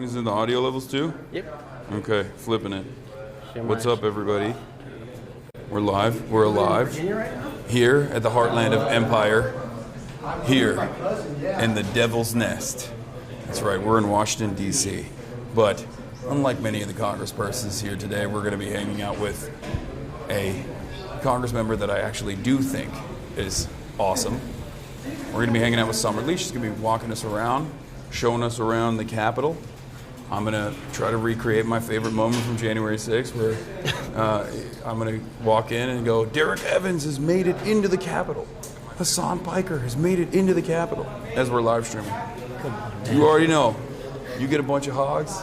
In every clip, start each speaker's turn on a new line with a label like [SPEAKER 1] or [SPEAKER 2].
[SPEAKER 1] Is in the audio levels too?
[SPEAKER 2] Yep.
[SPEAKER 1] Okay, flipping it. What's up, everybody? We're live. We're alive. Here at the heartland of Empire. Here in the Devil's Nest. That's right, we're in Washington, D.C. But unlike many of the congresspersons here today, we're going to be hanging out with a Congress member that I actually do think is awesome. We're going to be hanging out with Summer Lee. She's going to be walking us around, showing us around the Capitol. I'm going to try to recreate my favorite moment from January 6th where I'm going to walk in and go, Derek Evans has made it into the Capitol. Hasan Piker has made it into the Capitol as we're live streaming. You already know. You get a bunch of hogs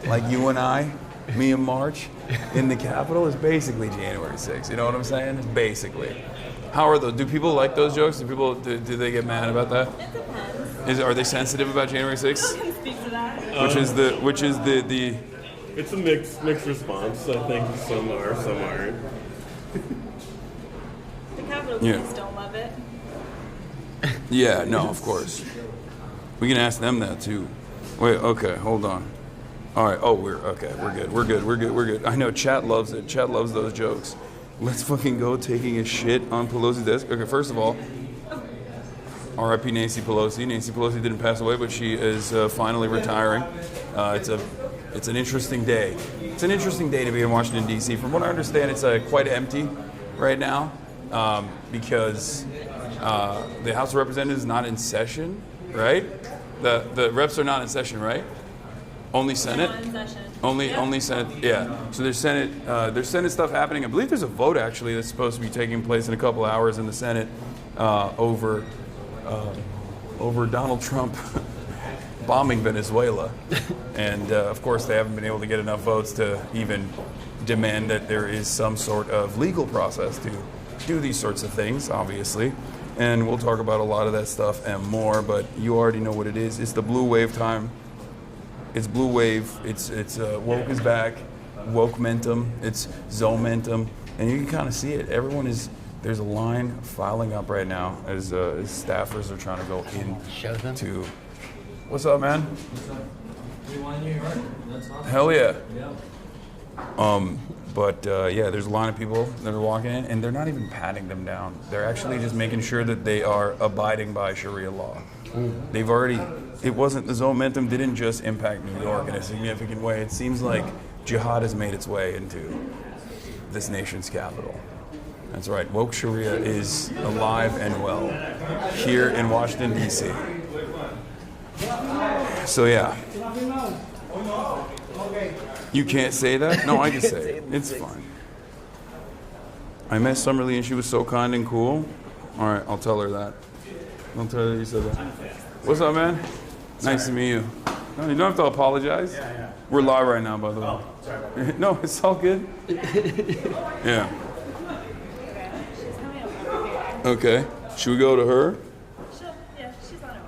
[SPEAKER 1] like you and I, me and March, in the Capitol. It's basically January 6th. You know what I'm saying? It's basically. How are those? Do people like those jokes? Do they get mad about that?
[SPEAKER 3] It depends.
[SPEAKER 1] Are they sensitive about January 6th?
[SPEAKER 3] I can speak to that.
[SPEAKER 1] Which is the
[SPEAKER 4] It's a mixed response. I think some are, some aren't.
[SPEAKER 3] The Capitol
[SPEAKER 1] Yeah.
[SPEAKER 3] police don't love it.
[SPEAKER 1] Yeah, no, of course. We can ask them that too. Wait, okay, hold on. All right, we're good. I know chat loves it. Chat loves those jokes. Let's fucking go taking a shit on Pelosi's desk. Okay, first of all, R.I.P. Nancy Pelosi. Nancy Pelosi didn't pass away, but she is finally retiring. It's an interesting day. It's an interesting day to be in Washington, D.C. From what I understand, it's quite empty right now because the House of Representatives is not in session, right? The reps are not in session, right? Only Senate?
[SPEAKER 3] Not in session.
[SPEAKER 1] Only Senate, yeah. So there's Senate stuff happening. I believe there's a vote actually that's supposed to be taking place in a couple hours in the Senate over Donald Trump bombing Venezuela. And of course they haven't been able to get enough votes to even demand that there is some sort of legal process to do these sorts of things, obviously. And we'll talk about a lot of that stuff and more, but you already know what it is. It's the blue wave time. It's blue wave. It's woke is back. Woke-mentum. It's zomentum. And you can kind of see it. There's a line filing up right now as staffers are trying to go in.
[SPEAKER 2] Show them.
[SPEAKER 1] What's up, man?
[SPEAKER 5] You want New York? That's awesome.
[SPEAKER 1] Hell yeah. Yeah, there's a line of people that are walking in, and they're not even patting them down. They're actually just making sure that they are abiding by Sharia law. They've already, the zomentum didn't just impact New York in a significant way. It seems like jihad has made its way into this nation's capital. That's right, woke Sharia is alive and well here in Washington, D.C. So yeah. You can't say that? No, I can say it. It's fine. I met Summer Lee and she was so kind and cool. All right, I'll tell her that. I'll tell her that you said that. What's up, man? Nice to meet you. No, you don't have to apologize.
[SPEAKER 5] Yeah.
[SPEAKER 1] We're live right now, by the way.
[SPEAKER 5] Oh, sorry about that.
[SPEAKER 1] No, it's all good. Yeah.
[SPEAKER 3] She's coming over here.
[SPEAKER 1] Okay. Should we go to her?
[SPEAKER 3] She's on her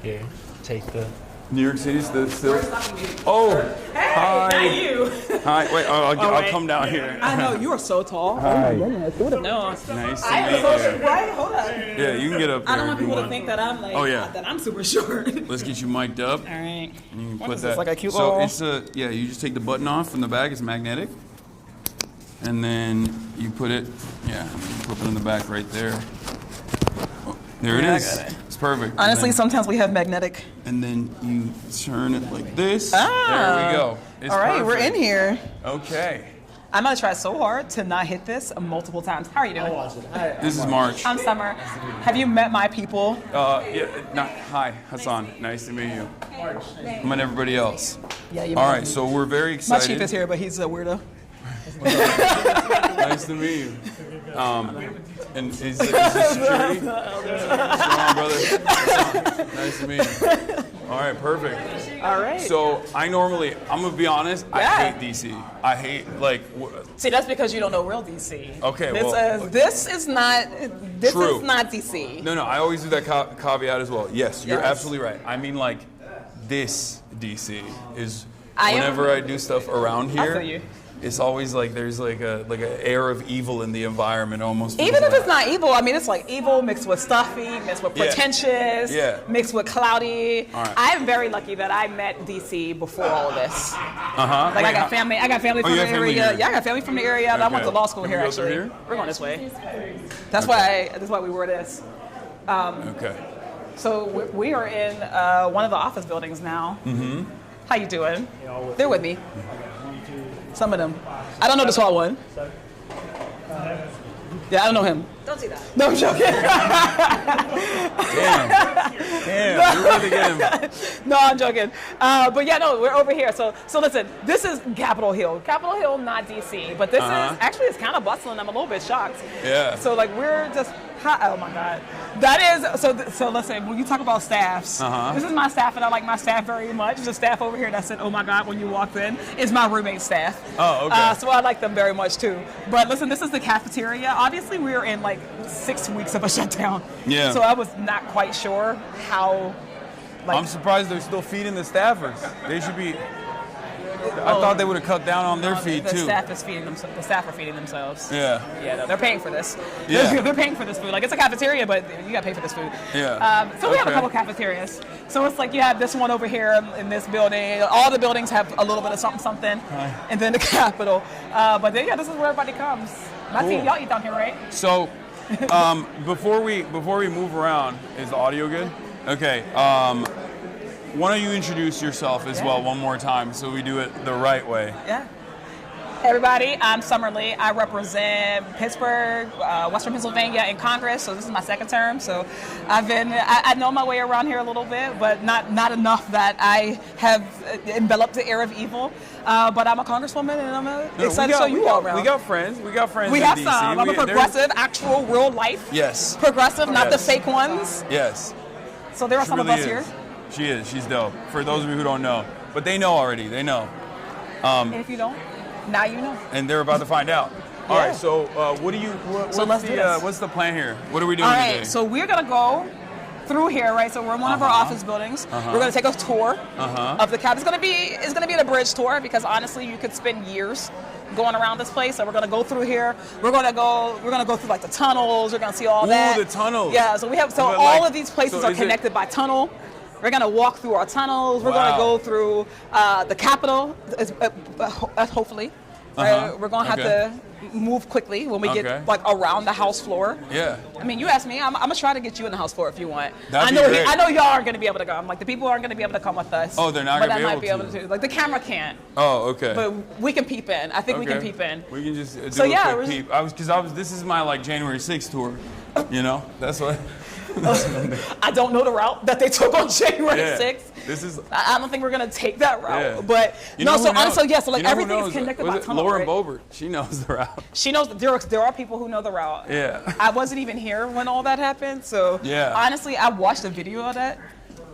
[SPEAKER 3] way.
[SPEAKER 2] Here, take the.
[SPEAKER 1] New York City's still. Oh, hi.
[SPEAKER 3] Not you.
[SPEAKER 1] Hi. Wait, I'll come down here.
[SPEAKER 6] I know, you are so tall.
[SPEAKER 1] Hi.
[SPEAKER 6] No.
[SPEAKER 1] Nice to meet you.
[SPEAKER 6] Right? Hold on.
[SPEAKER 1] Yeah, you can get up there.
[SPEAKER 6] I don't want
[SPEAKER 1] if you
[SPEAKER 6] people to think that I'm that I'm super short.
[SPEAKER 1] Let's get you mic'd up.
[SPEAKER 6] All right.
[SPEAKER 1] And you can
[SPEAKER 6] What
[SPEAKER 1] put
[SPEAKER 6] is
[SPEAKER 1] that.
[SPEAKER 6] this, like a cute
[SPEAKER 1] so
[SPEAKER 6] little-
[SPEAKER 1] it's you just take the button off from the back. It's magnetic, and then you put it. Yeah, you flip it in the back right there. Oh, there it
[SPEAKER 6] Yeah, I
[SPEAKER 1] is.
[SPEAKER 6] got it.
[SPEAKER 1] It's perfect.
[SPEAKER 6] Honestly,
[SPEAKER 1] and
[SPEAKER 6] sometimes we have magnetic.
[SPEAKER 1] then you turn it like this.
[SPEAKER 6] Ah.
[SPEAKER 1] There we go. It's
[SPEAKER 6] All right, we're
[SPEAKER 1] perfect.
[SPEAKER 6] in here.
[SPEAKER 1] Okay.
[SPEAKER 6] I'm gonna try so hard to not hit this multiple times. How are you doing?
[SPEAKER 1] This is March.
[SPEAKER 6] I'm Summer. Have you met my people?
[SPEAKER 1] Hi, Hasan. Nice to meet you. I met everybody else.
[SPEAKER 6] Yeah, you
[SPEAKER 1] All
[SPEAKER 6] met
[SPEAKER 1] right,
[SPEAKER 6] me.
[SPEAKER 1] so we're very
[SPEAKER 6] My
[SPEAKER 1] excited.
[SPEAKER 6] chief is here, but he's a weirdo.
[SPEAKER 1] Nice to meet you. And is this security? What's going on, brother? Nice to meet you. All right, perfect.
[SPEAKER 6] All right.
[SPEAKER 1] So I'm gonna be honest, I
[SPEAKER 6] Yeah.
[SPEAKER 1] hate DC. I hate
[SPEAKER 6] See, that's because you don't know real DC.
[SPEAKER 1] Okay,
[SPEAKER 6] this is not
[SPEAKER 1] True.
[SPEAKER 6] DC.
[SPEAKER 1] No, I always do that caveat as well. Yes, you're
[SPEAKER 6] Yes.
[SPEAKER 1] absolutely right. I mean, this DC is
[SPEAKER 6] I am-
[SPEAKER 1] whenever I do stuff around
[SPEAKER 6] I
[SPEAKER 1] here.
[SPEAKER 6] feel you.
[SPEAKER 1] it's always like there's like an air of evil in the environment almost.
[SPEAKER 6] Even if it's not evil, I mean, it's like evil mixed with stuffy, mixed with pretentious, mixed with cloudy.
[SPEAKER 1] Right.
[SPEAKER 6] I'm very lucky that I met DC before all of this. Like
[SPEAKER 1] Wait,
[SPEAKER 6] I got family from the area. Yeah, I got family from the area. And I went to law school here actually.
[SPEAKER 1] Here?
[SPEAKER 6] We're going this way. That's why we wore this.
[SPEAKER 1] Okay.
[SPEAKER 6] So we are in one of the office buildings now. Mm-hmm. How you doing? They're with me. Some of them. I don't know the tall one. Yeah, I don't know him. Don't say that. No, I'm joking.
[SPEAKER 1] Damn. You really get him.
[SPEAKER 6] No, I'm joking. But yeah, no, we're over here. So listen, this is Capitol Hill. Capitol Hill, not DC, but this is actually it's kind of bustling. I'm a little bit shocked.
[SPEAKER 1] Yeah.
[SPEAKER 6] So like we're just. Oh my God, that is so. Listen, when you talk about staffs, this is my staff, and I like my staff very much. The staff over here that said, "Oh my God," when you walked in, is my roommate staff.
[SPEAKER 1] Oh, okay.
[SPEAKER 6] So I like them very much too. But listen, this is the cafeteria. Obviously, we are in like 6 weeks of a shutdown.
[SPEAKER 1] Yeah.
[SPEAKER 6] So I was not quite sure how. Like,
[SPEAKER 1] I'm surprised they're still feeding the staffers. They should be. I thought they would have cut down on their feed too.
[SPEAKER 6] The staff is feeding them. The staff are feeding themselves.
[SPEAKER 1] Yeah.
[SPEAKER 6] Yeah, no, they're paying for this.
[SPEAKER 1] Yeah.
[SPEAKER 6] They're paying for this food. Like it's a cafeteria, but you gotta pay for this food.
[SPEAKER 1] Yeah.
[SPEAKER 6] So we have a couple cafeterias. So it's like you have this one over here in this building. All the buildings have a little bit of something, and then the Capitol. But then this is where everybody comes. I see y'all eat down here, right?
[SPEAKER 1] So, before we move around, is the audio good? Okay. Why don't you introduce yourself as well one more time so we do it the right way?
[SPEAKER 6] Yeah. Hey everybody, I'm Summer Lee. I represent Pittsburgh, Western Pennsylvania in Congress, so this is my second term. So I know my way around here a little bit, but not enough that I have enveloped the air of evil. But I'm a congresswoman and I'm excited to show you all around.
[SPEAKER 1] We got friends. We have
[SPEAKER 6] in
[SPEAKER 1] DC.
[SPEAKER 6] some. I'm a progressive, actual, real life.
[SPEAKER 1] Yes.
[SPEAKER 6] Progressive, not the fake ones.
[SPEAKER 1] Yes.
[SPEAKER 6] So there are some of us here.
[SPEAKER 1] She is. She's dope. For those of you who don't know. But they know already. They know.
[SPEAKER 6] And if you don't, now you know.
[SPEAKER 1] And they're about to find out. All right, so what's the plan here? What are we doing today?
[SPEAKER 6] All right, so we're going to go through here, right? So we're in one of our office buildings. We're going to take a tour of the cap. It's going to be an abridged tour because honestly, you could spend years going around this place. So we're going to go through here. We're going to go through like the tunnels. We're going to see all that.
[SPEAKER 1] Ooh, the tunnels.
[SPEAKER 6] Yeah, so all of these places are connected by tunnel. We're going to walk through our tunnels. We're going to go through the Capitol, hopefully. Right? We're going to have to move quickly when we get like around the House floor.
[SPEAKER 1] Yeah.
[SPEAKER 6] I mean, you asked me. I'm gonna try to get you in the House floor if you want.
[SPEAKER 1] I know
[SPEAKER 6] y'all aren't gonna be able to come. Like the people aren't gonna be able to come with us.
[SPEAKER 1] Oh, they're not
[SPEAKER 6] but
[SPEAKER 1] gonna
[SPEAKER 6] I might be able to. Like the camera can't.
[SPEAKER 1] Oh, okay.
[SPEAKER 6] But we can peep in. I think we can peep in.
[SPEAKER 1] We can just do a quick peep. This is my like January 6th tour. You know, that's what.
[SPEAKER 6] I don't know the route that they took on January 6th.
[SPEAKER 1] This is.
[SPEAKER 6] I don't think we're gonna take that route.
[SPEAKER 1] Yeah.
[SPEAKER 6] But honestly, like everything is connected by tunnel.
[SPEAKER 1] Lauren Boebert, she knows the route.
[SPEAKER 6] She knows that there are people who know the route.
[SPEAKER 1] Yeah.
[SPEAKER 6] I wasn't even here when all that happened, so honestly, I watched a video of that,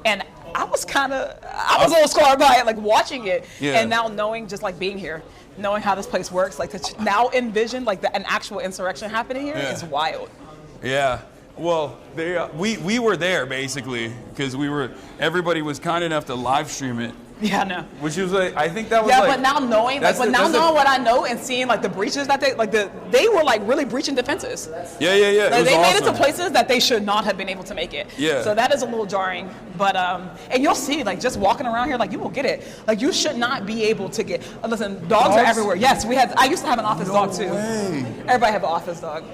[SPEAKER 6] and I was a little scarred by it, like watching it, and now knowing, just like being here, knowing how this place works, like to now envision like an actual insurrection happening here is wild.
[SPEAKER 1] Yeah. Well, we were there basically because everybody was kind enough to live stream it.
[SPEAKER 6] Yeah, no.
[SPEAKER 1] Which was like, I think that was
[SPEAKER 6] but now knowing what I know and seeing like the breaches that they were like really breaching defenses.
[SPEAKER 1] Yeah.
[SPEAKER 6] Like, they made it to places that they should not have been able to make it.
[SPEAKER 1] Yeah.
[SPEAKER 6] So that is a little jarring, but and you'll see like just walking around here, like you will get it. Like you should not be able to get. Listen, dogs are everywhere. Yes, I used to have an office dog too.
[SPEAKER 1] Way.
[SPEAKER 6] Everybody have an office dog.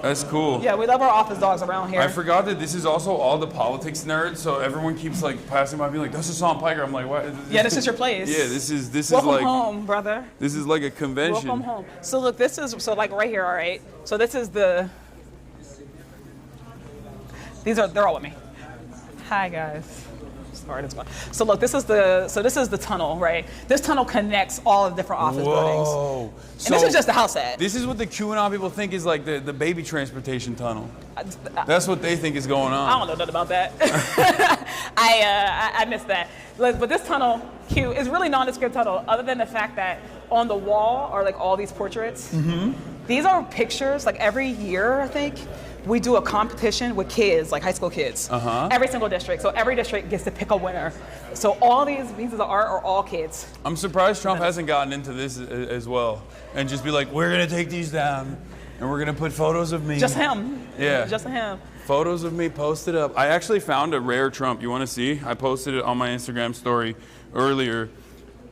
[SPEAKER 1] That's cool.
[SPEAKER 6] Yeah, we love our office dogs around here.
[SPEAKER 1] I forgot that this is also all the politics nerds, so everyone keeps like passing by being like, "That's Hasan Piker." I'm like, "What?"
[SPEAKER 6] This is your place.
[SPEAKER 1] Yeah, this is
[SPEAKER 6] Welcome
[SPEAKER 1] like
[SPEAKER 6] home, brother.
[SPEAKER 1] This is like a convention.
[SPEAKER 6] Welcome home. So look, like right here, all right. So this is they're all with me. Hi guys. Sorry, this one. So look, this is the tunnel, right? This tunnel connects all of the different office buildings. And this is just the house ad.
[SPEAKER 1] This is what the QAnon people think is like the baby transportation tunnel. That's what they think is going on.
[SPEAKER 6] I don't know nothing about that. I missed that. But this tunnel, Q, is really nondescript tunnel, other than the fact that on the wall are like all these portraits. Mm-hmm. These are pictures, like every year, I think, we do a competition with kids, like high school kids. Every single district. So every district gets to pick a winner. So all these pieces of art are all kids.
[SPEAKER 1] I'm surprised Trump hasn't gotten into this as well and just be like, we're gonna take these down and we're gonna put photos of me.
[SPEAKER 6] Just him.
[SPEAKER 1] Yeah.
[SPEAKER 6] Just him.
[SPEAKER 1] Photos of me posted up. I actually found a rare Trump. You want to see? I posted it on my Instagram story earlier,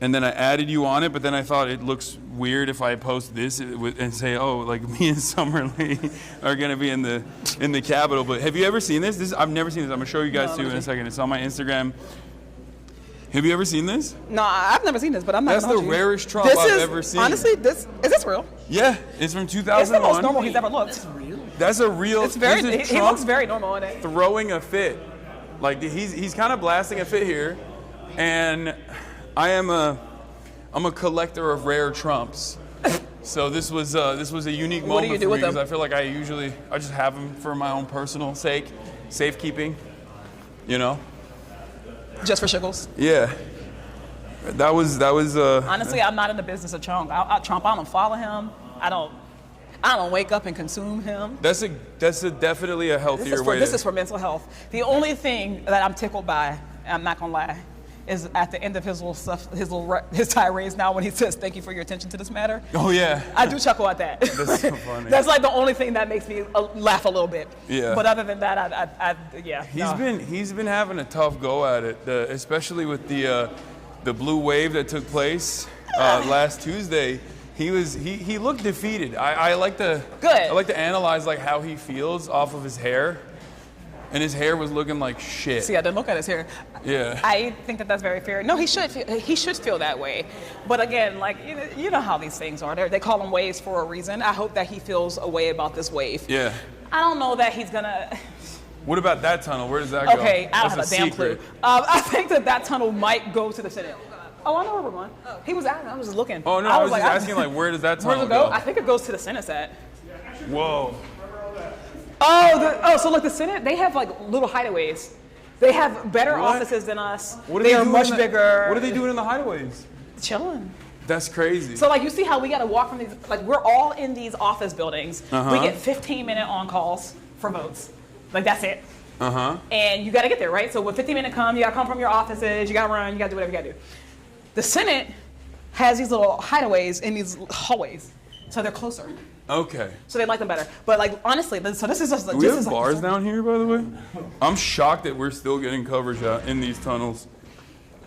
[SPEAKER 1] and then I added you on it. But then I thought it looks weird if I post this and say, "Oh, like me and Summerlee are gonna be in the Capitol." But have you ever seen this? I've never seen this. I'm gonna show you guys too in a second. It's on my Instagram. Have you ever seen this?
[SPEAKER 6] No, I've never seen this, but I'm not.
[SPEAKER 1] That's
[SPEAKER 6] gonna
[SPEAKER 1] the
[SPEAKER 6] hold you.
[SPEAKER 1] rarest Trump
[SPEAKER 6] This
[SPEAKER 1] I've
[SPEAKER 6] is,
[SPEAKER 1] ever seen.
[SPEAKER 6] Honestly, is this real?
[SPEAKER 1] Yeah, it's from
[SPEAKER 6] It's the
[SPEAKER 1] 2001.
[SPEAKER 6] most normal he's ever looked.
[SPEAKER 1] That's a real.
[SPEAKER 6] It's very.
[SPEAKER 1] this is
[SPEAKER 6] He
[SPEAKER 1] Trump
[SPEAKER 6] looks very normal in it.
[SPEAKER 1] throwing a fit. Like he's kind of blasting a fit here, and I'm a collector of rare Trumps. So this was a unique
[SPEAKER 6] What do
[SPEAKER 1] moment
[SPEAKER 6] you do
[SPEAKER 1] for me
[SPEAKER 6] with them?
[SPEAKER 1] because I feel like I just have them for my own personal sake, safekeeping. You know?
[SPEAKER 6] Just for shiggles.
[SPEAKER 1] Yeah. That was.
[SPEAKER 6] Honestly, I'm not in the business of Trump. Trump, I don't follow him. I don't wake up and consume him.
[SPEAKER 1] That's definitely a healthier way.
[SPEAKER 6] This is for mental health. The only thing that I'm tickled by, and I'm not gonna lie, is at the end of his little stuff, his tirades now when he says, "Thank you for your attention to this matter."
[SPEAKER 1] Oh yeah.
[SPEAKER 6] I do chuckle at that.
[SPEAKER 1] That's so funny.
[SPEAKER 6] That's like the only thing that makes me laugh a little bit.
[SPEAKER 1] Yeah.
[SPEAKER 6] But other than that, yeah.
[SPEAKER 1] He's been having a tough go at it, especially with the blue wave that took place last Tuesday. He looked defeated. I like to analyze like how he feels off of his hair, and his hair was looking like shit.
[SPEAKER 6] See, I didn't look at his hair.
[SPEAKER 1] Yeah.
[SPEAKER 6] I think that's very fair. No, he should feel that way. But again, like you know how these things are. They call them waves for a reason. I hope that he feels a way about this wave.
[SPEAKER 1] Yeah.
[SPEAKER 6] I don't know that he's gonna.
[SPEAKER 1] What about that tunnel? Where does that go?
[SPEAKER 6] Okay, I don't have
[SPEAKER 1] That's
[SPEAKER 6] a damn
[SPEAKER 1] secret.
[SPEAKER 6] clue. I think that tunnel might go to the Senate. Oh, I know where we're going. He was asking. I was just looking.
[SPEAKER 1] Oh no, I was just asking like where does that tunnel
[SPEAKER 6] where does it go? I think it goes to the Senate set.
[SPEAKER 1] Whoa.
[SPEAKER 6] So look, the Senate, they have like little hideaways. They have better
[SPEAKER 1] What?
[SPEAKER 6] offices than us.
[SPEAKER 1] What
[SPEAKER 6] They are
[SPEAKER 1] doing
[SPEAKER 6] much
[SPEAKER 1] in
[SPEAKER 6] bigger.
[SPEAKER 1] What are they doing in the hideaways?
[SPEAKER 6] Chilling.
[SPEAKER 1] That's crazy.
[SPEAKER 6] So like you see how we got to walk from these, like we're all in these office buildings. We get 15-minute on calls for votes. Like that's it. And you got to get there, right? So when 15-minute come, you got to come from your offices, you got to run, you got to do whatever you got to do. The Senate has these little hideaways in these hallways, so they're closer.
[SPEAKER 1] Okay.
[SPEAKER 6] So they like them better. But like honestly, so this is just like
[SPEAKER 1] Do we
[SPEAKER 6] this
[SPEAKER 1] have
[SPEAKER 6] is like
[SPEAKER 1] bars down here, by the way? I'm shocked that we're still getting coverage out in these tunnels.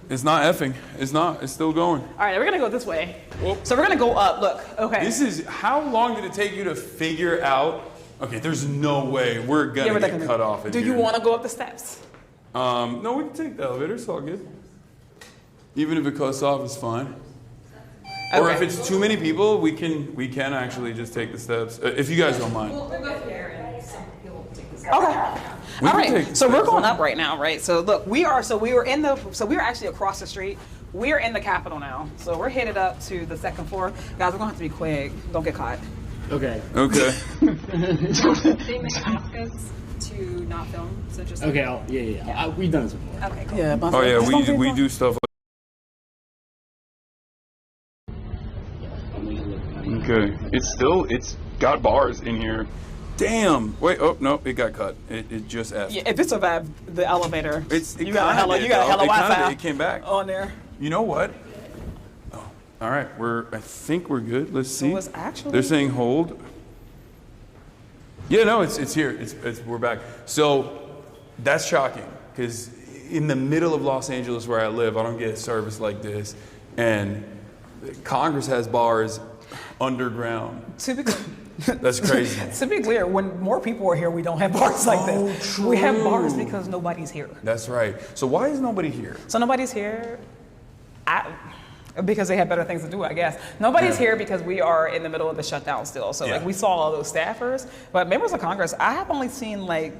[SPEAKER 1] It's not effing. It's not. It's still going.
[SPEAKER 6] All right, we're gonna go this way.
[SPEAKER 1] Whoop.
[SPEAKER 6] So we're gonna go up. Look, okay.
[SPEAKER 1] This is. How long did it take you to figure out? Okay, there's no way we're gonna get cut off.
[SPEAKER 6] Do you want to go up the steps?
[SPEAKER 1] No, we can take the elevator. It's all good. Even if it cuts off, it's fine. Or if it's too many people, we can actually just take the steps. If you guys don't mind.
[SPEAKER 3] We'll go here and some people will take this.
[SPEAKER 6] Okay.
[SPEAKER 1] We
[SPEAKER 6] All
[SPEAKER 1] can
[SPEAKER 6] right.
[SPEAKER 1] take the
[SPEAKER 6] So we're
[SPEAKER 1] steps.
[SPEAKER 6] going up right now, right? So look, we were actually across the street. We are in the Capitol now. So we're headed up to the second floor. Guys, we're gonna have to be quick. Don't get caught.
[SPEAKER 4] Okay.
[SPEAKER 1] Okay.
[SPEAKER 3] They may ask us to not film, so just.
[SPEAKER 4] Okay. Yeah. We've done this before.
[SPEAKER 3] Okay, cool.
[SPEAKER 6] Yeah.
[SPEAKER 1] Oh yeah, we do stuff. Okay. It's got bars in here. Damn. Wait. Oh no, it got cut. It just F.
[SPEAKER 6] Yeah, if it survived the elevator,
[SPEAKER 1] You
[SPEAKER 6] got hella Wi-Fi
[SPEAKER 1] It came back.
[SPEAKER 6] on there.
[SPEAKER 1] You know what? Oh, all right. I think we're good. Let's see.
[SPEAKER 6] it's actually-
[SPEAKER 1] They're saying hold. Yeah, no, it's here. We're back. So that's shocking because in the middle of Los Angeles where I live, I don't get service like this, and Congress has bars underground. That's crazy.
[SPEAKER 6] To be clear, when more people are here, we don't have bars like this.
[SPEAKER 1] True.
[SPEAKER 6] We have bars because nobody's here.
[SPEAKER 1] That's right. So why is nobody here?
[SPEAKER 6] So nobody's here because they have better things to do, I guess. Nobody's here because we are in the middle of the shutdown still. So like we saw all those staffers, but members of Congress, I have only seen like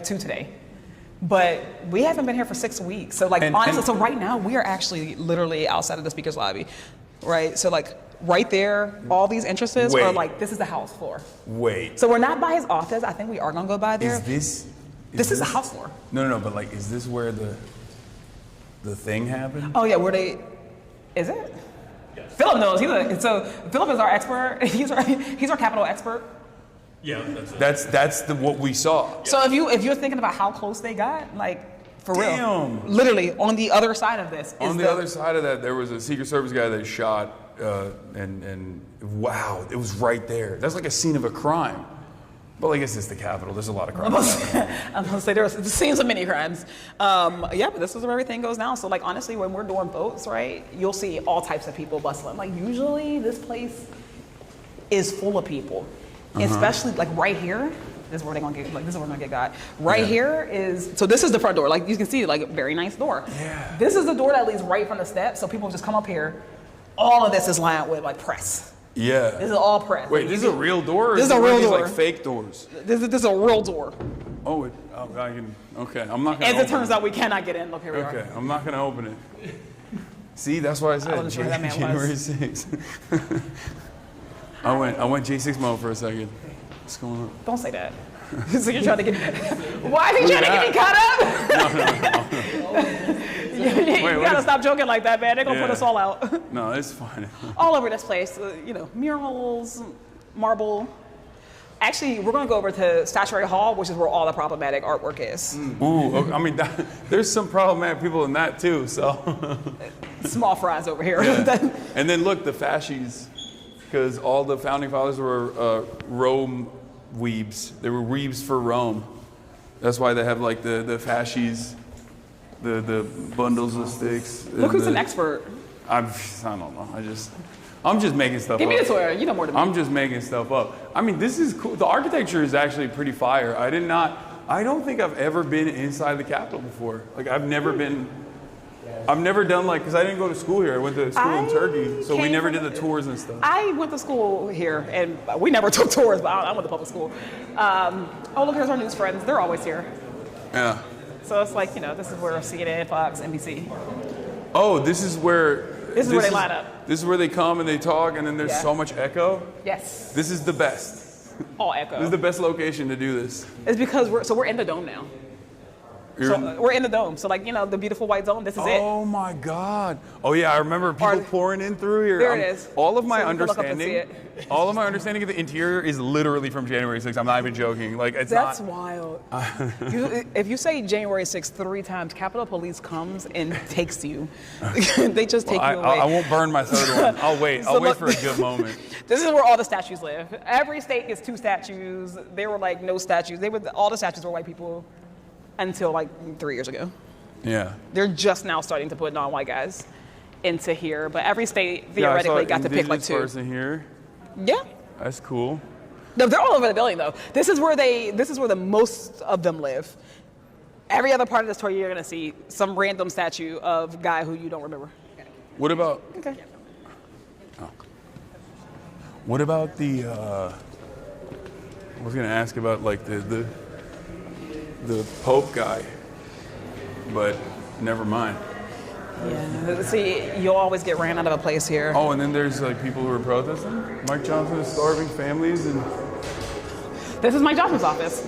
[SPEAKER 6] 2 today. But we haven't been here for 6 weeks. So like honestly, so right now we are actually literally outside of the speaker's lobby, right? So like right there, all these entrances are like, this is the House floor.
[SPEAKER 1] Wait.
[SPEAKER 6] So we're not by his office. I think we are gonna go by there.
[SPEAKER 1] Is
[SPEAKER 6] this is the House floor.
[SPEAKER 1] No, but like, is this where the thing happened?
[SPEAKER 6] Oh yeah, is it? Yes. Philip knows. So Philip is our expert. He's our Capitol expert.
[SPEAKER 4] Yeah, that's it.
[SPEAKER 1] That's what we saw.
[SPEAKER 6] So if you're thinking about how close they got, like for real,
[SPEAKER 1] Damn.
[SPEAKER 6] literally on the other side of this.
[SPEAKER 1] On the other side of that, there was a Secret Service guy that shot, and wow, it was right there. That's like a scene of a crime. Well, I guess it's the Capitol. There's a lot of crime.
[SPEAKER 6] I'm gonna say there's scenes of many crimes. Yeah, but this is where everything goes down. So like honestly, when we're doing votes, right, you'll see all types of people bustling. Like usually this place is full of people, especially like right here. This is where they're gonna get. Like this is where we're gonna get got. Right here is. So this is the front door. Like you can see, like a very nice door.
[SPEAKER 1] Yeah.
[SPEAKER 6] This is the door that leads right from the steps. So people just come up here. All of this is lined with like press.
[SPEAKER 1] Yeah.
[SPEAKER 6] This is all press.
[SPEAKER 1] Wait, this is a real door? Or
[SPEAKER 6] This is
[SPEAKER 1] it
[SPEAKER 6] a
[SPEAKER 1] one of
[SPEAKER 6] real
[SPEAKER 1] these,
[SPEAKER 6] door.
[SPEAKER 1] like fake doors?
[SPEAKER 6] This is a real door.
[SPEAKER 1] Oh, I can. Okay, I'm not gonna.
[SPEAKER 6] As it turns out, we cannot get in. Look, here we
[SPEAKER 1] Okay,
[SPEAKER 6] are.
[SPEAKER 1] I'm not gonna open it. See, that's why I said
[SPEAKER 6] wasn't sure who that man
[SPEAKER 1] January
[SPEAKER 6] was.
[SPEAKER 1] 6th. I went J6 mode for a second. What's going on?
[SPEAKER 6] Don't say that. So you're trying to get. Why is he trying to get me caught up? You gotta stop joking like that, man. They're gonna put us all out.
[SPEAKER 1] No, it's fine.
[SPEAKER 6] All over this place. Murals, marble. Actually, we're gonna go over to Statuary Hall, which is where all the problematic artwork is.
[SPEAKER 1] Ooh, okay, I mean, there's some problematic people in that too. So.
[SPEAKER 6] Small fries over here.
[SPEAKER 1] Yeah. And then look, the fascies, because all the founding fathers were Rome weebs. They were weebs for Rome. That's why they have like the fascies, the bundles of sticks.
[SPEAKER 6] Look who's an expert.
[SPEAKER 1] I don't know. I'm just making stuff up.
[SPEAKER 6] Give me the tour. You know more than me.
[SPEAKER 1] I'm just making stuff up. I mean, this is cool. The architecture is actually pretty fire. I don't think I've ever been inside the Capitol before. Like I've never done like, because I didn't go to school here. I went to school in Turkey, so we never did the tours and stuff.
[SPEAKER 6] I went to school here, and we never took tours, but I went to public school. Oh, look, here's our news friends. They're always here.
[SPEAKER 1] Yeah.
[SPEAKER 6] So it's like, this is where CNN, Fox, NBC.
[SPEAKER 1] Oh, this is where
[SPEAKER 6] they line up.
[SPEAKER 1] This is where they come and they talk, and then there's so much echo.
[SPEAKER 6] Yes.
[SPEAKER 1] This is the best.
[SPEAKER 6] All echo.
[SPEAKER 1] This is the best location to do this.
[SPEAKER 6] It's because we're in the dome now. We're in the dome. So like, the beautiful white dome, this is it.
[SPEAKER 1] Oh my God. Oh yeah, I remember people pouring in through here.
[SPEAKER 6] There it is.
[SPEAKER 1] All of my
[SPEAKER 6] So you can look up and see
[SPEAKER 1] understanding of the interior is literally from January 6th. I'm not even joking. Like
[SPEAKER 6] That's wild. If you say January 6th 3 times, Capitol Police comes and takes you. They just take you away.
[SPEAKER 1] I won't burn my third one. I'll wait. I'll wait for a good moment.
[SPEAKER 6] This is where all the statues live. Every state gets 2 statues. They were like no statues. All the statues were white people until like 3 years ago.
[SPEAKER 1] Yeah.
[SPEAKER 6] They're just now starting to put non-white guys into here, but every state theoretically got to pick like 2.
[SPEAKER 1] Person here.
[SPEAKER 6] Yeah.
[SPEAKER 1] That's cool.
[SPEAKER 6] No, they're all over the building though. This is where the most of them live. Every other part of this tour, you're gonna see some random statue of a guy who you don't remember.
[SPEAKER 1] What about?
[SPEAKER 6] Okay.
[SPEAKER 1] Oh. What about the? I was gonna ask about like the Pope guy, but never mind.
[SPEAKER 6] Yeah. See, you'll always get ran out of a place here.
[SPEAKER 1] Oh, and then there's like people who are protesting. Mike Johnson is starving families, and
[SPEAKER 6] This is Mike Johnson's office.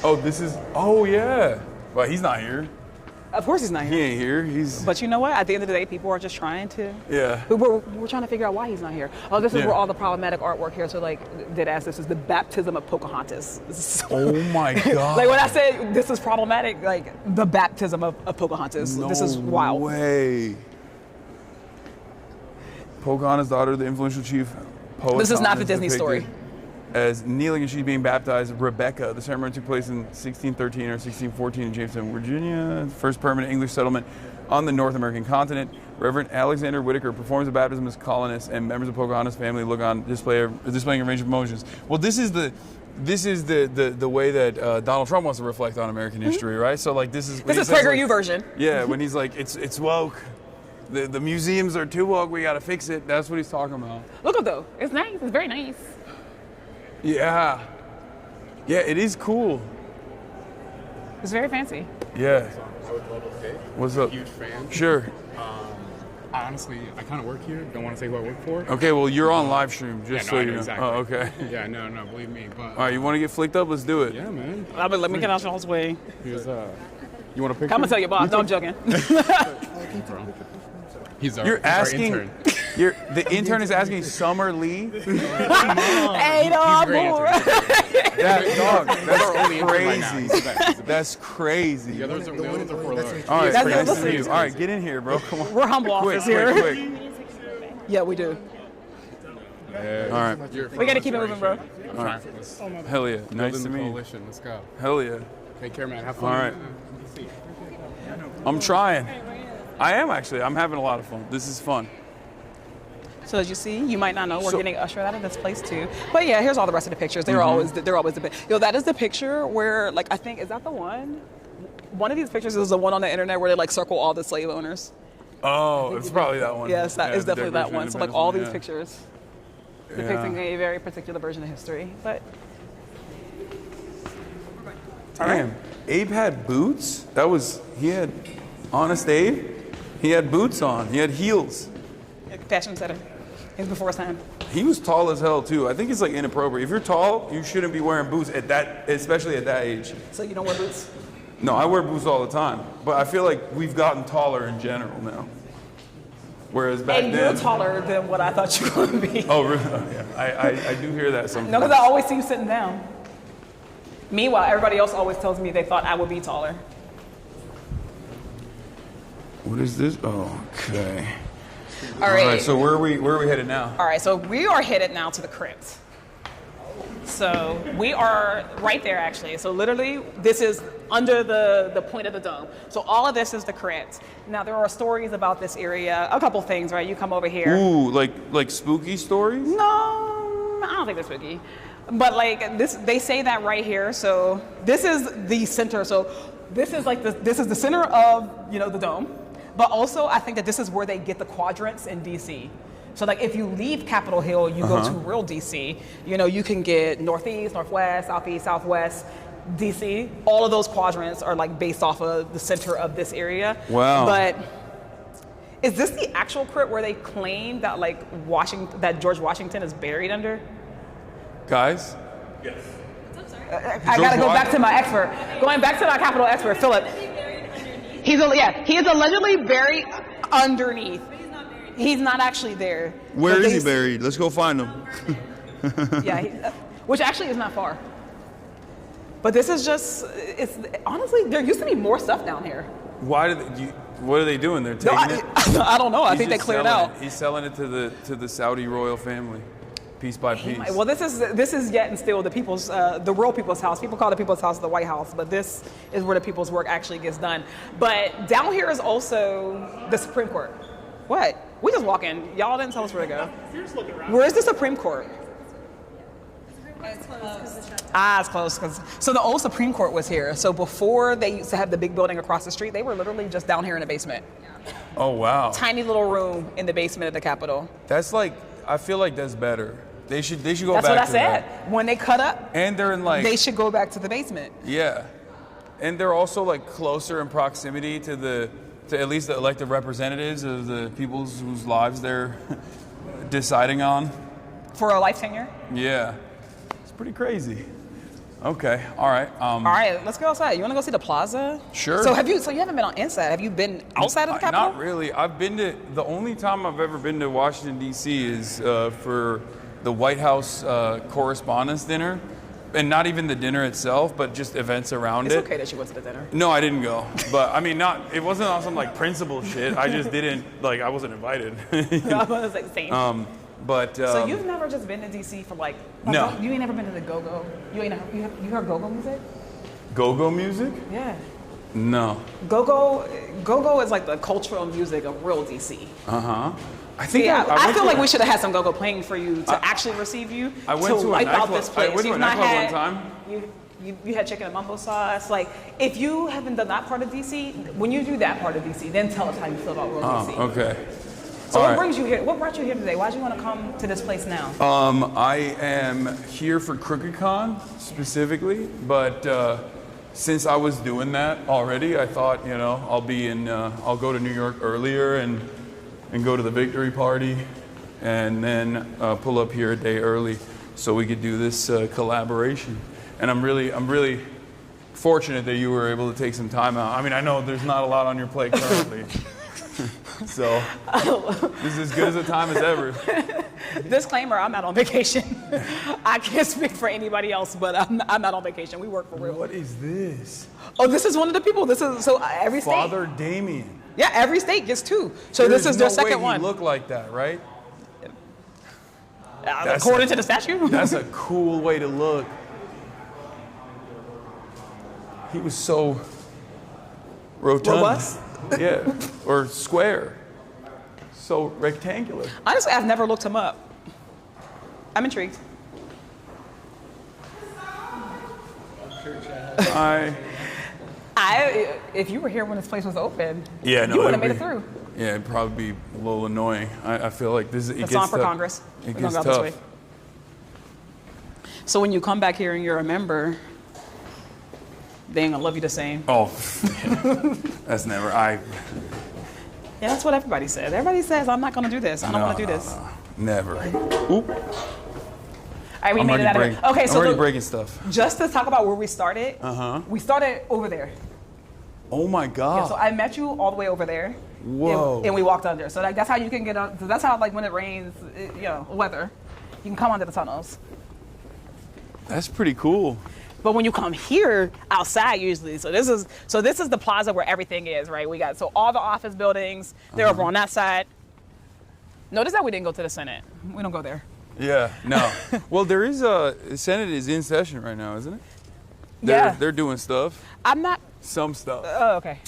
[SPEAKER 1] Oh yeah. Well, he's not here.
[SPEAKER 6] Of course he's not
[SPEAKER 1] He
[SPEAKER 6] here.
[SPEAKER 1] ain't here. He's.
[SPEAKER 6] But you know what? At the end of the day, people are just trying to.
[SPEAKER 1] Yeah.
[SPEAKER 6] We're trying to figure out why he's not here. Oh, this is
[SPEAKER 1] Yeah.
[SPEAKER 6] where all the problematic artwork here. So like, dead ass, this is the baptism of Pocahontas. This is so-
[SPEAKER 1] Oh my God.
[SPEAKER 6] Like when I said this is problematic, like the baptism of Pocahontas.
[SPEAKER 1] No
[SPEAKER 6] This is wild.
[SPEAKER 1] way. Pocahontas, daughter of the influential chief poet.
[SPEAKER 6] This is not
[SPEAKER 1] Thomas,
[SPEAKER 6] the Disney
[SPEAKER 1] depicted
[SPEAKER 6] story.
[SPEAKER 1] As kneeling as she's being baptized, Rebecca. The ceremony took place in 1613 or 1614 in Jamestown, Virginia. First permanent English settlement on the North American continent. Reverend Alexander Whitaker performs the baptism as colonists, and members of Pocahontas' family look on displaying a range of emotions. Well, this is the way that Donald Trump wants to reflect on American history, right? So like this is
[SPEAKER 6] PragerU version.
[SPEAKER 1] Yeah, when he's like, it's woke. The museums are too woke. We got to fix it. That's what he's talking about.
[SPEAKER 6] Look at though. It's nice. It's very nice.
[SPEAKER 1] Yeah. Yeah, it is cool.
[SPEAKER 6] It's very fancy.
[SPEAKER 1] Yeah.
[SPEAKER 2] I would love to say.
[SPEAKER 1] What's up?
[SPEAKER 2] Huge fan.
[SPEAKER 1] Sure.
[SPEAKER 2] Honestly, I kind of work here. Don't want to say who I work for.
[SPEAKER 1] Okay, well, you're on live stream, just
[SPEAKER 2] Yeah,
[SPEAKER 1] so
[SPEAKER 2] I
[SPEAKER 1] you
[SPEAKER 2] know
[SPEAKER 1] know.
[SPEAKER 2] exactly.
[SPEAKER 1] Oh, okay.
[SPEAKER 2] Yeah, no, believe me. But
[SPEAKER 1] All right, you want to get flicked up? Let's do it.
[SPEAKER 2] yeah, man.
[SPEAKER 6] Let me get out y'all's way.
[SPEAKER 2] Here's you want a picture?
[SPEAKER 6] I'm gonna tell your boss. No, I'm joking.
[SPEAKER 2] He's our
[SPEAKER 1] You're asking.
[SPEAKER 2] intern.
[SPEAKER 1] The intern is asking Summer Lee.
[SPEAKER 6] Hey, dog.
[SPEAKER 1] That's crazy. That's crazy.
[SPEAKER 2] The others are for those.
[SPEAKER 1] All right,
[SPEAKER 6] That's
[SPEAKER 1] nice to
[SPEAKER 6] listen.
[SPEAKER 1] meet you. All right, get in here, bro. Come on.
[SPEAKER 6] We're humble office here.
[SPEAKER 1] Quick.
[SPEAKER 6] Yeah, we do.
[SPEAKER 1] All right.
[SPEAKER 6] We got to keep it moving, bro.
[SPEAKER 2] I'm trying for this.
[SPEAKER 1] Hell yeah. Nice to meet you.
[SPEAKER 2] Coalition. Let's go.
[SPEAKER 1] Hell yeah.
[SPEAKER 2] Take care, man. Have fun.
[SPEAKER 1] All right. I'm trying. I am actually. I'm having a lot of fun. This is fun.
[SPEAKER 6] So as you see, you might not know we're
[SPEAKER 1] So-
[SPEAKER 6] getting ushered out of this place too. But yeah, here's all the rest of the pictures. They're always the that is the picture where like I think is that the one? One of these pictures is the one on the internet where they like circle all the slave owners.
[SPEAKER 1] Oh, it's probably that one.
[SPEAKER 6] Yes, that is
[SPEAKER 1] the
[SPEAKER 6] definitely that
[SPEAKER 1] Declaration
[SPEAKER 6] one.
[SPEAKER 1] of
[SPEAKER 6] So like
[SPEAKER 1] Independence
[SPEAKER 6] all
[SPEAKER 1] one,
[SPEAKER 6] these
[SPEAKER 1] yeah.
[SPEAKER 6] pictures depicting a very particular version of history. But
[SPEAKER 1] Damn. Abe had boots? He had Honest Abe? He had boots on. He had heels.
[SPEAKER 6] fashion setter. It's before his time.
[SPEAKER 1] He was tall as hell too. I think it's like inappropriate. If you're tall, you shouldn't be wearing boots especially at that age.
[SPEAKER 6] So you don't wear boots?
[SPEAKER 1] No, I wear boots all the time. But I feel like we've gotten taller in general now. Whereas back
[SPEAKER 6] And
[SPEAKER 1] then.
[SPEAKER 6] you're taller than what I thought you were going to be.
[SPEAKER 1] Oh, really? Yeah. I do hear that sometimes.
[SPEAKER 6] No, because I always see you sitting down. Meanwhile, everybody else always tells me they thought I would be taller.
[SPEAKER 1] What is this? Oh, okay.
[SPEAKER 6] All right.
[SPEAKER 1] So where are we headed now?
[SPEAKER 6] All right, so we are headed now to the crypt. So we are right there, actually. So literally, this is under the point of the dome. So all of this is the crypt. Now, there are stories about this area. A couple things, right? You come over here.
[SPEAKER 1] Ooh, like spooky stories?
[SPEAKER 6] No, I don't think they're spooky. But like this, they say that right here. So this is the center. So this is like this is the center of the dome. But also, I think that this is where they get the quadrants in DC. So like if you leave Capitol Hill, you go to real DC, you can get northeast, northwest, southeast, southwest, DC. All of those quadrants are like based off of the center of this area.
[SPEAKER 1] Wow.
[SPEAKER 6] But is this the actual crypt where they claim that that George Washington is buried under?
[SPEAKER 1] Guys?
[SPEAKER 4] Yes.
[SPEAKER 6] I gotta go back to my expert. Going back to my Capitol expert, Philip. He is allegedly buried underneath. He's not actually there.
[SPEAKER 7] Where is he buried? Let's go find him.
[SPEAKER 6] Yeah, which actually is not far. But this is it's honestly, there used to be more stuff down here.
[SPEAKER 1] What are they doing? They're taking it?
[SPEAKER 6] I don't know. I
[SPEAKER 1] He's
[SPEAKER 6] think they
[SPEAKER 1] just
[SPEAKER 6] cleared
[SPEAKER 1] selling
[SPEAKER 6] out.
[SPEAKER 1] He's selling it to the Saudi royal family, piece by piece.
[SPEAKER 6] Well, this is yet and still the real people's house. People call the people's house the White House, but this is where the people's work actually gets done. But down here is also the Supreme Court. What? We just walk in. Y'all didn't tell us where to go. Where is the Supreme Court?
[SPEAKER 3] It's closed.
[SPEAKER 6] It's close. So the old Supreme Court was here. So before they used to have the big building across the street, they were literally just down here in the basement.
[SPEAKER 1] Oh wow.
[SPEAKER 6] Tiny little room in the basement of the Capitol.
[SPEAKER 1] That's I feel like that's better. They should go
[SPEAKER 6] That's
[SPEAKER 1] back
[SPEAKER 6] what I
[SPEAKER 1] to
[SPEAKER 6] said.
[SPEAKER 1] that.
[SPEAKER 6] When they cut up,
[SPEAKER 1] And they're in
[SPEAKER 6] they should go back to the basement.
[SPEAKER 1] yeah. And they're also like closer in proximity to at least the elected representatives of the people whose lives they're deciding on.
[SPEAKER 6] For a life tenure.
[SPEAKER 1] Yeah. It's pretty crazy. Okay. All right.
[SPEAKER 6] All right, let's go outside. You want to go see the plaza?
[SPEAKER 1] Sure.
[SPEAKER 6] So you haven't been on inside. Have you been outside of the Capitol?
[SPEAKER 1] Not really. The only time I've ever been to Washington, D.C. is for the White House Correspondents' Dinner. And not even the dinner itself, but just events around
[SPEAKER 6] It's
[SPEAKER 1] it.
[SPEAKER 6] okay that you went to the dinner.
[SPEAKER 1] No, I didn't go. But I mean, it wasn't on some like principal shit. I just didn't, I wasn't invited.
[SPEAKER 6] I was like, same.
[SPEAKER 1] So
[SPEAKER 6] you've never just been to DC for
[SPEAKER 1] No.
[SPEAKER 6] You ain't never been to the go-go? You heard go-go music?
[SPEAKER 1] Go-go music?
[SPEAKER 6] Yeah.
[SPEAKER 1] No.
[SPEAKER 6] Go-go is like the cultural music of real DC.
[SPEAKER 1] Uh-huh. I think
[SPEAKER 6] Yeah, I
[SPEAKER 1] went
[SPEAKER 6] feel
[SPEAKER 1] to
[SPEAKER 6] like
[SPEAKER 1] a-
[SPEAKER 6] we should have had some go-go playing for you to actually receive you.
[SPEAKER 1] I went to a
[SPEAKER 6] wipe out
[SPEAKER 1] nightclub-
[SPEAKER 6] this place.
[SPEAKER 1] I went to a
[SPEAKER 6] You've not
[SPEAKER 1] nightclub
[SPEAKER 6] had-
[SPEAKER 1] one time.
[SPEAKER 6] You had chicken and mumbo sauce. Like, if you haven't done that part of DC, when you do that part of DC, then tell us how you feel about real DC.
[SPEAKER 1] Oh, okay.
[SPEAKER 6] So
[SPEAKER 1] All
[SPEAKER 6] what
[SPEAKER 1] right.
[SPEAKER 6] brings you here? What brought you here today? Why'd you want to come to this place now?
[SPEAKER 1] I am here for CrookedCon specifically, but since I was doing that already, I thought, I'll go to New York earlier and go to the victory party, and then pull up here a day early so we could do this collaboration. And I'm really fortunate that you were able to take some time out. I mean, I know there's not a lot on your plate currently. So this is as good as a time as ever.
[SPEAKER 6] Disclaimer, I'm not on vacation. I can't speak for anybody else, but I'm not on vacation. We work for real.
[SPEAKER 1] What is this?
[SPEAKER 6] Oh, this is one of the people. This is so every state.
[SPEAKER 1] Father Damien.
[SPEAKER 6] Yeah, every state gets 2. So this is their second one.
[SPEAKER 1] He look like that, right?
[SPEAKER 6] According to the statue.
[SPEAKER 1] That's a cool way to look. He was so rotund.
[SPEAKER 6] Robust?
[SPEAKER 1] Yeah, or square. So rectangular.
[SPEAKER 6] Honestly, I've never looked him up. I'm intrigued. If you were here when this place was open, you would have made it through.
[SPEAKER 1] Yeah, it'd probably be a little annoying. I feel like this. It
[SPEAKER 6] It's
[SPEAKER 1] gets
[SPEAKER 6] on for
[SPEAKER 1] tough.
[SPEAKER 6] Congress.
[SPEAKER 1] It
[SPEAKER 6] We're
[SPEAKER 1] gets
[SPEAKER 6] gonna go
[SPEAKER 1] tough.
[SPEAKER 6] this way. So when you come back here and you're a member, they ain't gonna love you the same.
[SPEAKER 1] Oh, that's never.
[SPEAKER 6] Yeah, that's what everybody says. Everybody says, I'm not gonna do this. I don't wanna do this.
[SPEAKER 1] Never. Oop.
[SPEAKER 6] All right, we made it out of here. Okay,
[SPEAKER 1] I'm
[SPEAKER 6] so
[SPEAKER 1] already breaking stuff.
[SPEAKER 6] just to talk about where we started, we started over there.
[SPEAKER 1] Oh my God.
[SPEAKER 6] Yeah, so I met you all the way over there.
[SPEAKER 1] Whoa.
[SPEAKER 6] And we walked under. So that's how you can get on. So that's how, like, when it rains, weather, you can come under the tunnels.
[SPEAKER 1] That's pretty cool.
[SPEAKER 6] But when you come here outside, usually, so this is the plaza where everything is, right? We got all the office buildings. They're over on that side. Notice that we didn't go to the Senate. We don't go there.
[SPEAKER 1] Yeah. No. Well, there is Senate is in session right now, isn't it? They're doing stuff.
[SPEAKER 6] I'm not.
[SPEAKER 1] Some stuff.
[SPEAKER 6] Oh, okay.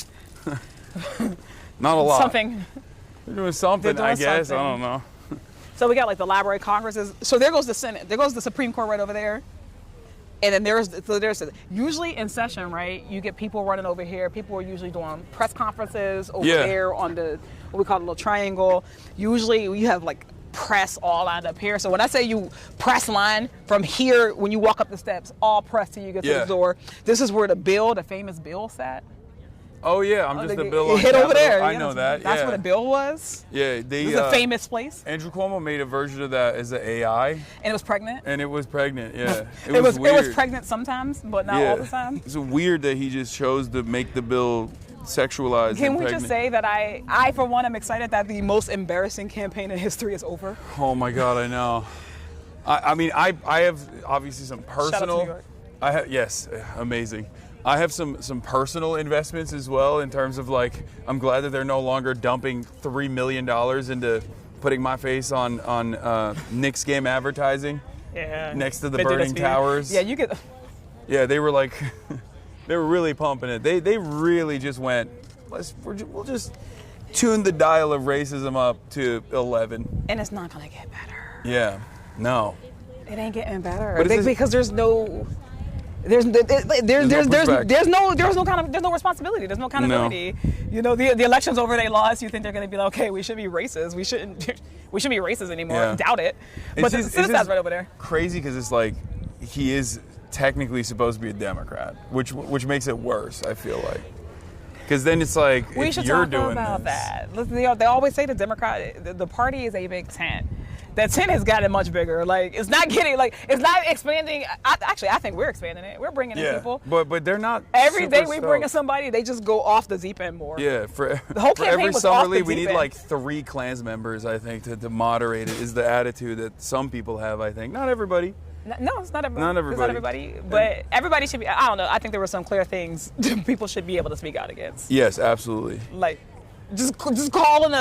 [SPEAKER 1] Not a lot.
[SPEAKER 6] Something.
[SPEAKER 1] They're doing something,
[SPEAKER 6] They're doing
[SPEAKER 1] I guess.
[SPEAKER 6] something.
[SPEAKER 1] I don't know.
[SPEAKER 6] So we got like the Library of Congress. So there goes the Senate. There goes the Supreme Court right over there. And then there's usually in session, right? You get people running over here. People are usually doing press conferences over there on what we call the little triangle. Usually you have like press all lined up here. So when I say you press line from here, when you walk up the steps, all press till you get to the door. This is where the famous bill sat.
[SPEAKER 1] Oh yeah, I'm just the bill on
[SPEAKER 6] hit over there.
[SPEAKER 1] I know that.
[SPEAKER 6] That's where the bill was.
[SPEAKER 1] Yeah,
[SPEAKER 6] This is a famous place.
[SPEAKER 1] Andrew Cuomo made a version of that as an AI.
[SPEAKER 6] And it was pregnant.
[SPEAKER 1] And it was pregnant. Yeah,
[SPEAKER 6] It was
[SPEAKER 1] weird.
[SPEAKER 6] pregnant sometimes, but not all the time.
[SPEAKER 1] It's weird that he just chose to make the bill sexualized.
[SPEAKER 6] Can
[SPEAKER 1] and
[SPEAKER 6] we
[SPEAKER 1] pregnant.
[SPEAKER 6] just say that I for one am excited that the most embarrassing campaign in history is over.
[SPEAKER 1] Oh my God, I know. I mean, I have obviously some personal.
[SPEAKER 6] Shout out to New York.
[SPEAKER 1] Yes, amazing. I have some personal investments as well in terms of, like, I'm glad that they're no longer dumping $3 million into putting my face on Knicks game advertising.
[SPEAKER 6] Yeah.
[SPEAKER 1] Next to the
[SPEAKER 6] They did
[SPEAKER 1] burning
[SPEAKER 6] us
[SPEAKER 1] towers.
[SPEAKER 6] Yeah, you get.
[SPEAKER 1] Yeah, they were like, they were really pumping it. They really just went, we'll just tune the dial of racism up to 11.
[SPEAKER 6] And it's not gonna get better.
[SPEAKER 1] Yeah, no.
[SPEAKER 6] It ain't getting better.
[SPEAKER 1] But
[SPEAKER 6] Because there's no responsibility. There's no accountability. You know, the election's over. They lost. You think they're going to be like, okay, we should be racist. We shouldn't be racist anymore.
[SPEAKER 1] Yeah.
[SPEAKER 6] Doubt it. But the Senate's right over there.
[SPEAKER 1] Crazy because it's like he is technically supposed to be a Democrat, which makes it worse. I feel like. Because then it's like,
[SPEAKER 6] We
[SPEAKER 1] if
[SPEAKER 6] should
[SPEAKER 1] you're
[SPEAKER 6] talk
[SPEAKER 1] doing
[SPEAKER 6] about
[SPEAKER 1] this.
[SPEAKER 6] that. Listen, they always say the party is a big tent. That tent has gotten much bigger. Like, it's not expanding. I think we're expanding it. We're bringing in people.
[SPEAKER 1] But they're not.
[SPEAKER 6] Every
[SPEAKER 1] super
[SPEAKER 6] day we bring in
[SPEAKER 1] stoked.
[SPEAKER 6] somebody, they just go off the deep end more.
[SPEAKER 1] Yeah, for
[SPEAKER 6] whole
[SPEAKER 1] for
[SPEAKER 6] campaign
[SPEAKER 1] every
[SPEAKER 6] was
[SPEAKER 1] summer
[SPEAKER 6] off the
[SPEAKER 1] league, we
[SPEAKER 6] deep
[SPEAKER 1] need
[SPEAKER 6] end.
[SPEAKER 1] like 3 Klans members, I think, to moderate it. Is the attitude that some people have? I think not everybody.
[SPEAKER 6] No, it's not everybody.
[SPEAKER 1] Not everybody.
[SPEAKER 6] It's not everybody. But everybody should be. I don't know. I think there were some clear things people should be able to speak out against.
[SPEAKER 1] Yes, absolutely.
[SPEAKER 6] Like, just calling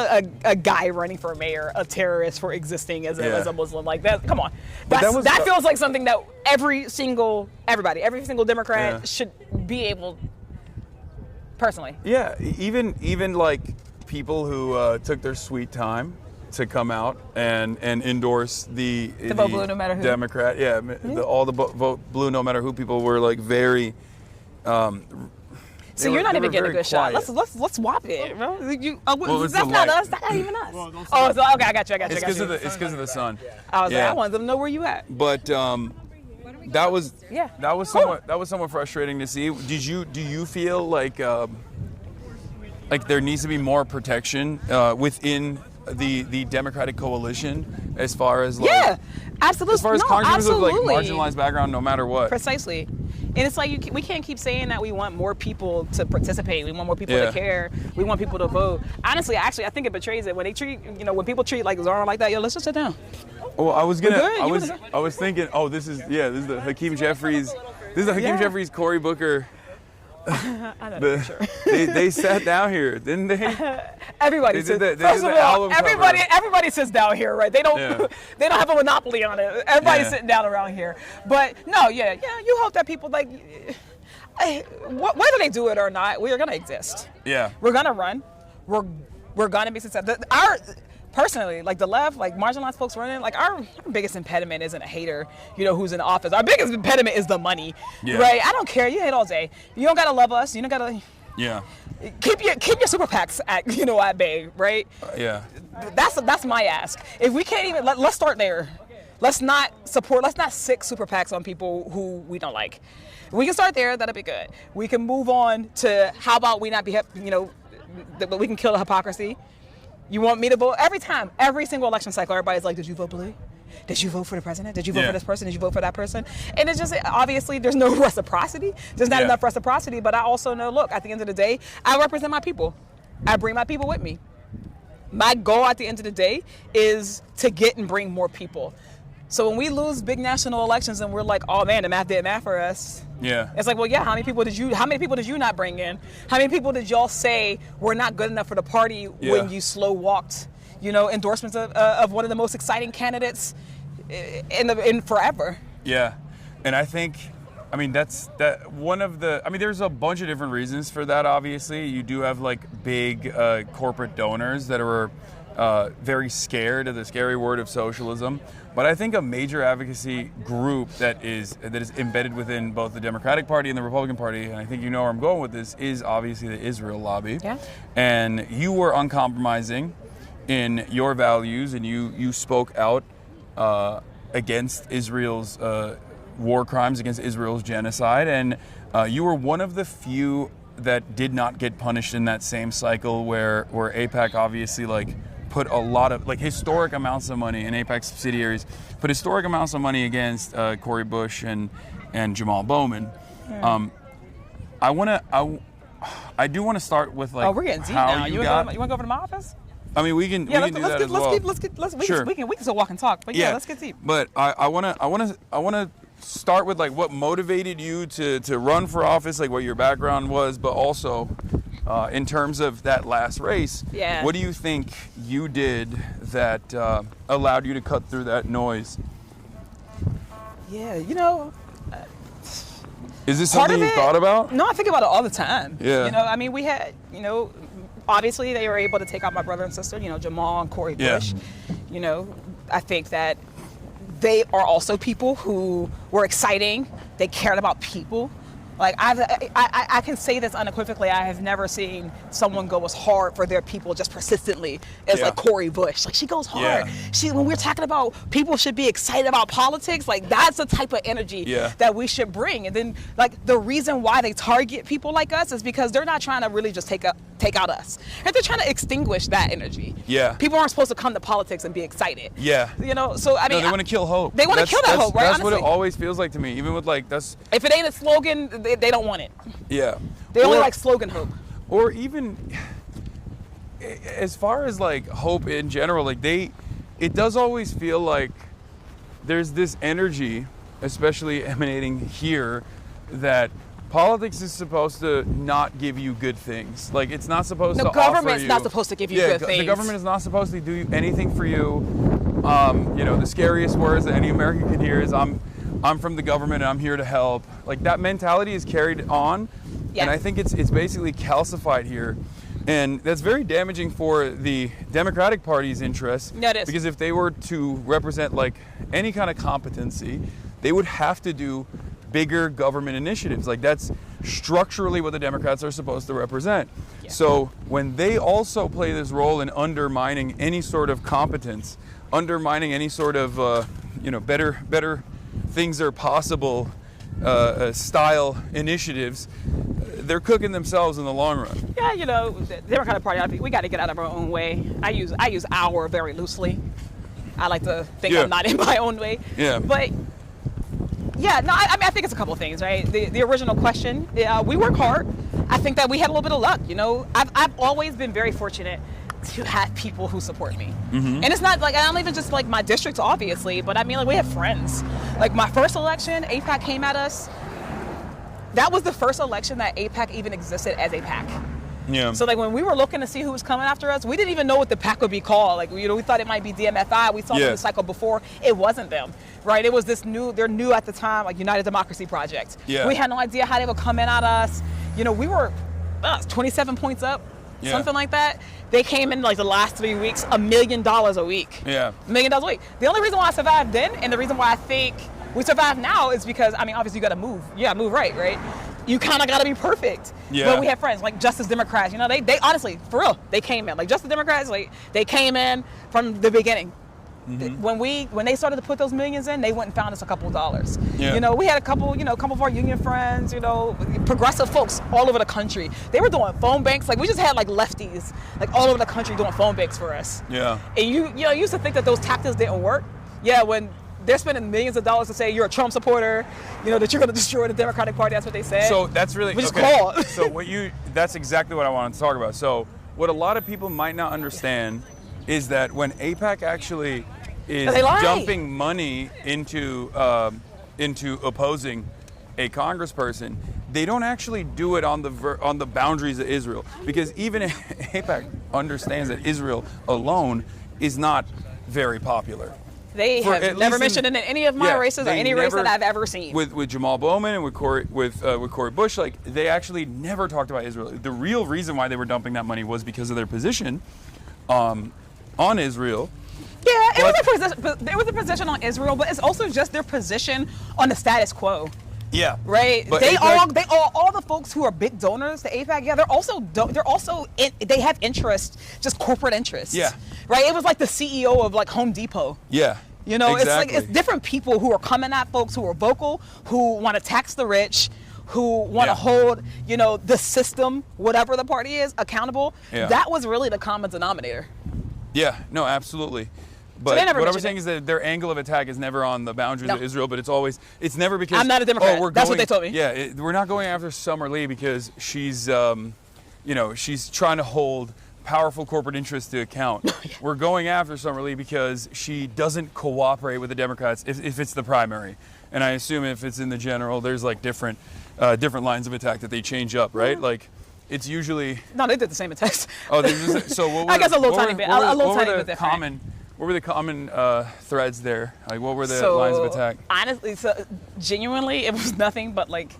[SPEAKER 6] a guy running for mayor a terrorist for existing as a Muslim, like that. Come on, that feels like something that every single Democrat should be able. Personally.
[SPEAKER 1] Yeah, even like people who took their sweet time to come out and endorse the
[SPEAKER 6] vote blue no matter who.
[SPEAKER 1] Democrat. Yeah, all the vote blue no matter who people were like very.
[SPEAKER 6] So you're not even getting a good shot.
[SPEAKER 1] quiet.
[SPEAKER 6] Let's swap it, bro.
[SPEAKER 1] it's
[SPEAKER 6] That's
[SPEAKER 1] the
[SPEAKER 6] not
[SPEAKER 1] light.
[SPEAKER 6] us. That's not even us. Okay, I got you.
[SPEAKER 1] It's because of the sun.
[SPEAKER 6] I was like,
[SPEAKER 1] Yeah.
[SPEAKER 6] I wanted them to know where you at.
[SPEAKER 1] But that was somewhat frustrating to see. Do you feel like there needs to be more protection within the Democratic coalition as far as
[SPEAKER 6] Absolutely.
[SPEAKER 1] as far as congressmen with like
[SPEAKER 6] absolutely.
[SPEAKER 1] marginalized background, no matter what.
[SPEAKER 6] Precisely. And it's like we can't keep saying that we want more people to participate. We want more people to care. We want people to vote. Honestly, actually, I think it betrays it when they treat, when people treat like Zara like that. Yo, let's just sit down.
[SPEAKER 1] Well, I was thinking, this is the Hakeem Jeffries. This is the Hakeem Jeffries, Cory Booker.
[SPEAKER 6] I know, sure.
[SPEAKER 1] They sat down here, didn't they?
[SPEAKER 6] Everybody sits. First of all, everybody sits down here, right? They don't have a monopoly on it. Everybody's sitting down around here. But no, you hope that people whether they do it or not, we are gonna exist. Yeah. We're gonna run. We're gonna be successful. Personally, like the left, like marginalized folks running, like our biggest impediment isn't a hater, who's in office. Our biggest impediment is the money, right? I don't care. You hate all day. You don't gotta love us. You don't gotta. Yeah. Keep your super PACs at bay, right? Yeah. That's my ask. If we can't even let's start there. Let's not sick super PACs on people who we don't like. If we can start there, that'll be good. We can move on to how about we not be, but we can kill the hypocrisy. You want me to vote? Every single election cycle, everybody's like, did you vote blue? Did you vote for the president? Did you vote for this person? Did you vote for that person? And it's just, obviously, there's no reciprocity. There's not enough reciprocity, but I also know, look, at the end of the day, I represent my people. I bring my people with me. My goal at the end of the day is to get and bring more people. So when we lose big national elections and we're like, oh man, the math didn't math for us. Yeah. It's like, well, how many people did you not bring in? How many people did y'all say were not good enough for the party when you slow walked, endorsements of one of the most exciting candidates in forever? Yeah. And I think, there's a bunch of different reasons for that, obviously. You do have like big corporate donors that are very scared of the scary word of socialism. But I think a major advocacy group that is embedded within both the Democratic Party and the Republican Party, and I think you know where I'm going with this, is obviously the Israel lobby. Yeah. And you were uncompromising in your values, and you spoke out against Israel's war crimes, against Israel's genocide, and you were one of the few that did not get punished in that same cycle where AIPAC obviously put a lot of historic amounts of money, in AIPAC subsidiaries put historic amounts of money against Cori Bush and Jamal Bowman. Yeah. I do want to start with we're getting deep now. You want to go over to my office? We can do that as well. We can still walk and talk, but let's get deep. But I want to start with what motivated you to run for office, what your background was, but also in terms of that last race, what do you think you did that allowed you to cut through that noise? Yeah, is this something you thought about? No, I think about it all the time. Yeah. We had, obviously they were able to take out my brother and sister, Jamal and Cori Bush. I think that they are also people who were exciting. They cared about people. I can say this unequivocally. I have never seen someone go as hard for their people just persistently as Cori Bush. She goes hard. Yeah. When we're talking about people should be excited about politics, that's the type of energy that we should bring. And then the reason why they target people like us is because they're not trying to really just take out us. And they're trying to extinguish that energy. Yeah. People aren't supposed to come to politics and be excited. Yeah. So no, they want to kill hope. They want to kill that hope, right? That's honestly what it always feels like to me. Even with that's. If it ain't a slogan, they don't want it. Yeah. They only like slogan hope. Or even as far as hope in general, it does always feel like there's this energy, especially emanating here, that politics is supposed to not give you good things. It's not supposed to offer you. The government's not supposed to give you good things. The government is not supposed to do anything for you. The scariest words that any American can hear is I'm from the government and I'm here to help. That mentality is carried on, and I think it's basically calcified here. And that's very damaging for the Democratic Party's interests. Yeah, it is. Because if they were to represent any kind of competency, they would have to do bigger government initiatives. That's structurally what the Democrats are supposed to represent. Yeah. So when they also play this role in undermining any sort of competence, undermining any sort of better things are possible style initiatives, they're cooking themselves in the long run. Yeah, the Democratic Party, I think we got to get out of our own way. I use our very loosely. I like to think I'm not in my own way. Yeah. But Yeah, no, I mean, I think it's a couple of things, right? The original question, we work hard. I think that we had a little bit of luck, you know. I've always been very fortunate to have people who support me. And it's not like, I don't even just like my districts, obviously, but I mean, like, we have friends. Like, my first election, AIPAC came at us. That was the first election that AIPAC even existed as a PAC.
[SPEAKER 1] Yeah.
[SPEAKER 6] So like when we were looking to see who was coming after us, we didn't even know what the PAC would be called. Like, you know, we thought it might be DMFI. We saw them in the cycle before. It wasn't them, right? It was this they're new at the time, like United Democracy Project.
[SPEAKER 1] Yeah.
[SPEAKER 6] We had no idea how they would come in at us. You know, we were 27 points up, something like that. They came in like the last 3 weeks, $1 million a week.
[SPEAKER 1] Yeah.
[SPEAKER 6] $1 million a week. The only reason why I survived then, and the reason why I think we survive now, is because, I mean, obviously you got to move. You got to move right? You kind of got to be perfect.
[SPEAKER 1] Yeah.
[SPEAKER 6] But we have friends like Justice Democrats. You know, they honestly, for real, they came in. Like Justice Democrats, like they came in from the beginning. When they started to put those millions in, they went and found us a couple of dollars.
[SPEAKER 1] Yeah.
[SPEAKER 6] You know, we had a couple of our union friends, you know, progressive folks all over the country. They were doing phone banks. Like, we just had like lefties like all over the country doing phone banks for us.
[SPEAKER 1] Yeah.
[SPEAKER 6] And you used to think that those tactics didn't work. Yeah, when they're spending millions of dollars to say you're a Trump supporter, you know, that you're going to destroy the Democratic Party. That's what they said.
[SPEAKER 1] So that's really,
[SPEAKER 6] We just
[SPEAKER 1] okay.
[SPEAKER 6] called.
[SPEAKER 1] So that's exactly what I wanted to talk about. So what a lot of people might not understand is that when AIPAC actually is
[SPEAKER 6] They lie.
[SPEAKER 1] dumping money into opposing a congressperson, they don't actually do it on the boundaries of Israel, because even AIPAC understands that Israel alone is not very popular.
[SPEAKER 6] They have never mentioned it in any of my races or any race that I've ever seen.
[SPEAKER 1] With Jamal Bowman and with Cory Bush, like, they actually never talked about Israel. The real reason why they were dumping that money was because of their position on Israel.
[SPEAKER 6] Yeah, it was a position on Israel, but it's also just their position on the status quo.
[SPEAKER 1] Yeah.
[SPEAKER 6] Right.
[SPEAKER 1] But
[SPEAKER 6] They all the folks who are big donors to AIPAC. Yeah, they have interest, just corporate interests.
[SPEAKER 1] Yeah.
[SPEAKER 6] Right. It was like the CEO of like Home Depot.
[SPEAKER 1] Yeah.
[SPEAKER 6] You know,
[SPEAKER 1] exactly.
[SPEAKER 6] it's different people who are coming at folks who are vocal, who want to tax the rich, who want to hold, you know, the system, whatever the party is, accountable.
[SPEAKER 1] Yeah.
[SPEAKER 6] That was really the common denominator.
[SPEAKER 1] Yeah. No, absolutely. But
[SPEAKER 6] they never
[SPEAKER 1] what I was
[SPEAKER 6] mentioned
[SPEAKER 1] saying is that their angle of attack is never on the boundaries of Israel, but it's never because
[SPEAKER 6] I'm not a Democrat. That's what they told me.
[SPEAKER 1] Yeah, we're not going after Summer Lee because she's, she's trying to hold powerful corporate interests to account. We're going after Summer Lee because she doesn't cooperate with the Democrats if it's the primary, and I assume if it's in the general, there's like different lines of attack that they change up, right? Like, it's usually
[SPEAKER 6] No, they did the same attacks.
[SPEAKER 1] Oh, they just so what were,
[SPEAKER 6] I guess a little tiny bit. A little
[SPEAKER 1] what were
[SPEAKER 6] tiny
[SPEAKER 1] the
[SPEAKER 6] bit different.
[SPEAKER 1] common? What were the common threads there? Like, what were the lines of attack?
[SPEAKER 6] Honestly, genuinely, it was nothing but like,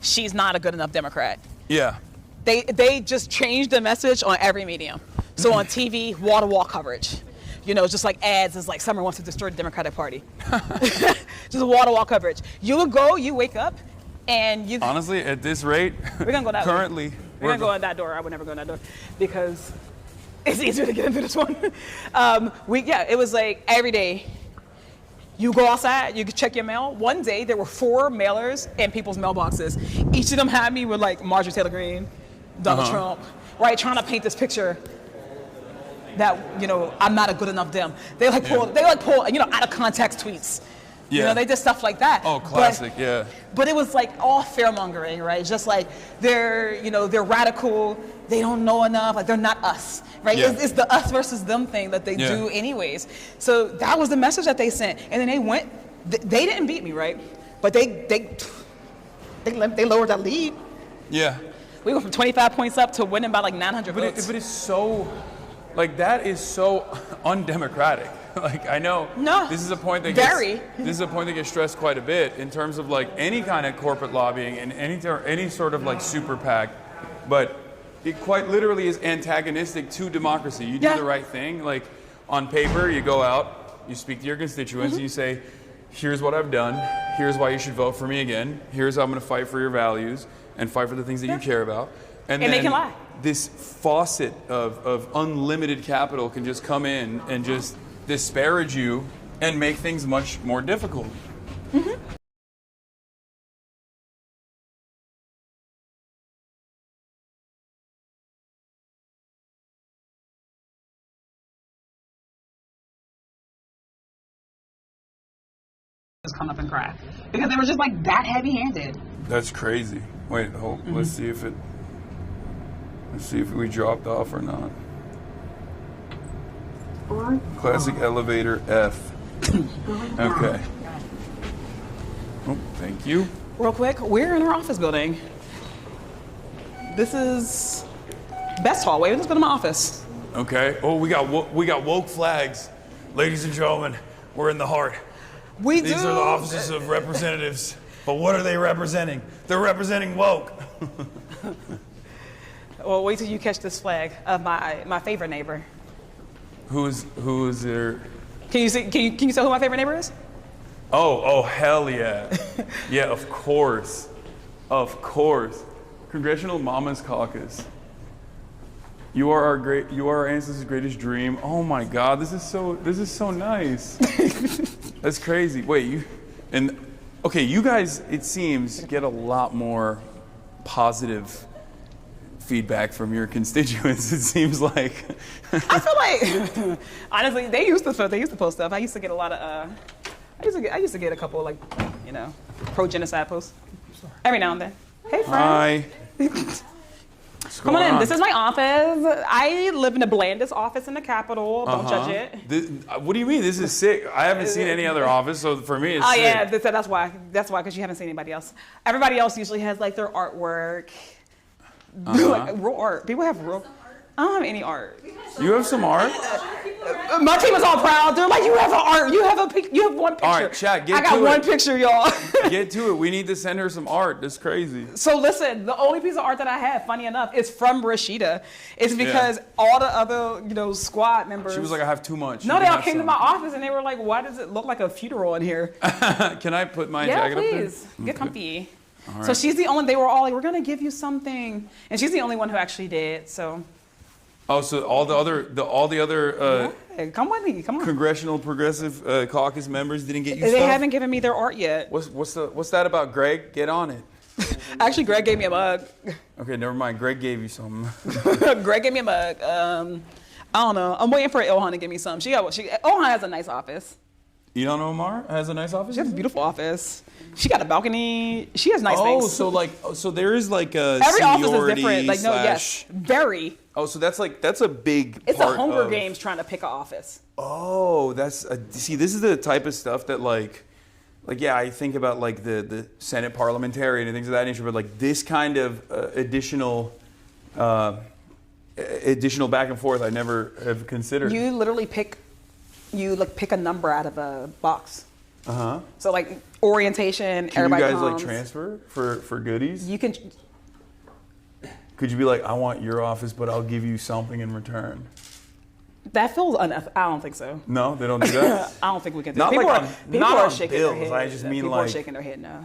[SPEAKER 6] she's not a good enough Democrat.
[SPEAKER 1] Yeah.
[SPEAKER 6] They just changed the message on every medium. So on TV, wall-to-wall coverage. You know, just like ads is like, Summer wants to destroy the Democratic Party. Just wall-to-wall coverage. You wake up, and you.
[SPEAKER 1] Honestly, at this rate,
[SPEAKER 6] we're gonna go that
[SPEAKER 1] currently,
[SPEAKER 6] way. We're gonna go in that door. I would never go in that door because it's easier to get into this one. It was like every day. You go outside, you could check your mail. One day there were 4 mailers in people's mailboxes. Each of them had me with like Marjorie Taylor Greene, Donald Trump, right, trying to paint this picture that, you know, I'm not a good enough Dem. They pull, you know, out of context tweets.
[SPEAKER 1] Yeah.
[SPEAKER 6] You know, they did stuff like that.
[SPEAKER 1] Oh, classic, yeah.
[SPEAKER 6] But it was like all fear-mongering, right? Just like they're radical, they don't know enough, like they're not us, right?
[SPEAKER 1] Yeah.
[SPEAKER 6] It's the us versus them thing that they do anyways. So that was the message that they sent. And then they went, they didn't beat me, right? But they lowered that lead.
[SPEAKER 1] Yeah.
[SPEAKER 6] We went from 25 points up to winning by like 900 votes.
[SPEAKER 1] But it's so, like, that is so undemocratic. Like, I know this is a point that gets stressed quite a bit in terms of like any kind of corporate lobbying and any sort of like super PAC, but it quite literally is antagonistic to democracy. You do the right thing. Like, on paper, you go out, you speak to your constituents, and you say, here's what I've done, here's why you should vote for me again, here's how I'm going to fight for your values and fight for the things that you care about. And then
[SPEAKER 6] they can lie.
[SPEAKER 1] This faucet of unlimited capital can just come in and just disparage you and make things much more difficult.
[SPEAKER 6] just come up and crack because they were just like that heavy-handed.
[SPEAKER 1] That's crazy. Wait, hold. Let's see if we dropped off or not. Classic elevator F. Okay. Oh, thank you.
[SPEAKER 6] Real quick, we're in our office building. This is Best Hall. Wait, let's go to my office.
[SPEAKER 1] Okay. Oh, we got woke flags, ladies and gentlemen. We're in the heart. These are the offices of representatives. But what are they representing? They're representing woke.
[SPEAKER 6] Well, wait till you catch this flag of my favorite neighbor.
[SPEAKER 1] Who is there?
[SPEAKER 6] Can you tell who my favorite neighbor is?
[SPEAKER 1] Oh, hell yeah. Yeah, of course. Of course. Congressional Mama's Caucus. You are our ancestors' greatest dream. Oh my God, this is so nice. That's crazy. Wait, you guys, it seems, get a lot more positive feedback from your constituents. It seems like.
[SPEAKER 6] I feel like, honestly, they used to post stuff. I used to get a lot of. I used to get a couple like pro-genocide posts every now and then. Hey, friend.
[SPEAKER 1] Hi.
[SPEAKER 6] Come on in. This is my office. I live in the blandest office in the Capitol. Don't judge it.
[SPEAKER 1] What do you mean? This is sick. I haven't seen any other office, so for me, it's sick.
[SPEAKER 6] Yeah, that's why. That's why, because you haven't seen anybody else. Everybody else usually has like their artwork. Like real art. People have real. I don't have any art.
[SPEAKER 1] You have some art?
[SPEAKER 6] My team is all proud. They're like, you have art. You have one picture.
[SPEAKER 1] All right, chat, get to it.
[SPEAKER 6] I got one picture, y'all.
[SPEAKER 1] Get to it. We need to send her some art. That's crazy.
[SPEAKER 6] So listen, the only piece of art that I have, funny enough, is from Rashida. It's because all the other, squad members.
[SPEAKER 1] She was like, I have too much.
[SPEAKER 6] No, they all came to my office and they were like, why does it look like a funeral in here?
[SPEAKER 1] Can I put my jacket up there?
[SPEAKER 6] Yeah, please. Get comfy.
[SPEAKER 1] All right.
[SPEAKER 6] So she's the only. They were all like, we're gonna give you something, and she's the only one who actually did. So.
[SPEAKER 1] Oh, so all the other
[SPEAKER 6] come with me. Come on.
[SPEAKER 1] Congressional Progressive Caucus members didn't get you
[SPEAKER 6] They
[SPEAKER 1] stuff?
[SPEAKER 6] haven't given me their art yet.
[SPEAKER 1] What's that about, Greg? Get on it.
[SPEAKER 6] Actually, Greg gave me a mug.
[SPEAKER 1] Okay, never mind. Greg gave you something.
[SPEAKER 6] Greg gave me a mug. I don't know. I'm waiting for Ilhan to give me some. Ilhan has a nice office.
[SPEAKER 1] You don't know Omar has a nice office?
[SPEAKER 6] She has a beautiful office. She got a balcony. She has nice things.
[SPEAKER 1] So there is like a
[SPEAKER 6] every office is different.
[SPEAKER 1] Like
[SPEAKER 6] yes, very.
[SPEAKER 1] Oh, so that's a big.
[SPEAKER 6] It's
[SPEAKER 1] part
[SPEAKER 6] a Hunger Games trying to pick an office.
[SPEAKER 1] Oh, see, this is the type of stuff that yeah, I think about like the Senate parliamentarian and things of that nature, but like this kind of additional back and forth, I never have considered.
[SPEAKER 6] You literally pick a number out of a box. So like orientation,
[SPEAKER 1] Can
[SPEAKER 6] everybody
[SPEAKER 1] you guys
[SPEAKER 6] comes.
[SPEAKER 1] like transfer for goodies?
[SPEAKER 6] You can.
[SPEAKER 1] Could you be like, I want your office, but I'll give you something in return?
[SPEAKER 6] That feels unethical. I don't think so.
[SPEAKER 1] No, they don't do that.
[SPEAKER 6] I don't think we can do
[SPEAKER 1] Not
[SPEAKER 6] that.
[SPEAKER 1] like
[SPEAKER 6] People
[SPEAKER 1] not
[SPEAKER 6] are
[SPEAKER 1] on
[SPEAKER 6] shaking
[SPEAKER 1] bills.
[SPEAKER 6] their head.
[SPEAKER 1] I just mean
[SPEAKER 6] people
[SPEAKER 1] like
[SPEAKER 6] are shaking their head now.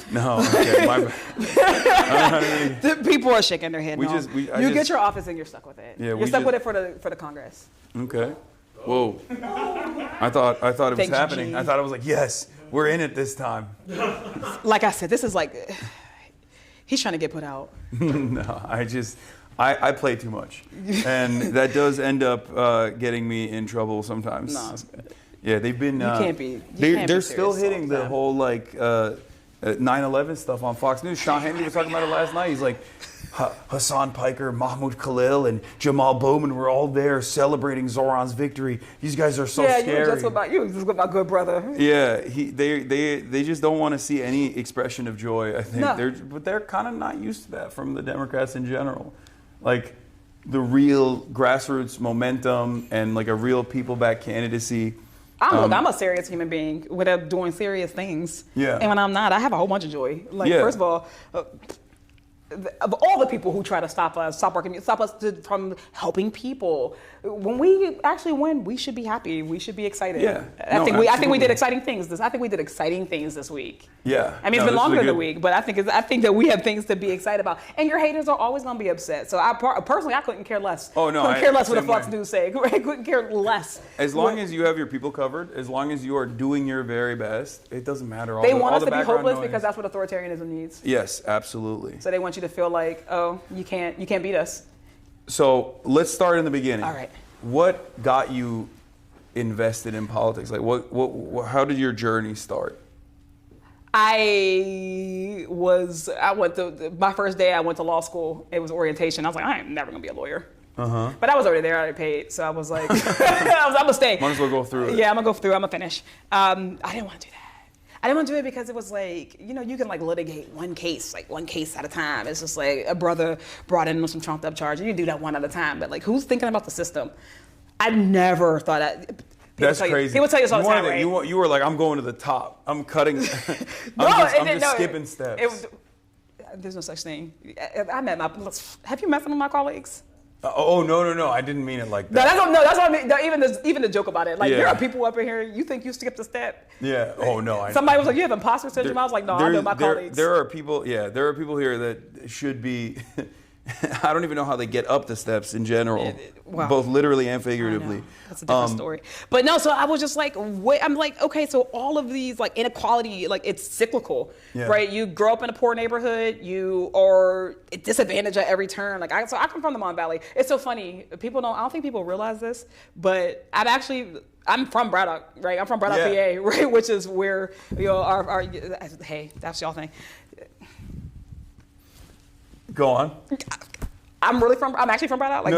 [SPEAKER 1] No, okay, my bad.
[SPEAKER 6] People are shaking their head. You get your office and you're stuck with it.
[SPEAKER 1] Yeah,
[SPEAKER 6] you're stuck with it for the Congress.
[SPEAKER 1] Okay. Whoa. I thought it was
[SPEAKER 6] Thanks,
[SPEAKER 1] happening.
[SPEAKER 6] G.
[SPEAKER 1] I thought it was like, yes, we're in it this time.
[SPEAKER 6] Like I said, this is like he's trying to get put out.
[SPEAKER 1] No, I play too much, and that does end up getting me in trouble sometimes.
[SPEAKER 6] No.
[SPEAKER 1] Yeah, they've been.
[SPEAKER 6] You can't be.
[SPEAKER 1] They're still hitting the whole like 9/11 stuff on Fox News. Sean Hannity was talking about it last night. He's like, Hasan, Piker, Mahmoud Khalil, and Jamal Bowman were all there celebrating Zoran's victory. These guys are so scary.
[SPEAKER 6] Yeah, you were just with my good brother.
[SPEAKER 1] Yeah, they just don't want to see any expression of joy. I think but they're kind of not used to that from the Democrats in general. Like the real grassroots momentum and like a real people-backed candidacy.
[SPEAKER 6] I'm a serious human being without doing serious things.
[SPEAKER 1] Yeah.
[SPEAKER 6] And when I'm not, I have a whole bunch of joy. Like, first of all, of all the people who try to stop us from helping people, when we actually win, we should be happy. We should be excited.
[SPEAKER 1] Yeah.
[SPEAKER 6] I think we did exciting things. I think we did exciting things this week.
[SPEAKER 1] Yeah.
[SPEAKER 6] I mean, it's been longer than a week, but I think that we have things to be excited about. And your haters are always going to be upset. So personally, I couldn't care less.
[SPEAKER 1] Oh no,
[SPEAKER 6] couldn't care less what the Fox News say. I couldn't care less.
[SPEAKER 1] As long as you have your people covered, as long as you are doing your very best, it doesn't matter.
[SPEAKER 6] They want us to be hopeless because that's what authoritarianism needs.
[SPEAKER 1] Yes, absolutely.
[SPEAKER 6] So they want you to feel like, oh, you can't beat us.
[SPEAKER 1] So let's start in the beginning.
[SPEAKER 6] All right.
[SPEAKER 1] What got you invested in politics? Like, how did your journey start?
[SPEAKER 6] My first day I went to law school. It was orientation. I was like, I ain't never gonna be a lawyer. But I was already there. I already paid, so I was like, I'm gonna stay.
[SPEAKER 1] Might as well go through it.
[SPEAKER 6] Yeah, I'm gonna go through. I'm gonna finish. I didn't want to do that. I didn't want to do it because it was like, you can like litigate one case at a time. It's just like a brother brought in some trumped up charge. You do that one at a time. But like, who's thinking about the system? I never thought that.
[SPEAKER 1] That's crazy.
[SPEAKER 6] People tell you this all the time, right?
[SPEAKER 1] You were like, I'm going to the top. I'm cutting. I'm just skipping steps.
[SPEAKER 6] There's no such thing. Have you met some of my colleagues?
[SPEAKER 1] No! I didn't mean it like that.
[SPEAKER 6] That's what I mean. Even the joke about it. Like, there are people up in here. You think you skipped a step?
[SPEAKER 1] Yeah. Oh no.
[SPEAKER 6] Somebody was like, "You have imposter syndrome." I was like, "No, I know my colleagues."
[SPEAKER 1] There are people. Yeah, there are people here that should be. I don't even know how they get up the steps in general, both literally and figuratively.
[SPEAKER 6] That's a different story. But no, so I was just like, wait, I'm like, okay, so all of these like inequality, like it's cyclical, right? You grow up in a poor neighborhood, you are disadvantaged at every turn. Like I come from the Mon Valley. It's so funny. I don't think people realize this, but I'm from Braddock, right? I'm from Braddock, PA, right? Which is where our hey, that's y'all thing.
[SPEAKER 1] Go on.
[SPEAKER 6] I'm actually from Braddock. Like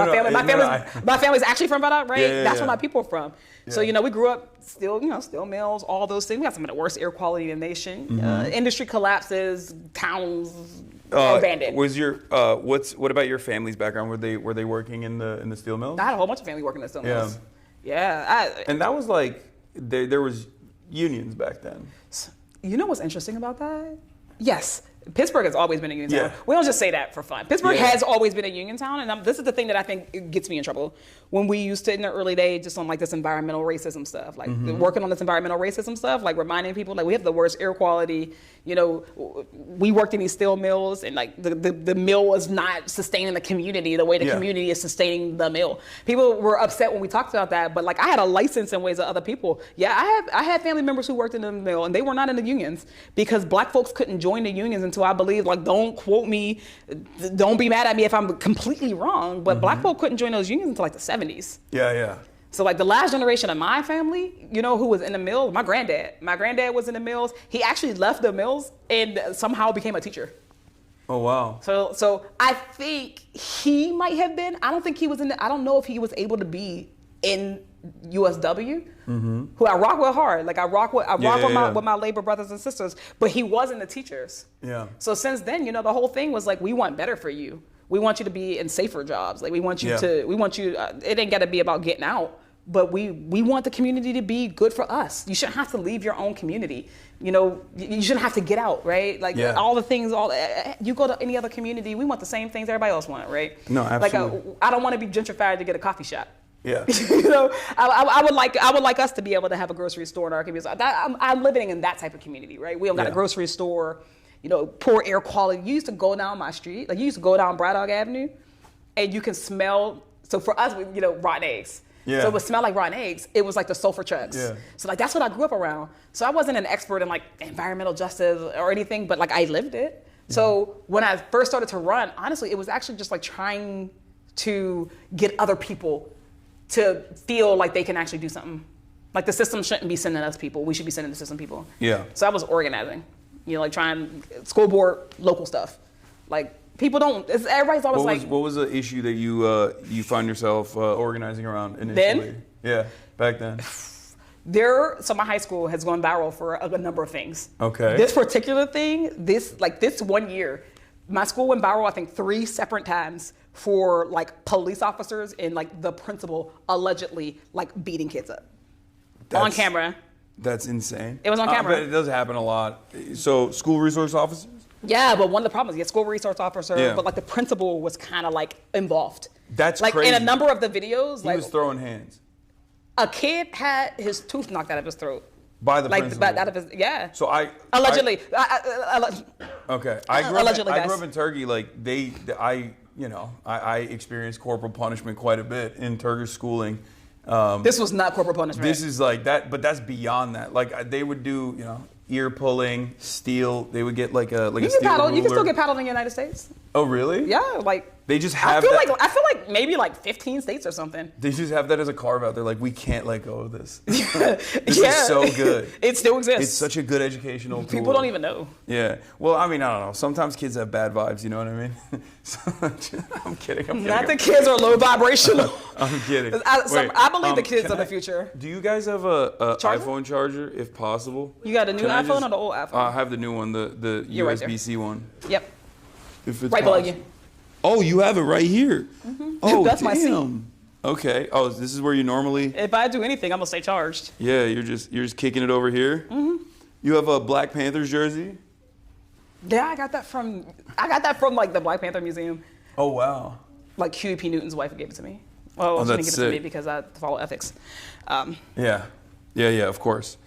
[SPEAKER 6] my family's actually from Braddock, right? That's where my people are from. Yeah. So we grew up steel mills, all those things. We got some of the worst air quality in the nation. Industry collapses, towns abandoned.
[SPEAKER 1] What about your family's background? Were they working in the steel mills?
[SPEAKER 6] I had a whole bunch of family working in the steel mills. Yeah.
[SPEAKER 1] And that was like there was unions back then.
[SPEAKER 6] You know what's interesting about that? Yes. Pittsburgh has always been a union town. We don't just say that for fun. Pittsburgh has always been a union town, and this is the thing that I think gets me in trouble. When we used to, in the early days, just on like this environmental racism stuff, like working on this environmental racism stuff, like reminding people like we have the worst air quality. We worked in these steel mills, and like the mill was not sustaining the community the way the community is sustaining the mill. People were upset when we talked about that, but like I had a license in ways of other people. Yeah, I had family members who worked in the mill, and they were not in the unions because black folks couldn't join the unions until I believe, like, don't quote me, don't be mad at me if I'm completely wrong, but black folk couldn't join those unions until like the 70s.
[SPEAKER 1] Yeah.
[SPEAKER 6] So like the last generation of my family, who was in the mills, my granddad was in the mills. He actually left the mills and somehow became a teacher.
[SPEAKER 1] Oh, wow.
[SPEAKER 6] So I think he might have been, I don't know if he was able to be in USW, who I rock with hard. Like I rock with my labor brothers and sisters, but he wasn't the teachers. Yeah. So since then, the whole thing was like, we want better for you. We want you to be in safer jobs. Like we want you it ain't gotta be about getting out, but we want the community to be good for us. You shouldn't have to leave your own community. You shouldn't have to get out, right? Like all the things, you go to any other community, we want the same things everybody else want, right?
[SPEAKER 1] No, absolutely.
[SPEAKER 6] Like I don't want to be gentrified to get a coffee shop.
[SPEAKER 1] Yeah.
[SPEAKER 6] I would like us to be able to have a grocery store in our community. I'm living in that type of community, right? We don't got a grocery store, poor air quality. You used to go down my street, like you used to go down Braddock Avenue, and you can smell. So for us, rotten eggs. Yeah. So it would smell like rotten eggs. It was like the sulfur trucks. Yeah. So like that's what I grew up around. So I wasn't an expert in like environmental justice or anything, but like I lived it. So when I first started to run, honestly, it was actually just like trying to get other people to feel like they can actually do something. Like the system shouldn't be sending us people. We should be sending the system people. Yeah. So I was organizing, like trying school board, local stuff. Like people don't, everybody's always
[SPEAKER 1] what was the issue that you found yourself organizing around initially? Yeah, back then.
[SPEAKER 6] So my high school has gone viral for a number of things.
[SPEAKER 1] Okay.
[SPEAKER 6] This particular thing, this 1 year, my school went viral, I think 3 separate times for like police officers and like the principal allegedly like beating kids up on camera.
[SPEAKER 1] That's insane.
[SPEAKER 6] It was on camera.
[SPEAKER 1] But it does happen a lot. So school resource officers?
[SPEAKER 6] Yeah, but one of the problems, school resource officer, but like the principal was kind of like involved.
[SPEAKER 1] That's
[SPEAKER 6] like
[SPEAKER 1] crazy.
[SPEAKER 6] In a number of the videos,
[SPEAKER 1] he was throwing hands.
[SPEAKER 6] A kid had his tooth knocked out of his throat.
[SPEAKER 1] By the principal.
[SPEAKER 6] Out of his, yeah.
[SPEAKER 1] So
[SPEAKER 6] allegedly.
[SPEAKER 1] Okay. I grew up in Turkey. Like I experienced corporal punishment quite a bit in Turkish schooling.
[SPEAKER 6] This was not corporal punishment.
[SPEAKER 1] This is like that, but that's beyond that. Like they would do, ear pulling, steel. They would get like a steel ruler.
[SPEAKER 6] You can still get paddled in the United States.
[SPEAKER 1] Oh, really?
[SPEAKER 6] Yeah, like
[SPEAKER 1] They just have
[SPEAKER 6] I feel like maybe like 15 states or something.
[SPEAKER 1] They just have that as a carve out. They're like, we can't let go of this. This is so good.
[SPEAKER 6] It still exists.
[SPEAKER 1] It's such a good educational tool.
[SPEAKER 6] People don't even know.
[SPEAKER 1] Yeah. Well, I mean, I don't know. Sometimes kids have bad vibes. You know what I mean? I'm kidding.
[SPEAKER 6] Not the kids are low vibrational.
[SPEAKER 1] I'm kidding.
[SPEAKER 6] I believe the kids are the future.
[SPEAKER 1] Do you guys have a
[SPEAKER 6] Charger?
[SPEAKER 1] iPhone charger, if possible?
[SPEAKER 6] You got a new iPhone or the old iPhone?
[SPEAKER 1] I have the new one, the
[SPEAKER 6] You're right there.
[SPEAKER 1] USB-C one.
[SPEAKER 6] Yep.
[SPEAKER 1] If it's
[SPEAKER 6] Right below
[SPEAKER 1] possible.
[SPEAKER 6] you.
[SPEAKER 1] Oh, you have it right here. Oh,
[SPEAKER 6] That's my seat.
[SPEAKER 1] damn. Okay. Oh, this is where you normally.
[SPEAKER 6] If I do anything, I'm gonna stay charged.
[SPEAKER 1] Yeah, you're just kicking it over here. You have a Black Panthers jersey.
[SPEAKER 6] Yeah, I got that from like the Black Panther Museum.
[SPEAKER 1] Oh wow.
[SPEAKER 6] Like Huey P. Newton's wife gave it to me. Well, she didn't
[SPEAKER 1] that's
[SPEAKER 6] give it to me
[SPEAKER 1] sick.
[SPEAKER 6] because I follow ethics.
[SPEAKER 1] Yeah. Of course.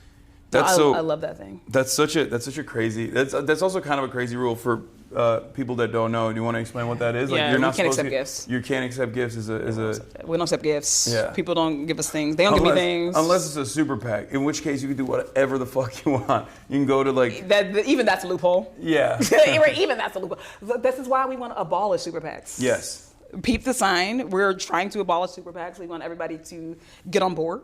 [SPEAKER 6] I love that thing.
[SPEAKER 1] That's such a crazy. That's also kind of a crazy rule for people that don't know. Do you want to explain what that is?
[SPEAKER 6] Yeah,
[SPEAKER 1] you're not
[SPEAKER 6] we can't
[SPEAKER 1] supposed
[SPEAKER 6] accept gifts.
[SPEAKER 1] You can't accept gifts as a.
[SPEAKER 6] We don't accept gifts.
[SPEAKER 1] Yeah.
[SPEAKER 6] People don't give us things. They don't give me things.
[SPEAKER 1] Unless it's a super PAC, in which case you can do whatever the fuck you want. You can go to like.
[SPEAKER 6] Even that's a loophole.
[SPEAKER 1] Yeah.
[SPEAKER 6] Even that's a loophole. This is why we want to abolish super PACs.
[SPEAKER 1] Yes.
[SPEAKER 6] Peep the sign. We're trying to abolish super PACs. We want everybody to get on board.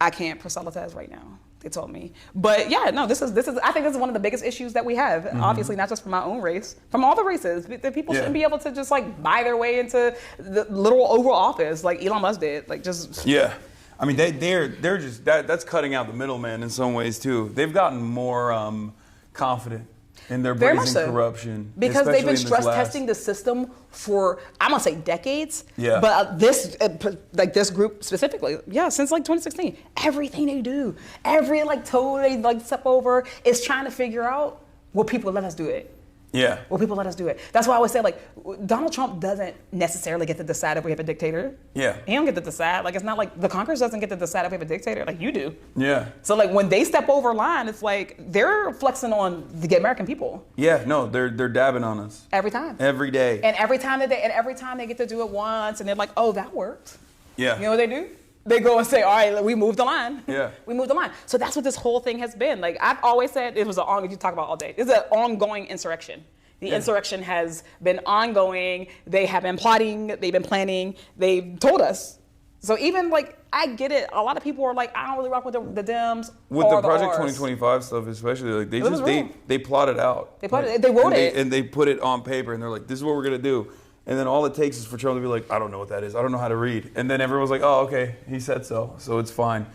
[SPEAKER 6] I can't proselytize right now. They told me. But yeah, no, this is I think this is one of the biggest issues that we have. Obviously, not just from my own race, from all the races. The people shouldn't be able to just like buy their way into the literal Oval Office like Elon Musk did. Like just.
[SPEAKER 1] Yeah. I mean, they're just that's cutting out the middleman in some ways too. They've gotten more confident in their
[SPEAKER 6] Very much
[SPEAKER 1] brazen
[SPEAKER 6] so.
[SPEAKER 1] corruption
[SPEAKER 6] Because they've been
[SPEAKER 1] especially in this
[SPEAKER 6] stress
[SPEAKER 1] last-
[SPEAKER 6] testing the system for, I'm gonna say decades.
[SPEAKER 1] Yeah.
[SPEAKER 6] But this group specifically, since like 2016, everything they do, every like toe they like step over is trying to figure out will people let us do it.
[SPEAKER 1] Yeah.
[SPEAKER 6] Will people let us do it? That's why I always say like Donald Trump doesn't necessarily get to decide if we have a dictator.
[SPEAKER 1] Yeah.
[SPEAKER 6] He don't get to decide. Like it's not like the Congress doesn't get to decide if we have a dictator. Like you do.
[SPEAKER 1] Yeah.
[SPEAKER 6] So like when they step over line, it's like they're flexing on the American people.
[SPEAKER 1] Yeah. No, they're dabbing on us
[SPEAKER 6] Every time.
[SPEAKER 1] every day.
[SPEAKER 6] And every time they get to do it once, and they're like, "Oh, that worked."
[SPEAKER 1] Yeah.
[SPEAKER 6] You know what they do? They go and say, "All right, we moved the line."
[SPEAKER 1] Yeah.
[SPEAKER 6] We moved the line. So that's what this whole thing has been. Like I've always said, it was you talk about all day. It's an ongoing insurrection. The insurrection has been ongoing. They have been plotting. They've been planning. They've told us. So even like I get it. A lot of people are like, "I don't really rock with the Dems."
[SPEAKER 1] With
[SPEAKER 6] or
[SPEAKER 1] the Project
[SPEAKER 6] Rs.
[SPEAKER 1] 2025 stuff, especially, like
[SPEAKER 6] It was real.
[SPEAKER 1] they plotted out.
[SPEAKER 6] They plotted it. They wrote it.
[SPEAKER 1] And they put it on paper, and they're like, "This is what we're gonna do." And then all it takes is for Trump to be like, "I don't know what that is. I don't know how to read." And then everyone's like, "Oh, okay, he said so it's fine.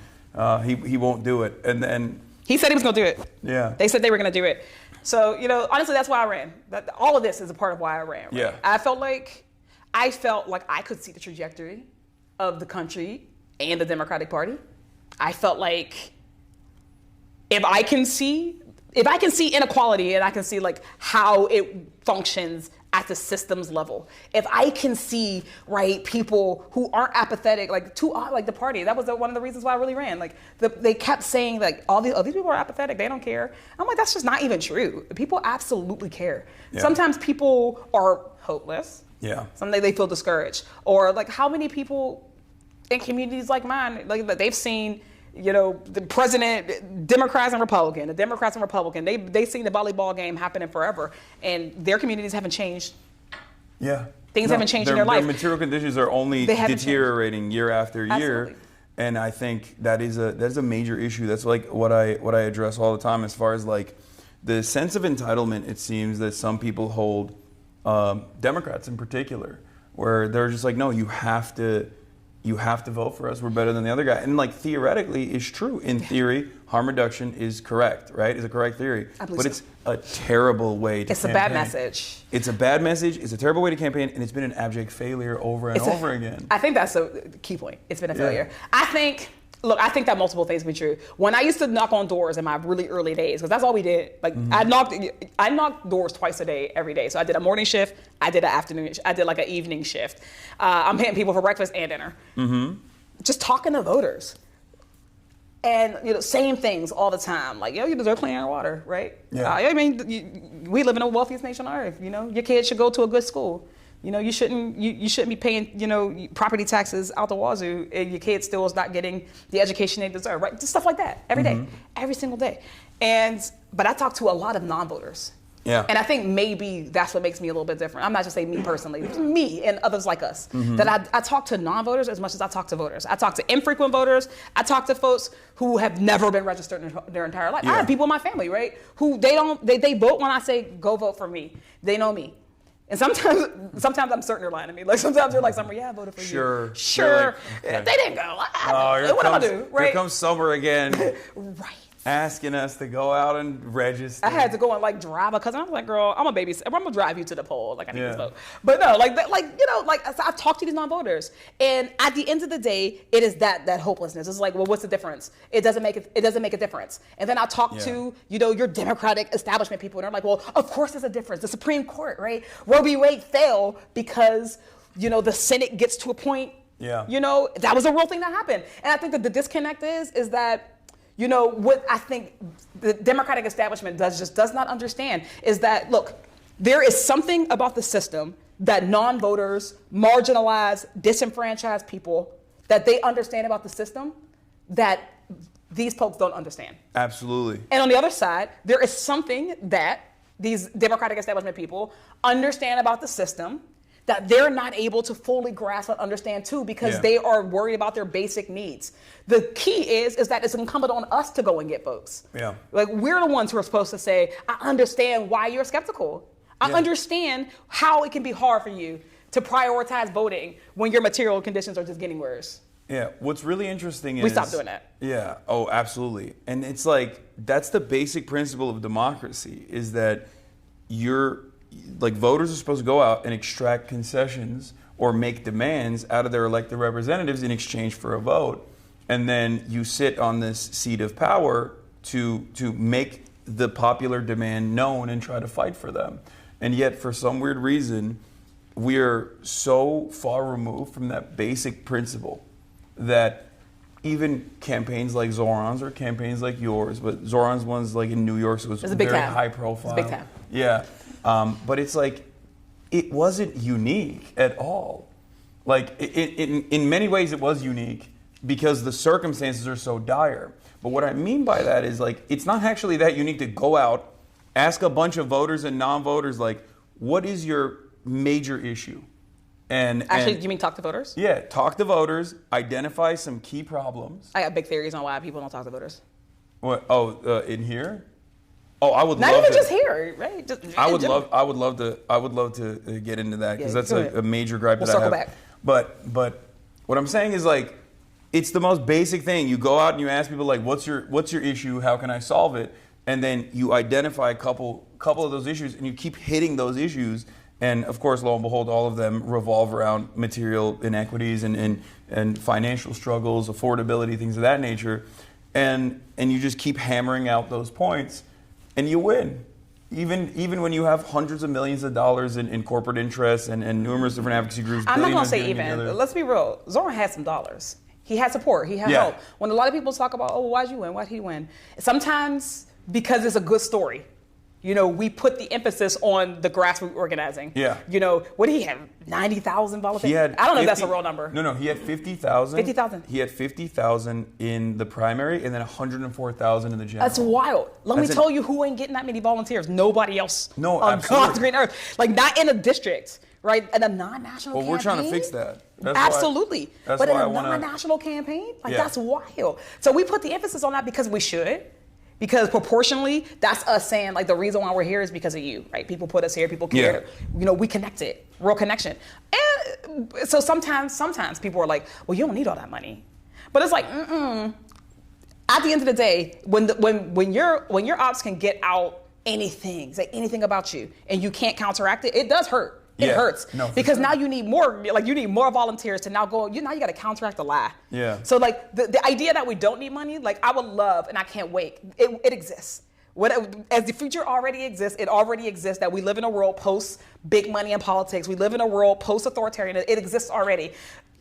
[SPEAKER 1] He won't do it." And then
[SPEAKER 6] He said he was going to do it.
[SPEAKER 1] yeah,
[SPEAKER 6] They said they were going to do it. So, honestly, that's why I ran. All of this is a part of why I ran. Right?
[SPEAKER 1] Yeah.
[SPEAKER 6] I felt like I could see the trajectory of the country and the Democratic Party. I felt like if I can see inequality and I can see like how it functions at the systems level. If I can see, right, people who aren't apathetic, like the party, that was one of the reasons why I really ran. Like they kept saying like all these people are apathetic, they don't care. I'm like, that's just not even true. People absolutely care.
[SPEAKER 1] Yeah.
[SPEAKER 6] Sometimes people are hopeless.
[SPEAKER 1] yeah,
[SPEAKER 6] Someday they feel discouraged. Or like how many people in communities like mine, like they've seen, the president, Democrats and Republican, they've seen the volleyball game happening forever, and their communities haven't changed.
[SPEAKER 1] yeah.
[SPEAKER 6] Things haven't changed in their life.
[SPEAKER 1] Their material conditions are only
[SPEAKER 6] They haven't
[SPEAKER 1] deteriorating year after year.
[SPEAKER 6] Absolutely.
[SPEAKER 1] And I think that is a major issue. That's like what I address all the time as far as like the sense of entitlement. It seems that some people hold, Democrats in particular, where they're just like, no, you have to vote for us. We're better than the other guy. And like theoretically is true. In theory, harm reduction is correct, right? Is a correct theory.
[SPEAKER 6] I believe
[SPEAKER 1] But
[SPEAKER 6] so.
[SPEAKER 1] it's a terrible way to
[SPEAKER 6] It's
[SPEAKER 1] campaign.
[SPEAKER 6] a bad message.
[SPEAKER 1] It's a bad message. It's a terrible way to campaign, and it's been an abject failure over and over again.
[SPEAKER 6] I think that's a key point. It's been a failure. I think that multiple things have been true. When I used to knock on doors in my really early days, because that's all we did. Like I knocked doors twice a day, every day. So I did a morning shift, I did an afternoon, I did like an evening shift. I'm hitting people for breakfast and dinner. Just talking to voters. And same things all the time. Like, you deserve clean air and water, right?
[SPEAKER 1] Yeah.
[SPEAKER 6] We live in the wealthiest nation on earth. Your kids should go to a good school. You shouldn't be paying property taxes out the wazoo, and your kid still is not getting the education they deserve, right? Just stuff like that every day, every single day. But I talk to a lot of non-voters,
[SPEAKER 1] Yeah.
[SPEAKER 6] And I think maybe that's what makes me a little bit different. I'm not just saying me personally, me and others like us. That I talk to non-voters as much as I talk to voters. I talk to infrequent voters. I talk to folks who have never been registered in their entire life.
[SPEAKER 1] Yeah.
[SPEAKER 6] I have people in my family, right, who they vote when I say go vote for me. They know me. And sometimes I'm certain they're lying to me. Like sometimes they're like, Summer, yeah, I voted for you.
[SPEAKER 1] Sure. Like, okay.
[SPEAKER 6] They didn't go.
[SPEAKER 1] What
[SPEAKER 6] am I do? Right.
[SPEAKER 1] Here comes Summer again.
[SPEAKER 6] Right.
[SPEAKER 1] Asking us to go out and register.
[SPEAKER 6] I had to go and like drive a cousin. I was like, girl, I'm gonna drive you to the poll. Like I need
[SPEAKER 1] Yeah.
[SPEAKER 6] to vote. But no, I've talked to these non-voters, and at the end of the day, it is that hopelessness. It's like, well, what's the difference? It doesn't make a difference. And then I talk to your Democratic establishment people, and they're like, well, of course there's a difference. The Supreme Court, right? Roe v. Wade fell because the Senate gets to a point.
[SPEAKER 1] Yeah.
[SPEAKER 6] That was a real thing that happened, and I think that the disconnect is that. What I think the Democratic establishment does not understand is that, look, there is something about the system that non-voters, marginalized, disenfranchised people, that they understand about the system that these folks don't understand.
[SPEAKER 1] Absolutely.
[SPEAKER 6] And on the other side, there is something that these Democratic establishment people understand about the system that they're not able to fully grasp and understand too, because they are worried about their basic needs. The key is that it's incumbent on us to go and get votes.
[SPEAKER 1] Yeah.
[SPEAKER 6] Like we're the ones who are supposed to say, I understand why you're skeptical. I understand how it can be hard for you to prioritize voting when your material conditions are just getting worse.
[SPEAKER 1] Yeah, what's really interesting is...
[SPEAKER 6] We stopped doing that.
[SPEAKER 1] Yeah, oh, absolutely. And it's like, that's the basic principle of democracy, is that voters are supposed to go out and extract concessions or make demands out of their elected representatives in exchange for a vote. And then you sit on this seat of power to make the popular demand known and try to fight for them. And yet, for some weird reason, we are so far removed from that basic principle that even campaigns like Zoran's or campaigns like yours, but Zoran's one's like in New York, so it was
[SPEAKER 6] a big
[SPEAKER 1] very
[SPEAKER 6] time.
[SPEAKER 1] high profile.
[SPEAKER 6] It's a big time.
[SPEAKER 1] Yeah. But it's like, it wasn't unique at all. Like, in many ways it was unique because the circumstances are so dire. But what I mean by that is, like, it's not actually that unique to go out, ask a bunch of voters and non-voters, like, what is your major issue?
[SPEAKER 6] Actually, you mean talk to voters?
[SPEAKER 1] Yeah, talk to voters, identify some key problems.
[SPEAKER 6] I got big theories on why people don't talk to voters.
[SPEAKER 1] What? Oh, in here? Oh, I would
[SPEAKER 6] Not
[SPEAKER 1] love
[SPEAKER 6] even
[SPEAKER 1] to,
[SPEAKER 6] just here, right?
[SPEAKER 1] I would love to get into that because that's
[SPEAKER 6] go ahead.
[SPEAKER 1] a major gripe
[SPEAKER 6] We'll
[SPEAKER 1] that I have.
[SPEAKER 6] circle back.
[SPEAKER 1] But what I'm saying is, like, it's the most basic thing. You go out and you ask people, like, what's your issue? How can I solve it? And then you identify a couple of those issues and you keep hitting those issues. And of course, lo and behold, all of them revolve around material inequities and financial struggles, affordability, things of that nature. And you just keep hammering out those points. And you win, even when you have hundreds of millions of dollars in corporate interests and numerous different advocacy groups.
[SPEAKER 6] I'm not going to say
[SPEAKER 1] getting
[SPEAKER 6] even.
[SPEAKER 1] together.
[SPEAKER 6] Let's be real. Zoran had some dollars. He had support. He had help. When a lot of people talk about, oh, why'd you win? Why'd he win? Sometimes because it's a good story. We put the emphasis on the grassroots organizing.
[SPEAKER 1] Yeah.
[SPEAKER 6] What did he have? 90,000 volunteers?
[SPEAKER 1] I
[SPEAKER 6] don't know if that's a real number.
[SPEAKER 1] No, he had 50,000.
[SPEAKER 6] 50,000.
[SPEAKER 1] He had 50,000 in the primary and then 104,000 in the general.
[SPEAKER 6] That's wild. Let me tell you who ain't getting that many volunteers. Nobody else on God's green earth. Like, not in a district, right? In a non-national campaign.
[SPEAKER 1] Well, we're trying to fix that.
[SPEAKER 6] Absolutely.
[SPEAKER 1] But
[SPEAKER 6] in a non-national campaign? That's wild. So we put the emphasis on that because we should. Because proportionally, that's us saying, like, the reason why we're here is because of you, right? People put us here, people care. We connected, real connection. And so sometimes people are like, well, you don't need all that money. But it's like, at the end of the day, when your ops can get out anything, say anything about you, and you can't counteract it, it does hurt. It hurts because now you need more. Like, you need more volunteers to now go. Now you got to counteract the lie. Yeah. So, like, the idea that we don't need money, like, I would love, and I can't wait. It exists. As the future already exists, it already exists that we live in a world post big money in politics. We live in a world post authoritarian. It exists already,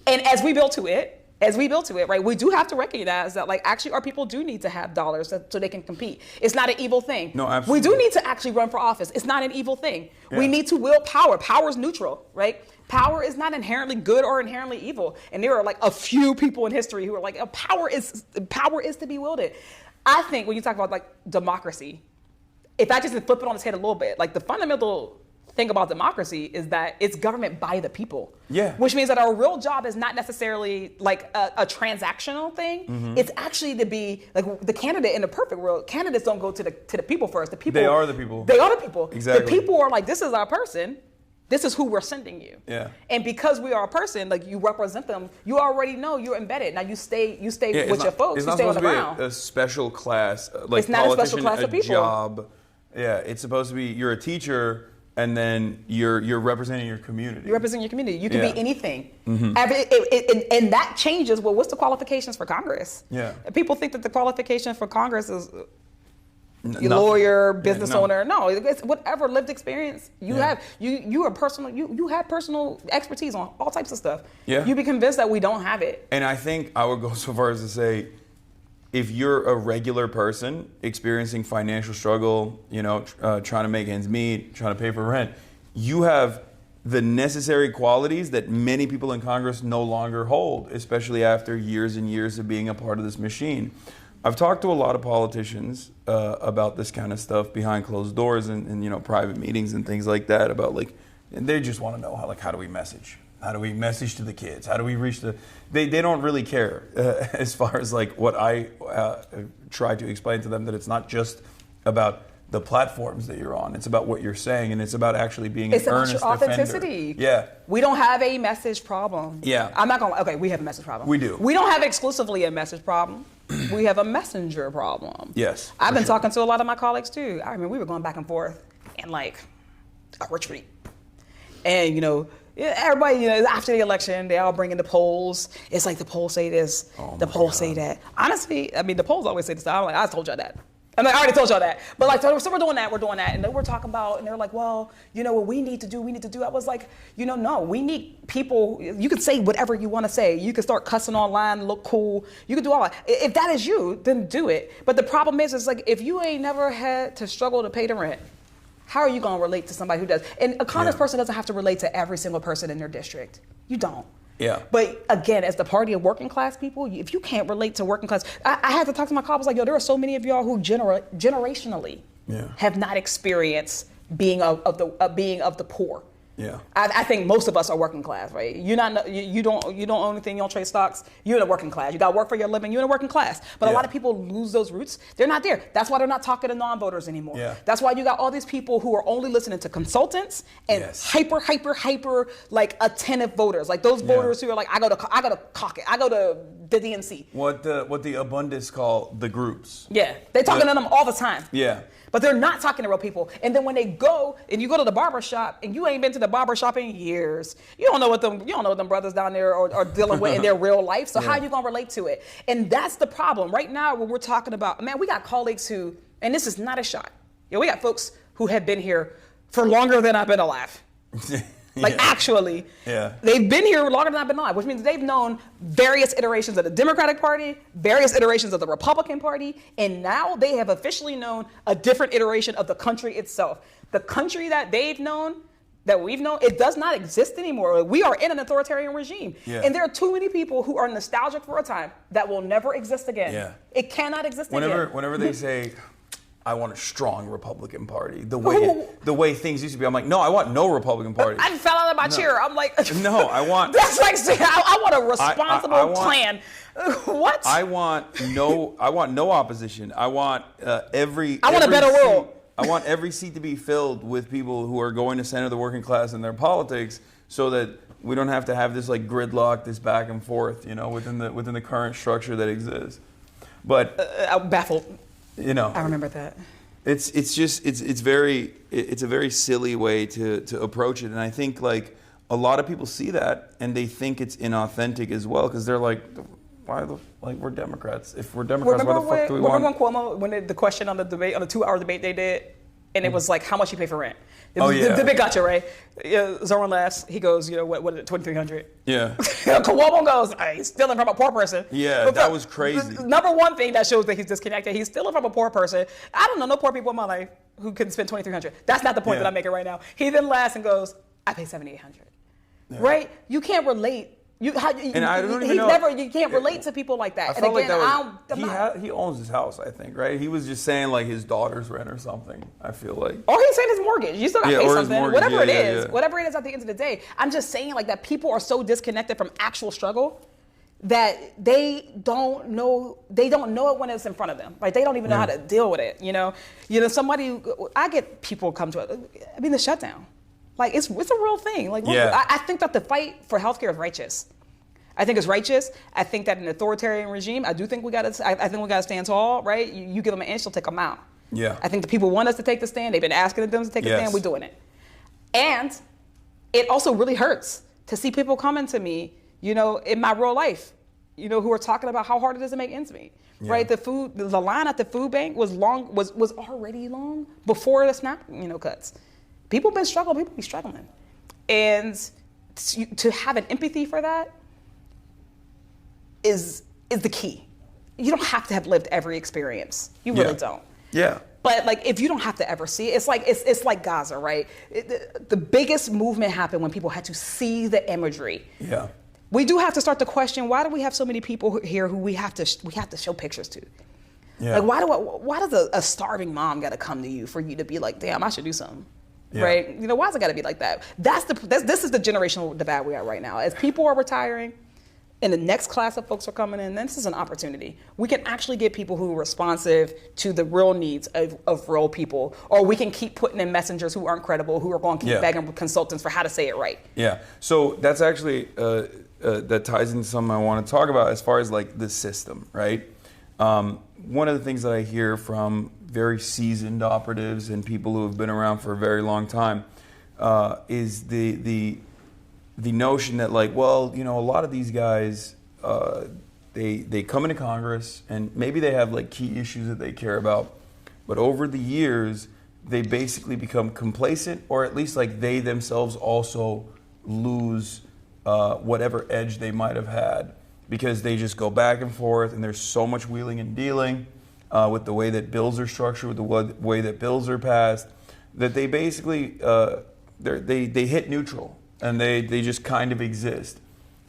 [SPEAKER 6] and as we build to it, right, we do have to recognize that, like, actually our people do need to have dollars so they can compete. It's not an evil thing.
[SPEAKER 1] No, absolutely.
[SPEAKER 6] We do need to actually run for office. It's not an evil thing. Yeah. We need to wield power. Power is neutral, right? Power is not inherently good or inherently evil. And there are, like, a few people in history who are like, power is to be wielded. I think when you talk about, like, democracy, if I just flip it on its head a little bit, like the fundamental thing about democracy is that it's government by the people.
[SPEAKER 1] Yeah.
[SPEAKER 6] Which means that our real job is not necessarily like a transactional thing. It's actually to be like the candidate in the perfect world. Candidates don't go to the people first. The people.
[SPEAKER 1] They are the people.
[SPEAKER 6] They are the people.
[SPEAKER 1] Exactly.
[SPEAKER 6] The people are like, this is our person. This is who we're sending you.
[SPEAKER 1] Yeah.
[SPEAKER 6] And because we are a person, like you represent them, you already know you're embedded. Now you stay with your folks.
[SPEAKER 1] It's
[SPEAKER 6] you
[SPEAKER 1] not
[SPEAKER 6] stay on
[SPEAKER 1] supposed
[SPEAKER 6] the
[SPEAKER 1] to
[SPEAKER 6] ground.
[SPEAKER 1] be a special class, like
[SPEAKER 6] It's not a special
[SPEAKER 1] politician,
[SPEAKER 6] class of people.
[SPEAKER 1] job. Yeah, it's supposed to be you're a teacher and then you're representing your community.
[SPEAKER 6] You represent your community. You can
[SPEAKER 1] Yeah.
[SPEAKER 6] be anything. And that changes. Well, what's the qualifications for Congress?
[SPEAKER 1] Yeah.
[SPEAKER 6] People think that the qualification for Congress is
[SPEAKER 1] Nothing.
[SPEAKER 6] lawyer, business
[SPEAKER 1] no.
[SPEAKER 6] owner. No, it's whatever lived experience you
[SPEAKER 1] Yeah.
[SPEAKER 6] have. You are personal. You have personal expertise on all types of stuff.
[SPEAKER 1] Yeah.
[SPEAKER 6] You be convinced that we don't have it.
[SPEAKER 1] And I think I would go so far as to say, if you're a regular person experiencing financial struggle, trying to make ends meet, trying to pay for rent, you have the necessary qualities that many people in Congress no longer hold, especially after years and years of being a part of this machine. I've talked to a lot of politicians about this kind of stuff behind closed doors and private meetings and things like that about and they just want to know how do we message? How do we message to the kids? How do we reach they don't really care as far as what I try to explain to them, that it's not just about the platforms that you're on. It's about what you're saying, and it's about actually being an earnest
[SPEAKER 6] about your
[SPEAKER 1] authenticity.
[SPEAKER 6] authenticity.
[SPEAKER 1] Yeah.
[SPEAKER 6] We don't have a message problem.
[SPEAKER 1] Yeah.
[SPEAKER 6] I'm not going to, okay, we have a message problem.
[SPEAKER 1] We do.
[SPEAKER 6] We don't have exclusively a message problem. We have a messenger problem.
[SPEAKER 1] Yes.
[SPEAKER 6] I've been talking to a lot of my colleagues too. I remember we were going back and forth in a retreat. And, everybody, after the election, they all bring in the polls. It's like the polls say this, the polls say that. Honestly, the polls always say this. I'm like, I told y'all that. I'm like, I already told y'all that. But so we're doing that. And then we're talking about, and they're like, well, what we need to do. I was like, no, we need people. You can say whatever you want to say. You can start cussing online, look cool. You can do all that. If that is you, then do it. But the problem is if you ain't never had to struggle to pay the rent, how are you going to relate to somebody who does? And a Congress person doesn't have to relate to every single person in their district. You don't.
[SPEAKER 1] Yeah.
[SPEAKER 6] But again, as the party of working class people, if you can't relate to working class, I had to talk to my colleagues there are so many of y'all who generationally have not experienced being of the poor.
[SPEAKER 1] Yeah.
[SPEAKER 6] I think most of us are working class, right? You don't own anything, you don't trade stocks. You're in a working class. You got to work for your living. You're in a working class. But a lot of people lose those roots. They're not there. That's why they're not talking to non-voters anymore.
[SPEAKER 1] Yeah.
[SPEAKER 6] That's why you got all these people who are only listening to consultants and hyper attentive voters, like those voters who are like, I go to caucus, I go to the DNC.
[SPEAKER 1] What the abundance call the groups.
[SPEAKER 6] Yeah, they're talking to them all the time.
[SPEAKER 1] Yeah.
[SPEAKER 6] But they're not talking to real people. And then when they go and you go to the barber shop and you ain't been to the barber shop in years, you don't know what them brothers down there are dealing with in their real life. So how are you gonna relate to it? And that's the problem. Right now when we're talking about, we got colleagues who, and this is not a shot. We got folks who have been here for longer than I've been alive. Actually, they've been here longer than I've been alive, which means they've known various iterations of the Democratic Party, various iterations of the Republican Party, and now they have officially known a different iteration of the country itself. The country that they've known, that we've known, it does not exist anymore. We are in an authoritarian regime. Yeah. And there are too many people who are nostalgic for a time that will never exist again. Yeah. It cannot exist again.
[SPEAKER 1] Whenever they say, I want a strong Republican Party, the way things used to be. I'm like, no, I want no Republican Party.
[SPEAKER 6] I fell out of my chair. I'm like,
[SPEAKER 1] no, I want.
[SPEAKER 6] That's like saying I want a responsible plan. What?
[SPEAKER 1] I want no opposition. I want every.
[SPEAKER 6] I want a better world.
[SPEAKER 1] I want every seat to be filled with people who are going to center the working class in their politics, so that we don't have to have this gridlock, this back and forth, within the current structure that exists. But
[SPEAKER 6] I'm baffled. I remember that.
[SPEAKER 1] It's a very silly way to approach it, and I think a lot of people see that and they think it's inauthentic as well, because they're like, we're Democrats. If we're Democrats, why the fuck do we want?
[SPEAKER 6] Remember when Cuomo, when the question on the 2-hour debate they did, and it was like, how much you pay for rent? The big gotcha, right? Zoran laughs. He goes, what is it, $2,300?
[SPEAKER 1] Yeah.
[SPEAKER 6] Cuomo goes, he's stealing from a poor person.
[SPEAKER 1] Yeah, that was crazy.
[SPEAKER 6] Number one thing that shows that he's disconnected, he's stealing from a poor person. I don't know no poor people in my life who can spend $2,300. That's not the point that I'm making right now. He then laughs and goes, I pay $7,800. Yeah. Right? You can't relate I
[SPEAKER 1] don't even know.
[SPEAKER 6] You can't relate to people like that.
[SPEAKER 1] I felt like he owns his house, I think, right? He was just saying like his daughter's rent or something, I feel like.
[SPEAKER 6] Or he's saying his mortgage. You still got to pay something. Whatever it is at the end of the day. I'm just saying like that people are so disconnected from actual struggle that they don't know it when it's in front of them. Like they don't even know how to deal with it. I get people come to it. I mean, the shutdown. Like it's a real thing. Like I think that the fight for healthcare is righteous. I think it's righteous. I think that an authoritarian regime, I think we gotta stand tall, right? You give them an inch, they'll take them out.
[SPEAKER 1] Yeah.
[SPEAKER 6] I think the people want us to take the stand. They've been asking them to take a stand. We're doing it. And it also really hurts to see people coming to me, in my real life, who are talking about how hard it is to make ends meet. Yeah. Right? The line at the food bank was already long before the SNAP, cuts. People be struggling. And to have an empathy for that is the key. You don't have to have lived every experience. You really don't.
[SPEAKER 1] Yeah.
[SPEAKER 6] But like, if you don't have to ever see it, it's like Gaza, right? The biggest movement happened when people had to see the imagery.
[SPEAKER 1] Yeah.
[SPEAKER 6] We do have to start to question, why do we have so many people here who we have to show pictures to? Yeah. Like, why does a starving mom got to come to you for you to be like, damn, I should do something? Yeah. Right? Why is it got to be like that? This is the generational divide we are right now. As people are retiring and the next class of folks are coming in, then this is an opportunity. We can actually get people who are responsive to the real needs of real people, or we can keep putting in messengers who aren't credible, who are going to keep begging consultants for how to say it right.
[SPEAKER 1] Yeah. So that's actually, that ties into something I want to talk about as far as like the system, right? One of the things that I hear from very seasoned operatives and people who have been around for a very long time is the notion that like, well, a lot of these guys, they come into Congress and maybe they have like key issues that they care about, but over the years they basically become complacent, or at least like they themselves also lose whatever edge they might have had, because they just go back and forth and there's so much wheeling and dealing with the way that bills are structured, with the way that bills are passed, that they basically they hit neutral and they just kind of exist.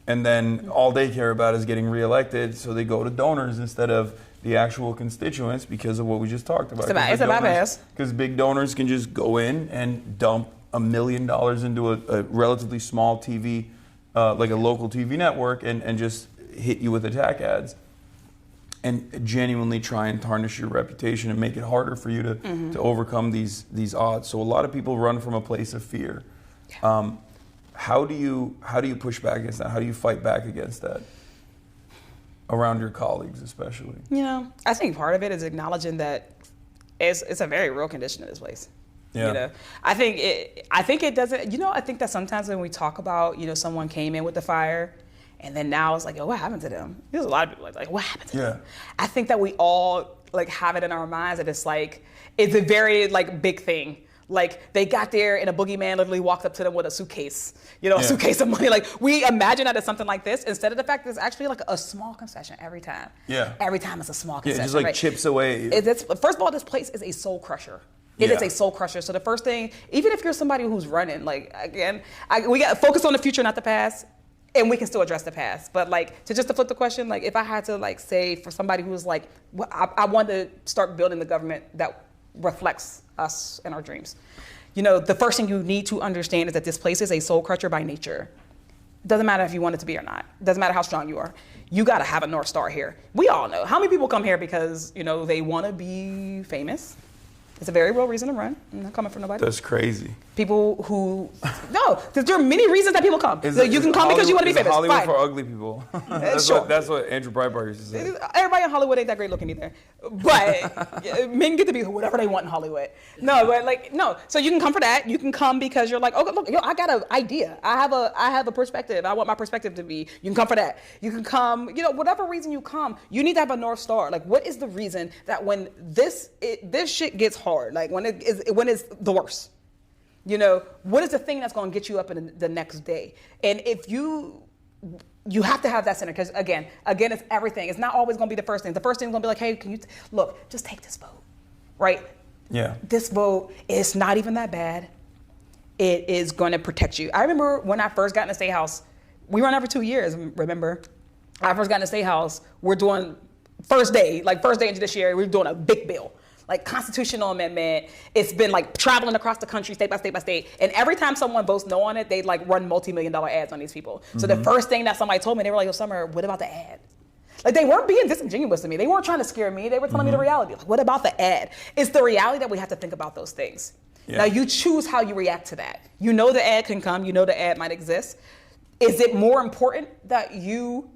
[SPEAKER 1] And then all they care about is getting reelected, so they go to donors instead of the actual constituents because of what we just talked about.
[SPEAKER 6] It's a bypass.
[SPEAKER 1] Because big donors can just go in and dump $1 million into a relatively small TV, like a local TV network, and just hit you with attack ads and genuinely try and tarnish your reputation and make it harder for you to overcome these odds. So a lot of people run from a place of fear. Yeah. How do you push back against that? How do you fight back against that around your colleagues, especially?
[SPEAKER 6] I think part of it is acknowledging that it's a very real condition in this place.
[SPEAKER 1] Yeah.
[SPEAKER 6] I think it doesn't. I think that sometimes when we talk about someone came in with the fire, and then now it's like, what happened to them? There's a lot of people like, what happened to them? I think that we all like have it in our minds that it's a very like big thing. Like they got there and a boogeyman literally walked up to them with a suitcase, a suitcase of money. Like we imagine that it's something like this instead of the fact that it's actually like a small concession every time.
[SPEAKER 1] Yeah.
[SPEAKER 6] Every time it's a small concession.
[SPEAKER 1] Yeah, just like chips away.
[SPEAKER 6] First of all, this place is a soul crusher. It is a soul crusher. So the first thing, even if you're somebody who's running, like again, we got to focus on the future, not the past. And we can still address the past. But like, to flip the question, like if I had to like say for somebody who's like, I want to start building the government that reflects us and our dreams. The first thing you need to understand is that this place is a soul crusher by nature. Doesn't matter if you want it to be or not. Doesn't matter how strong you are. You got to have a North Star here. We all know. How many people come here because, they want to be famous? It's a very real reason to run. I'm not coming for nobody.
[SPEAKER 1] That's crazy.
[SPEAKER 6] People who, no, there are many reasons that people come. You can come because you want to be famous.
[SPEAKER 1] Hollywood
[SPEAKER 6] Fine.
[SPEAKER 1] for ugly people. That's what Andrew Breitbart used to say.
[SPEAKER 6] Everybody in Hollywood ain't that great looking either. But men get to be whatever they want in Hollywood. No. So you can come for that. You can come because you're like, oh, look, I got an idea. I have a perspective. I want my perspective to be. You can come for that. You can come, whatever reason you come, you need to have a North Star. Like, what is the reason that when this shit gets hard, like when it's the worst, what is the thing that's going to get you up in the next day? And if you have to have that center, because again, it's everything. It's not always going to be the first thing. The first thing is going to be like, hey, can you look? Just take this vote, right?
[SPEAKER 1] Yeah.
[SPEAKER 6] This vote is not even that bad. It is going to protect you. I remember when I first got in the State House, We run every 2 years, remember? I first got in the State House, we're doing first day into judiciary, we're doing a big bill. Like constitutional amendment. It's been like traveling across the country, state by state by state. And every time someone votes no on it, they like run multi-million-dollar ads on these people. So the first thing that somebody told me, they were like, yo, Summer, what about the ad? Like they weren't being disingenuous to me. They weren't trying to scare me. They were telling me the reality. Like, what about the ad? It's the reality that we have to think about those things. Yeah. Now you choose how you react to that. You know the ad can come. You know the ad might exist. Is it more important that you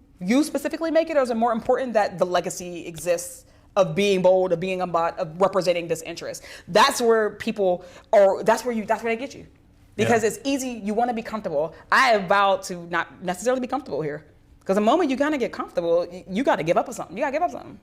[SPEAKER 6] specifically make it, or is it more important that the legacy exists of being bold, of being of representing this interest? That's where people are, that's where they get you. Because it's easy, you want to be comfortable. I have vowed to not necessarily be comfortable here. Because the moment you kind of get comfortable, you got to give up on something. You got to give up something.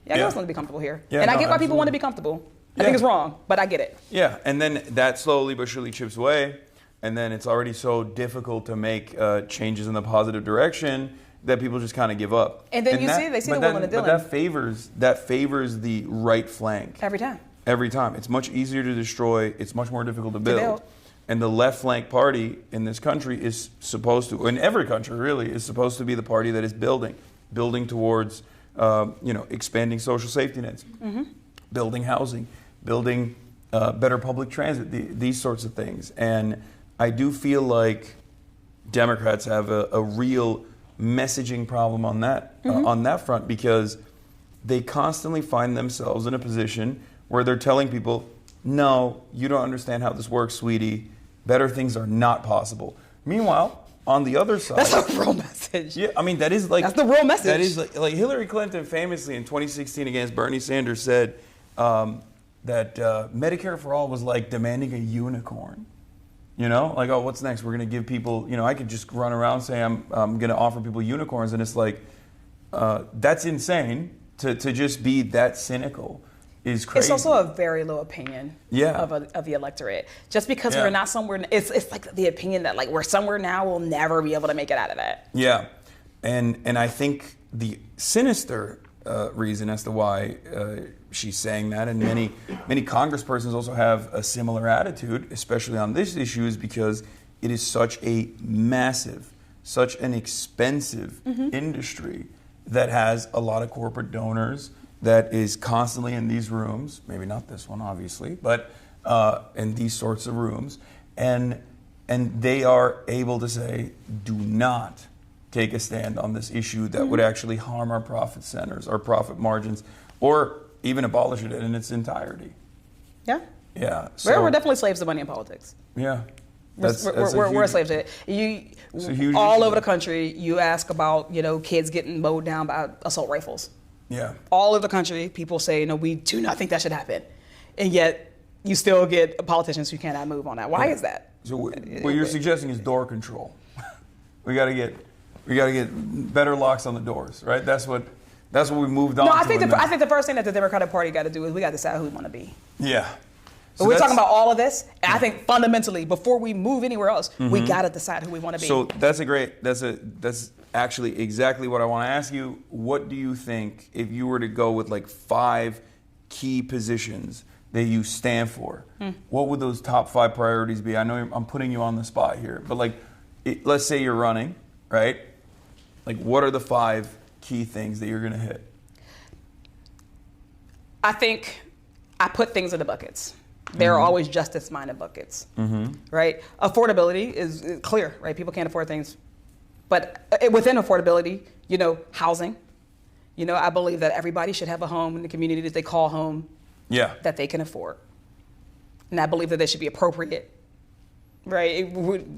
[SPEAKER 6] Yeah, I just want to be comfortable here. Yeah, and I get why people want to be comfortable. I think it's wrong, but I get it.
[SPEAKER 1] Yeah, and then that slowly but surely chips away. And then it's already so difficult to make changes in the positive direction that people just kind of give up.
[SPEAKER 6] And then they see the woman of Dylan.
[SPEAKER 1] But that favors the right flank.
[SPEAKER 6] Every time.
[SPEAKER 1] Every time. It's much easier to destroy. It's much more difficult to build. And the left flank party in this country is supposed to, in every country really, is supposed to be the party that is building towards, expanding social safety nets, building housing, building better public transit, these sorts of things. And I do feel like Democrats have a real messaging problem on that front, because they constantly find themselves in a position where they're telling people, no, you don't understand how this works, sweetie. Better things are not possible. Meanwhile, on the other side,
[SPEAKER 6] that's a real message.
[SPEAKER 1] Yeah, I mean that's
[SPEAKER 6] the real message.
[SPEAKER 1] That is like Hillary Clinton famously in 2016 against Bernie Sanders said that Medicare for all was like demanding a unicorn. You know, like, oh, what's next? We're going to give people, I could just run around saying I'm going to offer people unicorns. And it's like, that's insane to just be that cynical is crazy.
[SPEAKER 6] It's also a very low opinion of the electorate. Just because we're not somewhere, it's like the opinion that like we're somewhere now, we'll never be able to make it out of that.
[SPEAKER 1] Yeah. And I think the sinister reason as to why she's saying that, and many congresspersons also have a similar attitude, especially on this issue, is because it is such a massive, such an expensive industry that has a lot of corporate donors, that is constantly in these rooms, maybe not this one obviously, but in these sorts of rooms, and they are able to say, do not take a stand on this issue that would actually harm our profit centers, our profit margins, or even abolish it in its entirety.
[SPEAKER 6] Yeah.
[SPEAKER 1] Yeah.
[SPEAKER 6] So, we're definitely slaves to money in politics.
[SPEAKER 1] Yeah.
[SPEAKER 6] We're slaves to it. All over the country, you ask about kids getting mowed down by assault rifles.
[SPEAKER 1] Yeah.
[SPEAKER 6] All over the country, people say, no, we do not think that should happen. And yet, you still get politicians who cannot move on that. Why is that?
[SPEAKER 1] So what you're suggesting is door control. We got to get better locks on the doors, right? That's what we moved on.
[SPEAKER 6] No, I think the first thing that the Democratic Party got to do is we got to decide who we want to be.
[SPEAKER 1] Yeah.
[SPEAKER 6] But we're talking about all of this, and I think fundamentally, before we move anywhere else, we got to decide who we want to be.
[SPEAKER 1] So that's actually exactly what I want to ask you. What do you think, if you were to go with like 5 key positions that you stand for, what would those top 5 priorities be? I know I'm putting you on the spot here, but like, let's say you're running, right? Like, what are the 5 key things that you're going to hit?
[SPEAKER 6] I think I put things into buckets. There are always justice-minded buckets, right? Affordability is clear, right? People can't afford things. But within affordability, housing. I believe that everybody should have a home in the community that they call home that they can afford. And I believe that they should be appropriate, right?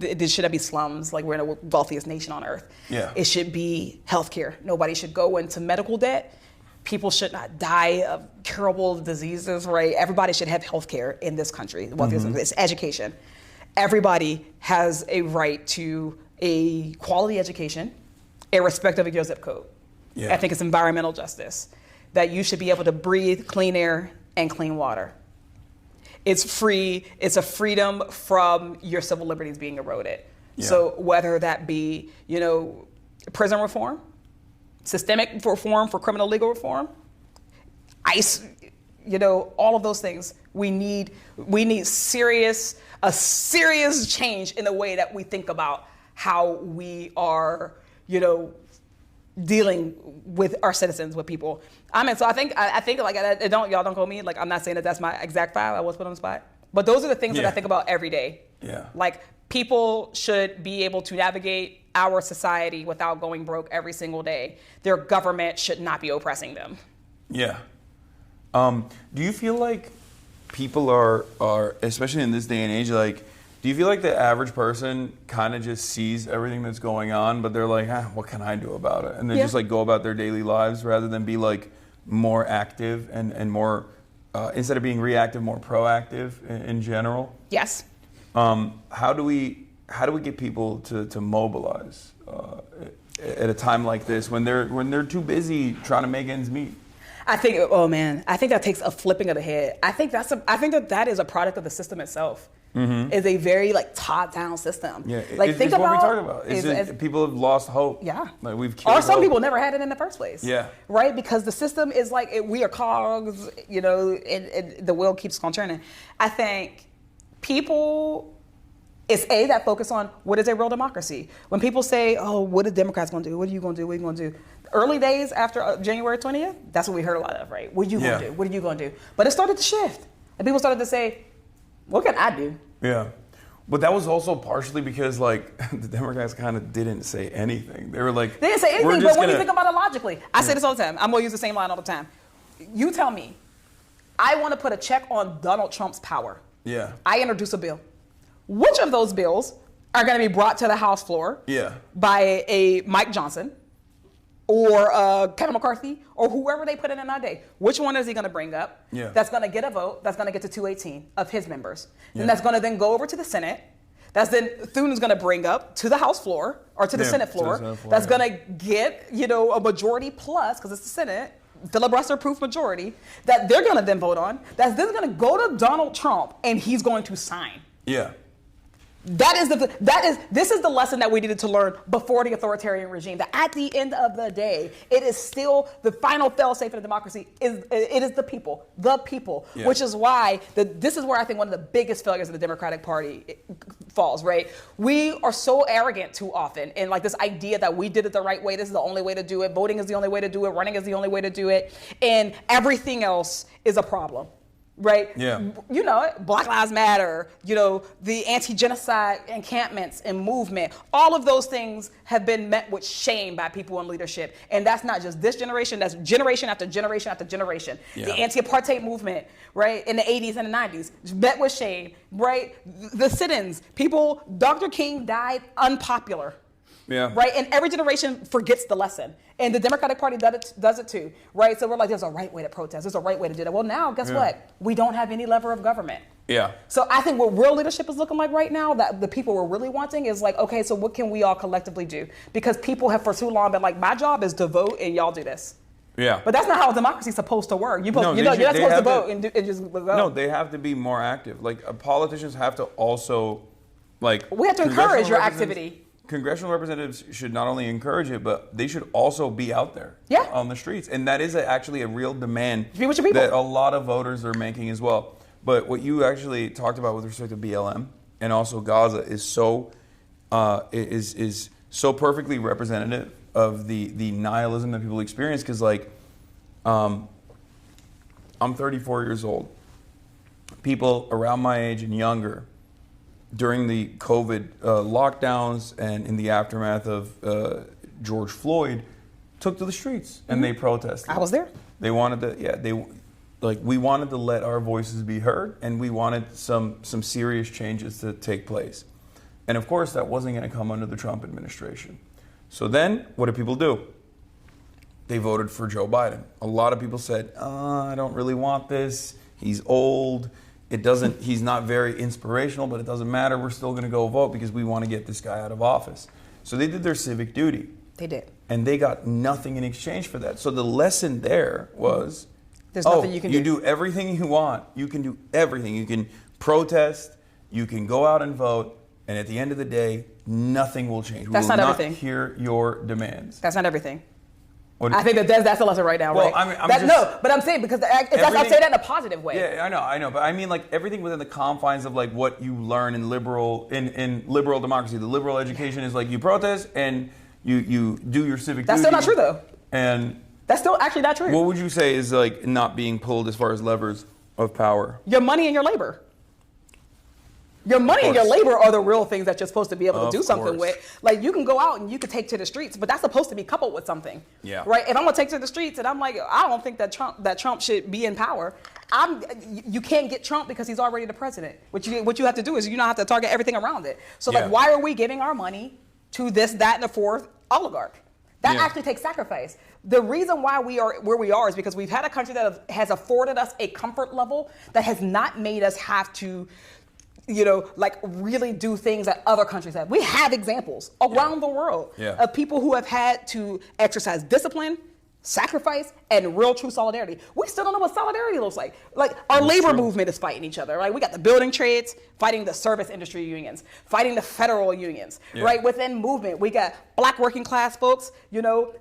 [SPEAKER 6] It shouldn't be slums, like we're in the wealthiest nation on earth.
[SPEAKER 1] Yeah.
[SPEAKER 6] It should be healthcare. Nobody should go into medical debt. People should not die of curable diseases, right? Everybody should have healthcare in this country. It's education. Everybody has a right to a quality education, irrespective of your zip code. Yeah. I think it's environmental justice, that you should be able to breathe clean air and clean water. It's free. It's a freedom from your civil liberties being eroded. Yeah. So whether that be, prison reform, systemic reform for criminal legal reform, ICE, all of those things. We need a serious change in the way that we think about how we are, dealing with our citizens, with people. So I think like, y'all don't call me, like, I'm not saying that that's my exact file, I was put on the spot. But those are the things that I think about every day.
[SPEAKER 1] Yeah.
[SPEAKER 6] Like, people should be able to navigate our society without going broke every single day. Their government should not be oppressing them.
[SPEAKER 1] Yeah. Do you feel like people are, especially in this day and age, like, do you feel like the average person kind of just sees everything that's going on, but they're like, what can I do about it? And they just like go about their daily lives rather than be like more active and more, instead of being reactive, more proactive in general?
[SPEAKER 6] Yes.
[SPEAKER 1] How do we get people to mobilize at a time like this when they're too busy trying to make ends meet?
[SPEAKER 6] I think that takes a flipping of the head. I think that is a product of the system itself. Mm-hmm. Is a very like top-down system.
[SPEAKER 1] Yeah,
[SPEAKER 6] like think
[SPEAKER 1] about what we talked about. People have lost hope.
[SPEAKER 6] Yeah,
[SPEAKER 1] like we've killed
[SPEAKER 6] or some
[SPEAKER 1] hope.
[SPEAKER 6] People never had it in the first place.
[SPEAKER 1] Yeah,
[SPEAKER 6] right. Because the system is like we are cogs, and the wheel keeps on turning. I think people. It's that focus on what is a real democracy. When people say, "Oh, what are Democrats going to do? What are you going to do? What are you going to do?" Early days after January 20th, that's what we heard a lot of, right? What are you going to do? What are you going to do? But it started to shift, and people started to say, "What can I do?"
[SPEAKER 1] Yeah, but that was also partially because like the Democrats kind of didn't say anything. They were like,
[SPEAKER 6] they didn't say anything. But when you think about it logically, I say this all the time. I'm going to use the same line all the time. You tell me, I want to put a check on Donald Trump's power.
[SPEAKER 1] Yeah.
[SPEAKER 6] I introduce a bill. Which of those bills are going to be brought to the House floor by a Mike Johnson or Kevin McCarthy or whoever they put in that day? Which one is he going to bring up that's going to get a vote, that's going to get to 218 of his members? And that's going to then go over to the Senate. That's then Thune is going to bring up to the House floor or to the Senate floor. That's going to get, a majority plus, because it's the Senate, filibuster-proof majority, that they're going to then vote on. That's then going to go to Donald Trump, and he's going to sign.
[SPEAKER 1] Yeah.
[SPEAKER 6] This is the lesson that we needed to learn before the authoritarian regime. That at the end of the day, it is still the final fail-safe in a democracy. It is the people, which is why this is where I think one of the biggest failures of the Democratic Party falls. Right? We are so arrogant too often, and like this idea that we did it the right way. This is the only way to do it. Voting is the only way to do it. Running is the only way to do it, and everything else is a problem. Right?
[SPEAKER 1] Yeah.
[SPEAKER 6] Black Lives Matter, the anti-genocide encampments and movement, all of those things have been met with shame by people in leadership. And that's not just this generation, that's generation after generation after generation. Yeah. The anti-apartheid movement, right, in the 80s and the 90s, met with shame, right? The sit-ins, Dr. King died unpopular.
[SPEAKER 1] Yeah.
[SPEAKER 6] Right? And every generation forgets the lesson. And the Democratic Party does it too. Right? So we're like, there's a right way to protest. There's a right way to do that. Well, now, guess what? We don't have any lever of government.
[SPEAKER 1] Yeah.
[SPEAKER 6] So I think what real leadership is looking like right now, that the people we're really wanting is like, okay, so what can we all collectively do? Because people have for too long been like, my job is to vote and y'all do this.
[SPEAKER 1] Yeah.
[SPEAKER 6] But that's not how a democracy is supposed to work. You're not supposed to vote and just go.
[SPEAKER 1] No, they have to be more active. Like politicians have to also, like.
[SPEAKER 6] We have to encourage your activity.
[SPEAKER 1] Congressional representatives should not only encourage it, but they should also be out there on the streets. And that is actually a real demand that a lot of voters are making as well. But what you actually talked about with respect to BLM and also Gaza is so perfectly representative of the nihilism that people experience. Because I'm 34 years old. People around my age and younger, during the COVID lockdowns and in the aftermath of George Floyd, took to the streets and they protested.
[SPEAKER 6] I was there.
[SPEAKER 1] They wanted to, we wanted to let our voices be heard, and we wanted some serious changes to take place. And of course, that wasn't going to come under the Trump administration. So then, what did people do? They voted for Joe Biden. A lot of people said, I don't really want this. He's old. He's not very inspirational, but it doesn't matter. We're still going to go vote because we want to get this guy out of office. So they did their civic duty.
[SPEAKER 6] They did.
[SPEAKER 1] And they got nothing in exchange for that. So the lesson there was,
[SPEAKER 6] there's nothing you can do.
[SPEAKER 1] You do everything you want. You can do everything. You can protest. You can go out and vote. And at the end of the day, nothing will change.
[SPEAKER 6] That's not everything.
[SPEAKER 1] We will not hear your demands.
[SPEAKER 6] That's not everything. I think that's a lesson right now,
[SPEAKER 1] Well,
[SPEAKER 6] right?
[SPEAKER 1] I'm
[SPEAKER 6] but I'm saying because I'm saying that in a positive way.
[SPEAKER 1] Yeah, I know, but I mean like everything within the confines of like what you learn in liberal democracy. The liberal education is like you protest and you do your civic duty.
[SPEAKER 6] That's still not true though.
[SPEAKER 1] And
[SPEAKER 6] that's still actually not true.
[SPEAKER 1] What would you say is like not being pulled as far as levers of power?
[SPEAKER 6] Your money and your labor. Your money and your labor are the real things that you're supposed to be able to do something with. Like you can go out and you can take to the streets, but that's supposed to be coupled with something.
[SPEAKER 1] Yeah.
[SPEAKER 6] Right? If I'm gonna take to the streets and I'm like, I don't think that Trump should be in power. You can't get Trump because he's already the president. What you have to do is you don't have to target everything around it. So like, why are we giving our money to this, that, and the fourth oligarch? That actually takes sacrifice. The reason why we are where we are is because we've had a country that has afforded us a comfort level that has not made us have to, like really do things that other countries have. We have examples around the world of people who have had to exercise discipline, sacrifice, and real true solidarity. We still don't know what solidarity looks like. Like our labor movement is fighting each other, right? We got the building trades fighting the service industry unions, fighting the federal unions, right? Within movement, we got black working class folks,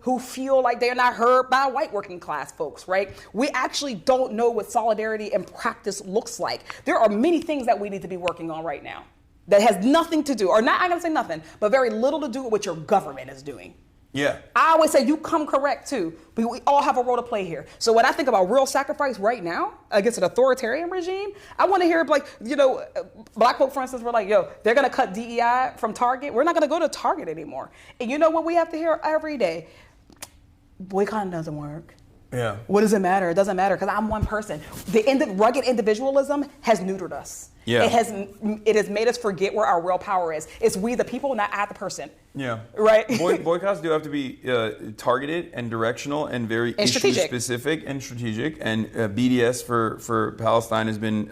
[SPEAKER 6] who feel like they're not heard by white working class folks, right? We actually don't know what solidarity in practice looks like. There are many things that we need to be working on right now that has nothing to do, or not, I'm gonna say nothing, but very little to do with what your government is doing.
[SPEAKER 1] Yeah.
[SPEAKER 6] I always say you come correct too, but we all have a role to play here. So when I think about real sacrifice right now against an authoritarian regime, I want to hear like, black folk, for instance, were like, they're going to cut DEI from Target. We're not going to go to Target anymore. And you know what we have to hear every day? Boycotting doesn't work.
[SPEAKER 1] Yeah.
[SPEAKER 6] What does it matter? It doesn't matter because I'm one person. The rugged individualism has neutered us.
[SPEAKER 1] Yeah.
[SPEAKER 6] It has made us forget where our real power is. It's we the people, not I the person.
[SPEAKER 1] Yeah.
[SPEAKER 6] Right?
[SPEAKER 1] Boycotts do have to be targeted and directional and very issue specific and strategic. And BDS for Palestine has been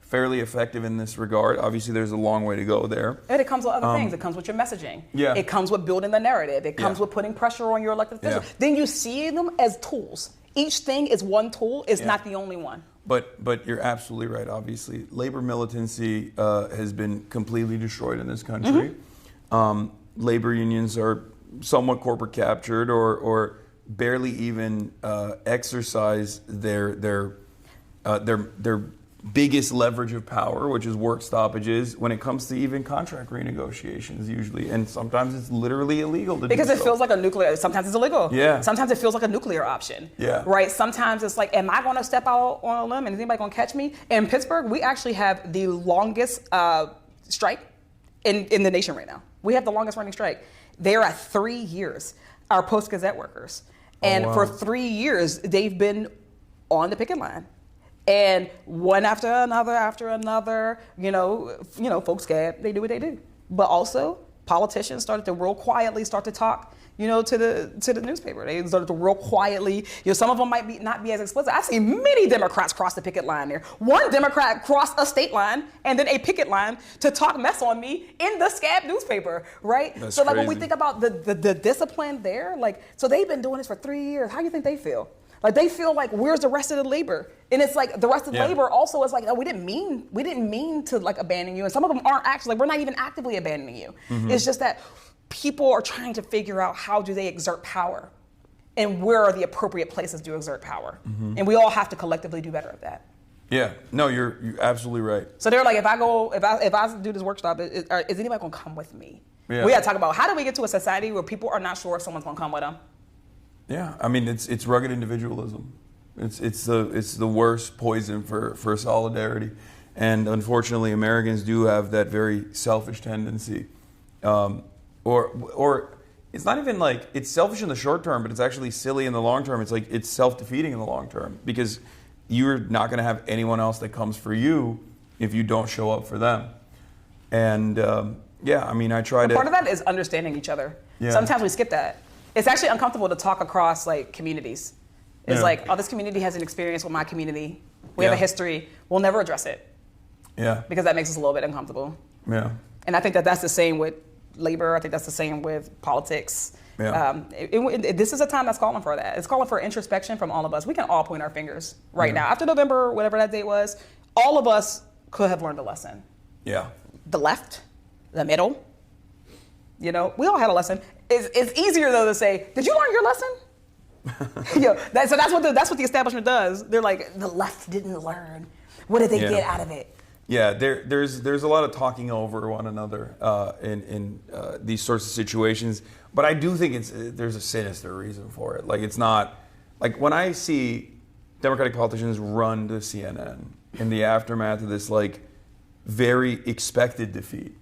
[SPEAKER 1] fairly effective in this regard. Obviously, there's a long way to go there.
[SPEAKER 6] And it comes with other things. It comes with your messaging.
[SPEAKER 1] Yeah.
[SPEAKER 6] It comes with building the narrative. It comes with putting pressure on your elected officials.
[SPEAKER 1] Yeah.
[SPEAKER 6] Then you see them as tools. Each thing is one tool. It's not the only one.
[SPEAKER 1] But you're absolutely right, obviously. Labor militancy has been completely destroyed in this country. Labor unions are somewhat corporate captured or barely even exercise their biggest leverage of power, which is work stoppages, when it comes to even contract renegotiations usually. And sometimes it's literally illegal to do so.
[SPEAKER 6] Because it feels like sometimes it's illegal.
[SPEAKER 1] Yeah.
[SPEAKER 6] Sometimes it feels like a nuclear option.
[SPEAKER 1] Yeah.
[SPEAKER 6] Right? Sometimes it's like, am I going to step out on a limb and is anybody going to catch me? In Pittsburgh, we actually have the longest strike in the nation right now. We have the longest running strike. They're at 3 years, our Post-Gazette workers. And for 3 years, they've been on the picket line. And one after another, folks they do what they do. But also, politicians started to real quietly start to talk, to the newspaper. They started to real quietly, some of them might not be as explicit. I've seen many Democrats cross the picket line there. One Democrat crossed a state line and then a picket line to talk mess on me in the Scab newspaper, right?
[SPEAKER 1] That's
[SPEAKER 6] so like
[SPEAKER 1] crazy.
[SPEAKER 6] when we think about the discipline there, like, so they've been doing this for 3 years. How do you think they feel? Like they feel like, where's the rest of the labor? And it's like the rest of the labor also is like, no, we didn't mean to like abandon you. And some of them aren't actually, like, we're not even actively abandoning you. It's just that people are trying to figure out how do they exert power and where are the appropriate places to exert power. And we all have to collectively do better at that.
[SPEAKER 1] Yeah, no, you're absolutely right.
[SPEAKER 6] So they're like, if I do this workshop, is anybody gonna come with me?
[SPEAKER 1] Yeah.
[SPEAKER 6] We gotta talk about how do we get to a society where people are not sure if someone's gonna come with them.
[SPEAKER 1] Yeah, I mean it's rugged individualism. It's the worst poison for solidarity, and unfortunately Americans do have that very selfish tendency, or it's not even like it's selfish in the short term, but it's actually silly in the long term. It's like it's self-defeating in the long term because you're not going to have anyone else that comes for you if you don't show up for them. And I mean I try to.
[SPEAKER 6] Part of that is understanding each other.
[SPEAKER 1] Yeah.
[SPEAKER 6] Sometimes we skip that. It's actually uncomfortable to talk across like communities. It's like, oh, this community has an experience with my community. We have a history. We'll never address it.
[SPEAKER 1] Yeah.
[SPEAKER 6] Because that makes us a little bit uncomfortable.
[SPEAKER 1] Yeah.
[SPEAKER 6] And I think that's the same with labor. I think that's the same with politics.
[SPEAKER 1] Yeah.
[SPEAKER 6] This is a time that's calling for that. It's calling for introspection from all of us. We can all point our fingers right now. After November, whatever that date was, all of us could have learned a lesson.
[SPEAKER 1] Yeah.
[SPEAKER 6] The left, the middle, we all had a lesson. It's easier though to say, did you learn your lesson? So that's what the establishment does. They're like, the left didn't learn. What did they get out of it?
[SPEAKER 1] Yeah, there's a lot of talking over one another in these sorts of situations, but I do think there's a sinister reason for it. Like, it's not like when I see Democratic politicians run to CNN in the aftermath of this like very expected defeat,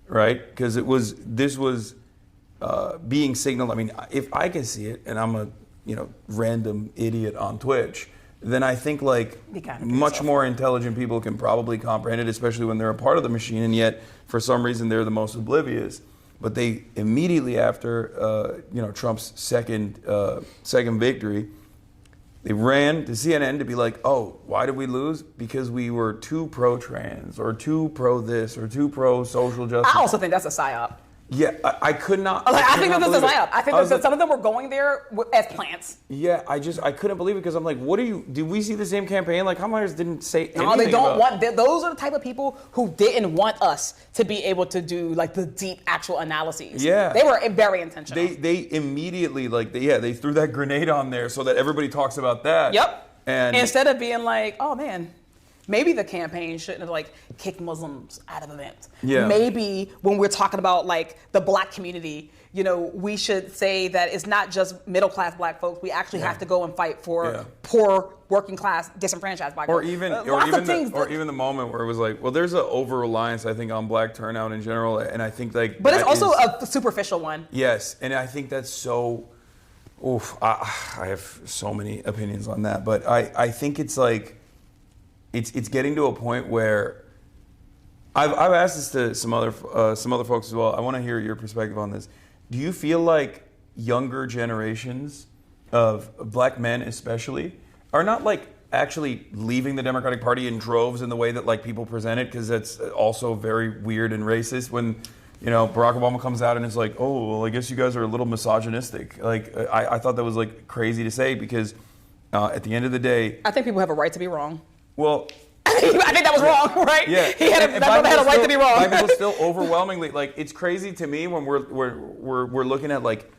[SPEAKER 1] right? Because this was being signaled. I mean, if I can see it, and I'm a random idiot on Twitch, then I think like much more intelligent people can probably comprehend it, especially when they're a part of the machine, and yet for some reason they're the most oblivious. But they immediately after Trump's second victory, they ran to CNN to be like, oh, why did we lose? Because we were too pro-trans or too pro-this or too pro-social justice.
[SPEAKER 6] I also think that's a psyop.
[SPEAKER 1] Yeah, I could not.
[SPEAKER 6] I think this is a psyop. I think that some of them were going there as plants.
[SPEAKER 1] Yeah, I couldn't believe it because I'm like, did we see the same campaign? Like, Kamala didn't say anything.
[SPEAKER 6] No, they don't want, those are the type of people who didn't want us to be able to do like the deep actual analyses.
[SPEAKER 1] Yeah.
[SPEAKER 6] They were very intentional.
[SPEAKER 1] They immediately, they threw that grenade on there so that everybody talks about that.
[SPEAKER 6] Yep.
[SPEAKER 1] And
[SPEAKER 6] instead of being like, oh man, maybe the campaign shouldn't have like kicked Muslims out of events.
[SPEAKER 1] Yeah.
[SPEAKER 6] Maybe when we're talking about like the black community, we should say that it's not just middle class black folks. We actually have to go and fight for poor, working class, disenfranchised black folks. Even
[SPEAKER 1] the moment where it was like, well, there's an over reliance, I think, on black turnout in general, and I think like.
[SPEAKER 6] But it's also a superficial one.
[SPEAKER 1] Yes, and I think that's so. Oof, I have so many opinions on that, but I think it's like. It's getting to a point where I've asked this to some other folks as well. I want to hear your perspective on this. Do you feel like younger generations of black men, especially, are not like actually leaving the Democratic Party in droves in the way that like people present it? Because that's also very weird and racist when Barack Obama comes out and is like, oh, well, I guess you guys are a little misogynistic. Like I thought that was like crazy to say because at the end of the day,
[SPEAKER 6] I think people have a right to be wrong.
[SPEAKER 1] Well,
[SPEAKER 6] I think that was wrong, right?
[SPEAKER 1] Yeah,
[SPEAKER 6] that brother had a right to be wrong.
[SPEAKER 1] Black people still overwhelmingly it's crazy to me when we're looking at like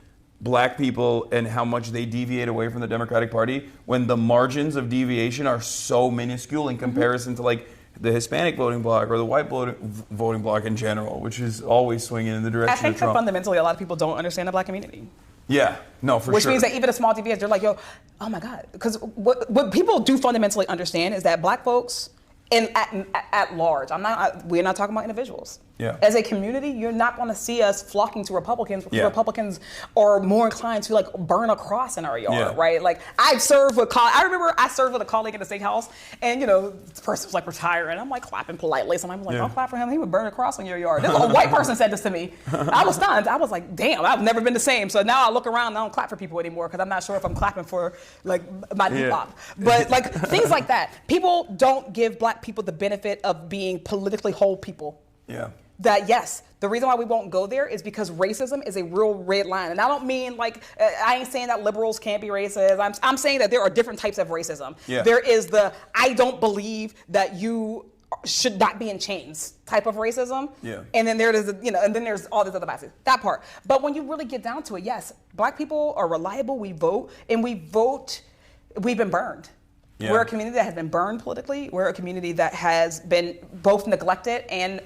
[SPEAKER 1] black people and how much they deviate away from the Democratic Party when the margins of deviation are so minuscule in comparison to like the Hispanic voting bloc or the white voting bloc in general, which is always swinging in the direction of Trump.
[SPEAKER 6] I think that fundamentally a lot of people don't understand the black community.
[SPEAKER 1] Yeah, no, for sure.
[SPEAKER 6] Which means that even a small deviation, they're like, yo, oh my God. Because what people do fundamentally understand is that black folks, at large, we're not talking about individuals.
[SPEAKER 1] Yeah.
[SPEAKER 6] As a community, you're not going to see us flocking to Republicans because
[SPEAKER 1] Yeah.
[SPEAKER 6] Republicans are more inclined to like burn a cross in our yard,
[SPEAKER 1] Yeah.
[SPEAKER 6] right? Like I remember I served with a colleague in the state house, and this person was like retiring. I'm like clapping politely. Somebody was like,
[SPEAKER 1] Yeah.
[SPEAKER 6] "Don't clap for him. He would burn a cross on your yard." A white person said this to me. I was stunned. I was like, "Damn, I've never been the same." So now I look around and I don't clap for people anymore because I'm not sure if I'm clapping for like my
[SPEAKER 1] Yeah.
[SPEAKER 6] hip-hop. But like things like that. People don't give black people the benefit of being politically whole people.
[SPEAKER 1] Yeah.
[SPEAKER 6] That yes, the reason why we won't go there is because racism is a real red line, and I don't mean like I ain't saying that liberals can't be racist. I'm saying that there are different types of racism.
[SPEAKER 1] Yeah.
[SPEAKER 6] There is the I don't believe that you should not be in chains type of racism.
[SPEAKER 1] Yeah.
[SPEAKER 6] And then there's and then there's all these other biases. That part. But when you really get down to it, yes, black people are reliable. We vote, and we've been burned.
[SPEAKER 1] Yeah.
[SPEAKER 6] We're a community that has been burned politically. We're a community that has been both neglected and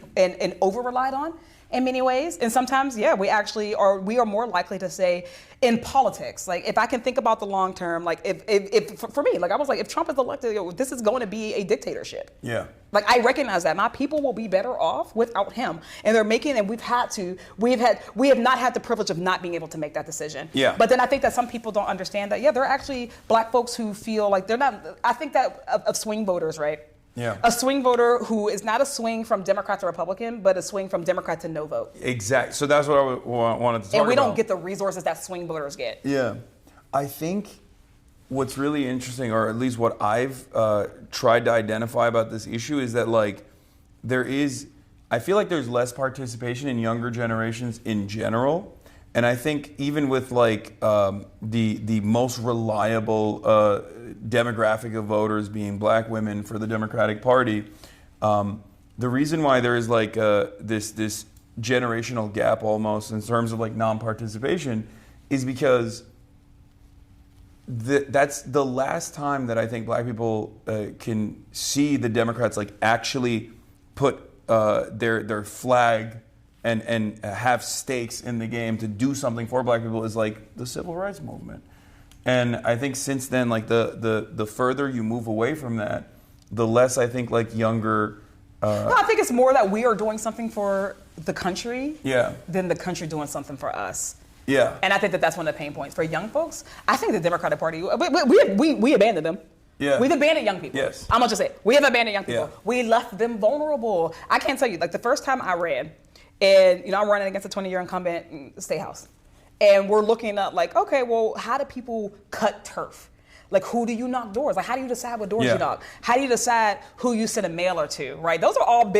[SPEAKER 6] over-relied on in many ways. And sometimes, yeah, we are more likely to say in politics, like if I can think about the long term, like if for me, like I was like, if Trump is elected, this is going to be a dictatorship.
[SPEAKER 1] Yeah.
[SPEAKER 6] Like I recognize that my people will be better off without him, and we have not had the privilege of not being able to make that decision.
[SPEAKER 1] Yeah.
[SPEAKER 6] But then I think that some people don't understand that. Yeah, there are actually black folks who feel like they're not. I think that of swing voters, right?
[SPEAKER 1] Yeah.
[SPEAKER 6] A swing voter who is not a swing from Democrat to Republican, but a swing from Democrat to no vote.
[SPEAKER 1] Exactly. So that's what I wanted to talk about.
[SPEAKER 6] And we don't get the resources that swing voters get.
[SPEAKER 1] Yeah. I think what's really interesting, or at least what I've tried to identify about this issue, is that like I feel like there's less participation in younger generations in general. And I think even with like the most reliable demographic of voters being black women for the Democratic Party, the reason why there is like this generational gap almost in terms of like non-participation is because that's the last time that I think black people can see the Democrats like actually put their flag and have stakes in the game to do something for black people is like the civil rights movement. And I think since then, like the further you move away from that, the less I think like younger.
[SPEAKER 6] No, I think it's more that we are doing something for the country
[SPEAKER 1] Yeah.
[SPEAKER 6] than the country doing something for us.
[SPEAKER 1] Yeah.
[SPEAKER 6] And I think that's one of the pain points for young folks. I think the Democratic Party, we abandoned them.
[SPEAKER 1] Yeah.
[SPEAKER 6] We've abandoned young people.
[SPEAKER 1] Yes.
[SPEAKER 6] I'm gonna just say it. We have abandoned young people.
[SPEAKER 1] Yeah.
[SPEAKER 6] We left them vulnerable. I can't tell you, like the first time I ran, and I'm running against a 20-year incumbent in the State House. And we're looking at like, okay, well, how do people cut turf? Like, who do you knock doors? Like, how do you decide what doors
[SPEAKER 1] Yeah.
[SPEAKER 6] you knock? How do you decide who you send a mailer to, right? Those are all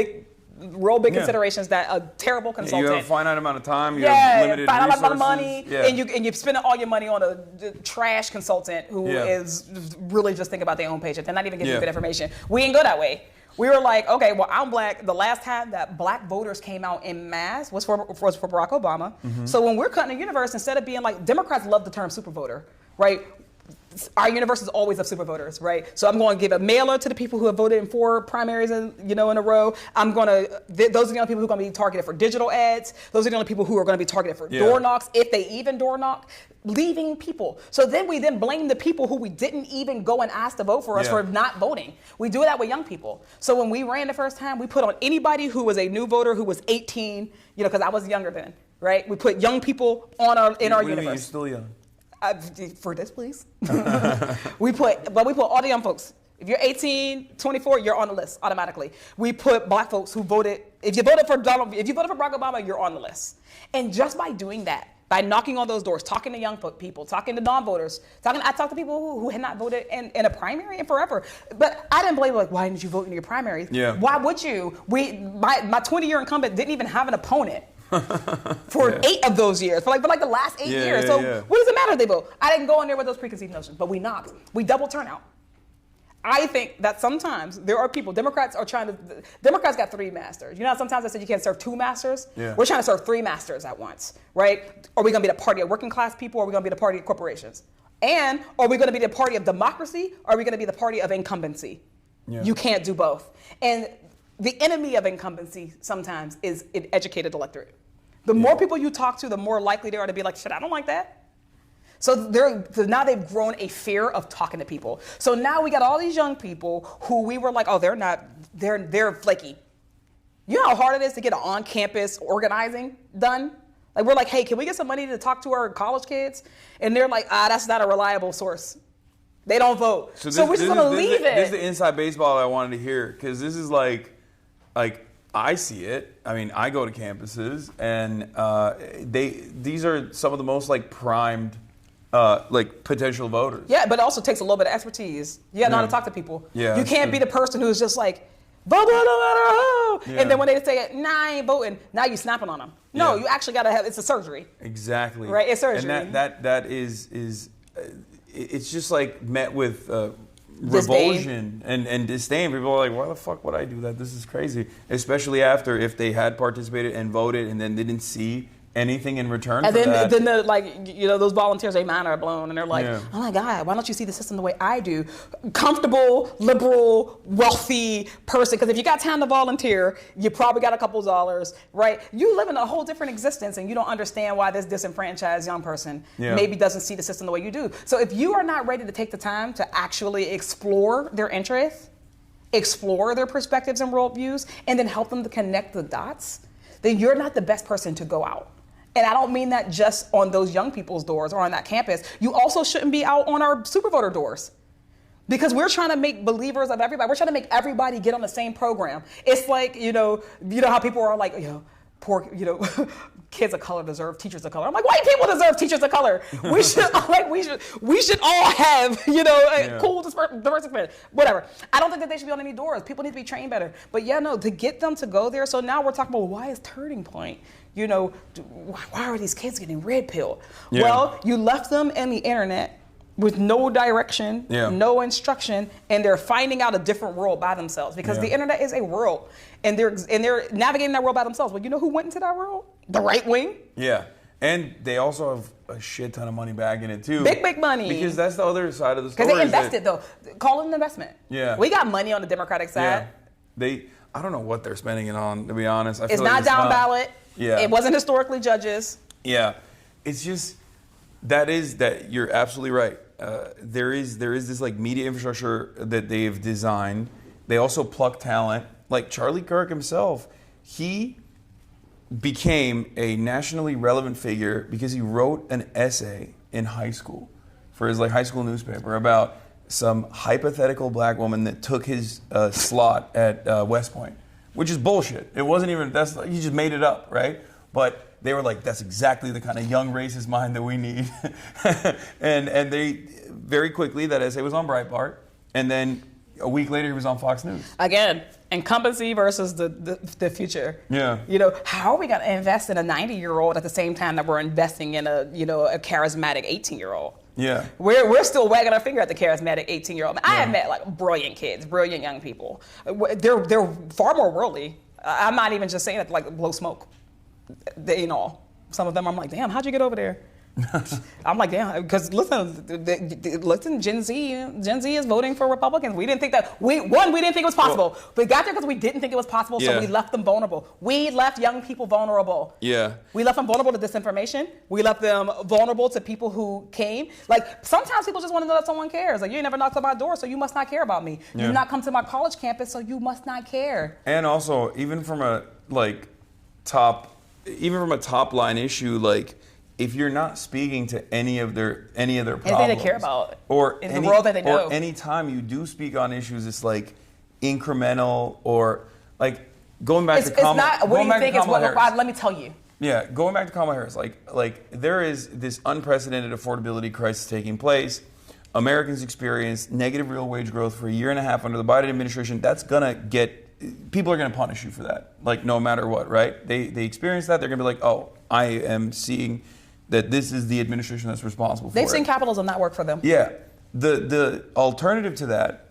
[SPEAKER 6] real big considerations that a terrible consultant.
[SPEAKER 1] You have a finite amount of time. You have limited
[SPEAKER 6] finite
[SPEAKER 1] resources.
[SPEAKER 6] amount of money, and you spend all your money on a trash consultant who is really just thinking about their own paycheck. They're not even giving you good information. We didn't go that way. We were like, okay, well, I'm black. The last time that black voters came out en masse was for Barack Obama.
[SPEAKER 1] Mm-hmm.
[SPEAKER 6] So when we're cutting the universe, instead of being like, Democrats love the term super voter, right? Our universe is always of super voters, right? So I'm going to give a mailer to the people who have voted in 4 primaries in a row. I'm going to, those are the only people who are going to be targeted for digital ads. Those are the only people who are going to be targeted for door knocks, if they even door knock, leaving people. So then we blame the people who we didn't even go and ask to vote for us for not voting. We do that with young people. So when we ran the first time, we put on anybody who was a new voter who was 18, because I was younger then, right? We put young people in our universe.
[SPEAKER 1] You're still young.
[SPEAKER 6] For this, please. we put all the young folks. If you're 18, 24, you're on the list automatically. We put black folks who voted. If you voted for Barack Obama, you're on the list. And just by doing that, by knocking on those doors, talking to young people, talking to non-voters, I talked to people who had not voted in a primary in forever. But I didn't blame like, why didn't you vote in your primaries?
[SPEAKER 1] Yeah.
[SPEAKER 6] Why would you? My 20-year incumbent didn't even have an opponent. For 8 of those years, for the last 8 years. So what does it matter if they vote? I didn't go in there with those preconceived notions, but we knocked. We double turnout. I think that sometimes there are people, Democrats got 3 masters. You know how sometimes I said you can't serve 2 masters?
[SPEAKER 1] Yeah.
[SPEAKER 6] We're trying to serve 3 masters at once, right? Are we going to be the party of working class people, or are we going to be the party of corporations? And are we going to be the party of democracy, or are we going to be the party of incumbency? Yeah. You can't do both. And the enemy of incumbency sometimes is an educated electorate. The more people you talk to, the more likely they are to be like, shit, I don't like that. So now they've grown a fear of talking to people. So now we got all these young people who we were like, oh, they're flaky. You know how hard it is to get on-campus organizing done? Like, we're like, hey, can we get some money to talk to our college kids? And they're like, that's not a reliable source. They don't vote. So we're just going to leave it.
[SPEAKER 1] This is the inside baseball I wanted to hear, because this is like I see it. I mean, I go to campuses, and these are some of the most primed potential voters.
[SPEAKER 6] Yeah, but it also takes a little bit of expertise. You got to know how to talk to people.
[SPEAKER 1] Yeah,
[SPEAKER 6] you can't be the person who's just like, vote no matter who.
[SPEAKER 1] Yeah.
[SPEAKER 6] And then when they say, nah, I ain't voting, now you snapping on them. No, you actually got to have, it's a surgery.
[SPEAKER 1] Exactly.
[SPEAKER 6] Right, it's surgery.
[SPEAKER 1] And that is it's just met with revulsion and disdain. People are like, why the fuck would I do that? This is crazy. Especially after if they had participated and voted and then they didn't see anything in return for that.
[SPEAKER 6] And then those volunteers, their mind are blown and they're like, oh my God, why don't you see the system the way I do? Comfortable, liberal, wealthy person. Because if you got time to volunteer, you probably got a couple dollars, right? You live in a whole different existence and you don't understand why this disenfranchised young person maybe doesn't see the system the way you do. So if you are not ready to take the time to actually explore their interests, explore their perspectives and worldviews, and then help them to connect the dots, then you're not the best person to go out. And I don't mean that just on those young people's doors or on that campus. You also shouldn't be out on our super voter doors, because we're trying to make believers of everybody. We're trying to make everybody get on the same program. It's like, you know how people are like, poor, kids of color deserve teachers of color. I'm like, white people deserve teachers of color. We should all have, cool diversity, whatever. I don't think that they should be on any doors. People need to be trained better. But to get them to go there. So now we're talking about, why is Turning Point? Why are these kids getting red pilled? Yeah. Well, you left them in the internet with no direction, no instruction, and they're finding out a different world by themselves, because the internet is a world, and they're navigating that world by themselves. Well, you know who went into that world? The right wing.
[SPEAKER 1] Yeah. And they also have a shit ton of money back in it too.
[SPEAKER 6] Big money.
[SPEAKER 1] Because that's the other side of the story.
[SPEAKER 6] Because they invested though. Call it an investment.
[SPEAKER 1] Yeah.
[SPEAKER 6] We got money on the Democratic side.
[SPEAKER 1] Yeah. I don't know what they're spending it on, to be honest.
[SPEAKER 6] It's not down ballot.
[SPEAKER 1] Yeah.
[SPEAKER 6] It wasn't historically judges.
[SPEAKER 1] Yeah. It's just that you're absolutely right. There is this like media infrastructure that they've designed. They also pluck talent. Like Charlie Kirk himself, he became a nationally relevant figure because he wrote an essay in high school for his like high school newspaper about some hypothetical black woman that took his slot at West Point, which is bullshit. It wasn't even, he just made it up, right? But they were like, that's exactly the kind of young racist mind that we need. and they, very quickly, that essay was on Breitbart, and then a week later he was on Fox News.
[SPEAKER 6] Again, incumbency versus the future.
[SPEAKER 1] Yeah.
[SPEAKER 6] You know, how are we going to invest in a 90-year-old at the same time that we're investing in a charismatic 18-year-old?
[SPEAKER 1] Yeah.
[SPEAKER 6] We're still wagging our finger at the charismatic 18-year-old. I have met like brilliant kids, brilliant young people. They're far more worldly. I'm not even just saying that to like blow smoke. Some of them I'm like, damn, how'd you get over there? I'm like, damn, because listen, Gen Z is voting for Republicans. We didn't think that we didn't think it was possible. We got there because we didn't think it was possible, so we left them vulnerable. We left young people vulnerable.
[SPEAKER 1] Yeah.
[SPEAKER 6] We left them vulnerable to disinformation. We left them vulnerable to people who came. Like sometimes people just want to know that someone cares. Like you ain't never knocked on my door, so you must not care about me.
[SPEAKER 1] Yeah.
[SPEAKER 6] You've not come to my college campus, so you must not care.
[SPEAKER 1] And also, even from a top line issue, like if you're not speaking to any of their problems,
[SPEAKER 6] anything they care about,
[SPEAKER 1] or
[SPEAKER 6] in the world that they know,
[SPEAKER 1] or any time you do speak on issues, it's like incremental or like going back to Kamala.
[SPEAKER 6] It's not. What do you think is what required? Let me tell you.
[SPEAKER 1] Yeah, going back to Kamala Harris, like there is this unprecedented affordability crisis taking place. Americans experienced negative real wage growth for a year and a half under the Biden administration. That's gonna people are gonna punish you for that, like no matter what, right? They experience that. They're gonna be like, oh, I am seeing that this is the administration that's responsible for it.
[SPEAKER 6] They've seen capitalism not work for them.
[SPEAKER 1] Yeah. The alternative to that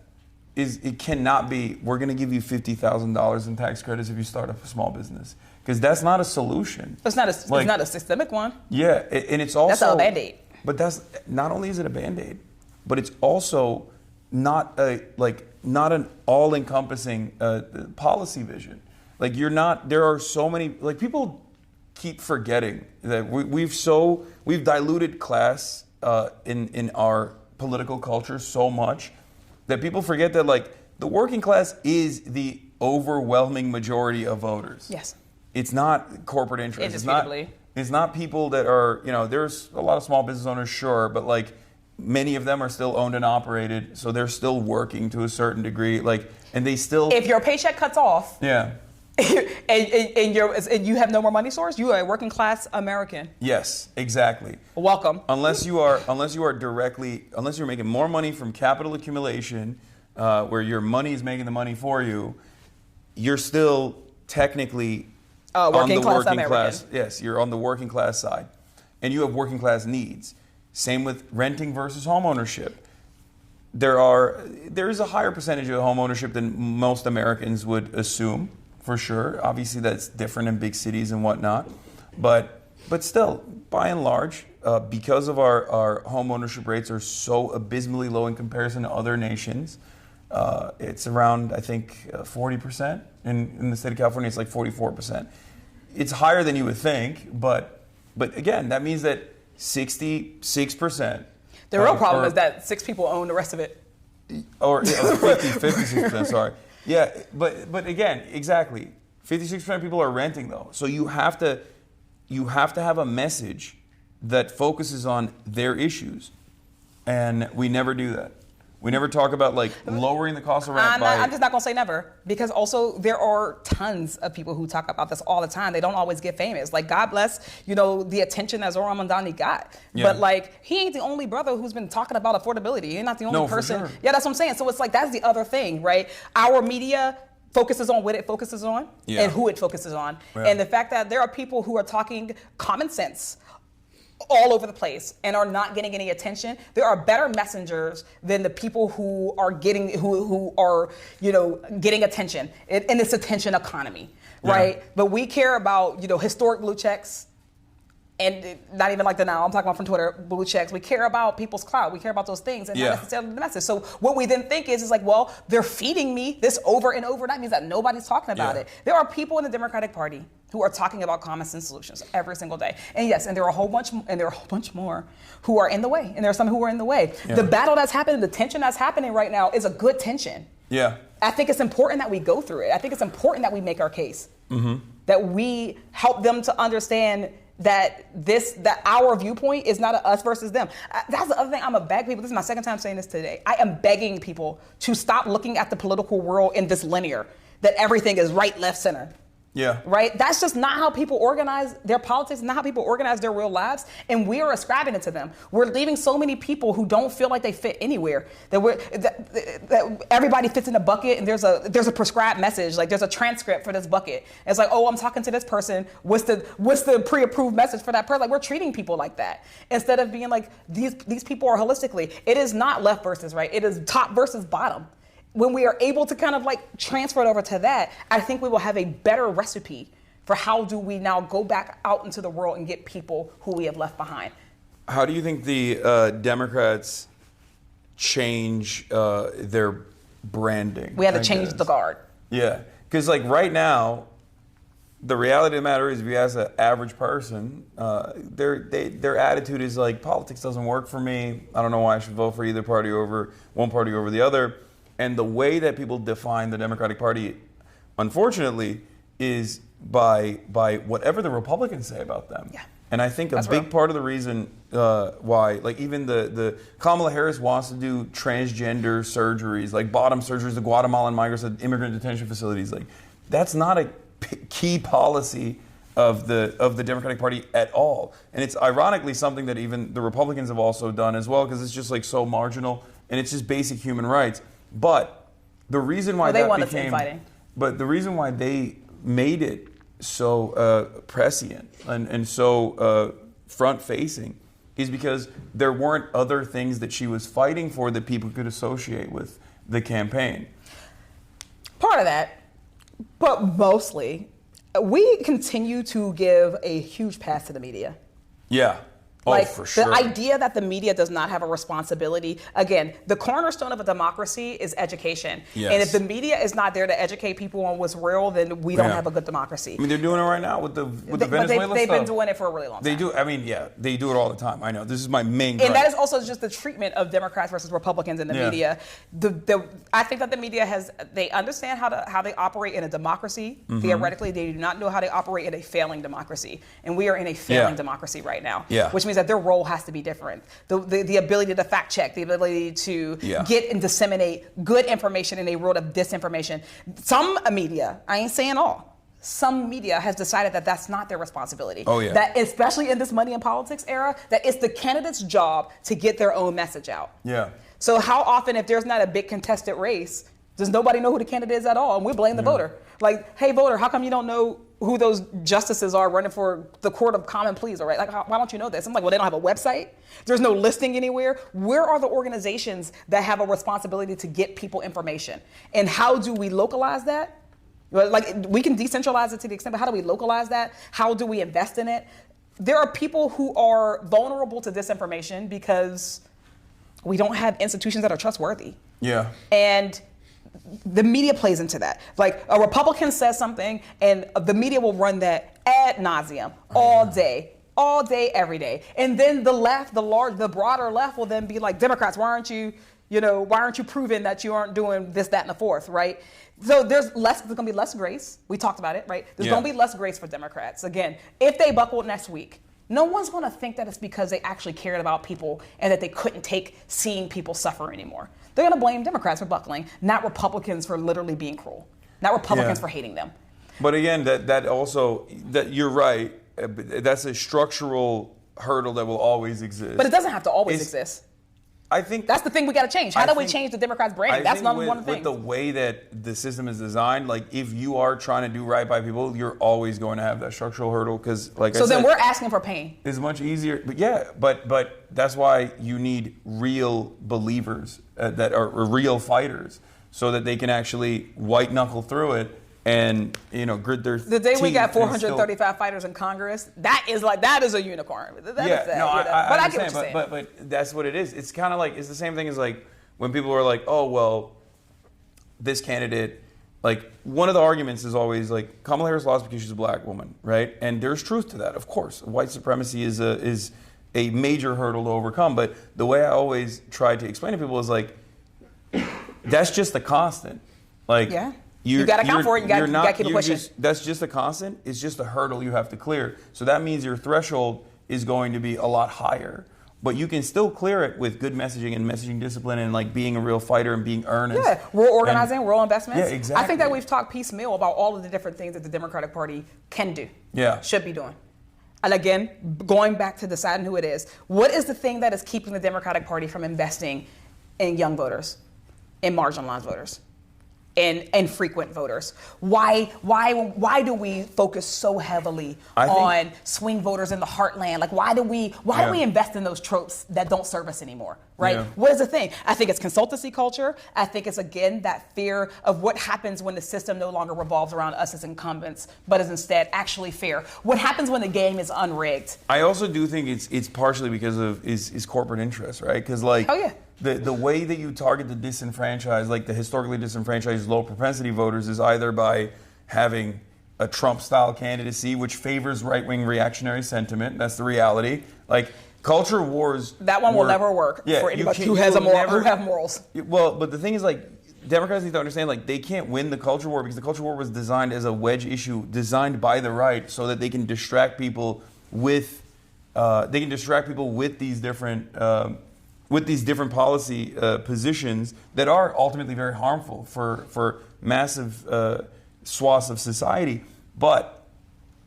[SPEAKER 1] is it cannot be, we're going to give you $50,000 in tax credits if you start a small business. Because that's not a solution.
[SPEAKER 6] It's not a systemic one.
[SPEAKER 1] Yeah. And it's also...
[SPEAKER 6] That's a Band-Aid.
[SPEAKER 1] But that's, not only is it a Band-Aid, but it's also not an all-encompassing policy vision. Like there are so many, like people keep forgetting that we've diluted class in our political culture so much that people forget that like the working class is the overwhelming majority of voters.
[SPEAKER 6] Yes.
[SPEAKER 1] It's not corporate interests.
[SPEAKER 6] Indisputably.
[SPEAKER 1] It's not people that are, there's a lot of small business owners, sure, but like many of them are still owned and operated, so they're still working to a certain degree. Like, and they still.
[SPEAKER 6] If your paycheck cuts off.
[SPEAKER 1] Yeah.
[SPEAKER 6] and you have no more money source, you are a working class American.
[SPEAKER 1] Yes, exactly.
[SPEAKER 6] Welcome.
[SPEAKER 1] Unless you're making more money from capital accumulation, where your money is making the money for you, you're still technically on the working class. Yes, you're on the working class side, and you have working class needs. Same with renting versus homeownership. There is a higher percentage of homeownership than most Americans would assume. For sure. Obviously, that's different in big cities and whatnot. But still, by and large, because of our home ownership rates are so abysmally low in comparison to other nations, it's around, I think, 40%. In the state of California, it's like 44%. It's higher than you would think, but again, that means that 66%.
[SPEAKER 6] The real problem is that 6 people own the rest of it.
[SPEAKER 1] Or 56%, sorry. Yeah, but again, exactly. 56% of people are renting though. So you have to have a message that focuses on their issues. And we never do that. We never talk about like lowering the cost of rent
[SPEAKER 6] I'm just not gonna say never, because also there are tons of people who talk about this all the time. They don't always get famous. Like God bless, the attention that Zohran Mamdani got. Yeah. But like he ain't the only brother who's been talking about affordability. He's not the only person. For sure. Yeah, that's what I'm saying. So it's like that's the other thing, right? Our media focuses on what it focuses on and who it focuses on. Yeah. And the fact that there are people who are talking common sense all over the place and are not getting any attention. There are better messengers than the people who are getting getting attention in this attention economy, right? But we care about historic blue checks and not even like the now, I'm talking about from Twitter, blue checks. We care about people's clout. We care about those things and not necessarily the message. So what we then think is like, well, they're feeding me this over and over. That means that nobody's talking about it. There are people in the Democratic Party who are talking about common sense solutions every single day. And yes, and there are a whole bunch more who are in the way. And there are some who are in the way. Yeah. The battle that's happening, the tension that's happening right now is a good tension.
[SPEAKER 1] Yeah.
[SPEAKER 6] I think it's important that we go through it. I think it's important that we make our case. That we help them to understand that our viewpoint is not a us versus them. That's the other thing I'm gonna beg people. This is my second time saying this today. I am begging people to stop looking at the political world in this linear, that everything is right, left, center.
[SPEAKER 1] Yeah.
[SPEAKER 6] Right? That's just not how people organize their politics, not how people organize their real lives. And we are ascribing it to them. We're leaving so many people who don't feel like they fit anywhere. That everybody fits in a bucket, and there's a prescribed message. Like there's a transcript for this bucket. It's like, oh, I'm talking to this person. What's the pre-approved message for that person? Like we're treating people like that instead of being like these people are holistically. It is not left versus right. It is top versus bottom. When we are able to kind of like transfer it over to that, I think we will have a better recipe for how do we now go back out into the world and get people who we have left behind.
[SPEAKER 1] How do you think the Democrats change their branding?
[SPEAKER 6] We have to change the guard.
[SPEAKER 1] Yeah, because like right now, the reality of the matter is if you ask an average person, their attitude is like, politics doesn't work for me. I don't know why I should vote for either party over one party over the other. And the way that people define the Democratic Party, unfortunately, is by whatever the Republicans say about them. Yeah. And I think a big part of the reason why, like even the Kamala Harris wants to do transgender surgeries, like bottom surgeries, the Guatemalan migrants at immigrant detention facilities, like that's not a key policy of the Democratic Party at all. And it's ironically something that even the Republicans have also done as well, because it's just like so marginal and it's just basic human rights. But the reason why the reason why they made it so prescient and so front-facing is because there weren't other things that she was fighting for that people could associate with the campaign.
[SPEAKER 6] Part of that, but mostly, we continue to give a huge pass to the media.
[SPEAKER 1] Yeah.
[SPEAKER 6] Like,
[SPEAKER 1] for sure.
[SPEAKER 6] The idea that the media does not have a responsibility, again, the cornerstone of a democracy is education.
[SPEAKER 1] Yes.
[SPEAKER 6] And if the media is not there to educate people on what's real, then we don't have a good democracy.
[SPEAKER 1] I mean, they're doing it right now with the Venezuela stuff.
[SPEAKER 6] They've been doing it for a really long time.
[SPEAKER 1] They do. I mean, yeah, they do it all the time. I know. This is my main gripe.
[SPEAKER 6] And that is also just the treatment of Democrats versus Republicans in the media. I think that the media they understand how they operate in a democracy. Theoretically, they do not know how they operate in a failing democracy. And we are in a failing democracy right now.
[SPEAKER 1] Yeah.
[SPEAKER 6] Which means that their role has to be different. The ability to fact check, the ability to get and disseminate good information in a world of disinformation. Some media, I ain't saying all, some media has decided that that's not their responsibility.
[SPEAKER 1] Oh yeah.
[SPEAKER 6] That especially in this money and politics era, that it's the candidate's job to get their own message out.
[SPEAKER 1] Yeah.
[SPEAKER 6] So how often, if there's not a big contested race, does nobody know who the candidate is at all? And we blame the voter. Like, hey voter, how come you don't know who those justices are running for the court of common pleas, all right? Like, why don't you know this? I'm like, well, they don't have a website. There's no listing anywhere. Where are the organizations that have a responsibility to get people information? And how do we localize that? Like, we can decentralize it to the extent, but how do we localize that? How do we invest in it? There are people who are vulnerable to disinformation because we don't have institutions that are trustworthy. Yeah. And the media plays into that. Like, a Republican says something and the media will run that ad nauseum all day, every day. And then the left, the broader left will then be like, Democrats, why aren't you proving that you aren't doing this, that, and the fourth, right? So there's gonna be less grace. We talked about it, right? There's gonna be less grace for Democrats. Again, if they buckle next week, no one's gonna think that it's because they actually cared about people and that they couldn't take seeing people suffer anymore. They're gonna blame Democrats for buckling, not Republicans for literally being cruel, not Republicans for hating them.
[SPEAKER 1] But again, that you're right. That's a structural hurdle that will always exist.
[SPEAKER 6] But it doesn't have to always exist.
[SPEAKER 1] I think
[SPEAKER 6] that's the thing we got to change. How do we change the Democrats' branding? That's number one thing.
[SPEAKER 1] With the way that the system is designed, like if you are trying to do right by people, you're always going to have that structural hurdle because, like I said,
[SPEAKER 6] so then we're asking for pain.
[SPEAKER 1] It's much easier, but that's why you need real believers that are real fighters, so that they can actually white knuckle through it and grit their
[SPEAKER 6] The day we
[SPEAKER 1] teeth
[SPEAKER 6] got
[SPEAKER 1] and still-
[SPEAKER 6] 435 fighters in Congress, that is a unicorn. That
[SPEAKER 1] yeah,
[SPEAKER 6] is that,
[SPEAKER 1] no, I
[SPEAKER 6] but I get what
[SPEAKER 1] understand,
[SPEAKER 6] you're saying.
[SPEAKER 1] but that's what it is. It's kind of like it's the same thing as like when people are like, oh well, this candidate. Like one of the arguments is always like Kamala Harris lost because she's a black woman, right? And there's truth to that, of course. White supremacy is a major hurdle to overcome. But the way I always try to explain to people is like that's just a constant. Like
[SPEAKER 6] you got to account for it. You got to keep it pushing.
[SPEAKER 1] That's just a constant. It's just a hurdle you have to clear. So that means your threshold is going to be a lot higher. But you can still clear it with good messaging and messaging discipline and like being a real fighter and being earnest.
[SPEAKER 6] Yeah, real organizing, real investments.
[SPEAKER 1] Yeah, exactly.
[SPEAKER 6] I think that we've talked piecemeal about all of the different things that the Democratic Party can do.
[SPEAKER 1] Yeah.
[SPEAKER 6] Should be doing. And again, going back to deciding who it is, what is the thing that is keeping the Democratic Party from investing in young voters, in marginalized voters, in frequent voters? Why do we focus so heavily on swing voters in the heartland? Like why do we invest in those tropes that don't serve us anymore? Right?
[SPEAKER 1] Yeah.
[SPEAKER 6] What is the thing? I think it's consultancy culture. I think it's again that fear of what happens when the system no longer revolves around us as incumbents, but is instead actually fair. What happens when the game is unrigged?
[SPEAKER 1] I also do think it's partially because of is corporate interest, right? Because like the way that you target the disenfranchised, like the historically disenfranchised low propensity voters, is either by having a Trump-style candidacy, which favors right-wing reactionary sentiment. That's the reality. Like culture wars.
[SPEAKER 6] That one will never work for anybody who has morals.
[SPEAKER 1] Well, but the thing is, like, Democrats need to understand, like, they can't win the culture war because the culture war was designed as a wedge issue, designed by the right, so that they can distract people with these different. With these different policy positions that are ultimately very harmful for massive swaths of society. But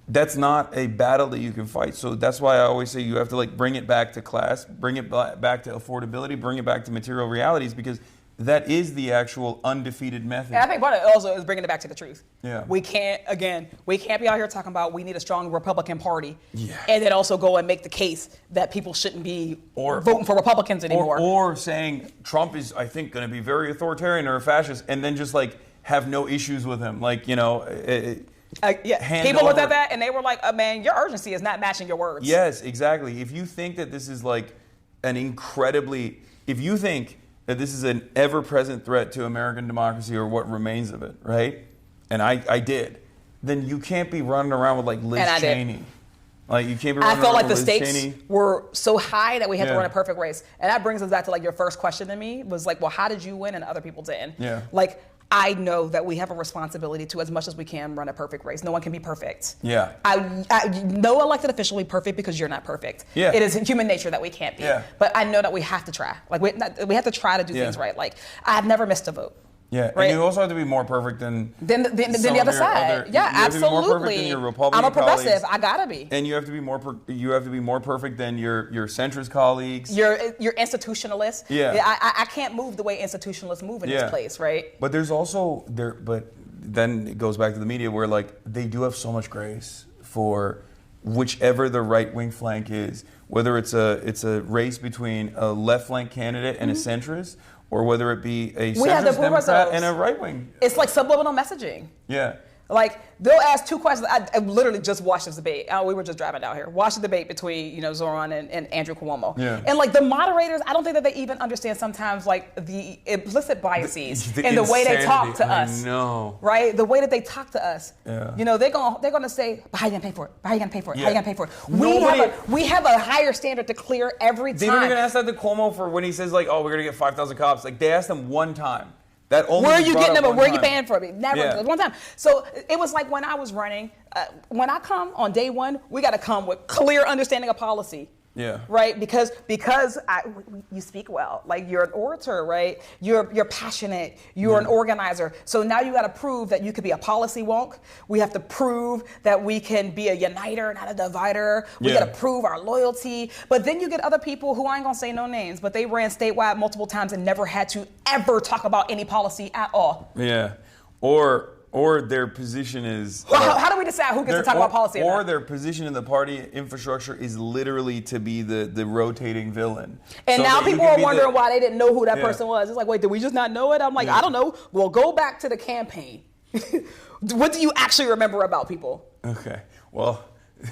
[SPEAKER 1] that's not a battle that you can fight. So that's why I always say you have to like bring it back to class, bring it back to affordability, bring it back to material realities, because that is the actual undefeated method.
[SPEAKER 6] And I think part of it also is bringing it back to the truth.
[SPEAKER 1] Yeah.
[SPEAKER 6] We can't be out here talking about we need a strong Republican Party and then also go and make the case that people shouldn't be voting for Republicans anymore.
[SPEAKER 1] Or saying Trump is, I think, going to be very authoritarian or a fascist, and then just like have no issues with him. Like, you know,
[SPEAKER 6] people looked at that and they were like, man, your urgency is not matching your words.
[SPEAKER 1] Yes, exactly. If you think that this is like if you think that this is an ever-present threat to American democracy or what remains of it, right? And I did. Then you can't be running around with like Liz Cheney. Like you can't be running around with Liz Cheney. I felt like the stakes were
[SPEAKER 6] so high that we had to run a perfect race. And that brings us back to like your first question to me was like, well, how did you win and other people didn't?
[SPEAKER 1] Yeah.
[SPEAKER 6] Like I know that we have a responsibility to, as much as we can, run a perfect race. No one can be perfect.
[SPEAKER 1] Yeah.
[SPEAKER 6] No elected official will be perfect because you're not perfect.
[SPEAKER 1] Yeah.
[SPEAKER 6] It is human nature that we can't be.
[SPEAKER 1] Yeah.
[SPEAKER 6] But I know that we have to try. Like we have to try to do things right. Like I've never missed a vote.
[SPEAKER 1] Yeah, right? And you also have to be more perfect than
[SPEAKER 6] the other side.
[SPEAKER 1] You have to be more perfect
[SPEAKER 6] absolutely.
[SPEAKER 1] than your Republican
[SPEAKER 6] I'm a progressive.
[SPEAKER 1] colleagues.
[SPEAKER 6] I gotta be.
[SPEAKER 1] And you have to be more perfect than your centrist colleagues.
[SPEAKER 6] Your institutionalists.
[SPEAKER 1] Yeah.
[SPEAKER 6] I can't move the way institutionalists move in this place, right?
[SPEAKER 1] But there's also but then it goes back to the media where like they do have so much grace for whichever the right wing flank is, whether it's a race between a left flank candidate and a centrist, or whether it be a centrist Democrat and a right wing.
[SPEAKER 6] It's like subliminal messaging.
[SPEAKER 1] Yeah.
[SPEAKER 6] Like they'll ask two questions. I literally just watched this debate. We were just driving down here. Watched the debate between Zoran and Andrew Cuomo.
[SPEAKER 1] Yeah.
[SPEAKER 6] And like the moderators, I don't think that they even understand sometimes like the implicit biases in the way they talk to us.
[SPEAKER 1] I know.
[SPEAKER 6] Right? The way that they talk to us.
[SPEAKER 1] Yeah.
[SPEAKER 6] They're gonna say, but how you gonna pay for it? How you gonna pay for it? How you gonna pay for it? We have a higher standard to clear every time.
[SPEAKER 1] They don't even ask that to Cuomo for when he says like, oh, we're gonna get 5,000 cops. Like they asked him one time. That only
[SPEAKER 6] where are you getting them? Where are you paying for me? Never. One time. So it was like when I was running. When I come on day one, we got to come with clear understanding of policy.
[SPEAKER 1] Yeah.
[SPEAKER 6] Right. Because you speak well. Like you're an orator, right? You're passionate. You're an organizer. So now you got to prove that you could be a policy wonk. We have to prove that we can be a uniter, not a divider. We got to prove our loyalty. But then you get other people who I ain't gonna say no names, but they ran statewide multiple times and never had to ever talk about any policy at all.
[SPEAKER 1] Yeah. Or their position is...
[SPEAKER 6] Well, how do we decide who gets to talk about policy?
[SPEAKER 1] Or their position in the party infrastructure is literally to be the rotating villain.
[SPEAKER 6] And so now people are wondering why they didn't know who that person was. It's like, wait, did we just not know it? I'm like, I don't know. Well, go back to the campaign What do you actually remember about people?
[SPEAKER 1] Okay. Well.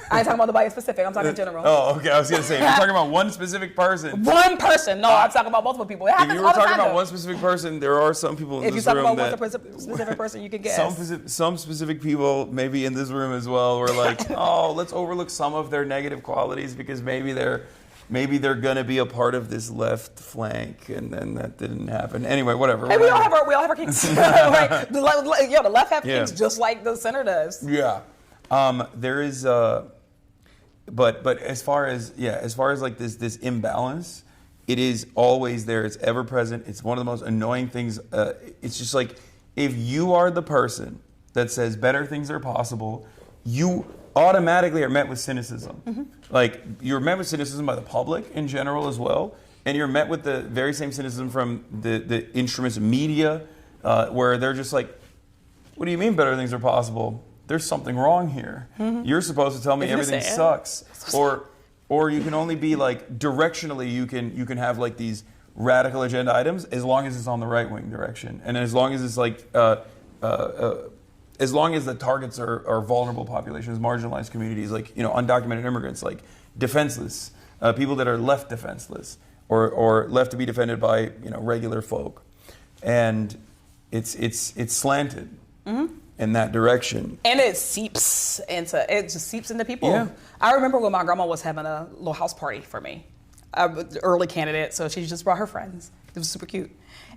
[SPEAKER 6] I ain't talking about nobody specific. I'm talking general.
[SPEAKER 1] Oh, okay. I was gonna say if you're talking about one specific person.
[SPEAKER 6] One person. No, I'm talking about multiple people. It happens
[SPEAKER 1] If you were
[SPEAKER 6] all the
[SPEAKER 1] talking
[SPEAKER 6] time,
[SPEAKER 1] about
[SPEAKER 6] though.
[SPEAKER 1] one specific person, there are some people in
[SPEAKER 6] If
[SPEAKER 1] this
[SPEAKER 6] you're
[SPEAKER 1] room
[SPEAKER 6] talking about
[SPEAKER 1] that
[SPEAKER 6] one specific person, you can guess.
[SPEAKER 1] some specific people, maybe in this room as well, were like, oh, let's overlook some of their negative qualities because maybe they're gonna be a part of this left flank, and then that didn't happen. Anyway, whatever.
[SPEAKER 6] Hey, we all have our kinks. Right? The left have kinks just like the center does.
[SPEAKER 1] Yeah. There is but as far as like this imbalance, it is always there. It's ever present. It's one of the most annoying things. It's just like if you are the person that says better things are possible, you automatically are met with cynicism.
[SPEAKER 6] Mm-hmm.
[SPEAKER 1] Like you're met with cynicism by the public in general as well, and you're met with the very same cynicism from the instruments media, where they're just like, what do you mean better things are possible? There's something wrong here. Mm-hmm. You're supposed to tell me everything sucks. Or you can only be like directionally you can have like these radical agenda items as long as it's on the right wing direction. And as long as it's like as long as the targets are vulnerable populations, marginalized communities, like undocumented immigrants, like defenseless, people that are left defenseless or left to be defended by regular folk. And it's slanted. Mm-hmm. In that direction,
[SPEAKER 6] and it just seeps into people.
[SPEAKER 1] Yeah.
[SPEAKER 6] I remember when my grandma was having a little house party for me. I was an early candidate, so she just brought her friends. It was super cute,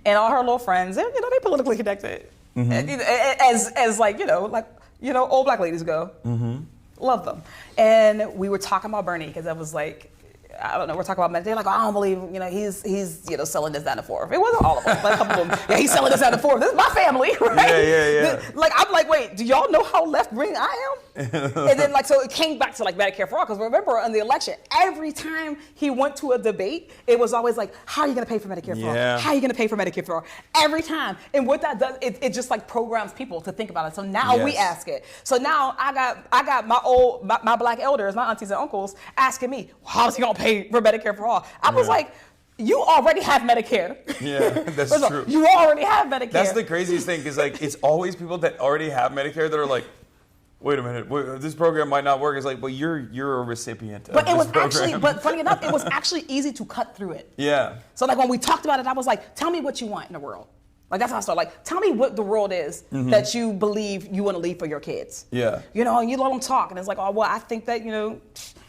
[SPEAKER 6] and all her little friends, they politically connected, as old black ladies go. Mm-hmm. Love them, and we were talking about Bernie because I was like, I don't know, we're talking about they're like, I don't believe, he's selling this, that, and the fourth. It wasn't all of us, but a couple of them, yeah, he's selling this, that, and the fourth. This is my family, right?
[SPEAKER 1] Yeah.
[SPEAKER 6] Like, I'm like, wait, do y'all know how left-wing I am? And then, so it came back to, Medicare for all, because remember, in the election, every time he went to a debate, it was always like, how are you going to pay for Medicare for all? How are you going to pay for Medicare for all? Every time. And what that does, it just, programs people to think about it. So now we ask it. So now I got my black elders, my aunties and uncles, asking me, how's he going to pay for Medicare for all? I was like, you already have Medicare.
[SPEAKER 1] Yeah, that's true.
[SPEAKER 6] You already have Medicare.
[SPEAKER 1] That's the craziest thing, because it's always people that already have Medicare that are like, wait a minute, this program might not work. It's like, well, you're a recipient of this program.
[SPEAKER 6] But funny enough, it was actually easy to cut through it.
[SPEAKER 1] Yeah.
[SPEAKER 6] So when we talked about it, I was like, tell me what you want in the world. That's how I started. Tell me what the world is that you believe you want to leave for your kids.
[SPEAKER 1] Yeah.
[SPEAKER 6] And you let them talk, and it's like, oh, well, I think that,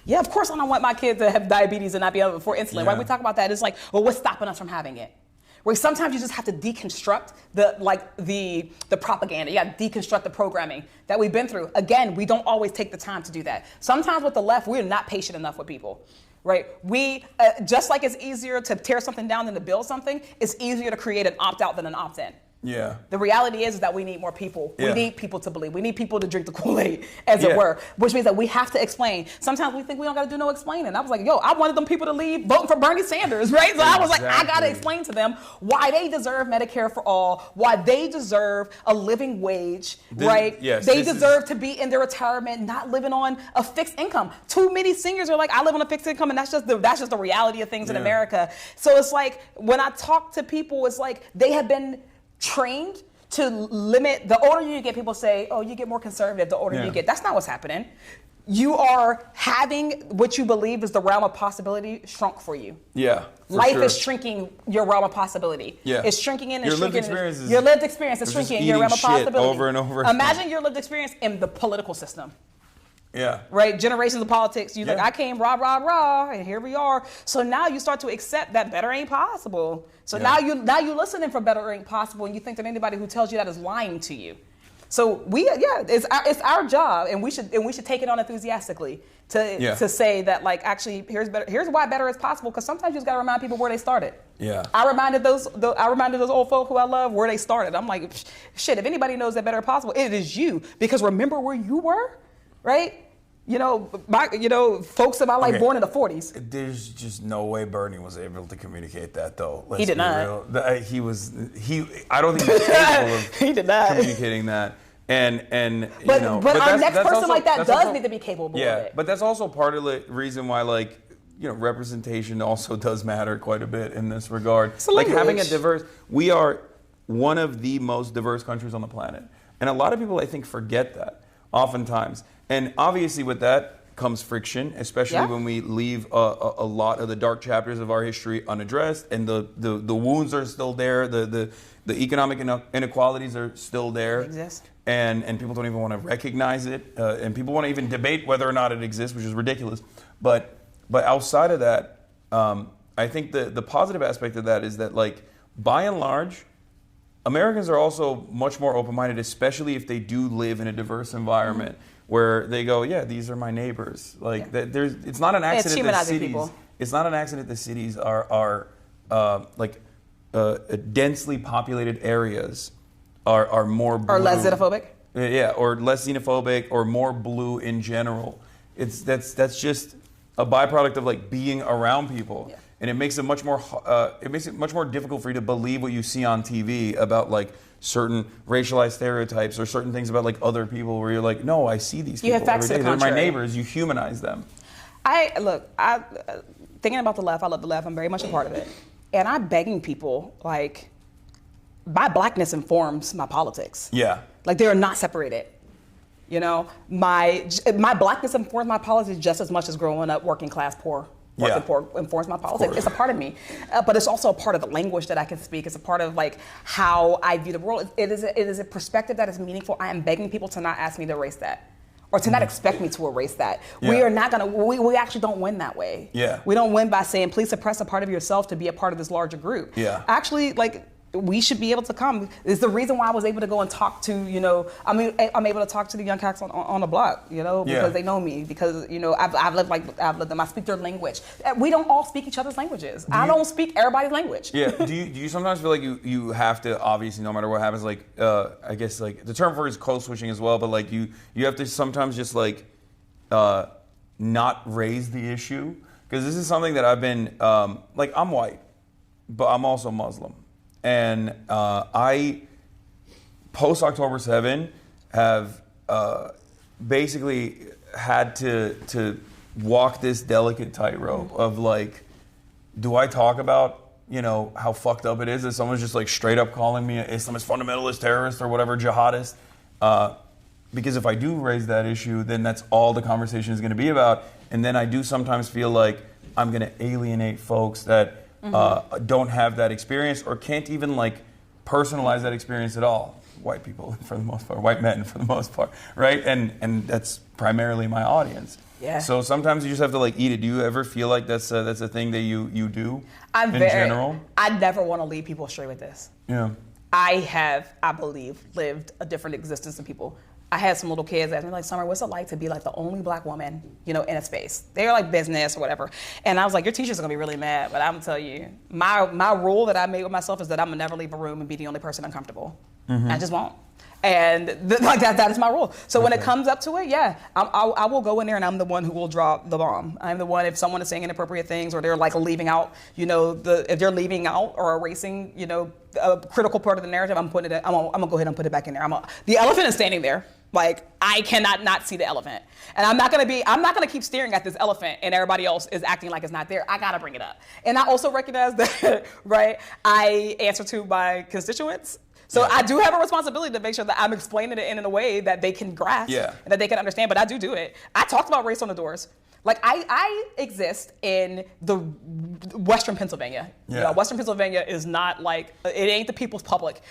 [SPEAKER 6] yeah, of course I don't want my kids to have diabetes and not be able to afford insulin. Right? We talk about that. It's like, well, what's stopping us from having it? Where sometimes you just have to deconstruct the propaganda. You got to deconstruct the programming that we've been through. Again, we don't always take the time to do that. Sometimes with the left, we're not patient enough with people. Right? We, just like it's easier to tear something down than to build something, it's easier to create an opt-out than an opt-in.
[SPEAKER 1] Yeah.
[SPEAKER 6] The reality is that we need more people. Yeah. We need people to believe. We need people to drink the Kool-Aid, as it were, which means that we have to explain. Sometimes we think we don't got to do no explaining. I was like, I wanted them people to leave voting for Bernie Sanders, right? So I was like, I got to explain to them why they deserve Medicare for all, why they deserve a living wage, right?
[SPEAKER 1] Yes,
[SPEAKER 6] they deserve to be in their retirement, not living on a fixed income. Too many seniors are like, I live on a fixed income, and that's just the reality of things in America. So it's like, when I talk to people, it's like they have been trained to limit. The older you get, people say, oh, you get more conservative the older you get. That's not what's happening. You are having what you believe is the realm of possibility shrunk for you.
[SPEAKER 1] Yeah.
[SPEAKER 6] Life is shrinking your realm of possibility.
[SPEAKER 1] Yeah.
[SPEAKER 6] It's shrinking in and
[SPEAKER 1] your
[SPEAKER 6] shrinking.
[SPEAKER 1] Your
[SPEAKER 6] lived experience is shrinking your realm of possibility.
[SPEAKER 1] Over and over.
[SPEAKER 6] Imagine your lived experience in the political system.
[SPEAKER 1] Yeah.
[SPEAKER 6] Right? Generations of politics. Like, I came rah, rah, rah, and here we are. So now you start to accept that better ain't possible. So now you're listening for better ain't possible, and you think that anybody who tells you that is lying to you. So it's our job, and we should take it on enthusiastically to say that, like, actually here's why better is possible, because sometimes you just gotta remind people where they started.
[SPEAKER 1] Yeah.
[SPEAKER 6] I reminded those old folk who I love where they started. I'm like, shit, if anybody knows that better is possible, it is you, because remember where you were, right? Folks in my life born in the 40s.
[SPEAKER 1] There's just no way Bernie was able to communicate that, though.
[SPEAKER 6] He did not.
[SPEAKER 1] I don't think he was capable of
[SPEAKER 6] he did not
[SPEAKER 1] communicating that.
[SPEAKER 6] But our next person like that does need to be capable of it.
[SPEAKER 1] Yeah, but that's also part of the reason why, representation also does matter quite a bit in this regard.
[SPEAKER 6] It's a language.
[SPEAKER 1] Having we are one of the most diverse countries on the planet. And a lot of people, I think, forget that oftentimes. And obviously with that comes friction, especially when we leave a lot of the dark chapters of our history unaddressed, and the wounds are still there, the economic inequalities are still there.
[SPEAKER 6] They exist.
[SPEAKER 1] And people don't even want to recognize it, and people want to even debate whether or not it exists, which is ridiculous. But outside of that, I think the positive aspect of that is that, like, by and large, Americans are also much more open-minded, especially if they do live in a diverse environment where they go, yeah, these are my neighbors. Like, it's not an accident that cities.
[SPEAKER 6] People.
[SPEAKER 1] It's not an accident that cities are densely populated areas are more blue.
[SPEAKER 6] Or less xenophobic.
[SPEAKER 1] Yeah, or less xenophobic, or more blue in general. That's just a byproduct of, like, being around people. Yeah. And it makes it much more difficult for you to believe what you see on TV about, like, certain racialized stereotypes or certain things about, like, other people, where you're like, no, I see these people every day. They're my neighbors. You humanize them.
[SPEAKER 6] Thinking about the left, I love the left. I'm very much a part of it. And I'm begging people, like, my blackness informs my politics.
[SPEAKER 1] Yeah.
[SPEAKER 6] Like, they are not separated. You know, my blackness informs my politics just as much as growing up working class poor. Working poor informs my politics. It's a part of me, but it's also a part of the language that I can speak. It's a part of, like, how I view the world. It is a perspective that is meaningful. I am begging people to not ask me to erase that, or to not expect me to erase that. Yeah. We are not gonna. We actually don't win that way.
[SPEAKER 1] Yeah.
[SPEAKER 6] We don't win by saying, please suppress a part of yourself to be a part of this larger group.
[SPEAKER 1] Yeah.
[SPEAKER 6] Actually, like, we should be able to come. It's the reason why I was able to go and talk to, I'm able to talk to the young cats on the block, because they know me, because, I've lived them. I speak their language. We don't all speak each other's languages. I don't speak everybody's language.
[SPEAKER 1] Yeah. Do you sometimes feel like you have to, obviously, no matter what happens, like, I guess, like, the term for it is code switching as well, but, like, you have to sometimes just, like, not raise the issue? Because this is something that I've been, like, I'm white, but I'm also Muslim. And I, post October 7, have basically had to walk this delicate tightrope of, like, do I talk about, how fucked up it is that someone's just, like, straight up calling me an Islamist fundamentalist terrorist or whatever, jihadist? Because if I do raise that issue, then that's all the conversation is going to be about. And then I do sometimes feel like I'm going to alienate folks that don't have that experience, or can't even, like, personalize that experience at all. White people, for the most part, white men for the most part, right? And that's primarily my audience. Yeah. So sometimes you just have to, like, eat it. Do you ever feel like that's a thing that you do in general?
[SPEAKER 6] I never want to lead people astray with this.
[SPEAKER 1] Yeah.
[SPEAKER 6] I have, I believe, lived a different existence than people. I had some little kids ask me, like, Summer, what's it like to be, like, the only black woman, in a space? They're, like, business or whatever. And I was like, your teacher's gonna be really mad, but I'm gonna tell you, my rule that I made with myself is that I'm gonna never leave a room and be the only person uncomfortable. I just won't. And that is my rule. So when it comes up to it, I will go in there and I'm the one who will drop the bomb. I'm the one, if someone is saying inappropriate things, or they're, like, leaving out, if they're leaving out or erasing, a critical part of the narrative, I'm gonna go ahead and put it back in there. The elephant is standing there. Like, I cannot not see the elephant. And I'm not gonna keep staring at this elephant and everybody else is acting like it's not there. I gotta bring it up. And I also recognize that, right, I answer to my constituents. So I do have a responsibility to make sure that I'm explaining it in a way that they can grasp and that they can understand, but I do it. I talked about race on the doors. Like, I exist in the Western Pennsylvania. Western Pennsylvania is not like, it ain't the People's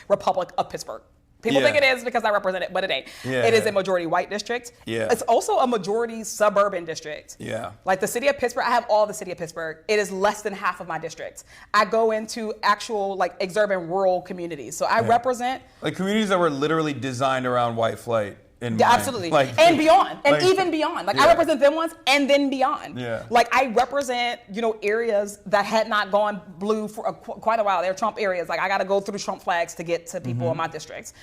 [SPEAKER 6] Republic of Pittsburgh. People think it is because I represent it, but it ain't. It is a majority white district. It's also a majority suburban district. Like, the city of Pittsburgh, I have all the city of Pittsburgh. It is less than half of my district. I go into actual, like, exurban rural communities. So I represent,
[SPEAKER 1] like, communities that were literally designed around white flight.
[SPEAKER 6] Absolutely. And beyond. And even beyond. Like, I represent them once and then beyond. Like, I represent, areas that had not gone blue for quite a while. They're Trump areas. Like, I got to go through Trump flags to get to people in my districts.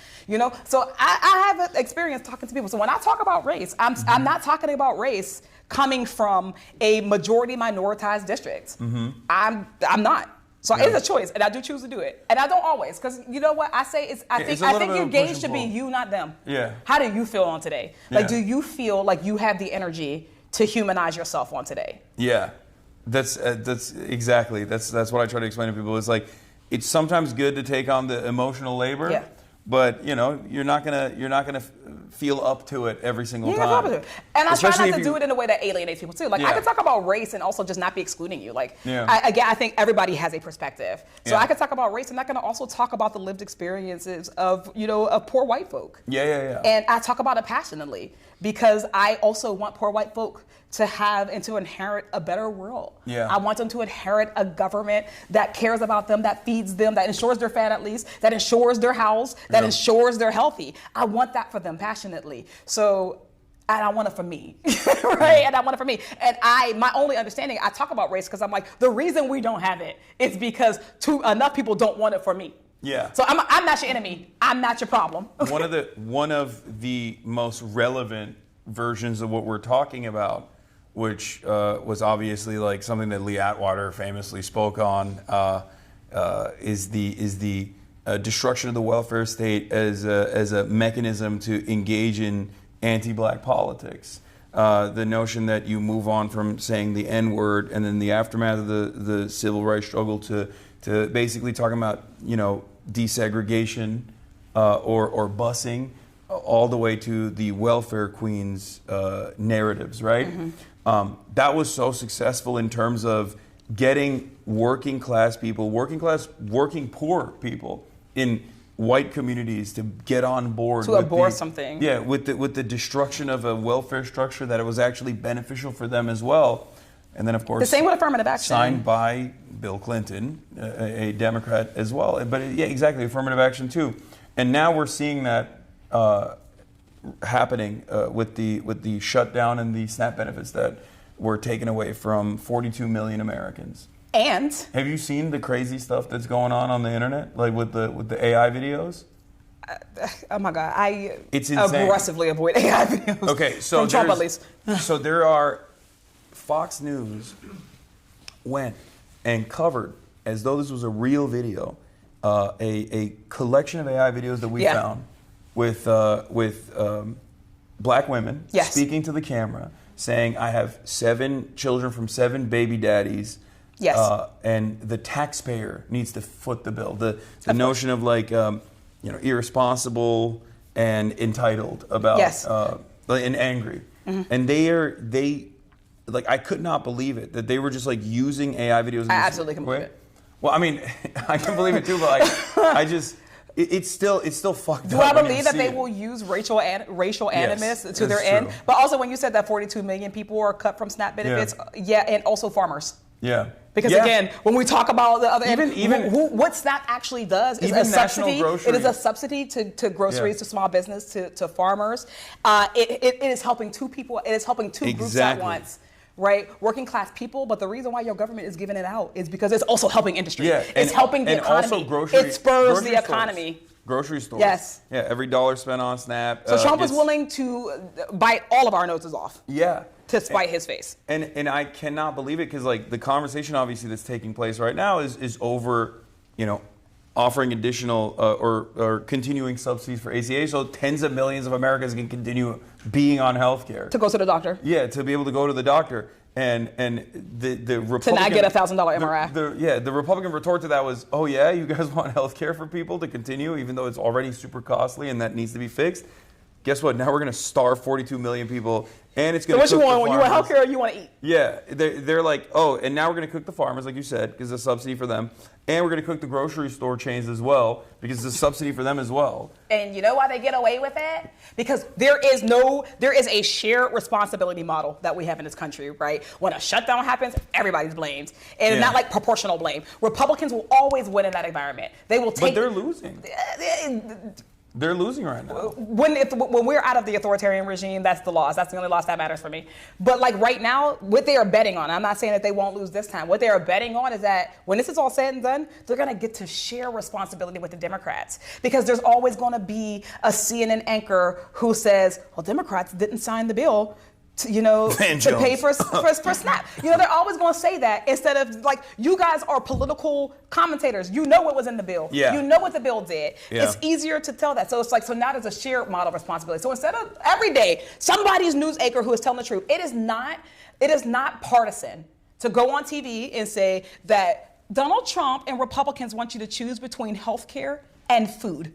[SPEAKER 6] So I have an experience talking to people. So when I talk about race, I'm not talking about race coming from a majority minoritized district. I'm not. So it's a choice, and I do choose to do it. And I don't always, because you know what I say is, I think your gauge should be you, not them. How do you feel on today? Like, do you feel like you have the energy to humanize yourself on today?
[SPEAKER 1] That's exactly, that's what I try to explain to people. It's like, it's sometimes good to take on the emotional labor, but you're not gonna feel up to it every single time.
[SPEAKER 6] And I
[SPEAKER 1] Especially
[SPEAKER 6] try
[SPEAKER 1] if
[SPEAKER 6] not to
[SPEAKER 1] you-
[SPEAKER 6] do it in a way that alienates people too. Like I
[SPEAKER 1] Yeah.
[SPEAKER 6] can talk about race and also just not be excluding you. Like
[SPEAKER 1] Yeah.
[SPEAKER 6] I think everybody has a perspective. So
[SPEAKER 1] Yeah.
[SPEAKER 6] I can talk about race and I can also talk about the lived experiences of of poor white folk.
[SPEAKER 1] Yeah.
[SPEAKER 6] And I talk about it passionately because I also want poor white folk to have and to inherit a better world.
[SPEAKER 1] Yeah.
[SPEAKER 6] I want them to inherit a government that cares about them, that feeds them, that ensures they're fed at least, that ensures they're housed, that
[SPEAKER 1] Yeah.
[SPEAKER 6] ensures they're healthy. I want that for them passionately. So, and I want it for me, right? And I want it for me. And my only understanding, I talk about race because I'm like, the reason we don't have it is because enough people don't want it for me.
[SPEAKER 1] Yeah.
[SPEAKER 6] So I'm not your enemy. I'm not your problem.
[SPEAKER 1] One of the most relevant versions of what we're talking about, which was obviously like something that Lee Atwater famously spoke on, is the destruction of the welfare state as a mechanism to engage in anti-black politics. The notion that you move on from saying the N-word and then the aftermath of the civil rights struggle to basically talking about desegregation or busing, all the way to the welfare queens narratives, right?
[SPEAKER 6] Mm-hmm.
[SPEAKER 1] That was so successful in terms of getting working poor people in white communities to get on board
[SPEAKER 6] To abhor something.
[SPEAKER 1] Yeah, with the destruction of a welfare structure that it was actually beneficial for them as well. And then, of course,
[SPEAKER 6] The same with affirmative action.
[SPEAKER 1] signed by Bill Clinton, a Democrat as well. But yeah, exactly, affirmative action too. And now we're seeing that happening with the shutdown and the SNAP benefits that were taken away from 42 million Americans.
[SPEAKER 6] And
[SPEAKER 1] Have you seen the crazy stuff that's going on the internet, like with the AI videos?
[SPEAKER 6] oh my God,
[SPEAKER 1] It's insane.
[SPEAKER 6] aggressively avoid AI videos.
[SPEAKER 1] Okay, so
[SPEAKER 6] from Trump at
[SPEAKER 1] there's-
[SPEAKER 6] least.
[SPEAKER 1] so there are Fox News went and covered, as though this was a real video, a collection of AI videos that we
[SPEAKER 6] Yeah.
[SPEAKER 1] found with black women
[SPEAKER 6] Yes.
[SPEAKER 1] speaking to the camera, saying, "I have 7 children from 7 baby daddies."
[SPEAKER 6] Yes.
[SPEAKER 1] And the taxpayer needs to foot the bill. The notion of like irresponsible and entitled about
[SPEAKER 6] Yes.
[SPEAKER 1] And angry.
[SPEAKER 6] Mm-hmm.
[SPEAKER 1] And they like, I could not believe it that they were just like using AI videos. In
[SPEAKER 6] I
[SPEAKER 1] this
[SPEAKER 6] absolutely can believe
[SPEAKER 1] way.
[SPEAKER 6] it.
[SPEAKER 1] Well, I mean, I can believe it too, but like, I just it's still fucked
[SPEAKER 6] Do
[SPEAKER 1] up.
[SPEAKER 6] I
[SPEAKER 1] when you
[SPEAKER 6] believe that
[SPEAKER 1] see
[SPEAKER 6] they
[SPEAKER 1] it.
[SPEAKER 6] will use racial animus to
[SPEAKER 1] that's
[SPEAKER 6] their end?
[SPEAKER 1] true.
[SPEAKER 6] But also, when you said that 42 million people are cut from SNAP benefits, yeah, and also farmers.
[SPEAKER 1] Yeah.
[SPEAKER 6] Because
[SPEAKER 1] Yeah.
[SPEAKER 6] again, when we talk about the other
[SPEAKER 1] Even-
[SPEAKER 6] what SNAP actually does is
[SPEAKER 1] Even
[SPEAKER 6] a
[SPEAKER 1] National
[SPEAKER 6] subsidy.
[SPEAKER 1] Grocery.
[SPEAKER 6] It is a subsidy to groceries,
[SPEAKER 1] Yeah.
[SPEAKER 6] to small business, to farmers. It is helping two people. It is helping two groups at
[SPEAKER 1] Exactly.
[SPEAKER 6] once. Right, working class people, but the reason why your government is giving it out is because it's also helping industry.
[SPEAKER 1] Yeah,
[SPEAKER 6] It's helping the
[SPEAKER 1] and
[SPEAKER 6] economy.
[SPEAKER 1] also grocery.
[SPEAKER 6] It spurs
[SPEAKER 1] grocery
[SPEAKER 6] the
[SPEAKER 1] stores.
[SPEAKER 6] economy.
[SPEAKER 1] Grocery stores.
[SPEAKER 6] Yes.
[SPEAKER 1] Yeah, every dollar spent on SNAP.
[SPEAKER 6] So Trump is
[SPEAKER 1] gets-
[SPEAKER 6] willing to bite all of our noses off
[SPEAKER 1] Yeah.
[SPEAKER 6] to spite his face.
[SPEAKER 1] And I cannot believe it, because like the conversation obviously that's taking place right now is over, offering additional or continuing subsidies for ACA, so tens of millions of Americans can continue being on health care.
[SPEAKER 6] To go to the doctor.
[SPEAKER 1] Yeah, to be able to go to the doctor. And the Republican,
[SPEAKER 6] To not get a $1,000 MRI.
[SPEAKER 1] The Republican retort to that was, oh yeah, you guys want health care for people to continue even though it's already super costly and that needs to be fixed? Guess what? Now we're going to starve 42 million people, and it's going
[SPEAKER 6] So
[SPEAKER 1] to
[SPEAKER 6] what you want? You want health care or you want to eat?
[SPEAKER 1] Yeah, they're like, oh, and now we're going to cook the farmers, like you said, because it's a subsidy for them. And we're going to cook the grocery store chains as well, because it's a subsidy for them as well.
[SPEAKER 6] And you know why they get away with it? Because there is a shared responsibility model that we have in this country, right? When a shutdown happens, everybody's blamed. And
[SPEAKER 1] Yeah.
[SPEAKER 6] not like proportional blame. Republicans will always win in that environment. They will take.
[SPEAKER 1] But they're losing. They're losing right now.
[SPEAKER 6] When we're out of the authoritarian regime, that's the loss. That's the only loss that matters for me. But like right now, what they are betting on, I'm not saying that they won't lose this time. What they are betting on is that when this is all said and done, they're going to get to share responsibility with the Democrats. Because there's always going to be a CNN anchor who says, well, Democrats didn't sign the bill to pay for SNAP. They're always going to say that instead of like, you guys are political commentators. You know what was in the bill.
[SPEAKER 1] Yeah.
[SPEAKER 6] You know what the bill did.
[SPEAKER 1] Yeah.
[SPEAKER 6] It's easier to tell that. So it's like, so now there's a shared model of responsibility. So instead of every day, somebody's news anchor who is telling the truth, it is not partisan to go on TV and say that Donald Trump and Republicans want you to choose between health care and food.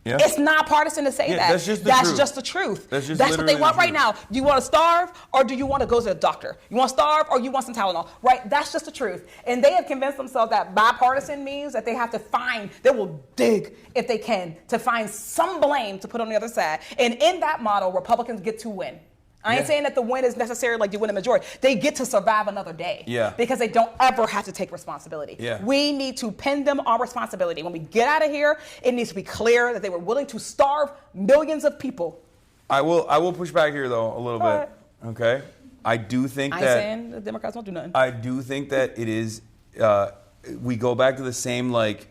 [SPEAKER 1] Yeah.
[SPEAKER 6] It's not partisan to say that.
[SPEAKER 1] That's just the truth.
[SPEAKER 6] Just the truth.
[SPEAKER 1] That's
[SPEAKER 6] what they
[SPEAKER 1] literally
[SPEAKER 6] want
[SPEAKER 1] the
[SPEAKER 6] right
[SPEAKER 1] truth.
[SPEAKER 6] now. Do you want to starve or do you want to go to the doctor? You want to starve or you want some Tylenol? Right? That's just the truth. And they have convinced themselves that bipartisan means that they have to they will dig if they can to find some blame to put on the other side. And in that model, Republicans get to win. I ain't saying that the win is necessarily like you win a majority. They get to survive another day.
[SPEAKER 1] Yeah.
[SPEAKER 6] Because they don't ever have to take responsibility.
[SPEAKER 1] Yeah.
[SPEAKER 6] We need to pin them on responsibility. When we get out of here, it needs to be clear that they were willing to starve millions of people.
[SPEAKER 1] I will push back here though a little
[SPEAKER 6] All
[SPEAKER 1] bit. Okay. I do think
[SPEAKER 6] I ain't
[SPEAKER 1] that
[SPEAKER 6] saying the Democrats won't do nothing.
[SPEAKER 1] I do think that it is we go back to the same like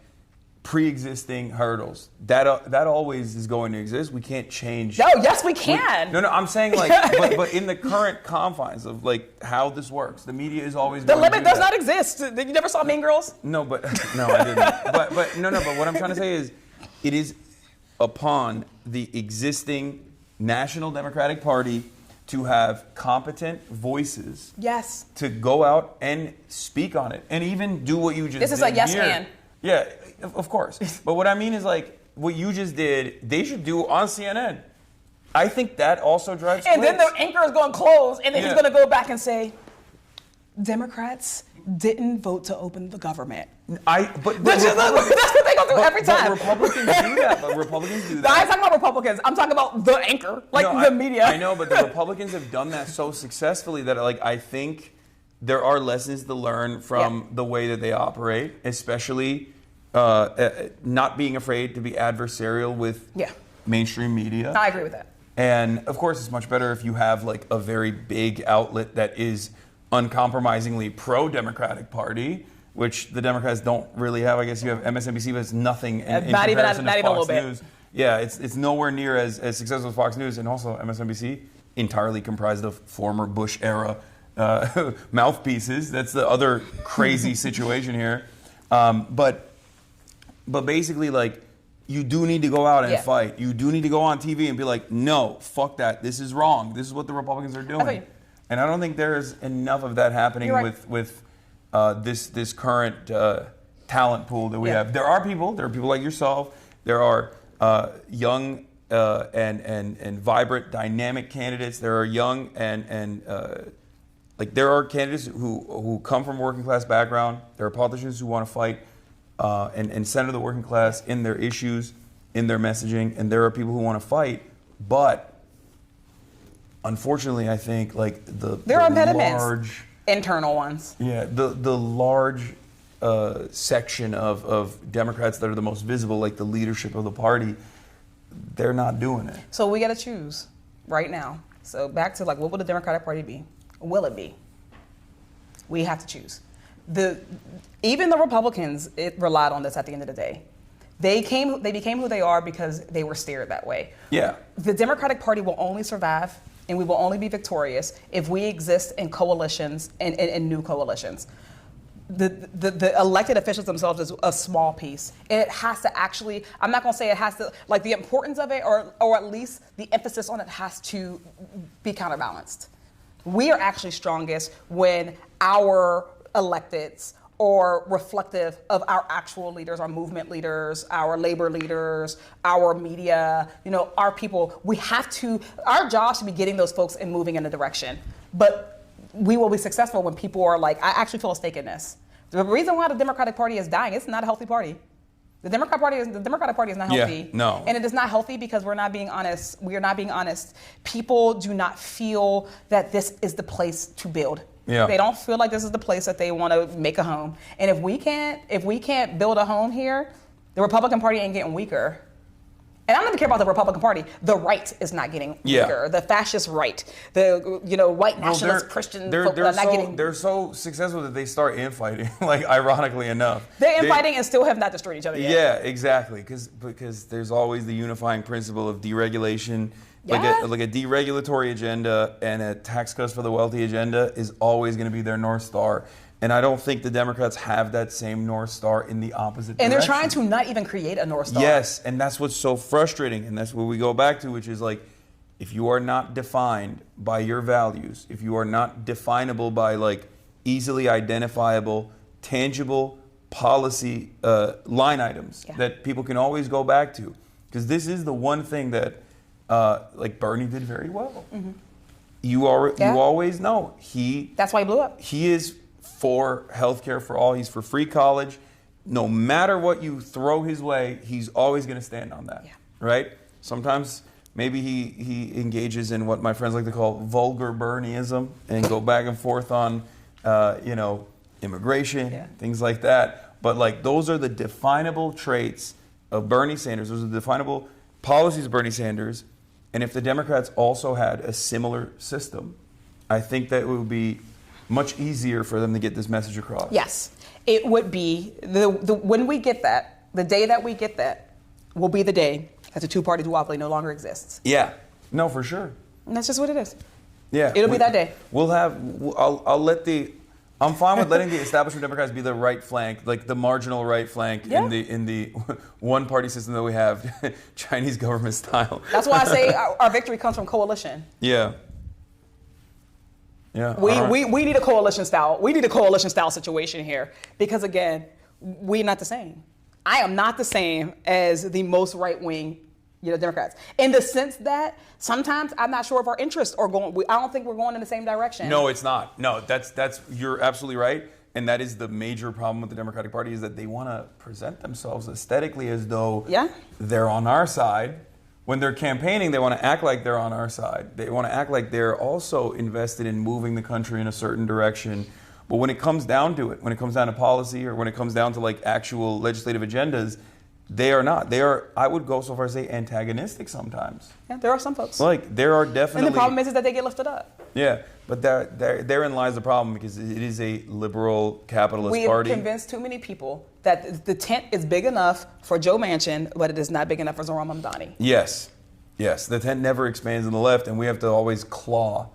[SPEAKER 1] pre-existing hurdles. That always is going to exist. We can't change.
[SPEAKER 6] No, yes, we can.
[SPEAKER 1] No, I'm saying like, but in the current confines of like how this works, the media is always
[SPEAKER 6] The
[SPEAKER 1] going to
[SPEAKER 6] limit
[SPEAKER 1] do
[SPEAKER 6] does
[SPEAKER 1] that.
[SPEAKER 6] not exist. You never saw Mean Girls?
[SPEAKER 1] No, I didn't. but what I'm trying to say is, it is upon the existing National Democratic Party to have competent voices.
[SPEAKER 6] Yes.
[SPEAKER 1] To go out and speak on it, and even do what you just did.
[SPEAKER 6] This is a yes
[SPEAKER 1] here.
[SPEAKER 6] man.
[SPEAKER 1] Yeah, of course. But what I mean is like what you just did, they should do on CNN. I think that also drives
[SPEAKER 6] And
[SPEAKER 1] clicks.
[SPEAKER 6] then the anchor is going to close, and then he's
[SPEAKER 1] Yeah.
[SPEAKER 6] going to go back and say, Democrats didn't vote to open the government.
[SPEAKER 1] That's
[SPEAKER 6] That's what they go through every time.
[SPEAKER 1] But Republicans do that. I ain't
[SPEAKER 6] talking about Republicans. I'm talking about the anchor, the media.
[SPEAKER 1] I know, but the Republicans have done that so successfully that like I think there are lessons to learn from the way that they operate, especially not being afraid to be adversarial with mainstream media.
[SPEAKER 6] I agree with that.
[SPEAKER 1] And of course, it's much better if you have like a very big outlet that is uncompromisingly pro-Democratic Party, which the Democrats don't really have. I guess you have MSNBC, but it's nothing in
[SPEAKER 6] not even
[SPEAKER 1] comparison to
[SPEAKER 6] a
[SPEAKER 1] Fox
[SPEAKER 6] little bit.
[SPEAKER 1] News. Yeah, it's nowhere near as successful as Fox News, and also MSNBC, entirely comprised of former Bush era mouthpieces. That's the other crazy situation here. But basically, like, you do need to go out and fight. You do need to go on TV and be like, no, fuck that. This is wrong. This is what the Republicans are doing. And I don't think there's enough of that happening with this current talent pool that we have. There are people like yourself. There are young and vibrant, dynamic candidates. There are young and there are candidates who come from working class background. There are politicians who want to fight and center the working class in their issues, in their messaging, and there are people who want to fight, but unfortunately, I think like
[SPEAKER 6] there are impediments,
[SPEAKER 1] large
[SPEAKER 6] internal ones.
[SPEAKER 1] Yeah, the large section of Democrats that are the most visible, like the leadership of the party, they're not doing it.
[SPEAKER 6] So we got to choose right now. So back to like, what will the Democratic Party be? Will it be? We have to choose. Even the Republicans relied on this at the end of the day. They became who they are because they were steered that way.
[SPEAKER 1] Yeah.
[SPEAKER 6] The Democratic Party will only survive and we will only be victorious if we exist in coalitions and new coalitions. The elected officials themselves is a small piece. And it has to actually, I'm not going to say it has to, like the importance of it or at least the emphasis on it has to be counterbalanced. We are actually strongest when our electeds are reflective of our actual leaders, our movement leaders, our labor leaders, our media, our people. Our job should be getting those folks and moving in a direction. But we will be successful when people are like, I actually feel a stake in this. The reason why the Democratic Party is dying, it's not a healthy party. The Democratic Party is not healthy.
[SPEAKER 1] Yeah, no.
[SPEAKER 6] And it is not healthy because we're not being honest. We are not being honest. People do not feel that this is the place to build.
[SPEAKER 1] Yeah.
[SPEAKER 6] They don't feel like this is the place that they want to make a home. And if we can't build a home here, the Republican Party ain't getting weaker. And I don't even care about the Republican Party. The right is not getting weaker. The fascist right, the white nationalist Christian folk are not getting.
[SPEAKER 1] They're so successful that they start infighting. Like ironically enough,
[SPEAKER 6] they're infighting and still have not destroyed each other yet.
[SPEAKER 1] Yeah, exactly. Because there's always the unifying principle of deregulation. Like a deregulatory agenda and a tax cuts for the wealthy agenda is always going to be their North Star. And I don't think the Democrats have that same North Star in the opposite direction.
[SPEAKER 6] And they're trying to not even create a North Star.
[SPEAKER 1] Yes, and that's what's so frustrating. And that's what we go back to, which is like, if you are not defined by your values, if you are not definable by like easily identifiable, tangible policy line items that people can always go back to, because this is the one thing that like Bernie did very well.
[SPEAKER 6] Mm-hmm.
[SPEAKER 1] You always know
[SPEAKER 6] That's why he blew up.
[SPEAKER 1] He is for healthcare for all. He's for free college. No matter what you throw his way, he's always going to stand on that.
[SPEAKER 6] Yeah.
[SPEAKER 1] Right? Sometimes maybe he engages in what my friends like to call vulgar Bernieism and go back and forth on, immigration, things like that. But like those are the definable traits of Bernie Sanders. Those are the definable policies of Bernie Sanders. And if the Democrats also had a similar system, I think that it would be much easier for them to get this message across.
[SPEAKER 6] Yes, it would be. When we get that, the day that we get that will be the day that the two-party duopoly no longer exists.
[SPEAKER 1] Yeah, no, for sure.
[SPEAKER 6] And that's just what it is.
[SPEAKER 1] Yeah.
[SPEAKER 6] It'll be that day.
[SPEAKER 1] I'm fine with letting the establishment Democrats be the right flank, like the marginal right flank in the one-party system that we have, Chinese government style.
[SPEAKER 6] That's why I say our victory comes from coalition.
[SPEAKER 1] Yeah. Yeah.
[SPEAKER 6] We need a coalition style. We need a coalition style situation here because again, we're not the same. I am not the same as the most right-wing, Democrats, in the sense that sometimes I'm not sure if our interests are going. I don't think we're going in the same direction.
[SPEAKER 1] No, it's not. No, that's you're absolutely right, and that is the major problem with the Democratic Party is that they want to present themselves aesthetically as though they're on our side. When they're campaigning, they want to act like they're on our side. They want to act like they're also invested in moving the country in a certain direction. But when it comes down to it, when it comes down to policy or when it comes down to like actual legislative agendas, they are not. They are, I would go so far as to say, antagonistic sometimes.
[SPEAKER 6] Yeah, there are some folks.
[SPEAKER 1] Like, there are definitely...
[SPEAKER 6] And the problem is that they get lifted up.
[SPEAKER 1] Yeah, but therein lies the problem because it is a liberal capitalist party.
[SPEAKER 6] We have convinced too many people that the tent is big enough for Joe Manchin, but it is not big enough for Zoran Mamdani.
[SPEAKER 1] Yes. The tent never expands on the left, and we have to always claw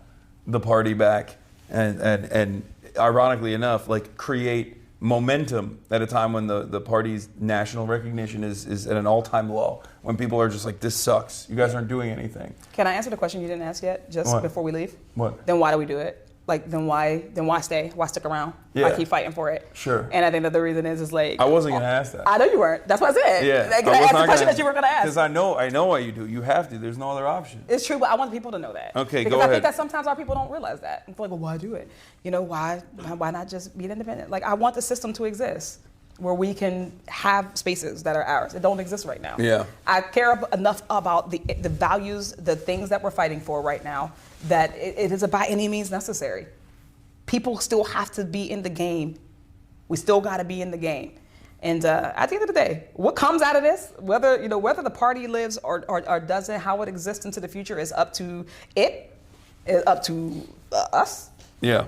[SPEAKER 1] the party back and ironically enough, like create momentum at a time when the party's national recognition is at an all-time low. When people are just like, this sucks. You guys aren't doing anything.
[SPEAKER 6] Can I answer the question you didn't ask yet, just before we leave?
[SPEAKER 1] What?
[SPEAKER 6] Then why do we do it? Like, then why stay? Why stick around?
[SPEAKER 1] Yeah.
[SPEAKER 6] Why keep fighting for it?
[SPEAKER 1] Sure.
[SPEAKER 6] And I think that the reason is like...
[SPEAKER 1] I wasn't going to ask that.
[SPEAKER 6] I know you weren't. That's what I said.
[SPEAKER 1] Yeah.
[SPEAKER 6] Like, I asked the question that you were going to ask.
[SPEAKER 1] Because I know why you do. You have to. There's no other option.
[SPEAKER 6] It's true, but I want people to know that.
[SPEAKER 1] Okay,
[SPEAKER 6] because
[SPEAKER 1] go
[SPEAKER 6] I
[SPEAKER 1] ahead.
[SPEAKER 6] think that sometimes our people don't realize that. It's like, well, why do it? Why not just be independent? Like, I want the system to exist where we can have spaces that are ours. It don't exist right now.
[SPEAKER 1] Yeah.
[SPEAKER 6] I care enough about the values, the things that we're fighting for right now, that it is by any means necessary. People still have to be in the game. We still got to be in the game. And at the end of the day, what comes out of this, whether the party lives or doesn't, how it exists into the future is up to it, is up to us.
[SPEAKER 1] Yeah.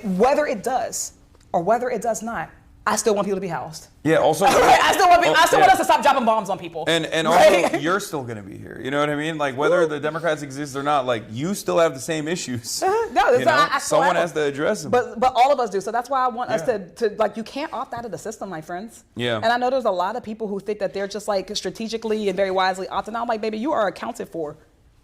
[SPEAKER 6] Whether it does or whether it does not, I still want people to be housed.
[SPEAKER 1] Yeah, also...
[SPEAKER 6] I still want us to stop dropping bombs on people.
[SPEAKER 1] And also, you're still going to be here. You know what I mean? Like, whether the Democrats exist or not, like, you still have the same issues. Someone has to address them.
[SPEAKER 6] But all of us do. So that's why I want us to, like, you can't opt out of the system, my friends.
[SPEAKER 1] Yeah.
[SPEAKER 6] And I know there's a lot of people who think that they're just, like, strategically and very wisely opting out. I'm like, baby, you are accounted for.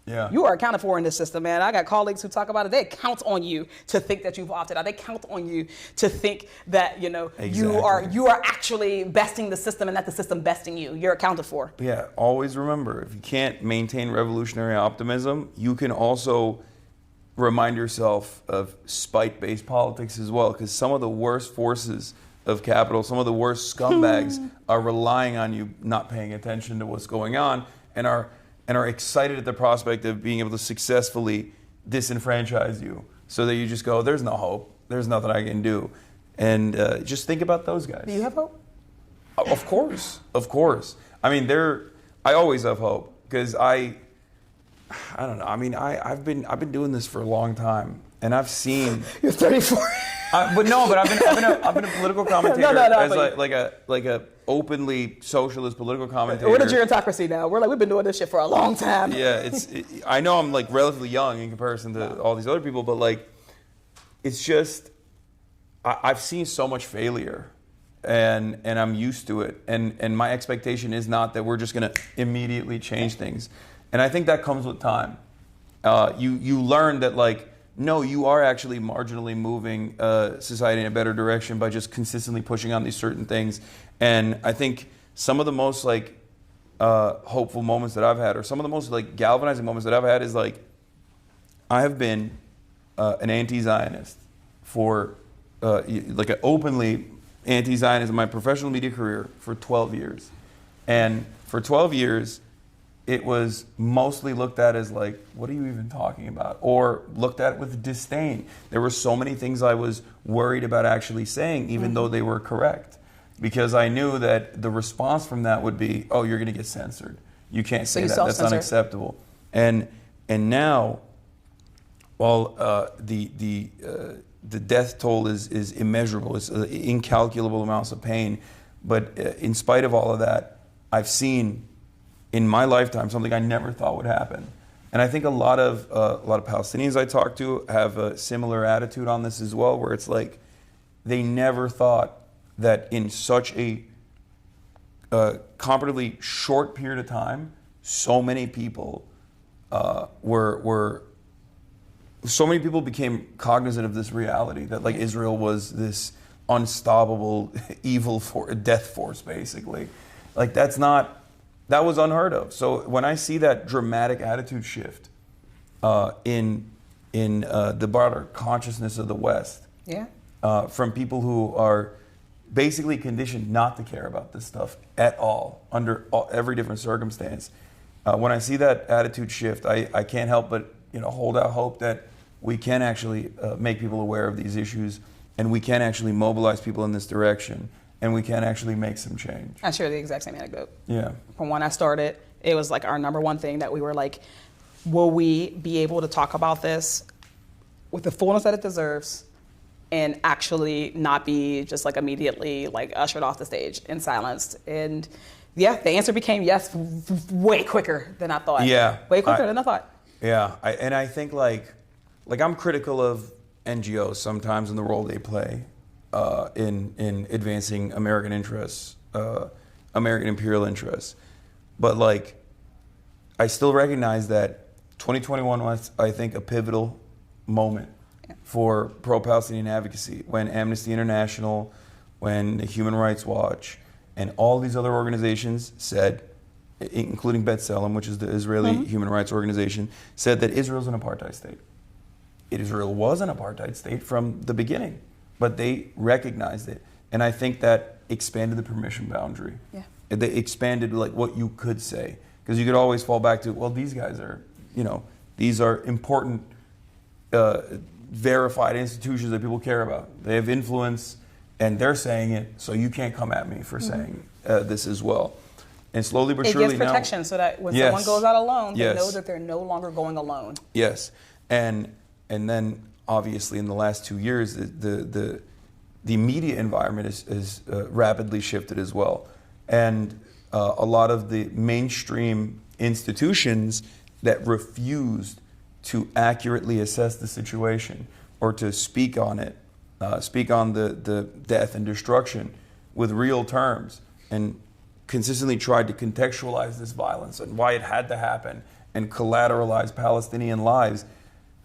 [SPEAKER 1] Yeah.
[SPEAKER 6] You are accounted for in this system, man. I got colleagues who talk about it. They count on you to think that you've opted out. They count on you to think that,
[SPEAKER 1] Exactly.
[SPEAKER 6] you are actually besting the system and not the system besting you. You're accounted for.
[SPEAKER 1] Yeah, always remember, if you can't maintain revolutionary optimism, you can also remind yourself of spite-based politics as well, because some of the worst forces of capital, some of the worst scumbags are relying on you not paying attention to what's going on and are excited at the prospect of being able to successfully disenfranchise you so that you just go, there's no hope. There's nothing I can do. And just think about those guys.
[SPEAKER 6] Do you have hope?
[SPEAKER 1] Of course. I mean, I always have hope because I don't know. I mean, I've been doing this for a long time and I've seen...
[SPEAKER 6] You're 34.
[SPEAKER 1] I've been a political commentator
[SPEAKER 6] No,
[SPEAKER 1] like a openly socialist political commentator.
[SPEAKER 6] We're the gerontocracy now. We've been doing this shit for a long time.
[SPEAKER 1] Yeah, I know I'm like relatively young in comparison to all these other people, but like, it's just I've seen so much failure, and I'm used to it, and my expectation is not that we're just gonna immediately change things, and I think that comes with time. You learn that like. No, you are actually marginally moving society in a better direction by just consistently pushing on these certain things. And I think some of the most like hopeful moments that I've had, or some of the most like galvanizing moments that I've had, is like I have been an anti-Zionist for like an openly anti-Zionist in my professional media career for 12 years, and for 12 years it was mostly looked at as like, what are you even talking about? Or looked at with disdain. There were so many things I was worried about actually saying, even though they were correct. Because I knew that the response from that would be, oh, you're going to get censored. You can't say that. That's unacceptable. And now, while the death toll is immeasurable, it's incalculable amounts of pain, but in spite of all of that, I've seen in my lifetime something I never thought would happen. And I think a lot of Palestinians I talk to have a similar attitude on this as well, where it's like they never thought that in such a comparatively short period of time, so many people became cognizant of this reality that like Israel was this unstoppable evil death force, basically. Like that was unheard of. So when I see that dramatic attitude shift in the broader consciousness of the West, from people who are basically conditioned not to care about this stuff at all, under every different circumstance, when I see that attitude shift, I can't help but hold out hope that we can actually make people aware of these issues, and we can actually mobilize people in this direction, and we can actually make some change.
[SPEAKER 6] I share the exact same anecdote.
[SPEAKER 1] Yeah.
[SPEAKER 6] From when I started, it was like our number one thing that we were like, will we be able to talk about this with the fullness that it deserves and actually not be just like immediately like ushered off the stage and silenced? And yeah, the answer became yes way quicker than I thought.
[SPEAKER 1] Yeah.
[SPEAKER 6] Way quicker than I thought.
[SPEAKER 1] Yeah. I think like I'm critical of NGOs sometimes in the role they play in advancing American interests, American imperial interests. But like, I still recognize that 2021 was, I think, a pivotal moment for pro-Palestinian advocacy, when Amnesty International, when the Human Rights Watch, and all these other organizations said, including B'Tselem, which is the Israeli human rights organization, said that Israel's an apartheid state. Israel was an apartheid state from the beginning, but they recognized it. And I think that expanded the permission boundary. Yeah. They expanded like what you could say. Because you could always fall back to, well, these guys are, these are important, verified institutions that people care about. They have influence, and they're saying it, so you can't come at me for saying this as well. And slowly but surely now... It
[SPEAKER 6] gives protection so that when someone goes out alone, they know that they're no longer going alone.
[SPEAKER 1] Yes. And then, obviously, in the last 2 years, the media environment is rapidly shifted as well. And a lot of the mainstream institutions that refused to accurately assess the situation or to speak on it, speak on the death and destruction with real terms, and consistently tried to contextualize this violence and why it had to happen and collateralize Palestinian lives,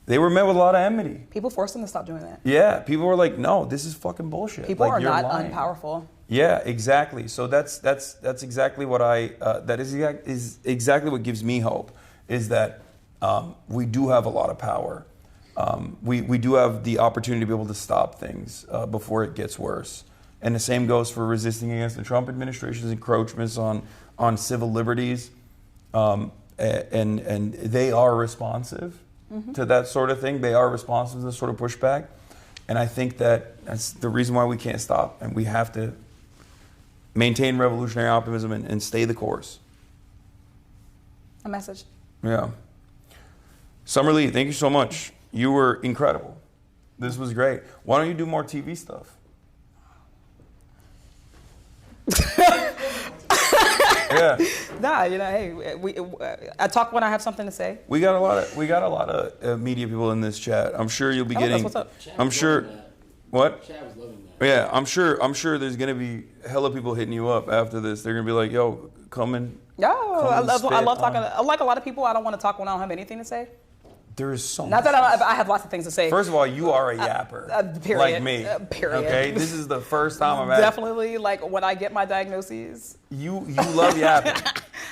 [SPEAKER 1] they were met with a lot of enmity.
[SPEAKER 6] People forced them to stop doing that.
[SPEAKER 1] Yeah, people were like, no, this is fucking bullshit.
[SPEAKER 6] People
[SPEAKER 1] like,
[SPEAKER 6] are not
[SPEAKER 1] lying.
[SPEAKER 6] unpowerful.
[SPEAKER 1] Yeah, exactly. So that's exactly what is exactly what gives me hope, is that we do have a lot of power. We do have the opportunity to be able to stop things before it gets worse. And the same goes for resisting against the Trump administration's encroachments on civil liberties. And they are responsive to that sort of thing. They are responsive to this sort of pushback. And I think that's the reason why we can't stop. And we have to maintain revolutionary optimism and stay the course.
[SPEAKER 6] A message.
[SPEAKER 1] Yeah. Summer Lee, thank you so much. You were incredible. This was great. Why don't you do more TV stuff? Yeah.
[SPEAKER 6] Nah, hey, I talk when I have something to say.
[SPEAKER 1] We got a lot of media people in this chat. I'm sure you'll be getting.
[SPEAKER 6] What's up?
[SPEAKER 1] I'm sure. What?
[SPEAKER 5] Chad was loving that.
[SPEAKER 1] Yeah, I'm sure there's gonna be hella people hitting you up after this. They're gonna be like, "Yo, come and."
[SPEAKER 6] I love talking. Like a lot of people, I don't want to talk when I don't have anything to say.
[SPEAKER 1] There is so
[SPEAKER 6] Not
[SPEAKER 1] much.
[SPEAKER 6] that I have lots of things to say.
[SPEAKER 1] First of all, you are a yapper.
[SPEAKER 6] Period.
[SPEAKER 1] Like me.
[SPEAKER 6] Period.
[SPEAKER 1] Okay? This is the first time I've had.
[SPEAKER 6] Definitely, like when I get my diagnoses,
[SPEAKER 1] You love yapping.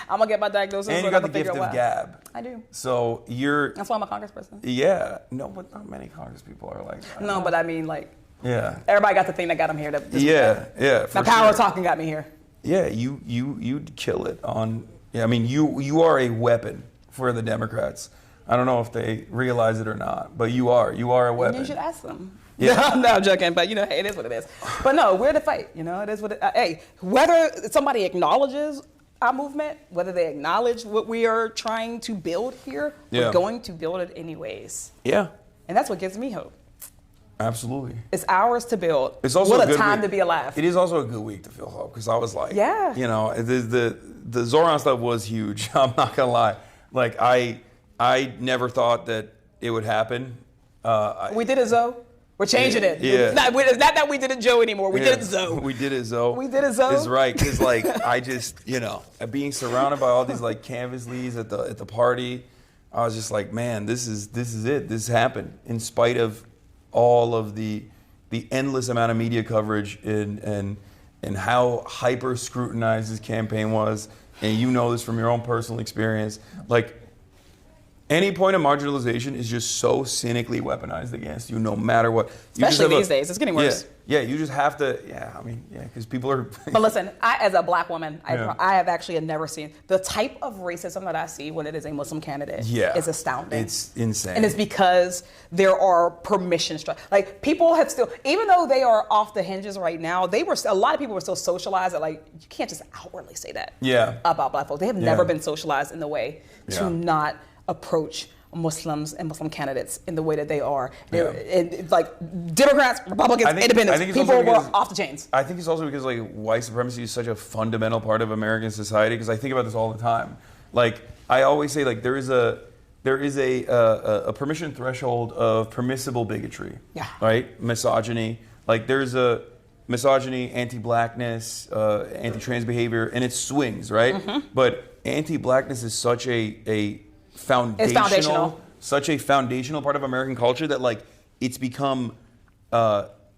[SPEAKER 6] I'm gonna get my diagnosis.
[SPEAKER 1] And you got the gift of gab.
[SPEAKER 6] I do.
[SPEAKER 1] So you're.
[SPEAKER 6] That's why I'm a congressperson.
[SPEAKER 1] Yeah. No, but not many Congress people are like that.
[SPEAKER 6] No, but I mean, like,
[SPEAKER 1] Yeah.
[SPEAKER 6] everybody got the thing that got them here.
[SPEAKER 1] Yeah.
[SPEAKER 6] My power of talking got me here.
[SPEAKER 1] Yeah, you'd kill it on. Yeah, I mean, you are a weapon for the Democrats. I don't know if they realize it or not, but you are a weapon.
[SPEAKER 6] You should ask them.
[SPEAKER 1] Yeah.
[SPEAKER 6] No, I'm joking, but hey, it is what it is. But no, we're to fight. It is what it. Hey, whether somebody acknowledges our movement, whether they acknowledge what we are trying to build here,
[SPEAKER 1] Yeah.
[SPEAKER 6] we're going to build it anyways.
[SPEAKER 1] Yeah,
[SPEAKER 6] And that's what gives me hope.
[SPEAKER 1] absolutely.
[SPEAKER 6] It's ours to build.
[SPEAKER 1] It's also
[SPEAKER 6] what
[SPEAKER 1] a good
[SPEAKER 6] time
[SPEAKER 1] week.
[SPEAKER 6] to be alive.
[SPEAKER 1] It is also a good week to feel hope because I was like,
[SPEAKER 6] Yeah.
[SPEAKER 1] The Zoran stuff was huge. I'm not gonna lie. Like I never thought that it would happen.
[SPEAKER 6] We did it, Zoe. We're changing it.
[SPEAKER 1] Yeah.
[SPEAKER 6] It's not that we did it, Joe, anymore. We did it, Zoe.
[SPEAKER 1] We did it, Zoe.
[SPEAKER 6] We did it, Zoe.
[SPEAKER 1] Is right, because like I just, being surrounded by all these like canvas leads at the party, I was just like, man, this is it. This happened in spite of all of the endless amount of media coverage and how hyper scrutinized this campaign was, and you know this from your own personal experience, like. Any point of marginalization is just so cynically weaponized against you, no matter what.
[SPEAKER 6] Especially these days, it's getting worse.
[SPEAKER 1] Yeah, you just have to. Because people are.
[SPEAKER 6] But listen, as a black woman,
[SPEAKER 1] Yeah.
[SPEAKER 6] I have actually never seen the type of racism that I see when it is a Muslim candidate.
[SPEAKER 1] Yeah.
[SPEAKER 6] Is astounding.
[SPEAKER 1] It's insane.
[SPEAKER 6] And it's because there are permission like people have still, even though they are off the hinges right now, a lot of people were still socialized that like you can't just outwardly say that.
[SPEAKER 1] Yeah.
[SPEAKER 6] About black folks. They have never been socialized in the way to
[SPEAKER 1] Yeah.
[SPEAKER 6] not approach Muslims and Muslim candidates in the way that they are.
[SPEAKER 1] Yeah.
[SPEAKER 6] It's like Democrats, Republicans, Independents,
[SPEAKER 1] it's
[SPEAKER 6] people
[SPEAKER 1] also
[SPEAKER 6] were
[SPEAKER 1] because-
[SPEAKER 6] off the chains.
[SPEAKER 1] I think it's also because like white supremacy is such a fundamental part of American society. Because I think about this all the time. Like I always say, like there is a permission threshold of permissible bigotry.
[SPEAKER 6] Yeah.
[SPEAKER 1] Right. Misogyny. Like there's a misogyny, anti-blackness, anti-trans behavior, and it swings, right?
[SPEAKER 6] Mm-hmm.
[SPEAKER 1] But anti-blackness is such a foundational, such a foundational part of American culture that like it's become,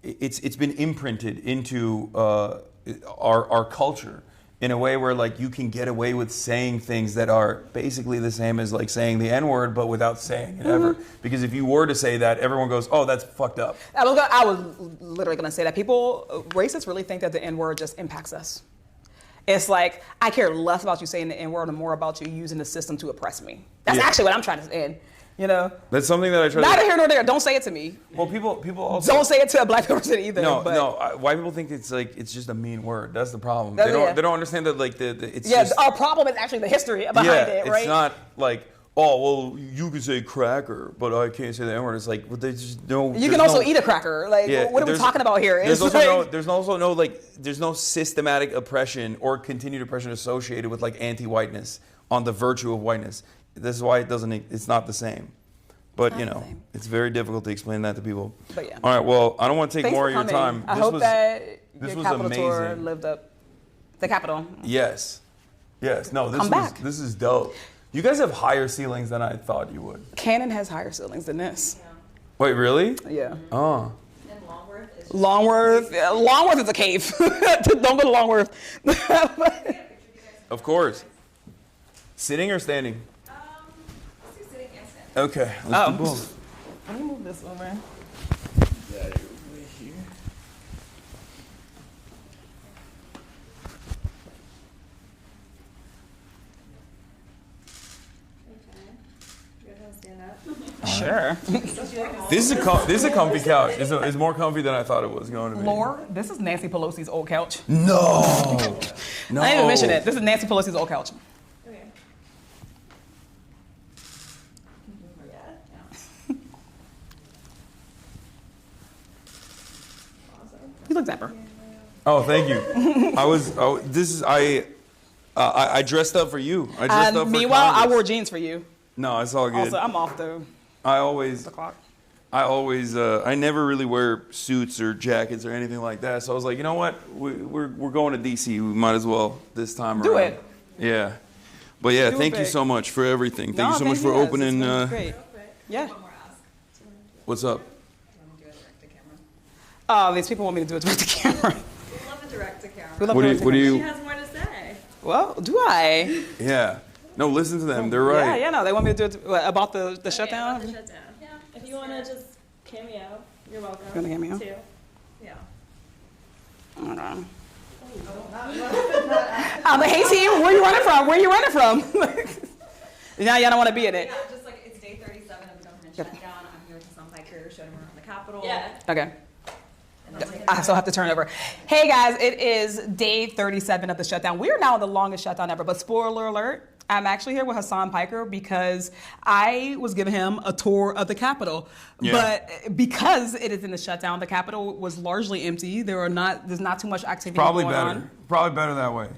[SPEAKER 1] it's been imprinted into our culture in a way where like you can get away with saying things that are basically the same as like saying the N-word, but without saying it ever. Because if you were to say that, everyone goes, "Oh, that's fucked up."
[SPEAKER 6] I was literally going to say that racists really think that the N-word just impacts us. It's like, I care less about you saying the N-word and more about you using the system to oppress me. That's actually what I'm trying to say.
[SPEAKER 1] That's something that I try
[SPEAKER 6] Neither
[SPEAKER 1] to...
[SPEAKER 6] here nor there. Don't say it to me.
[SPEAKER 1] Well, people also...
[SPEAKER 6] Don't say it to a black person either.
[SPEAKER 1] No,
[SPEAKER 6] but
[SPEAKER 1] white people think it's just a mean word. That's the problem.
[SPEAKER 6] That's-
[SPEAKER 1] They don't understand that like it's
[SPEAKER 6] yeah,
[SPEAKER 1] just...
[SPEAKER 6] our problem is actually the history behind it, right?
[SPEAKER 1] It's not like, oh, well, you can say cracker, but I can't say the N-word. It's like, well, there's just no...
[SPEAKER 6] You can also eat a cracker. Like, what are we talking about here?
[SPEAKER 1] There's no systematic oppression or continued oppression associated with like anti-whiteness on the virtue of whiteness. This is why it's not the same. But, it's very difficult to explain that to people.
[SPEAKER 6] But yeah.
[SPEAKER 1] All right, well, I don't want to take
[SPEAKER 6] Thanks
[SPEAKER 1] more
[SPEAKER 6] for
[SPEAKER 1] of your
[SPEAKER 6] coming.
[SPEAKER 1] time.
[SPEAKER 6] I hope that your
[SPEAKER 1] was
[SPEAKER 6] Capitol tour
[SPEAKER 1] amazing.
[SPEAKER 6] lived up. The Capitol.
[SPEAKER 1] Yes. No,
[SPEAKER 6] Come back.
[SPEAKER 1] this is dope. You guys have higher ceilings than I thought you would.
[SPEAKER 6] Cannon has higher ceilings than this.
[SPEAKER 1] Wait, really?
[SPEAKER 6] Yeah.
[SPEAKER 1] Oh.
[SPEAKER 6] Longworth is a cave. Don't go to Longworth.
[SPEAKER 1] Of course. Sitting or standing?
[SPEAKER 3] Let's do sitting and standing.
[SPEAKER 1] Okay, let's do both.
[SPEAKER 6] Let me move this over. Sure.
[SPEAKER 1] This is a comfy couch. It's more comfy than I thought it was going to be.
[SPEAKER 6] Lore, this is Nancy Pelosi's old couch.
[SPEAKER 1] No. No.
[SPEAKER 6] I didn't even mention it. This is Nancy Pelosi's old couch.
[SPEAKER 3] Okay.
[SPEAKER 6] You look dapper.
[SPEAKER 1] Oh, thank you. I dressed up for you. I dressed up for
[SPEAKER 6] Meanwhile, I
[SPEAKER 1] Congress.
[SPEAKER 6] wore jeans for you.
[SPEAKER 1] No, it's all good.
[SPEAKER 6] Also, I'm off the clock.
[SPEAKER 1] I never really wear suits or jackets or anything like that. So I was like, you know what? We're going to DC. We might as well this time
[SPEAKER 6] Do
[SPEAKER 1] around.
[SPEAKER 6] it.
[SPEAKER 1] Yeah. But yeah,
[SPEAKER 6] Do it
[SPEAKER 1] thank you
[SPEAKER 6] big.
[SPEAKER 1] so much for everything. Thank you so much for
[SPEAKER 6] guys.
[SPEAKER 1] opening.
[SPEAKER 6] It's been great. Yeah.
[SPEAKER 3] One more ask.
[SPEAKER 1] What's up?
[SPEAKER 3] Do you want to do it direct to camera?
[SPEAKER 6] Oh, these people want me to do it direct to camera.
[SPEAKER 3] We love a direct to camera.
[SPEAKER 6] We love
[SPEAKER 1] What do
[SPEAKER 6] direct to
[SPEAKER 1] you?
[SPEAKER 3] She
[SPEAKER 6] camera.
[SPEAKER 3] has more to say.
[SPEAKER 6] Well, do I?
[SPEAKER 1] Yeah. No, listen to them. They're
[SPEAKER 6] Yeah,
[SPEAKER 1] right.
[SPEAKER 6] yeah, no. They want me to do it about the shutdown.
[SPEAKER 3] About the shutdown. Yeah. If you want to just cameo, you're welcome.
[SPEAKER 6] You want to cameo?
[SPEAKER 3] Too. Yeah.
[SPEAKER 6] Hold on. I'm like, hey team, where you running from? Where you running from? Now y'all don't want to be in it.
[SPEAKER 3] Yeah, just like it's day 37 of the government shutdown. I'm here with Hasan Piker, showing around the Capitol.
[SPEAKER 8] Yeah.
[SPEAKER 6] Okay.
[SPEAKER 3] And I'm like,
[SPEAKER 6] I still have to turn over. Hey guys, it is day 37 of the shutdown. We are now in the longest shutdown ever, but spoiler alert, I'm actually here with Hasan Piker because I was giving him a tour of the Capitol.
[SPEAKER 1] Yeah.
[SPEAKER 6] But because it is in the shutdown, the Capitol was largely empty. There's not too much activity
[SPEAKER 1] Probably
[SPEAKER 6] going
[SPEAKER 1] better.
[SPEAKER 6] on.
[SPEAKER 1] Probably better that way.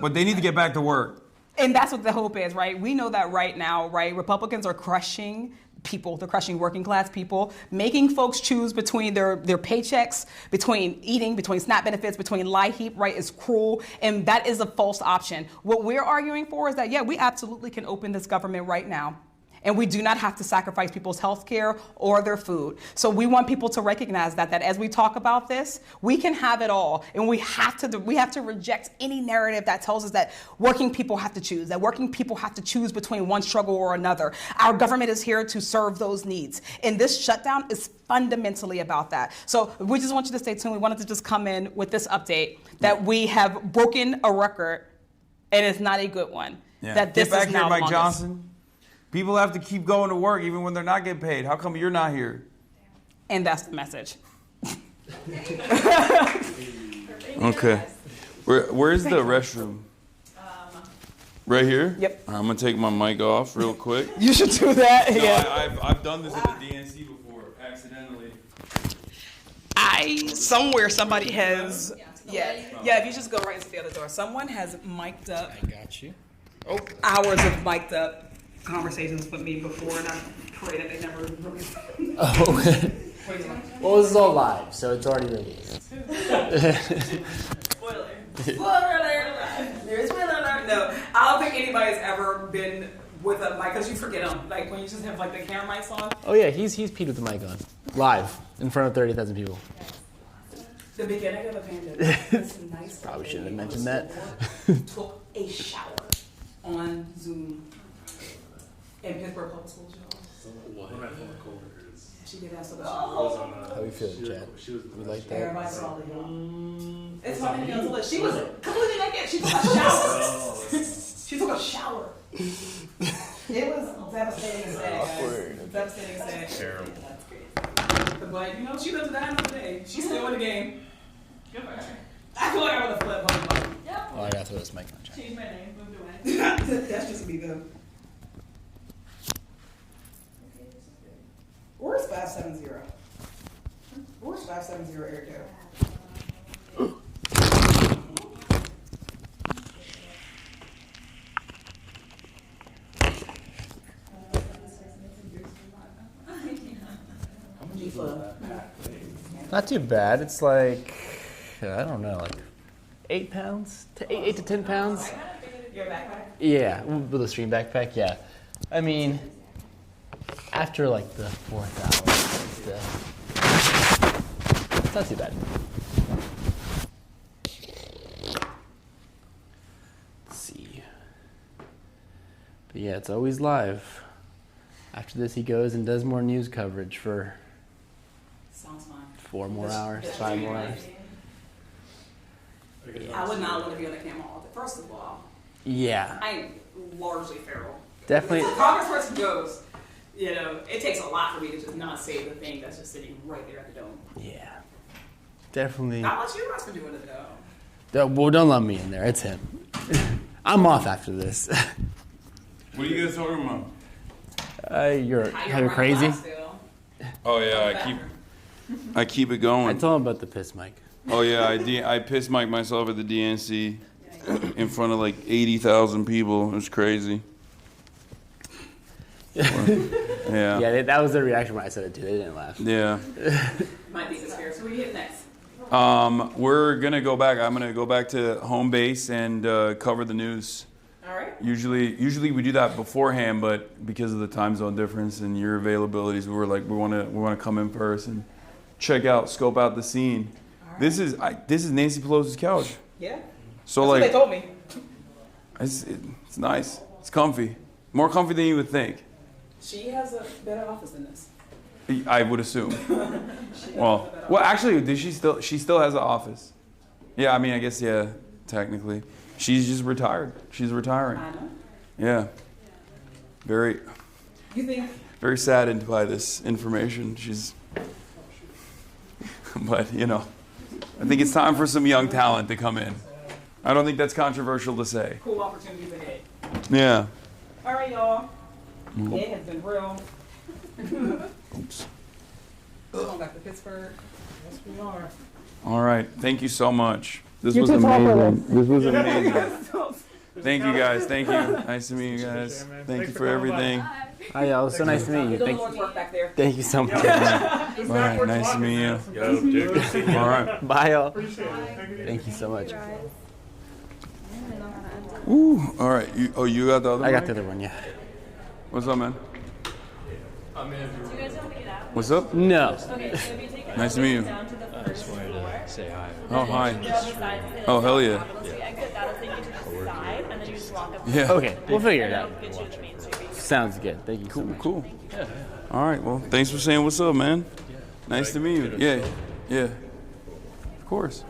[SPEAKER 1] But they need to get back to work.
[SPEAKER 6] And that's what the hope is, right? We know that right now, right? Republicans are crushing people. They're crushing working class people, making folks choose between their paychecks, between eating, between SNAP benefits, between LIHEAP, right? Is cruel. And that is a false option. What we're arguing for is that, yeah, we absolutely can open this government right now. And we do not have to sacrifice people's health care or their food. So we want people to recognize that as we talk about this, we can have it all. And we have to reject any narrative that tells us that working people have to choose, that working people have to choose between one struggle or another. Our government is here to serve those needs. And this shutdown is fundamentally about that. So we just want you to stay tuned. We wanted to just come in with this update that we have broken a record, and it's not a good one.
[SPEAKER 1] Yeah.
[SPEAKER 6] That this
[SPEAKER 1] Get back
[SPEAKER 6] is now
[SPEAKER 1] here,
[SPEAKER 6] the
[SPEAKER 1] Mike
[SPEAKER 6] longest.
[SPEAKER 1] Johnson. People have to keep going to work even when they're not getting paid. How come you're not here?
[SPEAKER 6] And that's the message.
[SPEAKER 1] Okay. Where's the restroom? Right here?
[SPEAKER 6] Yep.
[SPEAKER 1] I'm gonna take my mic off real quick.
[SPEAKER 6] You should do that.
[SPEAKER 1] No,
[SPEAKER 6] Yeah.
[SPEAKER 1] I've done this at the DNC before, accidentally.
[SPEAKER 6] Somewhere somebody has. Yeah. If you just go right into the other door. Someone has mic'd up.
[SPEAKER 2] I got you.
[SPEAKER 6] Hours of mic'd up conversations with me before, and I'm afraid that they never released.
[SPEAKER 5] Oh, okay. Well, this is all live, so it's already released.
[SPEAKER 6] Spoiler alert. There's spoiler alert. No, I don't think anybody's ever been with a mic, because you forget them. Like when you just have like the camera mics on.
[SPEAKER 5] Oh yeah, he's peed with the mic on, live in front of 30,000 people.
[SPEAKER 6] The beginning of the pandemic. This nice
[SPEAKER 5] Probably shouldn't have mentioned that.
[SPEAKER 6] Took a shower on Zoom in Pittsburgh Public Schools, y'all. She did have some shower.
[SPEAKER 5] How you feeling, Chad? You like that?
[SPEAKER 6] Everybody saw it, y'all. It's funny because she was completely naked. She took a shower. She took a shower. It was devastating and sad, guys. Devastating and sad. Terrible. That's great. But you know, she lives to die another day. She's still in the game. Good for her. I feel like I would have flipped one button.
[SPEAKER 5] Oh, I got to throw this mic on, Chad.
[SPEAKER 6] Change my name. Moved away. That's just me though. Where's 570? Where's 570 Eric go?
[SPEAKER 5] Not too bad. It's like, I don't know, like 8 pounds? 8 to 10 pounds?
[SPEAKER 6] Your backpack?
[SPEAKER 5] Yeah, with a stream backpack, yeah. I mean, after like the 4th hour, it's not too bad. Let's see. But yeah, it's always live. After this, he goes and does more news coverage for
[SPEAKER 6] Sounds fun.
[SPEAKER 5] 4 more hours, 5 more hours.
[SPEAKER 6] I would not want to be on the camera all day. First of all,
[SPEAKER 5] Yeah,
[SPEAKER 6] I'm largely feral.
[SPEAKER 5] definitely.
[SPEAKER 6] As a congressperson goes, you know, it takes a lot for me to just not say the thing that's just sitting right there at the dome.
[SPEAKER 5] Yeah, definitely.
[SPEAKER 6] Not much you guys for doing it though.
[SPEAKER 5] Well, don't let me in there. It's him. I'm off after this.
[SPEAKER 1] What are you guys talking about?
[SPEAKER 5] You're crazy.
[SPEAKER 1] Oh yeah, I keep it going.
[SPEAKER 5] I told him about the piss mic.
[SPEAKER 1] Oh yeah, I pissed Mike myself at the DNC in front of like 80,000 people. It was crazy. Yeah.
[SPEAKER 5] Yeah, that was their reaction when I said it too. They didn't laugh.
[SPEAKER 1] Yeah.
[SPEAKER 6] Might be conspiracy. Who are you hitting next?
[SPEAKER 1] We're gonna go back. I'm gonna go back to home base and cover the news.
[SPEAKER 6] All right.
[SPEAKER 1] Usually we do that beforehand, but because of the time zone difference and your availabilities, we were like, we want to come in person, scope out the scene. Right. This is Nancy Pelosi's couch.
[SPEAKER 6] Yeah.
[SPEAKER 1] So
[SPEAKER 6] That's
[SPEAKER 1] like,
[SPEAKER 6] what they told me.
[SPEAKER 1] It's nice. It's comfy. More comfy than you would think.
[SPEAKER 6] She has a better office than this.
[SPEAKER 1] I would assume. well, actually, she still has an office. Yeah, I mean, I guess, yeah, technically. She's just retired. She's retiring.
[SPEAKER 6] I know.
[SPEAKER 1] Yeah. Very saddened by this information. But, you know, I think it's time for some young talent to come in. I don't think that's controversial to say.
[SPEAKER 6] Cool opportunities ahead.
[SPEAKER 1] Yeah.
[SPEAKER 6] All right, y'all. It has been real.
[SPEAKER 1] Oops.
[SPEAKER 6] We're going back to Pittsburgh.
[SPEAKER 2] Yes, we are.
[SPEAKER 1] All right. Thank you so much. This was amazing. This was amazing. Thank you guys. Thank you. Nice to meet you guys. Thank you for everything.
[SPEAKER 5] Hi, y'all. So nice to meet you. Thank you so much.
[SPEAKER 1] All right. Nice to meet you. All right.
[SPEAKER 5] Bye, y'all. Thank you so much.
[SPEAKER 1] Ooh. All right. You got the other one?
[SPEAKER 5] I got the other one, yeah.
[SPEAKER 1] What's up, man?
[SPEAKER 8] I'm Andrew. Do you guys want to get out?
[SPEAKER 1] What's up?
[SPEAKER 5] No.
[SPEAKER 8] Okay, so if you take
[SPEAKER 1] Nice to meet you.
[SPEAKER 8] down to the first floor,
[SPEAKER 9] Say hi.
[SPEAKER 1] Oh, hi.
[SPEAKER 8] go on the sides and
[SPEAKER 1] Oh, hell yeah.
[SPEAKER 8] once you exit, that'll take you to the side, and then you just walk up.
[SPEAKER 1] Yeah.
[SPEAKER 5] Okay, we'll figure it out.
[SPEAKER 8] Get you to Main Street.
[SPEAKER 5] Sounds good. Thank you so much.
[SPEAKER 1] Cool. All right. Well, thanks for saying what's up, man. Nice to meet you. Yeah. Yeah. Of course.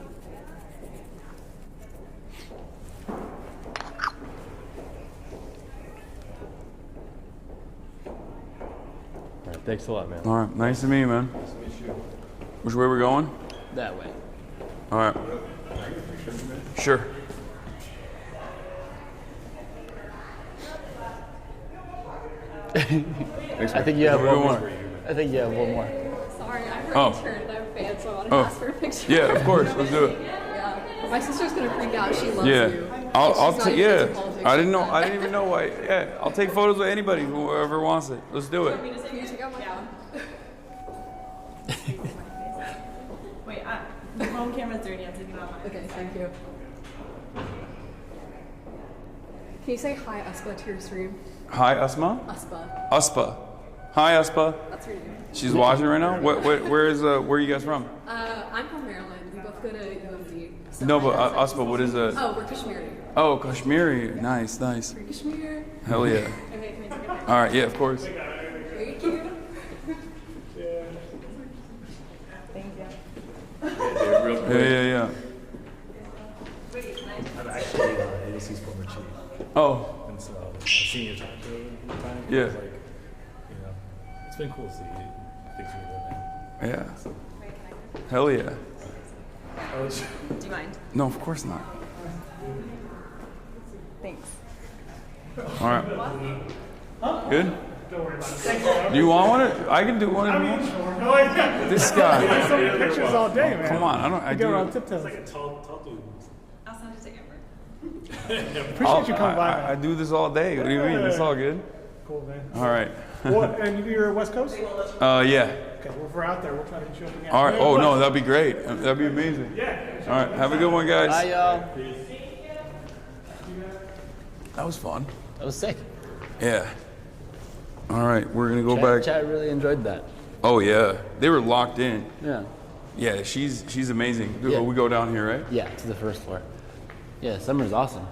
[SPEAKER 9] All right, thanks a lot, man.
[SPEAKER 1] All right. Nice to meet you, man. Which way we're going?
[SPEAKER 5] That way.
[SPEAKER 1] All right. Sure.
[SPEAKER 5] I think you have one more. I think you have one more.
[SPEAKER 3] Sorry, I'm her
[SPEAKER 1] Oh.
[SPEAKER 3] intern. I'm a fan, so I want to
[SPEAKER 1] Oh.
[SPEAKER 3] ask for a picture.
[SPEAKER 1] Yeah, of course. Let's do it.
[SPEAKER 3] Yeah. My sister's gonna freak out. She loves
[SPEAKER 1] Yeah.
[SPEAKER 3] you.
[SPEAKER 1] I'll
[SPEAKER 3] She's not
[SPEAKER 1] take.
[SPEAKER 3] even
[SPEAKER 1] Yeah.
[SPEAKER 3] into politics
[SPEAKER 1] I didn't know.
[SPEAKER 3] like
[SPEAKER 1] I
[SPEAKER 3] that.
[SPEAKER 1] didn't even know why. Yeah. I'll take photos with anybody, whoever wants it. Let's do it.
[SPEAKER 3] Can you check out my phone?
[SPEAKER 8] Wait, the home camera's dirty. I'm taking it out.
[SPEAKER 3] Okay, thank you. Can you say hi, Uspa, to your stream?
[SPEAKER 1] Hi, Asma.
[SPEAKER 3] Uspa.
[SPEAKER 1] Uspa. Hi, Uspa.
[SPEAKER 3] That's her name.
[SPEAKER 1] She's watching right now. Where are you guys from?
[SPEAKER 3] I'm from Maryland. We both go to UMD. So
[SPEAKER 1] No, but Uspa, what is it?
[SPEAKER 3] Oh, we're Kashmiri.
[SPEAKER 1] Oh, Kashmiri. Nice.
[SPEAKER 3] We're Kashmir.
[SPEAKER 1] Hell yeah.
[SPEAKER 3] Okay, can we take a picture?
[SPEAKER 1] All right. Yeah, of course.
[SPEAKER 3] Very cute.
[SPEAKER 1] Yeah.
[SPEAKER 9] I'm actually ABC's former chief.
[SPEAKER 1] Oh,
[SPEAKER 9] And so I've seen your time over time.
[SPEAKER 1] Yeah.
[SPEAKER 9] It's like, you know, it's been cool to see things you're doing.
[SPEAKER 1] yeah. Hell yeah.
[SPEAKER 3] Do you mind?
[SPEAKER 1] No, of course not.
[SPEAKER 3] Thanks.
[SPEAKER 1] All right. Good? Do you want one? I can do one if you want. This guy.
[SPEAKER 2] So many pictures all day, man.
[SPEAKER 1] Come on. I
[SPEAKER 2] Go around
[SPEAKER 1] do.
[SPEAKER 2] tiptoes.
[SPEAKER 9] Like a tall dude.
[SPEAKER 3] I'll send it to Amber.
[SPEAKER 2] Appreciate you coming by.
[SPEAKER 1] I do this all day. What do you mean? It's all good.
[SPEAKER 2] Cool, man.
[SPEAKER 1] All right.
[SPEAKER 2] What? And you're West Coast?
[SPEAKER 1] Yeah.
[SPEAKER 2] Okay, well, if we're out there, we'll try to get you up again.
[SPEAKER 1] All right. Oh no, that'd be great. That'd be amazing.
[SPEAKER 2] Yeah.
[SPEAKER 1] All right. Have a good one, guys.
[SPEAKER 5] Bye, y'all.
[SPEAKER 1] That was fun.
[SPEAKER 5] That was sick.
[SPEAKER 1] Yeah. All right. We're gonna go back.
[SPEAKER 5] Chad really enjoyed that.
[SPEAKER 1] Oh yeah. They were locked in.
[SPEAKER 5] Yeah.
[SPEAKER 1] Yeah. She's amazing.
[SPEAKER 5] Yeah.
[SPEAKER 1] We go down here, right?
[SPEAKER 5] Yeah, to the first floor. Yeah, Summer's awesome.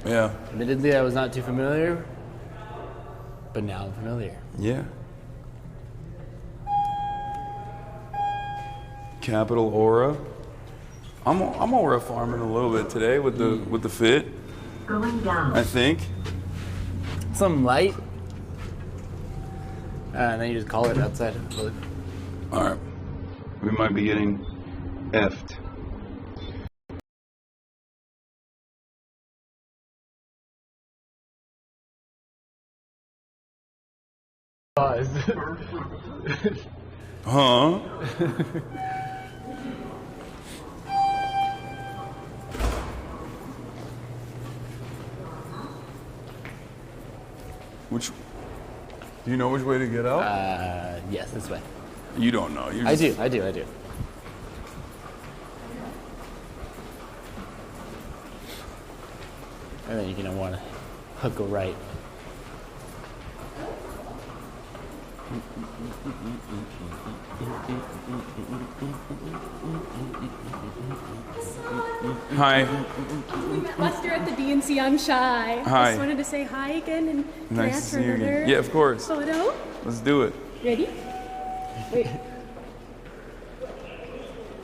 [SPEAKER 1] Yeah.
[SPEAKER 5] Admittedly, I was not too familiar, but now I'm familiar.
[SPEAKER 1] Yeah. Capital Aura. I'm aura farming a little bit today with the fit.
[SPEAKER 10] Going down.
[SPEAKER 1] I think.
[SPEAKER 5] Some light. And then you just call it outside.
[SPEAKER 1] All right. We might be getting effed. Huh? Do you know which way to get out?
[SPEAKER 5] Yes, this way.
[SPEAKER 1] You don't know. You're
[SPEAKER 5] I
[SPEAKER 1] just-
[SPEAKER 5] do. And then you're gonna want to hook a right.
[SPEAKER 1] Hi.
[SPEAKER 10] We met last year at the DNC. I'm shy.
[SPEAKER 1] Hi.
[SPEAKER 10] I just wanted to say hi again and can I
[SPEAKER 1] Nice to
[SPEAKER 10] ask for
[SPEAKER 1] see you
[SPEAKER 10] another
[SPEAKER 1] again. Yeah, of course.
[SPEAKER 10] photo?
[SPEAKER 1] Let's do it.
[SPEAKER 10] Ready? Wait.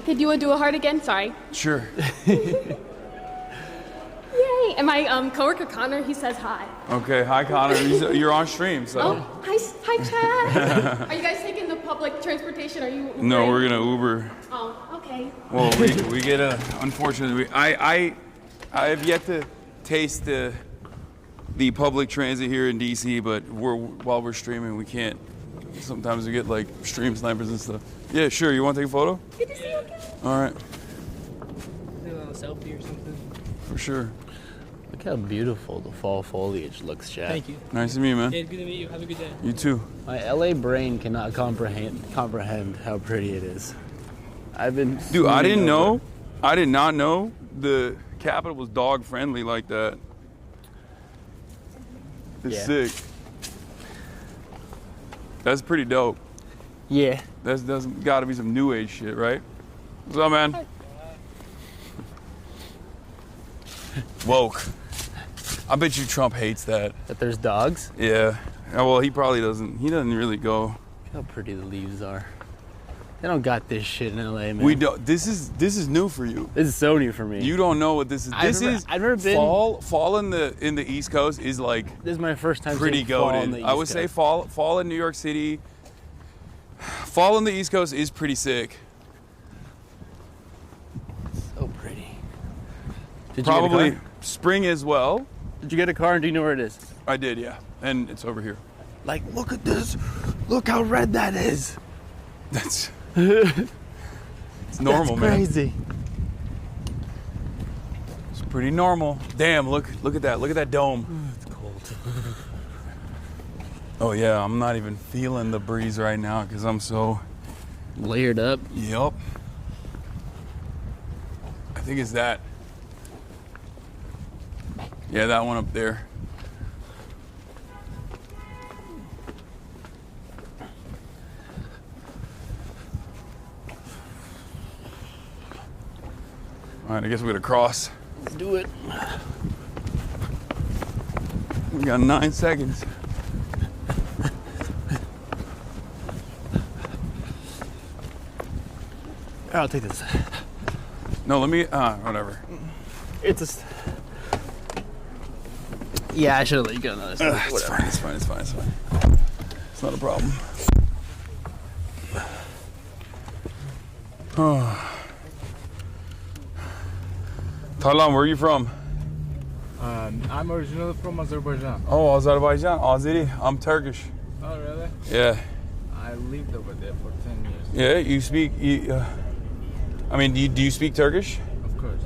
[SPEAKER 10] Okay, do you want to do a heart again? Sorry.
[SPEAKER 1] Sure.
[SPEAKER 10] Yay! And my coworker Connor, he says hi.
[SPEAKER 1] Okay. Hi, Connor. You're on stream, so.
[SPEAKER 10] Oh, hi, Chad. Are you guys taking the public transportation? Are you?
[SPEAKER 1] No,
[SPEAKER 10] Ubering?
[SPEAKER 1] we're gonna Uber.
[SPEAKER 10] Oh, okay.
[SPEAKER 1] Well, we get a. Unfortunately, I have yet to taste the public transit here in DC, but while we're streaming, we can't. Sometimes we get like stream snipers and stuff. Yeah, sure. You want to take a photo?
[SPEAKER 10] Good to see you again.
[SPEAKER 1] All right.
[SPEAKER 8] A little selfie or something.
[SPEAKER 1] For sure.
[SPEAKER 5] Look how beautiful the fall foliage looks, Chad.
[SPEAKER 8] Thank you.
[SPEAKER 1] Nice to meet you, man.
[SPEAKER 8] Hey, good to meet you. Have a good day.
[SPEAKER 1] You too.
[SPEAKER 5] My LA brain cannot comprehend how pretty it is. I've been.
[SPEAKER 1] Dude, I didn't
[SPEAKER 5] swooning
[SPEAKER 1] know.
[SPEAKER 5] over.
[SPEAKER 1] I did not know the capital was dog friendly like that. It's
[SPEAKER 5] Yeah.
[SPEAKER 1] sick. That's pretty dope.
[SPEAKER 5] Yeah.
[SPEAKER 1] That's got to be some new age shit, right? What's up, man? Woke. I bet you Trump hates that.
[SPEAKER 5] That there's dogs.
[SPEAKER 1] Yeah. Well, he probably doesn't. He doesn't really go.
[SPEAKER 5] Look how pretty the leaves are. They don't got this shit in LA, man.
[SPEAKER 1] We don't. This is new for you.
[SPEAKER 5] This is so new for me.
[SPEAKER 1] You don't know what this is.
[SPEAKER 5] I've never been.
[SPEAKER 1] Fall in the East Coast is like
[SPEAKER 5] This is my first time.
[SPEAKER 1] pretty
[SPEAKER 5] seeing fall on
[SPEAKER 1] goated.
[SPEAKER 5] the
[SPEAKER 1] I
[SPEAKER 5] East
[SPEAKER 1] would say
[SPEAKER 5] Coast.
[SPEAKER 1] fall in New York City. Fall in the East Coast is pretty sick.
[SPEAKER 5] So pretty. Did
[SPEAKER 1] Probably
[SPEAKER 5] You get a car?
[SPEAKER 1] spring as well.
[SPEAKER 5] Did you get a car and do you know where it is?
[SPEAKER 1] I did, yeah. And it's over here.
[SPEAKER 5] Like, look at this. Look how red that is.
[SPEAKER 1] That's it's normal,
[SPEAKER 5] That's
[SPEAKER 1] man.
[SPEAKER 5] crazy.
[SPEAKER 1] It's pretty normal. Damn, look at that. Look at that dome.
[SPEAKER 5] It's cold.
[SPEAKER 1] Oh yeah, I'm not even feeling the breeze right now because I'm so
[SPEAKER 5] Layered up.
[SPEAKER 1] Yup. I think it's that. Yeah, that one up there. All right, I guess we're gonna cross.
[SPEAKER 5] Let's do it.
[SPEAKER 1] We got 9 seconds.
[SPEAKER 5] I'll take this.
[SPEAKER 1] No, let me, whatever.
[SPEAKER 5] It's a. Yeah, I should have let you go. No,
[SPEAKER 1] It's fine, it's fine, it's fine, it's fine. It's not a problem. Tarlan, where are you from?
[SPEAKER 2] I'm originally from Azerbaijan.
[SPEAKER 1] Oh, Azerbaijan, Azeri. I'm Turkish.
[SPEAKER 2] Oh, really?
[SPEAKER 1] Yeah.
[SPEAKER 2] I lived over there for 10 years.
[SPEAKER 1] Yeah, you speak, I mean, do you speak Turkish?
[SPEAKER 2] Of course.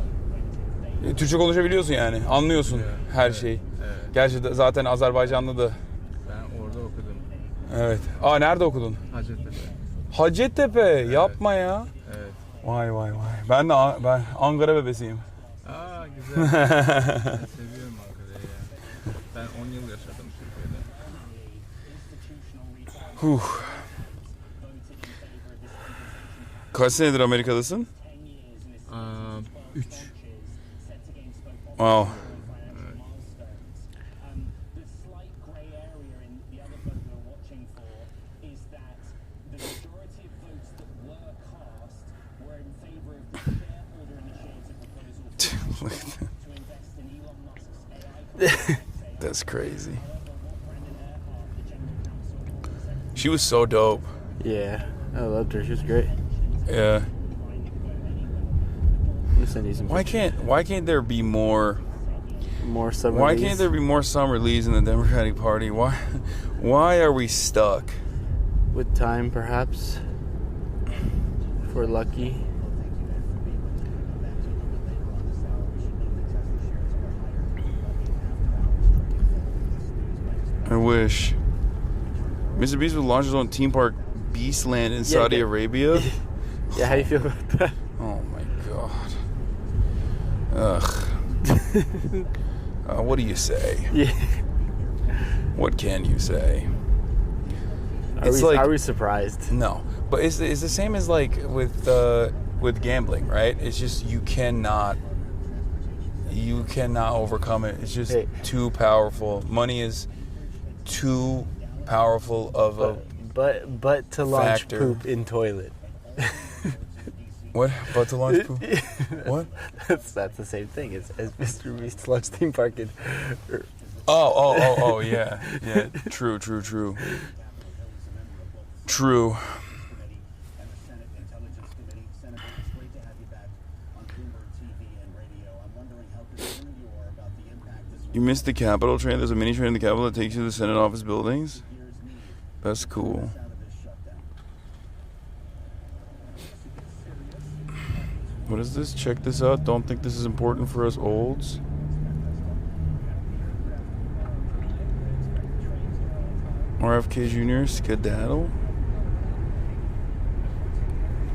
[SPEAKER 1] Türkçe konuşabiliyorsun yani. Anlıyorsun
[SPEAKER 2] Evet,
[SPEAKER 1] her
[SPEAKER 2] evet,
[SPEAKER 1] şeyi.
[SPEAKER 2] Evet.
[SPEAKER 1] Gerçi zaten Azerbaycan'da da.
[SPEAKER 2] Ben orada okudum.
[SPEAKER 1] Evet. Aa, nerede okudun?
[SPEAKER 2] Hacettepe.
[SPEAKER 1] Hacettepe. Yapma ya.
[SPEAKER 2] Evet.
[SPEAKER 1] Vay vay vay. Ben Ankara bebesiyim.
[SPEAKER 2] Aa, güzel. Ben seviyorum Ankara'yı ya. Ben 10 yıl yaşadım Türkiye'de.
[SPEAKER 1] Kaç senedir Amerika'dasın?
[SPEAKER 2] 3.
[SPEAKER 1] Wow. That's crazy. She was so dope.
[SPEAKER 5] Yeah, I loved her. She was great.
[SPEAKER 1] Yeah.
[SPEAKER 5] I'm gonna send you some
[SPEAKER 1] Why can't there be more?
[SPEAKER 5] summer
[SPEAKER 1] Why
[SPEAKER 5] leaves.
[SPEAKER 1] can't there be more summer leaves in the Democratic Party? Why are we stuck?
[SPEAKER 5] With time, perhaps. If we're lucky.
[SPEAKER 1] I wish. Mr. Beast would launch his own theme park, Beastland, in Saudi Arabia.
[SPEAKER 5] Yeah, how do you feel about that?
[SPEAKER 1] Oh my god. Ugh. What do you say?
[SPEAKER 5] Yeah.
[SPEAKER 1] What can you say?
[SPEAKER 5] Are we surprised?
[SPEAKER 1] No, but it's the same as like with gambling, right? It's just you cannot overcome it. It's just too powerful. Money is too powerful of a
[SPEAKER 5] but to launch
[SPEAKER 1] factor.
[SPEAKER 5] poop in toilet.
[SPEAKER 1] What? But to launch poop? What?
[SPEAKER 5] That's the same thing as Mr. Beast launch theme park in.
[SPEAKER 1] Oh, yeah. True. You missed the Capitol train. There's a mini train in the Capitol that takes you to the Senate office buildings. That's cool. What is this? Check this out. Don't think this is important for us olds. RFK Jr. skedaddle.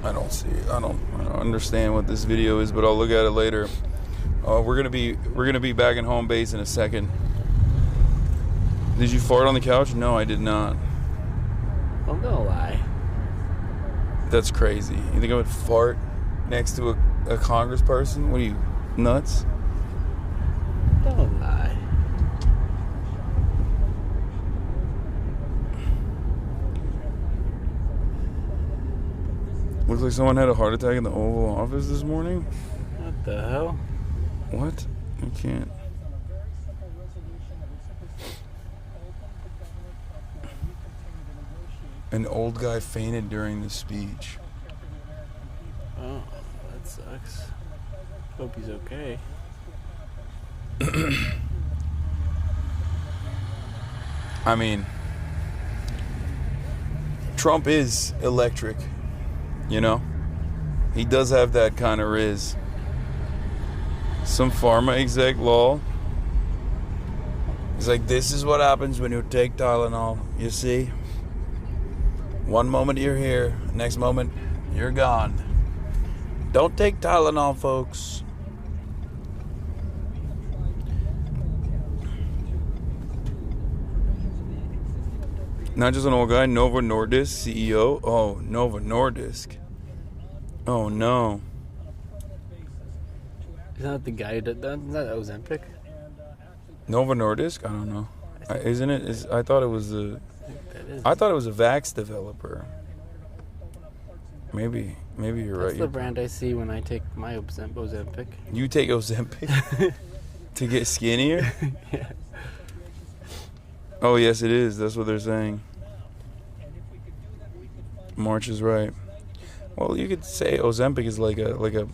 [SPEAKER 1] I don't see it. I don't understand what this video is, but I'll look at it later. We're gonna be back in home base in a second. Did you fart on the couch? No, I did not.
[SPEAKER 5] I'm gonna lie.
[SPEAKER 1] That's crazy. You think I would fart next to a congressperson? What are you, nuts?
[SPEAKER 5] Don't lie.
[SPEAKER 1] Looks like someone had a heart attack in the Oval Office this morning.
[SPEAKER 5] What the hell?
[SPEAKER 1] What? I can't. An old guy fainted during the speech.
[SPEAKER 5] Oh, that sucks. Hope he's okay.
[SPEAKER 1] I mean, Trump is electric, you know? He does have that kind of riz. Some pharma exec law. He's like, this is what happens when you take Tylenol, you see? One moment you're here, next moment you're gone. Don't take Tylenol, folks. Not just an old guy, Novo Nordisk CEO. Oh, Novo Nordisk. Oh, no.
[SPEAKER 5] Isn't that the guy who did that? Isn't that Ozempic?
[SPEAKER 1] Novo Nordisk? I don't know. Isn't it? I thought it was I thought it was a Vax developer. Maybe you're right.
[SPEAKER 5] That's the brand I see when I take my Ozempic.
[SPEAKER 1] You take Ozempic to get skinnier?
[SPEAKER 5] Yeah.
[SPEAKER 1] Oh, yes, it is. That's what they're saying. March is right. Well, you could say Ozempic is like a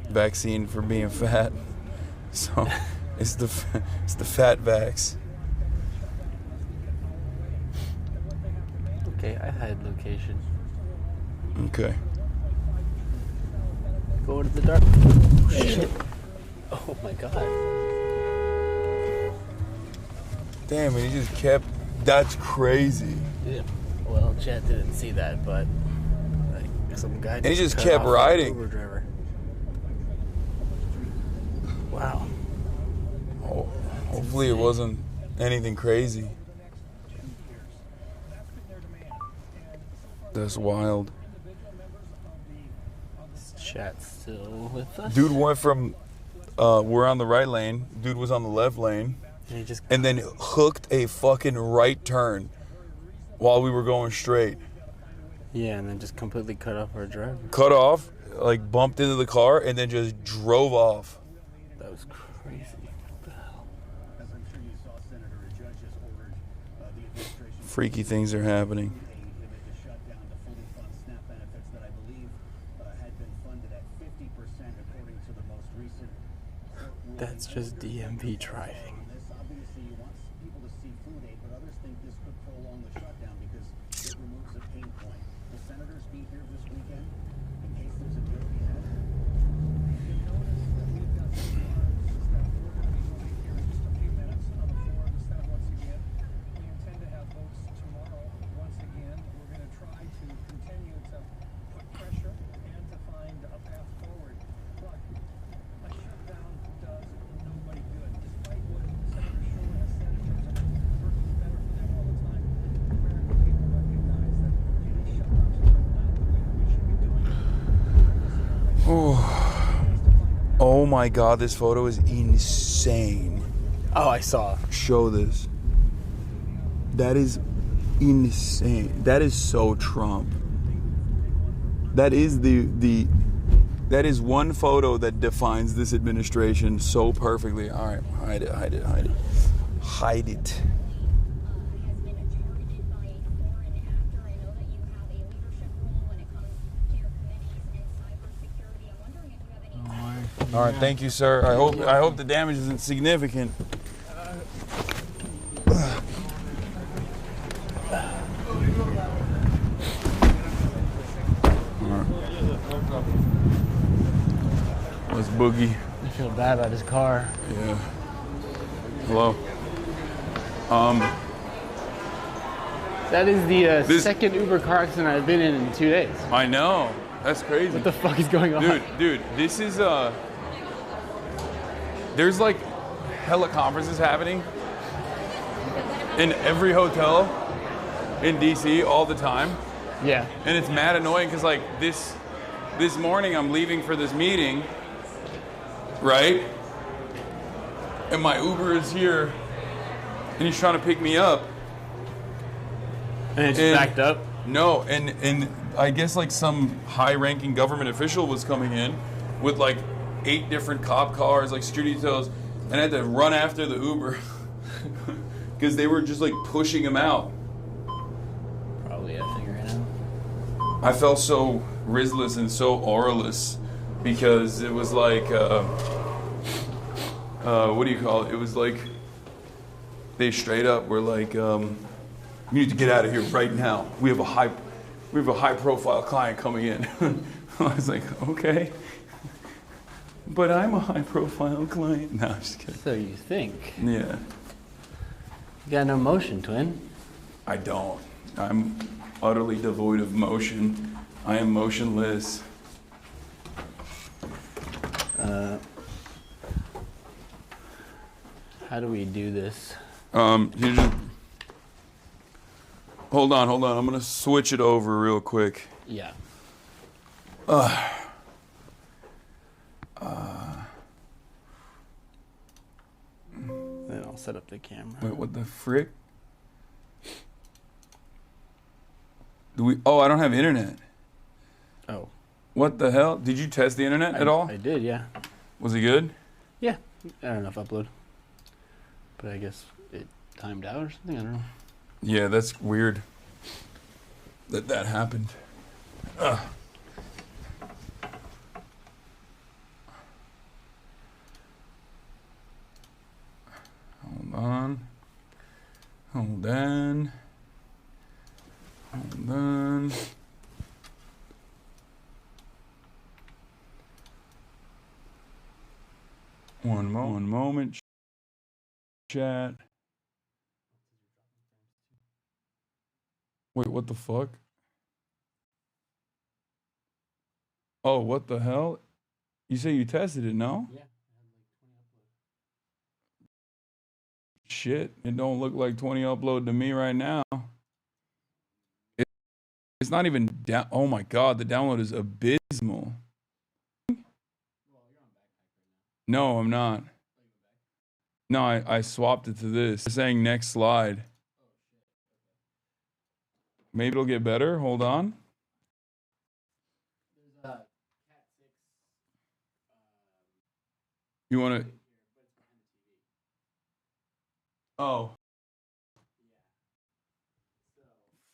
[SPEAKER 1] vaccine for being fat. So it's the fat vax.
[SPEAKER 5] Okay, I hide location.
[SPEAKER 1] Okay.
[SPEAKER 5] Go to the dark. Oh, shit. Oh my god.
[SPEAKER 1] Damn, and he just kept. That's crazy.
[SPEAKER 5] Yeah. Well, Chad didn't see that, but like some guy.
[SPEAKER 1] And he just
[SPEAKER 5] cut
[SPEAKER 1] kept
[SPEAKER 5] off
[SPEAKER 1] riding.
[SPEAKER 5] Uber driver. Wow.
[SPEAKER 1] Oh, hopefully it wasn't anything crazy. That's wild.
[SPEAKER 5] Is Chat still with us?
[SPEAKER 1] Dude went from we're on the right lane. Dude was on the left lane. And then hooked a fucking right turn while we were going straight.
[SPEAKER 5] Yeah, and then just completely cut off our driver.
[SPEAKER 1] Cut off, like bumped into the car, and then just drove off.
[SPEAKER 5] That was crazy. What the hell?
[SPEAKER 1] Freaky things are happening.
[SPEAKER 5] That's just DMV driving.
[SPEAKER 1] Oh my God, this photo is insane.
[SPEAKER 5] Oh, I saw.
[SPEAKER 1] Show this. That is insane. That is so Trump. That is that is one photo that defines this administration so perfectly. All right, hide it, hide it, hide it. Hide it. All right, thank you, sir. I hope the damage isn't significant. Let's boogie.
[SPEAKER 5] I feel bad about his car.
[SPEAKER 1] Yeah. Hello.
[SPEAKER 5] That is the second Uber car accident I've been in 2 days.
[SPEAKER 1] I know. That's crazy.
[SPEAKER 5] What the fuck is going on?
[SPEAKER 1] Dude, this is there's like hella conferences happening in every hotel in DC all the time.
[SPEAKER 5] Yeah.
[SPEAKER 1] And it's mad annoying because like this morning I'm leaving for this meeting, right? And my Uber is here and he's trying to pick me up.
[SPEAKER 5] And it's backed up?
[SPEAKER 1] No, and I guess like some high-ranking government official was coming in with like 8 different cop cars, like security details, and I had to run after the Uber because they were just like pushing him out.
[SPEAKER 5] Probably a figure it out.
[SPEAKER 1] I felt so risless and so auraless because it was like, what do you call it? It was like they straight up were like, you need to get out of here right now. We have a high-profile client coming in. I was like, okay, but I'm a high-profile client. No, I'm just kidding.
[SPEAKER 5] So you think?
[SPEAKER 1] Yeah.
[SPEAKER 5] You got no motion, twin.
[SPEAKER 1] I don't. I'm utterly devoid of motion. I am motionless.
[SPEAKER 5] How do we do this?
[SPEAKER 1] You just hold on. I'm gonna switch it over real quick.
[SPEAKER 5] Yeah. Then I'll set up the camera.
[SPEAKER 1] Wait, what the frick? Oh, I don't have internet.
[SPEAKER 5] Oh.
[SPEAKER 1] What the hell? Did you test the internet at all?
[SPEAKER 5] I did, yeah.
[SPEAKER 1] Was it good?
[SPEAKER 5] Yeah. I don't know if upload. But I guess it timed out or something. I don't know.
[SPEAKER 1] Yeah, that's weird that happened. Hold on. Hold on. Hold on. One moment. Chat. Wait, what the fuck? Oh, what the hell? You say you tested it, no?
[SPEAKER 5] Yeah.
[SPEAKER 1] Shit, it don't look like 20 upload to me right now. It's not even down. Oh my God, the download is abysmal. No, I'm not. No, I swapped it to this. It's saying next slide. Maybe it'll get better. Hold on. You want to? Oh.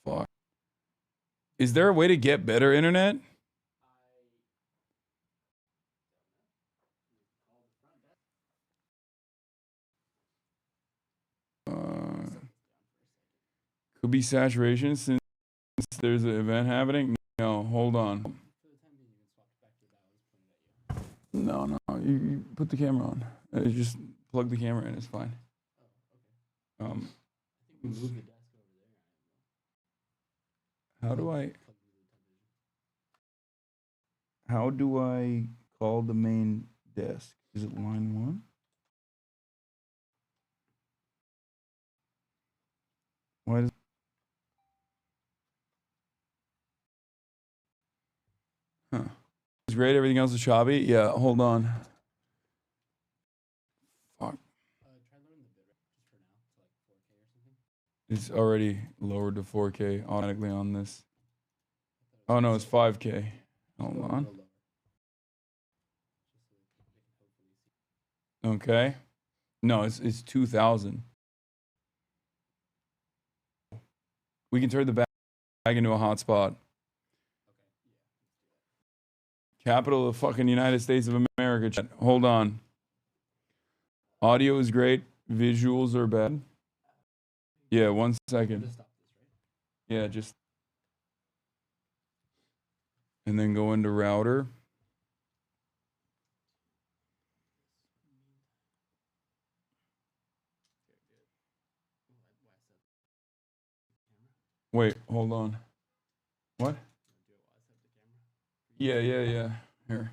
[SPEAKER 1] Fuck. Is there a way to get better internet? Could be saturation since there's an event happening. No, hold on. No, you put the camera on. Just plug the camera in. It's fine. How do I call the main desk? Is it line 1? Why does It's great. Everything else is choppy. Yeah, hold on. It's already lowered to 4K automatically on this. Oh no, it's 5K. Hold on. Okay. No, it's 2000. We can turn the bag into a hotspot. Capital of fucking United States of America. Chat. Hold on. Audio is great. Visuals are bad. Yeah, 1 second. Yeah, just. And then go into router. Wait, hold on. What? Yeah. Here.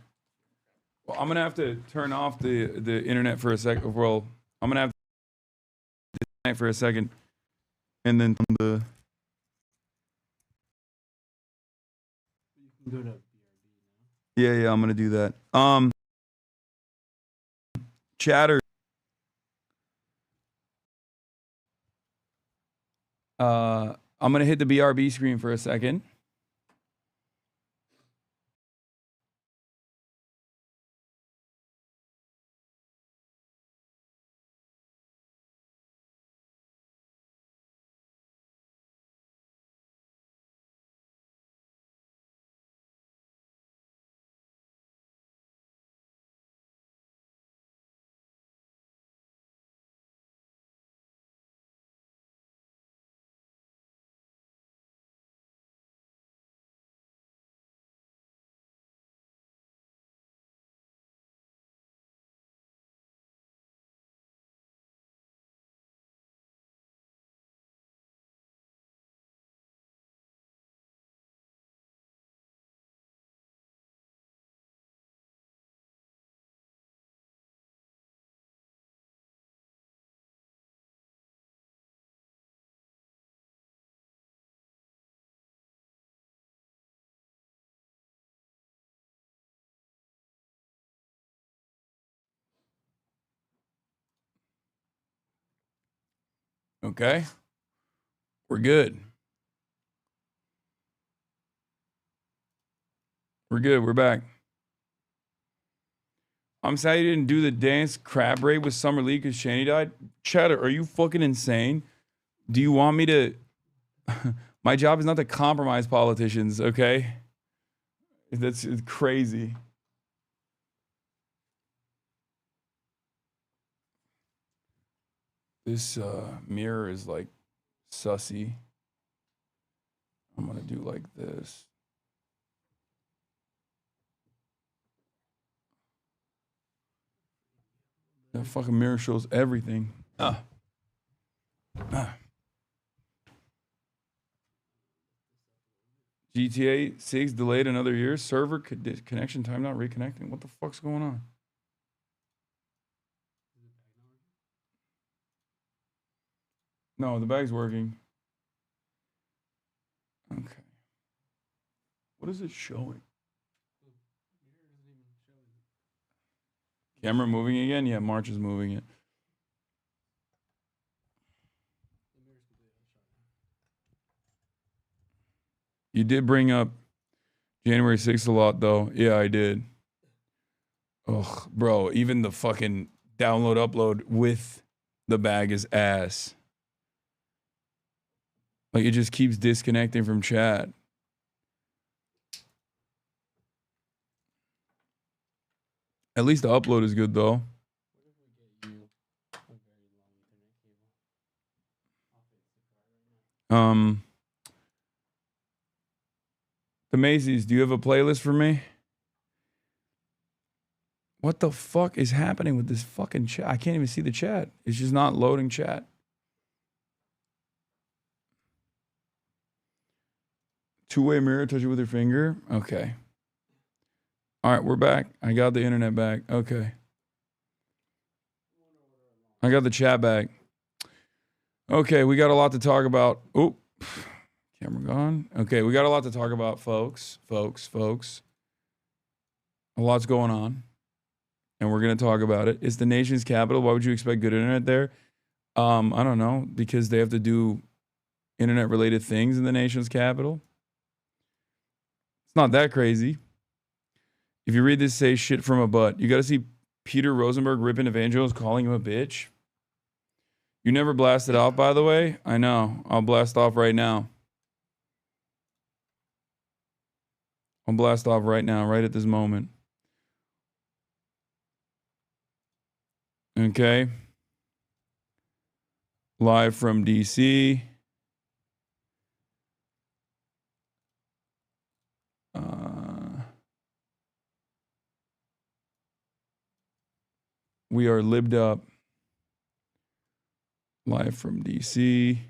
[SPEAKER 1] Well, I'm gonna have to turn off the internet for a second. Well, I'm gonna have to disconnect for a second, and then the.
[SPEAKER 5] Go to
[SPEAKER 1] Yeah, I'm gonna do that. Chatter. I'm gonna hit the BRB screen for a second. Okay. We're good. We're good. We're back. I'm sad you didn't do the dance crab raid with Summer Lee because Shani died. Chatter, are you fucking insane? Do you want me to... My job is not to compromise politicians, okay? That's crazy. This mirror is like sussy. I'm gonna do like this. That fucking mirror shows everything. GTA 6 delayed another year. Server connection time not reconnecting. What the fuck's going on? No, the bag's working. Okay. What is it showing? Camera moving again? Yeah, March is moving it. You did bring up January 6th a lot, though. Yeah, I did. Ugh, bro, even the fucking download upload with the bag is ass. Like, it just keeps disconnecting from chat. At least the upload is good, though. The Macy's, do you have a playlist for me? What the fuck is happening with this fucking chat? I can't even see the chat. It's just not loading chat. Two-way mirror, touch it with your finger. Okay. All right, we're back. I got the internet back. Okay. I got the chat back. Okay, we got a lot to talk about. Oh, camera gone. Okay, we got a lot to talk about, folks. A lot's going on, and we're going to talk about it. It's the nation's capital. Why would you expect good internet there? I don't know, because they have to do internet related things in the nation's capital. It's not that crazy. If you read this, say shit from a butt. You got to see Peter Rosenberg ripping Evangelos, calling him a bitch. You never blasted off, by the way? I know. I'll blast off right now. I'll blast off right now, right at this moment. Okay. Live from DC. We are libbed up. Live from DC.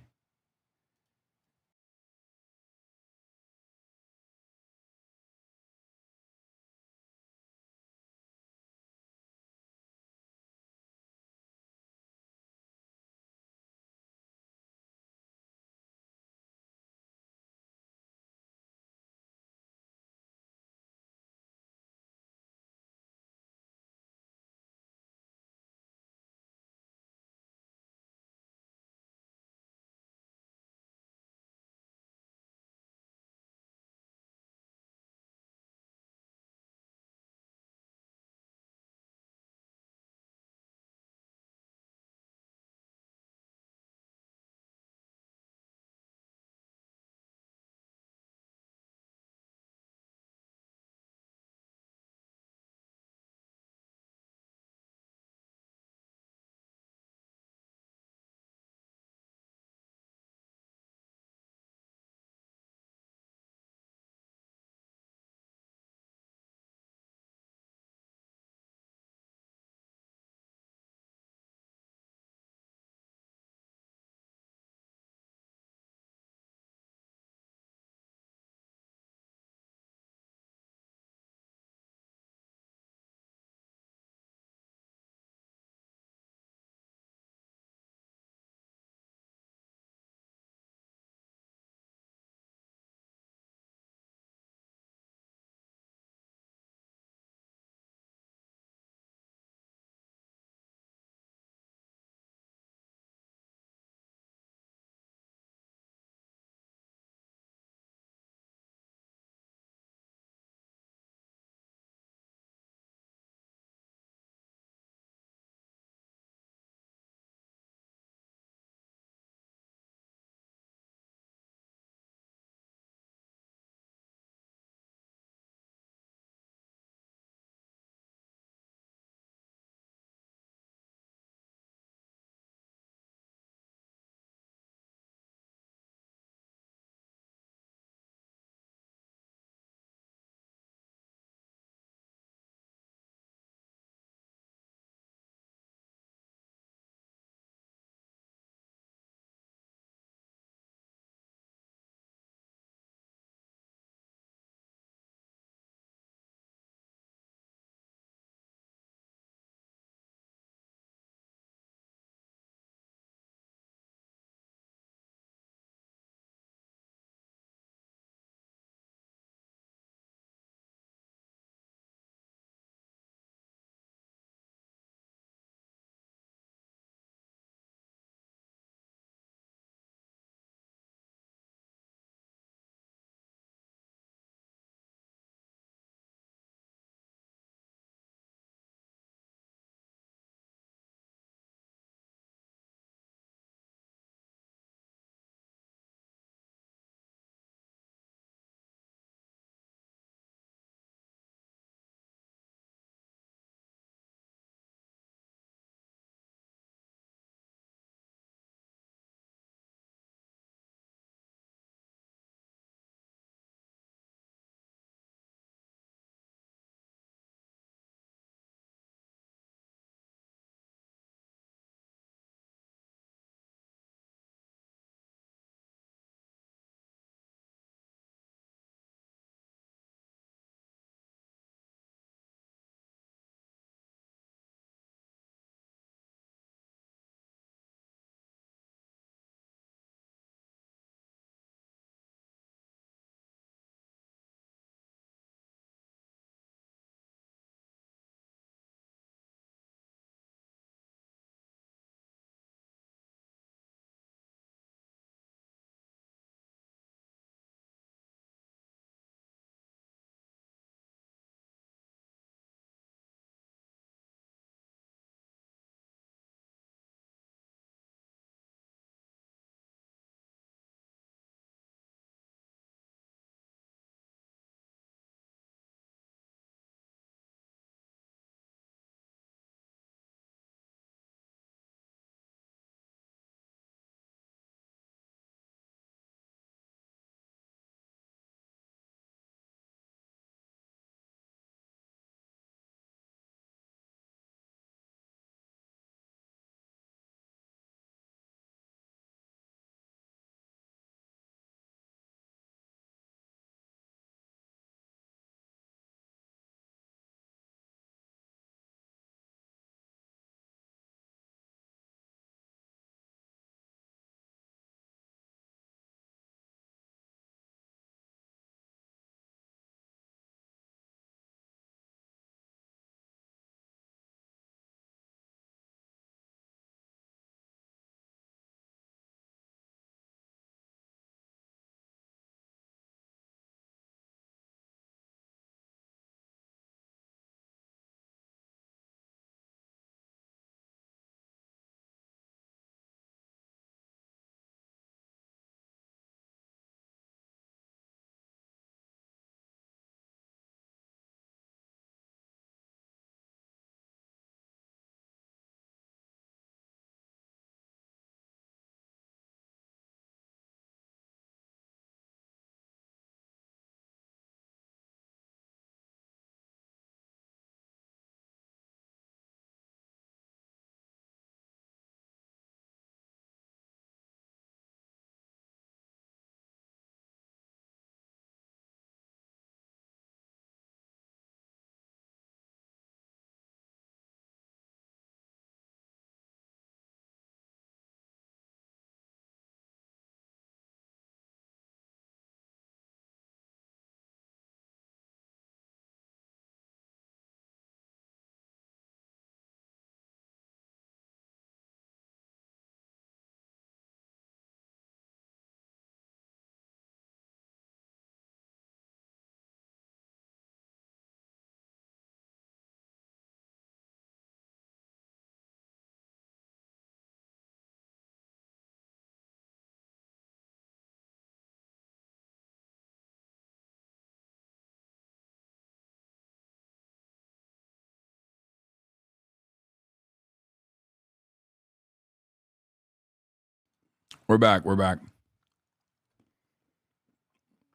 [SPEAKER 1] We're back. We're back.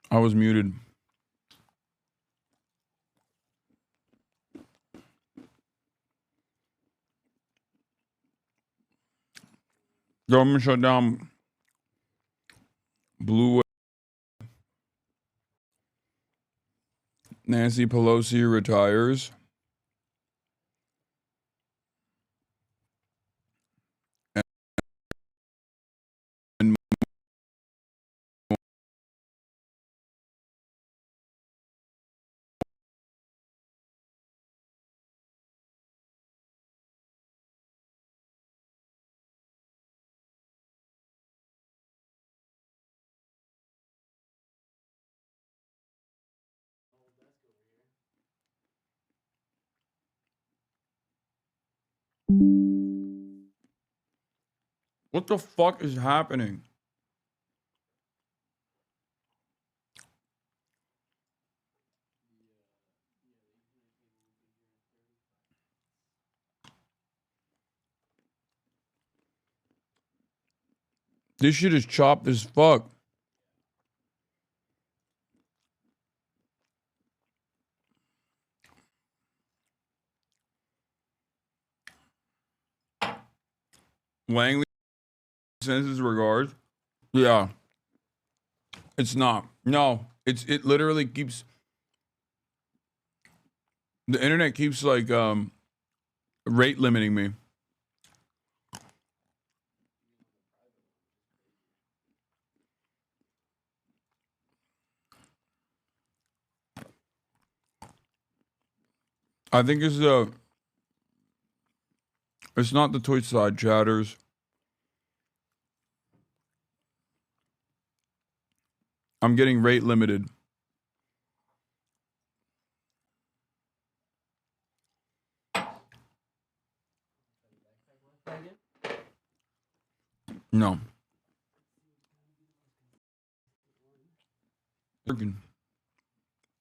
[SPEAKER 1] I was muted. Government shutdown. Blue wave. Nancy Pelosi retires. And what the fuck is happening? This shit is chopped as fuck. Langley sends his regards. Yeah. It's not. No. It literally keeps, the internet keeps like rate limiting me. I think it's not the Twitch side chatters. I'm getting rate limited. No.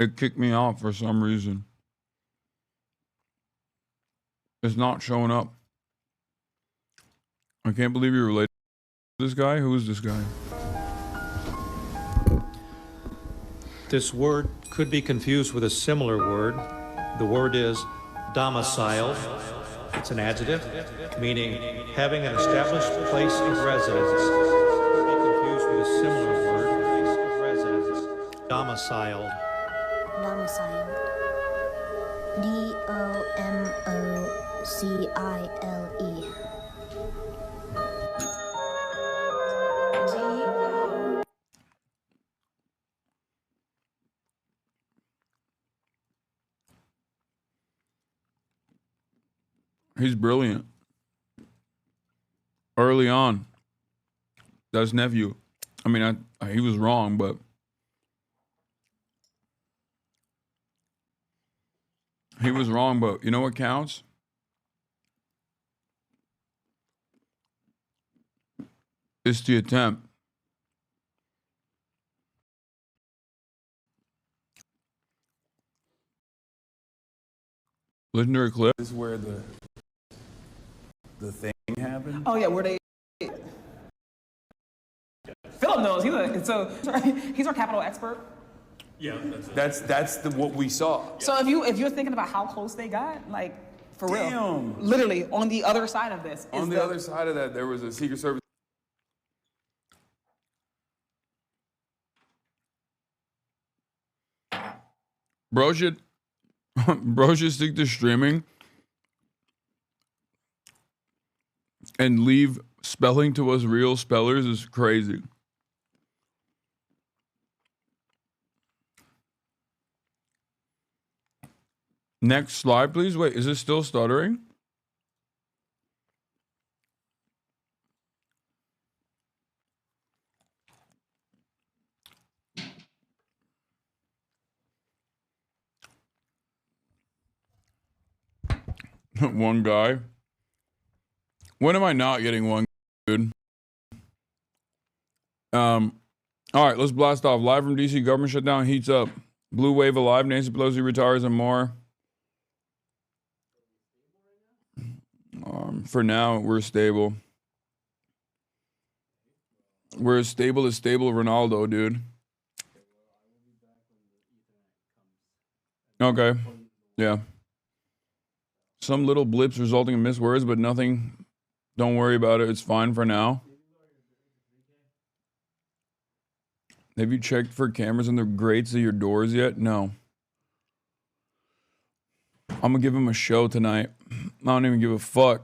[SPEAKER 1] It kicked me off for some reason. It's not showing up. I can't believe you're related to this guy. Who is this guy?
[SPEAKER 11] This word could be confused with a similar word. The word is domiciled. It's an adjective, meaning having an established place of residence. Could be confused with a similar word, place of residence. Domiciled.
[SPEAKER 12] Domiciled. D-O-M-O-C-I-L-E.
[SPEAKER 1] He's brilliant. Early on. That's nephew. I mean, he was wrong, but he was wrong, but you know what counts? It's the attempt. Legendary clip.
[SPEAKER 13] This is where the thing happened.
[SPEAKER 6] Oh yeah, where they. Philip knows. He's our capital expert.
[SPEAKER 13] Yeah, that's what we saw.
[SPEAKER 6] So if you're thinking about how close they got, like for real, literally on the other side of this.
[SPEAKER 1] On the other side of that, there was a Secret Service. Bro should stick to streaming and leave spelling to us real spellers is crazy. Next slide, please. Wait, is it still stuttering? One guy. When am I not getting one, dude? All right, let's blast off. Live from DC, government shutdown heats up. Blue wave alive, Nancy Pelosi retires and more. For now, we're stable. We're as stable Ronaldo, dude. Okay. Yeah. Some little blips resulting in missed words, but nothing. Don't worry about it. It's fine for now. Have you checked for cameras in the grates of your doors yet? No. I'm gonna give him a show tonight. I don't even give a fuck.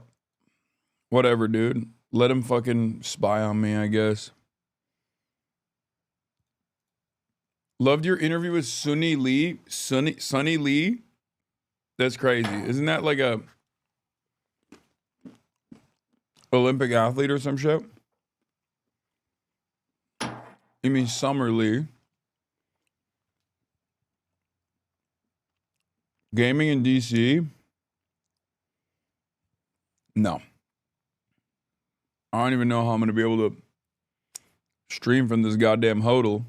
[SPEAKER 1] Whatever, dude. Let him fucking spy on me, I guess. Loved your interview with Sunny Lee. Sunny Lee? That's crazy. Isn't that like a Olympic athlete or some shit? You mean Summer Lee? Gaming in DC? No. I don't even know how I'm going to be able to stream from this goddamn hodl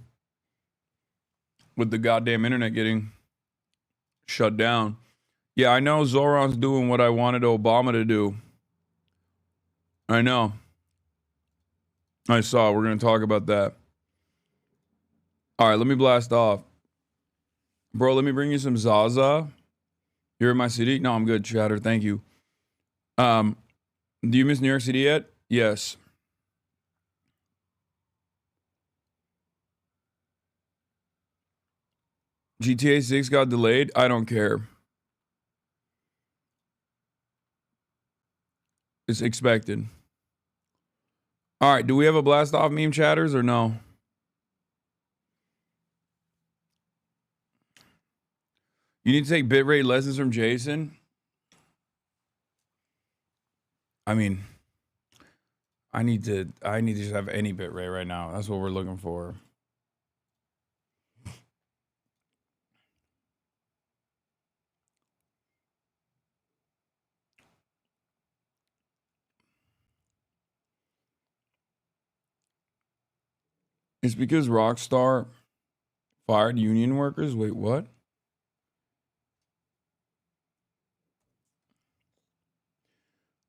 [SPEAKER 1] with the goddamn internet getting shut down. Yeah, I know Zoran's doing what I wanted Obama to do. I know. I saw. We're going to talk about that. All right, let me blast off. Bro, let me bring you some Zaza. You're in my city? No, I'm good, Chatter. Thank you. Do you miss New York City yet? Yes. GTA 6 got delayed? I don't care. It's expected. All right, do we have a blast off meme chatters or no? You need to take bitrate lessons from Jason? I mean, I need to just have any bitrate right now. That's what we're looking for. It's because Rockstar fired union workers? Wait, what?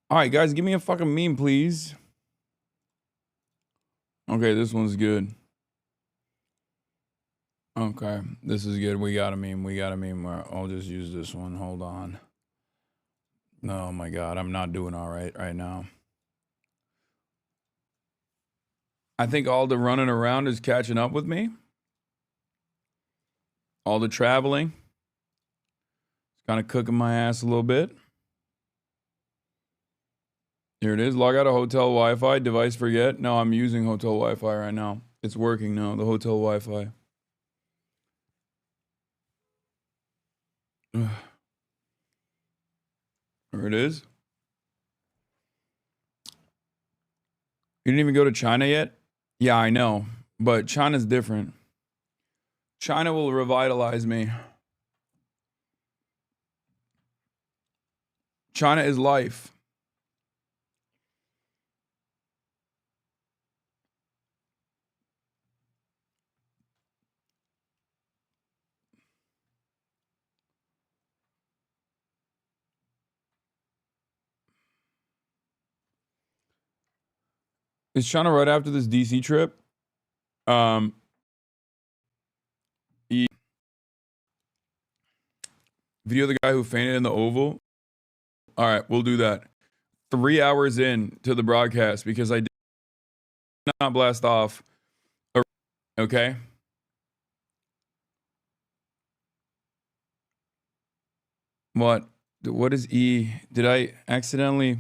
[SPEAKER 1] All right, guys, give me a fucking meme, please. Okay, this one's good. Okay, this is good. We got a meme. We got a meme. I'll just use this one. Hold on. Oh my God, I'm not doing all right now. I think all the running around is catching up with me. All the traveling. It's kind of cooking my ass a little bit. Here it is. Log out of hotel Wi-Fi. Device forget. No, I'm using hotel Wi-Fi right now. It's working now. The hotel Wi-Fi. There it is. You didn't even go to China yet? Yeah, I know. But China's different. China will revitalize me. China is life. Is China right after this DC trip? Video of the guy who fainted in the Oval. All right, we'll do that. 3 hours in to the broadcast because I did not blast off. Okay. What is E? Did I accidentally?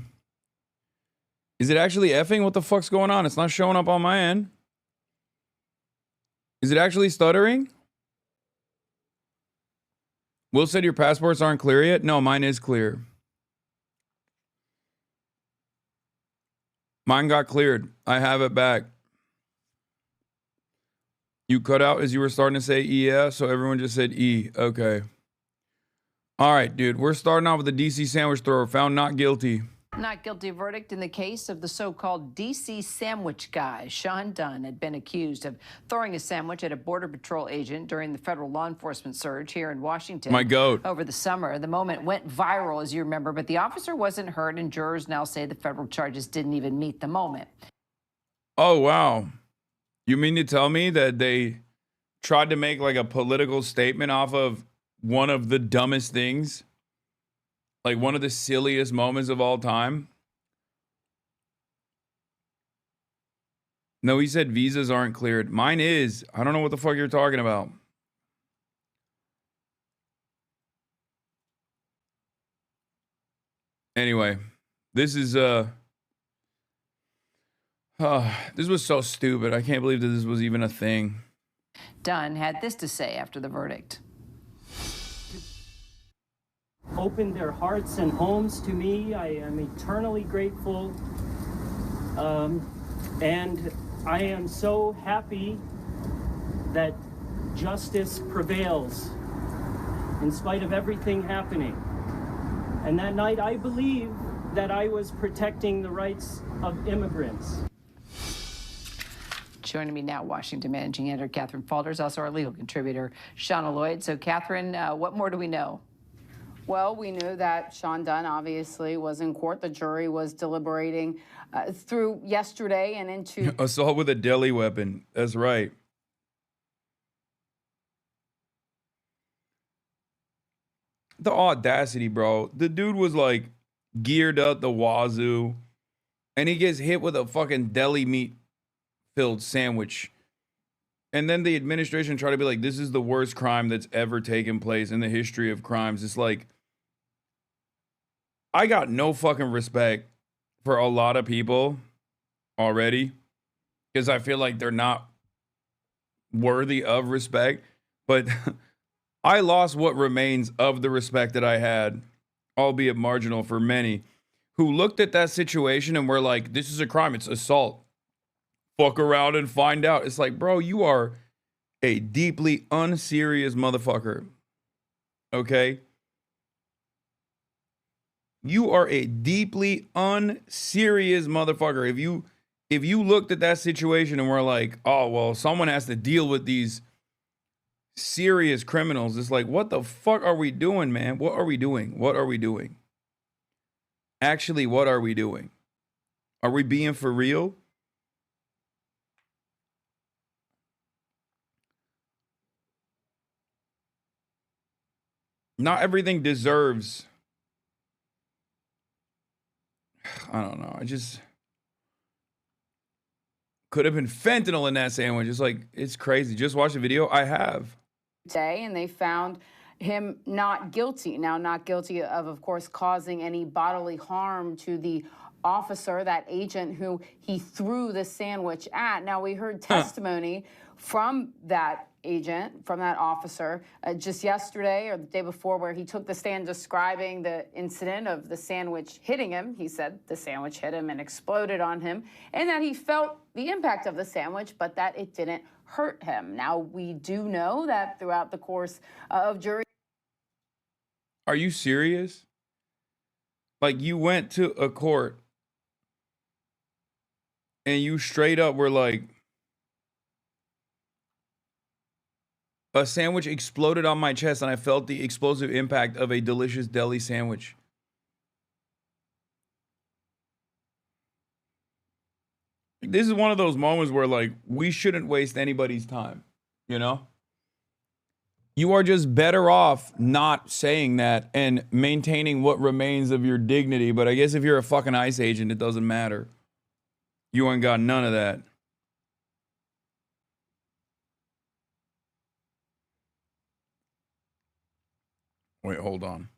[SPEAKER 1] Is it actually effing? What the fuck's going on? It's not showing up on my end. Is it actually stuttering? Will said your passports aren't clear yet? No, mine is clear. Mine got cleared. I have it back. You cut out as you were starting to say yeah, so everyone just said E. Okay. All right, dude. We're starting off with the DC sandwich thrower found not guilty.
[SPEAKER 14] Not guilty verdict in the case of the so-called DC sandwich guy. Sean Dunn had been accused of throwing a sandwich at a Border Patrol agent during the federal law enforcement surge here in Washington.
[SPEAKER 1] My goat.
[SPEAKER 14] Over the summer. The moment went viral, as you remember, but the officer wasn't hurt, and jurors now say the federal charges didn't even meet the moment.
[SPEAKER 1] Oh, wow. You mean to tell me that they tried to make like a political statement off of one of the dumbest things? Like one of the silliest moments of all time? No, he said visas aren't cleared. Mine is. I don't know what the fuck you're talking about. Anyway, this is this was so stupid. I can't believe that this was even a thing.
[SPEAKER 14] Dunn had this to say after the verdict.
[SPEAKER 15] Opened their hearts and homes to me. I am eternally grateful. And I am so happy that justice prevails in spite of everything happening. And that night, I believe that I was protecting the rights of immigrants.
[SPEAKER 14] Joining me now, Washington managing editor Catherine Falters, also our legal contributor, Shauna Lloyd. So, Catherine, what more do we know?
[SPEAKER 16] Well, we knew that Sean Dunn obviously was in court. The jury was deliberating through yesterday and into
[SPEAKER 1] assault with a deadly weapon. That's right. The audacity, bro. The dude was like geared up the wazoo, and he gets hit with a fucking deli meat filled sandwich. And then the administration tried to be like, this is the worst crime that's ever taken place in the history of crimes. It's like, I got no fucking respect for a lot of people already because I feel like they're not worthy of respect. But I lost what remains of the respect that I had, albeit marginal for many, who looked at that situation and were like, this is a crime. It's assault. Fuck around and find out. It's like, bro, you are a deeply unserious motherfucker. Okay? You are a deeply unserious motherfucker. If you looked at that situation and were like, oh, well, someone has to deal with these serious criminals. It's like, what the fuck are we doing, man? What are we doing? What are we doing? Actually, what are we doing? Are we being for real? Not everything deserves. I don't know. I just could have been fentanyl in that sandwich. It's like, it's crazy. Just watch the video. I have.
[SPEAKER 16] Day, and they found him not guilty. Now, not guilty of course, causing any bodily harm to the officer, that agent who he threw the sandwich at. Now, we heard testimony from that agent, from that officer, just yesterday or the day before, where he took the stand describing the incident of the sandwich hitting him. He said the sandwich hit him and exploded on him, and that he felt the impact of the sandwich, but that it didn't hurt him. Now, we do know that throughout the course of jury.
[SPEAKER 1] Are you serious? Like, you went to a court and you straight up were like, a sandwich exploded on my chest and I felt the explosive impact of a delicious deli sandwich. This is one of those moments where, like, we shouldn't waste anybody's time, you know? You are just better off not saying that and maintaining what remains of your dignity. But I guess if you're a fucking ICE agent, it doesn't matter. You ain't got none of that. Wait, hold on.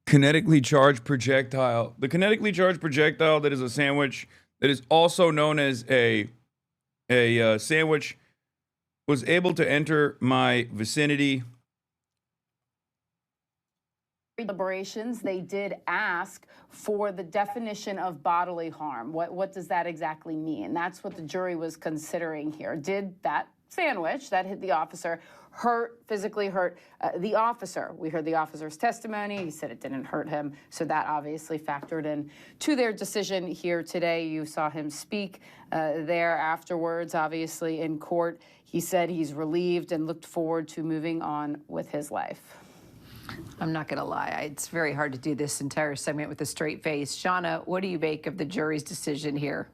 [SPEAKER 1] Kinetically charged projectile. The kinetically charged projectile that is a sandwich that is also known as a sandwich was able to enter my vicinity.
[SPEAKER 16] Deliberations, they did ask for the definition of bodily harm. What does that exactly mean? That's what the jury was considering here. Did that sandwich that hit the officer physically hurt the officer. We heard the officer's testimony. He said it didn't hurt him. So that obviously factored in to their decision here today. You saw him speak there afterwards, obviously in court. He said he's relieved and looked forward to moving on with his life.
[SPEAKER 14] I'm not going to lie. It's very hard to do this entire segment with a straight face. Shauna, what do you make of the jury's decision here?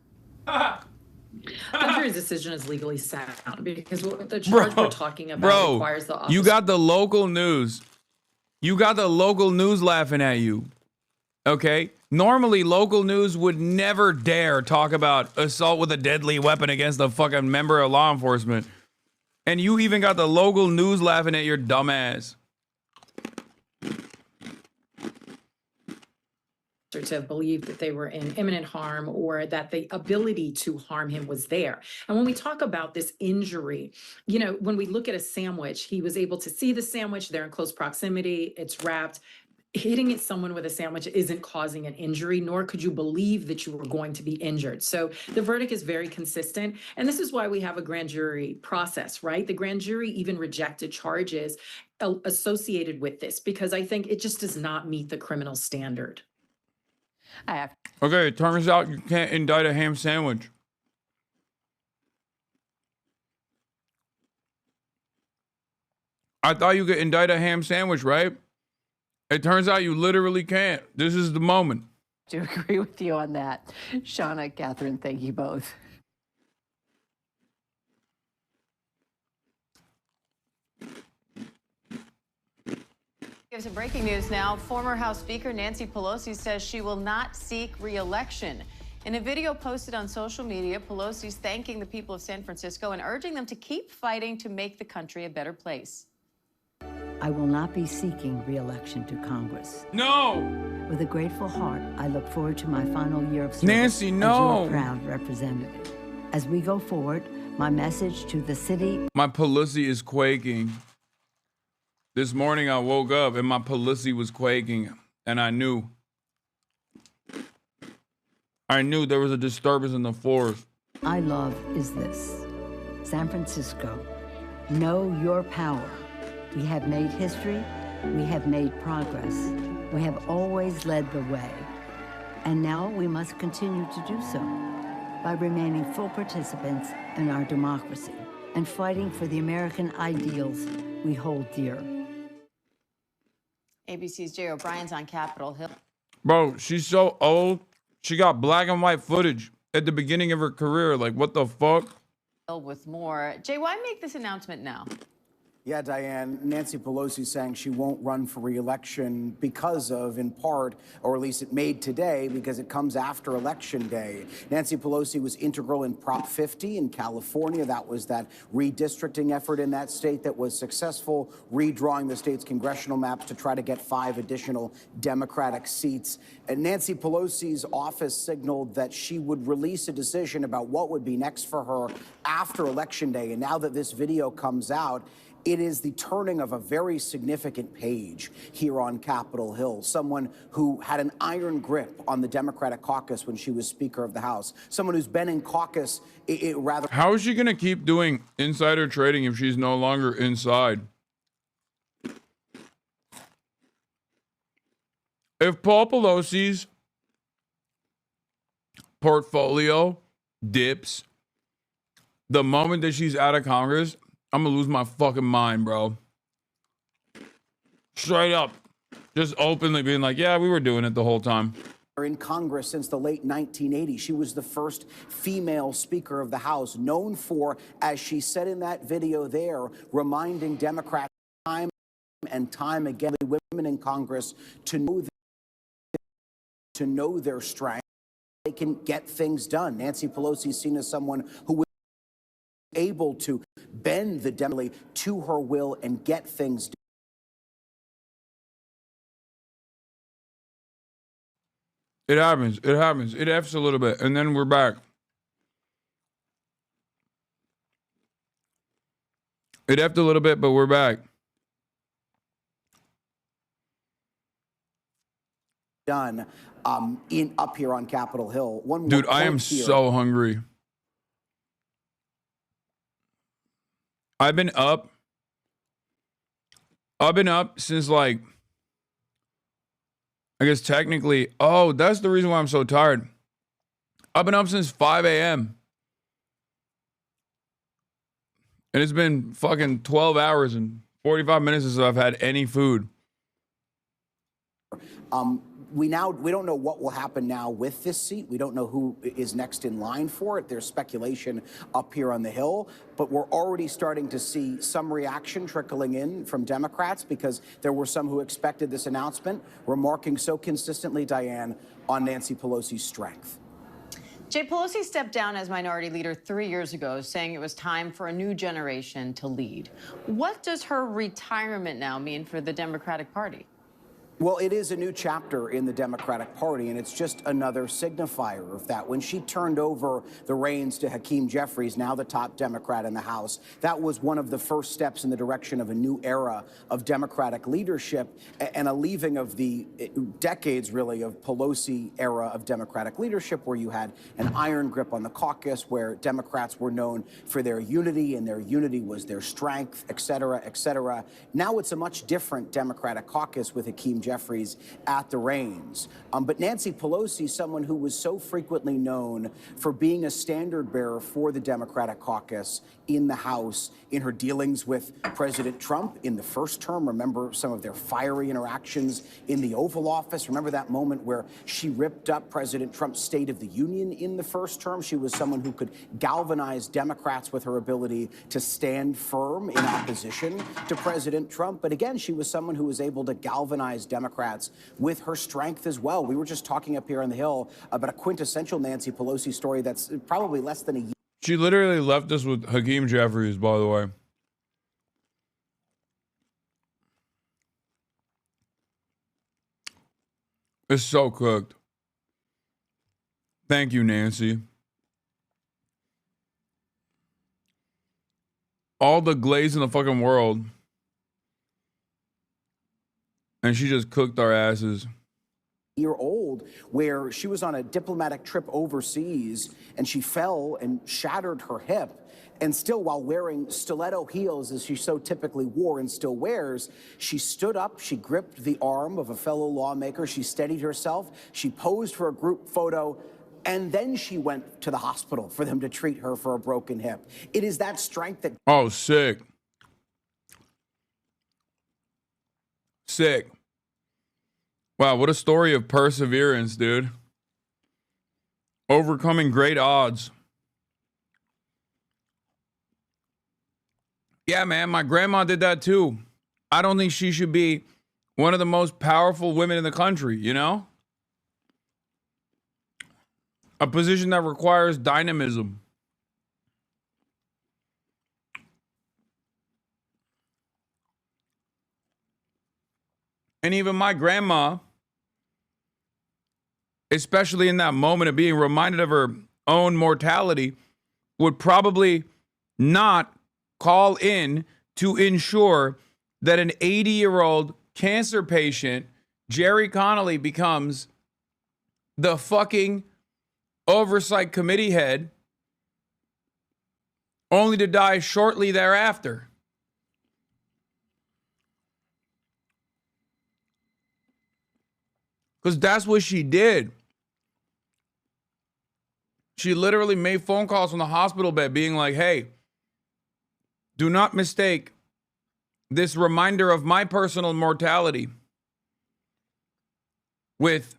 [SPEAKER 17] The jury's decision is legally sound because the charge we're talking about requires the officer.
[SPEAKER 1] You got the local news. You got the local news laughing at you. Okay? Normally, local news would never dare talk about assault with a deadly weapon against a fucking member of law enforcement. And you even got the local news laughing at your dumb ass.
[SPEAKER 17] To believe that they were in imminent harm or that the ability to harm him was there. And when we talk about this injury, you know, when we look at a sandwich, he was able to see the sandwich, they're in close proximity, it's wrapped. Hitting at someone with a sandwich isn't causing an injury, nor could you believe that you were going to be injured. So the verdict is very consistent. And this is why we have a grand jury process, right? The grand jury even rejected charges associated with this because I think it just does not meet the criminal standard.
[SPEAKER 1] Okay, it turns out you can't indict a ham sandwich. I thought you could indict a ham sandwich, right? It turns out you literally can't. This is the moment.
[SPEAKER 14] I do agree with you on that. Shauna, Catherine, thank you both.
[SPEAKER 18] We have some breaking news now. Former House Speaker Nancy Pelosi says she will not seek re-election. In a video posted on social media, Pelosi's thanking the people of San Francisco and urging them to keep fighting to make the country a better place.
[SPEAKER 19] I will not be seeking re-election to Congress.
[SPEAKER 1] No!
[SPEAKER 19] With a grateful heart, I look forward to my final year of service
[SPEAKER 1] Nancy, no!
[SPEAKER 19] as your proud representative. As we go forward, my message to the city...
[SPEAKER 1] My Pelosi is quaking. This morning I woke up and my Pelosi was quaking, and I knew there was a disturbance in the forest.
[SPEAKER 19] I love is this. San Francisco, know your power. We have made history, we have made progress. We have always led the way. And now we must continue to do so by remaining full participants in our democracy and fighting for the American ideals we hold dear.
[SPEAKER 18] ABC's Jay O'Brien's on Capitol Hill.
[SPEAKER 1] Bro, she's so old. She got black and white footage at the beginning of her career. Like, what the fuck?
[SPEAKER 18] With more. Jay, why make this announcement now?
[SPEAKER 20] Yeah, Diane, Nancy Pelosi saying she won't run for re-election because of, in part, or at least it made today, because it comes after Election Day. Nancy Pelosi was integral in Prop 50 in California. That was that redistricting effort in that state that was successful, redrawing the state's congressional maps to try to get 5 additional Democratic seats. And Nancy Pelosi's office signaled that she would release a decision about what would be next for her after Election Day. And now that this video comes out, it is the turning of a very significant page here on Capitol Hill. Someone who had an iron grip on the Democratic caucus when she was Speaker of the House. Someone who's been in caucus rather...
[SPEAKER 1] How is she going to keep doing insider trading if she's no longer inside? If Paul Pelosi's portfolio dips the moment that she's out of Congress, I'm gonna lose my fucking mind, bro. Straight up. Just openly being like, yeah, we were doing it the whole time.
[SPEAKER 20] In Congress since the late 1980s. She was the first female Speaker of the House, known for, as she said in that video there, reminding Democrats time and time again, women in Congress, to know their strength. They can get things done. Nancy Pelosi is seen as someone who was able to bend the Democrat to her will and get things done.
[SPEAKER 1] It happens. It happens. It F's a little bit, and then we're back. It F'd a little bit, but we're back.
[SPEAKER 20] Done up here on Capitol Hill.
[SPEAKER 1] Dude, I am so hungry. I've been up since like, I guess technically, oh, that's the reason why I'm so tired. I've been up since 5 a.m. And it's been fucking 12 hours and 45 minutes since I've had any food.
[SPEAKER 20] We don't know what will happen now with this seat. We don't know who is next in line for it. There's speculation up here on the Hill, but we're already starting to see some reaction trickling in from Democrats because there were some who expected this announcement, remarking so consistently, Diane, on Nancy Pelosi's strength.
[SPEAKER 18] Jay, Pelosi stepped down as minority leader 3 years ago, saying it was time for a new generation to lead. What does her retirement now mean for the Democratic Party?
[SPEAKER 20] Well, it is a new chapter in the Democratic Party, and it's just another signifier of that. When she turned over the reins to Hakeem Jeffries, now the top Democrat in the House, that was one of the first steps in the direction of a new era of Democratic leadership and a leaving of the decades, really, of Pelosi era of Democratic leadership, where you had an iron grip on the caucus, where Democrats were known for their unity, and their unity was their strength, et cetera, et cetera. Now it's a much different Democratic caucus with Hakeem Jeffries at the reins. But Nancy Pelosi, someone who was so frequently known for being a standard bearer for the Democratic caucus in the House, in her dealings with President Trump in the first term. Remember some of their fiery interactions in the Oval Office. Remember that moment where she ripped up President Trump's State of the Union in the first term. She was someone who could galvanize Democrats with her ability to stand firm in opposition to President Trump. But again, she was someone who was able to galvanize Democrats with her strength as well. We were just talking up here on the Hill about a quintessential Nancy Pelosi story that's probably less than a year.
[SPEAKER 1] She literally left us with Hakeem Jeffries, by the way. It's so cooked. Thank you, Nancy. All the glaze in the fucking world. And she just cooked our asses.
[SPEAKER 20] Year old, where she was on a diplomatic trip overseas and she fell and shattered her hip. And still, while wearing stiletto heels, as she so typically wore and still wears, she stood up, she gripped the arm of a fellow lawmaker, she steadied herself, she posed for a group photo, and then she went to the hospital for them to treat her for a broken hip. It is that strength that...
[SPEAKER 1] Oh, sick. Sick. Wow, what a story of perseverance, dude. Overcoming great odds. Yeah, man, my grandma did that too. I don't think she should be one of the most powerful women in the country, you know? A position that requires dynamism. And even my grandma, especially in that moment of being reminded of her own mortality, would probably not call in to ensure that an 80-year-old cancer patient, Jerry Connolly, becomes the fucking oversight committee head, only to die shortly thereafter. Because that's what she did. She literally made phone calls from the hospital bed being like, hey, do not mistake this reminder of my personal mortality with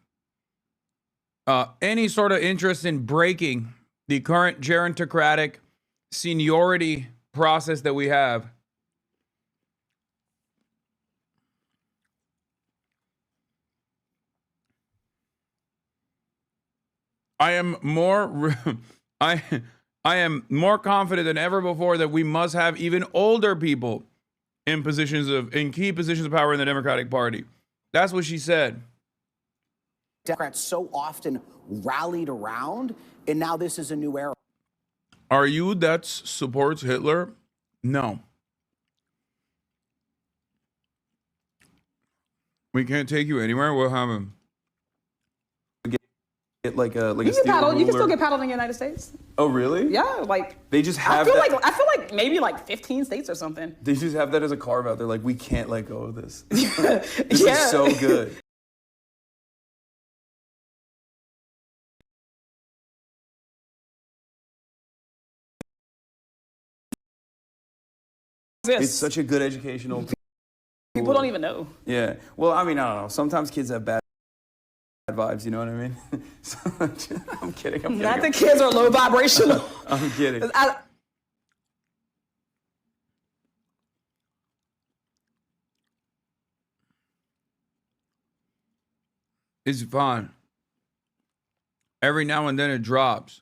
[SPEAKER 1] any sort of interest in breaking the current gerontocratic seniority process that we have. I am more I am more confident than ever before that we must have even older people in key positions of power in the Democratic Party. That's what she said.
[SPEAKER 20] Democrats so often rallied around, and now this is a new era.
[SPEAKER 1] Are you that supports Hitler? No. We can't take you anywhere. What happened?
[SPEAKER 3] You can still get paddled in the United States.
[SPEAKER 1] Oh, really?
[SPEAKER 6] Yeah, like
[SPEAKER 1] They just have
[SPEAKER 6] I feel like maybe like 15 states or something.
[SPEAKER 1] They just have that as a carve out. They're like, we can't let go of this. This is so good. It's such a good educational.
[SPEAKER 6] People don't even know.
[SPEAKER 1] Yeah. Well, I mean, I don't know. Sometimes kids have bad vibes. You know what I mean? So, I'm kidding.
[SPEAKER 6] Not the kids are low vibrational.
[SPEAKER 1] I'm kidding. It's fine. Every now and then it drops.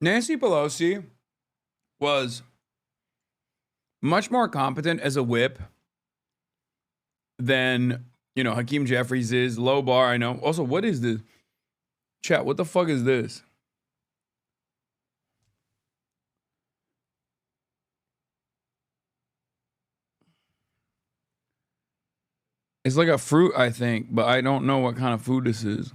[SPEAKER 1] Nancy Pelosi was much more competent as a whip than, Hakeem Jeffries is. Low bar, I know. Also, what is this? Chat, what the fuck is this? It's like a fruit, I think, but I don't know what kind of food this is.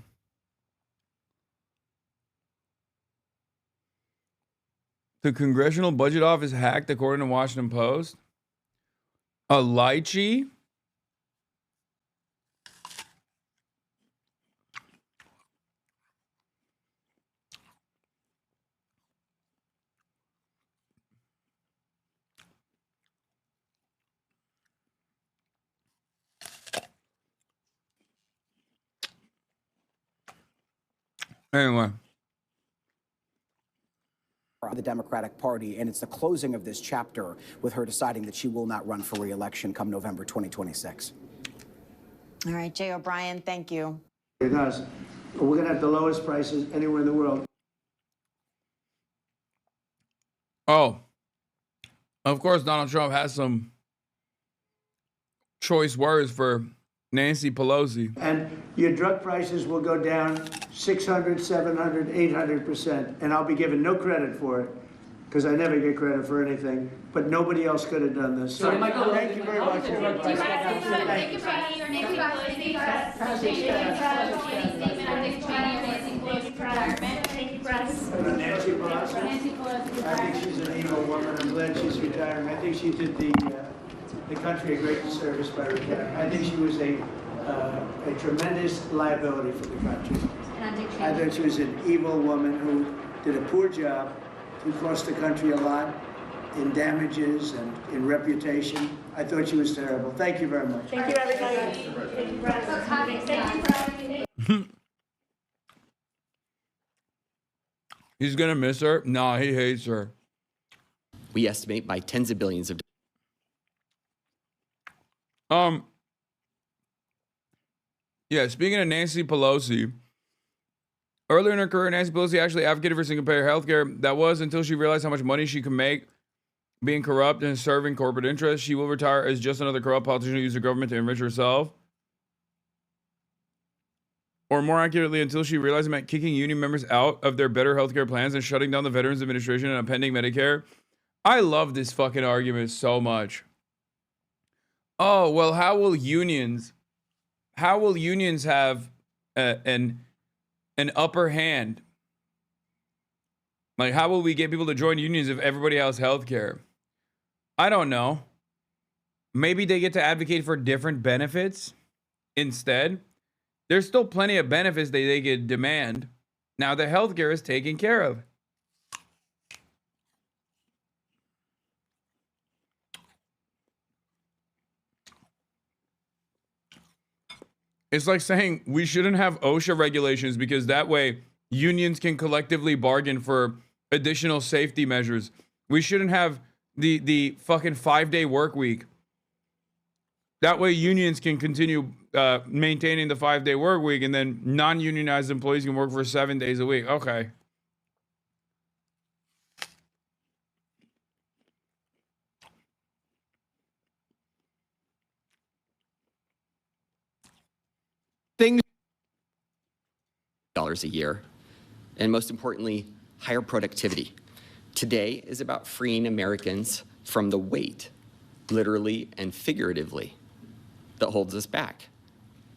[SPEAKER 1] The Congressional Budget Office hacked, according to Washington Post. A lychee? Anyway.
[SPEAKER 20] The Democratic Party, and it's the closing of this chapter with her deciding that she will not run for re-election come November 2026.
[SPEAKER 18] All right, Jay O'Brien, thank you.
[SPEAKER 21] Because we're going to have the lowest prices anywhere in the world.
[SPEAKER 1] Oh, of course, Donald Trump has some choice words for Nancy Pelosi.
[SPEAKER 21] And your drug prices will go down 600, 700, 800%. And I'll be given no credit for it because I never get credit for anything. But nobody else could have done this. So, Michael, thank you very much.
[SPEAKER 10] Thank you for your name.
[SPEAKER 21] Nancy Pelosi. I think she's an evil woman. I'm glad she's retiring. I think she did the country a great service by retiring. I think she was a tremendous liability for the country. I thought she was an evil woman who did a poor job, who cost the country a lot in damages and in reputation. I thought she was terrible. Thank you very much.
[SPEAKER 10] Thank you, everybody.
[SPEAKER 1] He's gonna miss her? No, he hates her.
[SPEAKER 22] We estimate by tens of billions of
[SPEAKER 1] Yeah, speaking of Nancy Pelosi, earlier in her career, Nancy Pelosi actually advocated for single-payer health care. That was until she realized how much money she could make being corrupt and serving corporate interests. She will retire as just another corrupt politician who used the government to enrich herself. Or more accurately, until she realized it meant kicking union members out of their better healthcare plans and shutting down the Veterans Administration and appending Medicare. I love this fucking argument so much. Oh, well, how will unions have an upper hand? Like, how will we get people to join unions if everybody has health care? I don't know. Maybe they get to advocate for different benefits instead. There's still plenty of benefits that they could demand. Now the health care is taken care of. It's like saying we shouldn't have OSHA regulations because that way unions can collectively bargain for additional safety measures. We shouldn't have the fucking 5-day work week. That way unions can continue maintaining the 5-day work week and then non-unionized employees can work for 7 days a week. Okay.
[SPEAKER 22] dollars a year, and most importantly, higher productivity. Today is about freeing Americans from the weight literally and figuratively, that holds us back.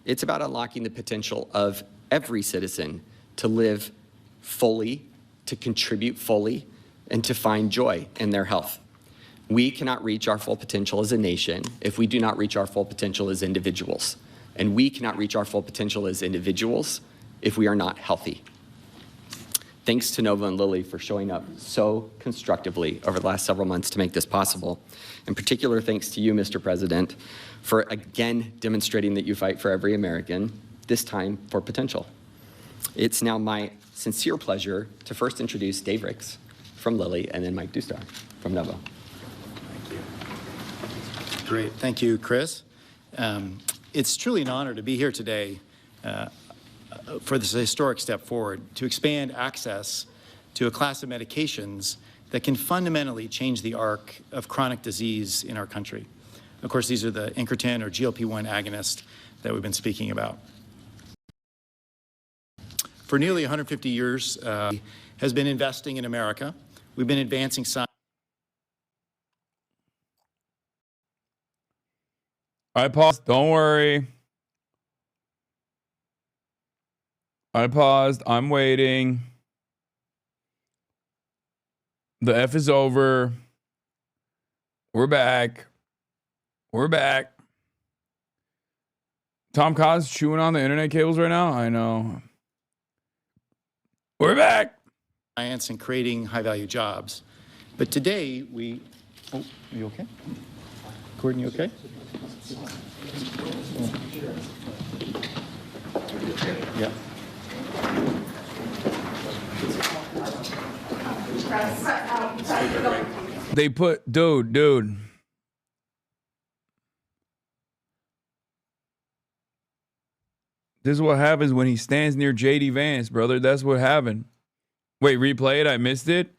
[SPEAKER 22] It's about unlocking the potential of every citizen to live fully, to contribute fully, and to find joy in their health. We cannot reach our full potential as a nation if we do not reach our full potential as individuals. And we cannot reach our full potential as individuals if we are not healthy. Thanks to Nova and Lily for showing up so constructively over the last several months to make this possible. In particular, thanks to you, Mr. President, for again demonstrating that you fight for every American, this time for potential. It's now my sincere pleasure to first introduce Dave Ricks from Lilly and then Mike Dustar from Nova.
[SPEAKER 4] Great. Thank you, Chris. It's truly an honor to be here today for this historic step forward to expand access to a class of medications that can fundamentally change the arc of chronic disease in our country. Of course, these are the incretin or GLP-1 agonists that we've been speaking about. For nearly 150 years, has been investing in America. We've been advancing science.
[SPEAKER 1] I paused. Don't worry. I paused. I'm waiting. The F is over. We're back. We're back. Tom Cott's chewing on the internet cables right now. I know. We're back.
[SPEAKER 4] Science and creating high-value jobs. But today, we... Oh, you okay? Gordon, you okay? Yeah.
[SPEAKER 1] They put, dude. This is what happens when he stands near JD Vance, brother. That's what happened. Wait, replay it. I missed it.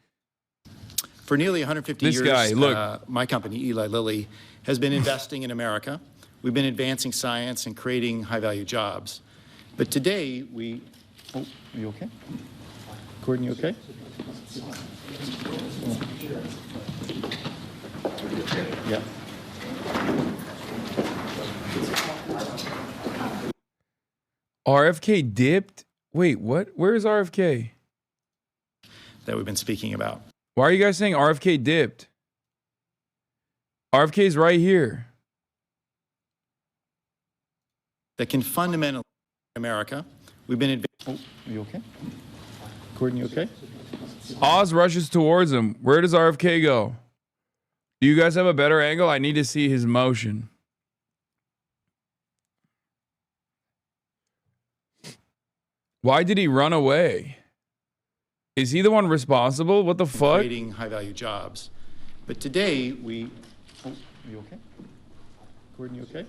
[SPEAKER 4] For nearly 150
[SPEAKER 1] This
[SPEAKER 4] years,
[SPEAKER 1] guy, look.
[SPEAKER 4] My company, Eli Lilly, has been investing in America. We've been advancing science and creating high-value jobs. But today, we... Oh, you okay? Gordon, you okay? Yeah.
[SPEAKER 1] RFK dipped? Wait, what? Where is RFK?
[SPEAKER 4] That we've been speaking about.
[SPEAKER 1] Why are you guys saying RFK dipped? RFK's right here.
[SPEAKER 4] That can fundamentally America. We've been advancing... Oh, you okay? Gordon, you okay?
[SPEAKER 1] Oz rushes towards him. Where does RFK go? Do you guys have a better angle? I need to see his motion. Why did he run away? Is he the one responsible? What the fuck?
[SPEAKER 4] Creating high-value jobs. But today, we... Oh, you okay? Gordon, you okay?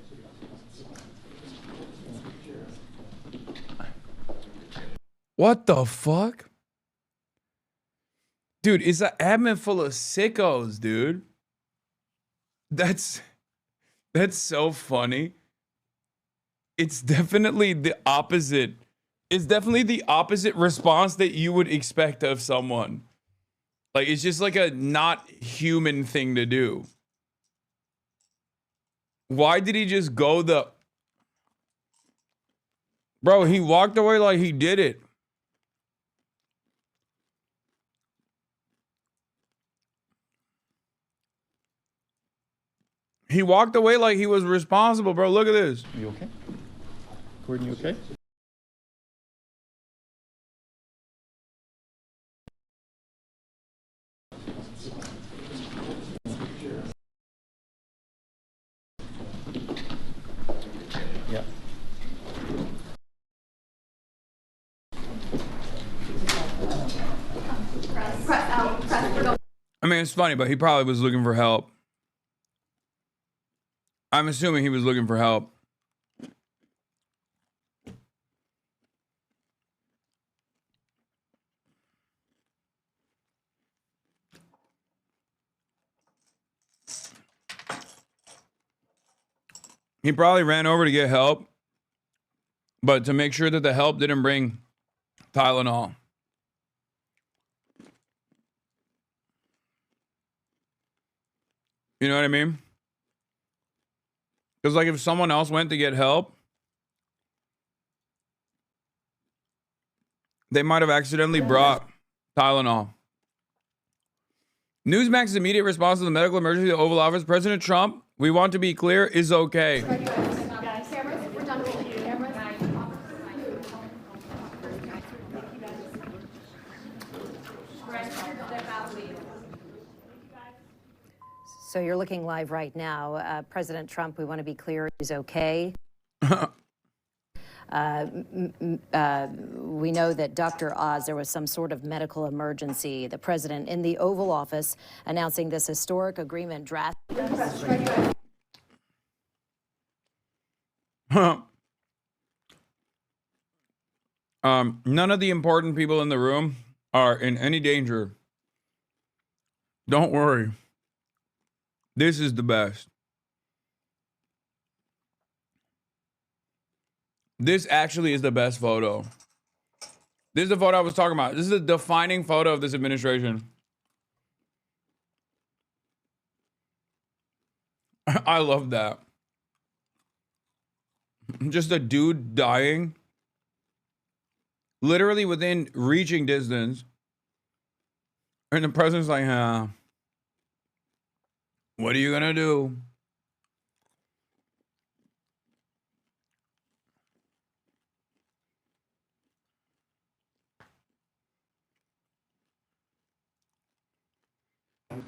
[SPEAKER 1] What the fuck? Dude, it's an admin full of sickos, dude. That's so funny. It's definitely the opposite. It's definitely the opposite response that you would expect of someone. Like, it's just like a not human thing to do. Why did he just go the... Bro, he walked away like he did it. He walked away like he was responsible, bro. Look at this.
[SPEAKER 4] You okay? Gordon, you okay? Yeah.
[SPEAKER 1] I mean, it's funny, but he probably was looking for help. I'm assuming he was looking for help. He probably ran over to get help, but to make sure that the help didn't bring Tylenol. You know what I mean? Because, like, if someone else went to get help, they might have accidentally brought Tylenol. Newsmax's immediate response to the medical emergency at the Oval Office, President Trump, we want to be clear, is okay.
[SPEAKER 7] So you're looking live right now. President Trump, we want to be clear, is okay. We know that Dr. Oz, there was some sort of medical emergency. The president in the Oval Office announcing this historic agreement draft.
[SPEAKER 1] None of the important people in the room are in any danger. Don't worry. This is the best. This actually is the best photo. This is the photo I was talking about. This is a defining photo of this administration. I love that. Just a dude dying. Literally within reaching distance. And the president's like, what are you gonna do?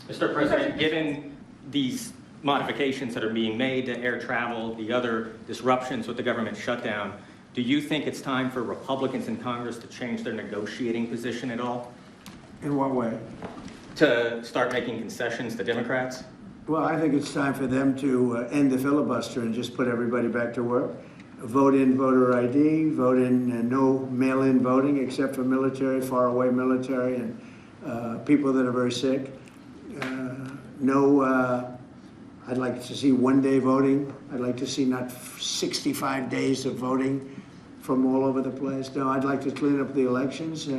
[SPEAKER 9] Mr. President, given these modifications that are being made to air travel, the other disruptions with the government shutdown, do you think it's time for Republicans in Congress to change their negotiating position at all?
[SPEAKER 21] In what way?
[SPEAKER 9] To start making concessions to Democrats?
[SPEAKER 21] Well, I think it's time for them to end the filibuster and just put everybody back to work. Vote in voter ID, vote in no mail-in voting except for military, faraway military, and people that are very sick. I'd like to see one-day voting. I'd like to see not 65 days of voting from all over the place. No, I'd like to clean up the elections.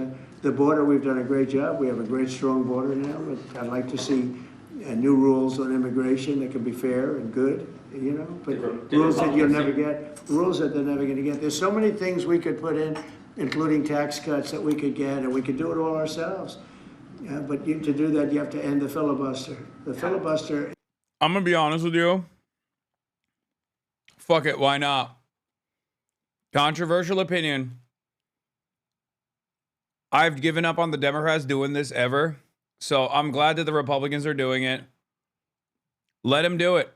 [SPEAKER 21] The border, we've done a great job. We have a great, strong border now. But I'd like to see new rules on immigration that can be fair and good, you know, but rules that you'll never get, rules that they're never going to get. There's so many things we could put in, including tax cuts that we could get, and we could do it all ourselves. Yeah, but to do that, you have to end the filibuster. The filibuster.
[SPEAKER 1] I'm gonna be honest with you. Fuck it, why not? Controversial opinion. I've given up on the Democrats doing this ever. So I'm glad that the Republicans are doing it. Let them do it.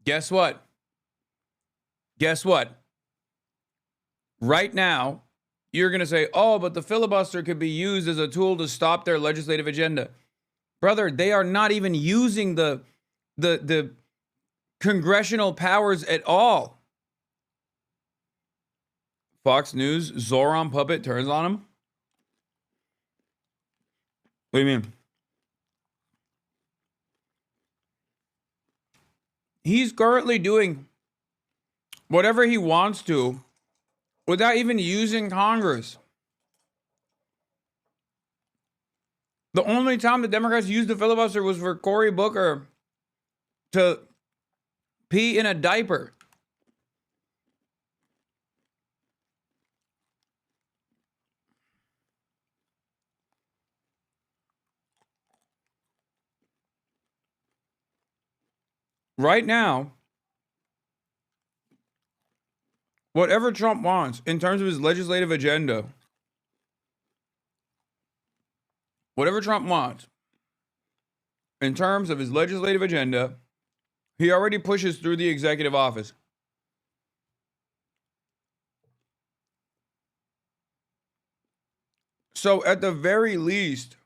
[SPEAKER 1] Guess what? Guess what? Right now, you're going to say, oh, but the filibuster could be used as a tool to stop their legislative agenda. Brother, they are not even using the congressional powers at all. Fox News, Zoran puppet turns on him. What do you mean? He's currently doing whatever he wants to without even using Congress. The only time the Democrats used the filibuster was for Cory Booker to pee in a diaper. Right now, whatever Trump wants in terms of his legislative agenda, whatever Trump wants in terms of his legislative agenda, he already pushes through the executive office. So at the very least,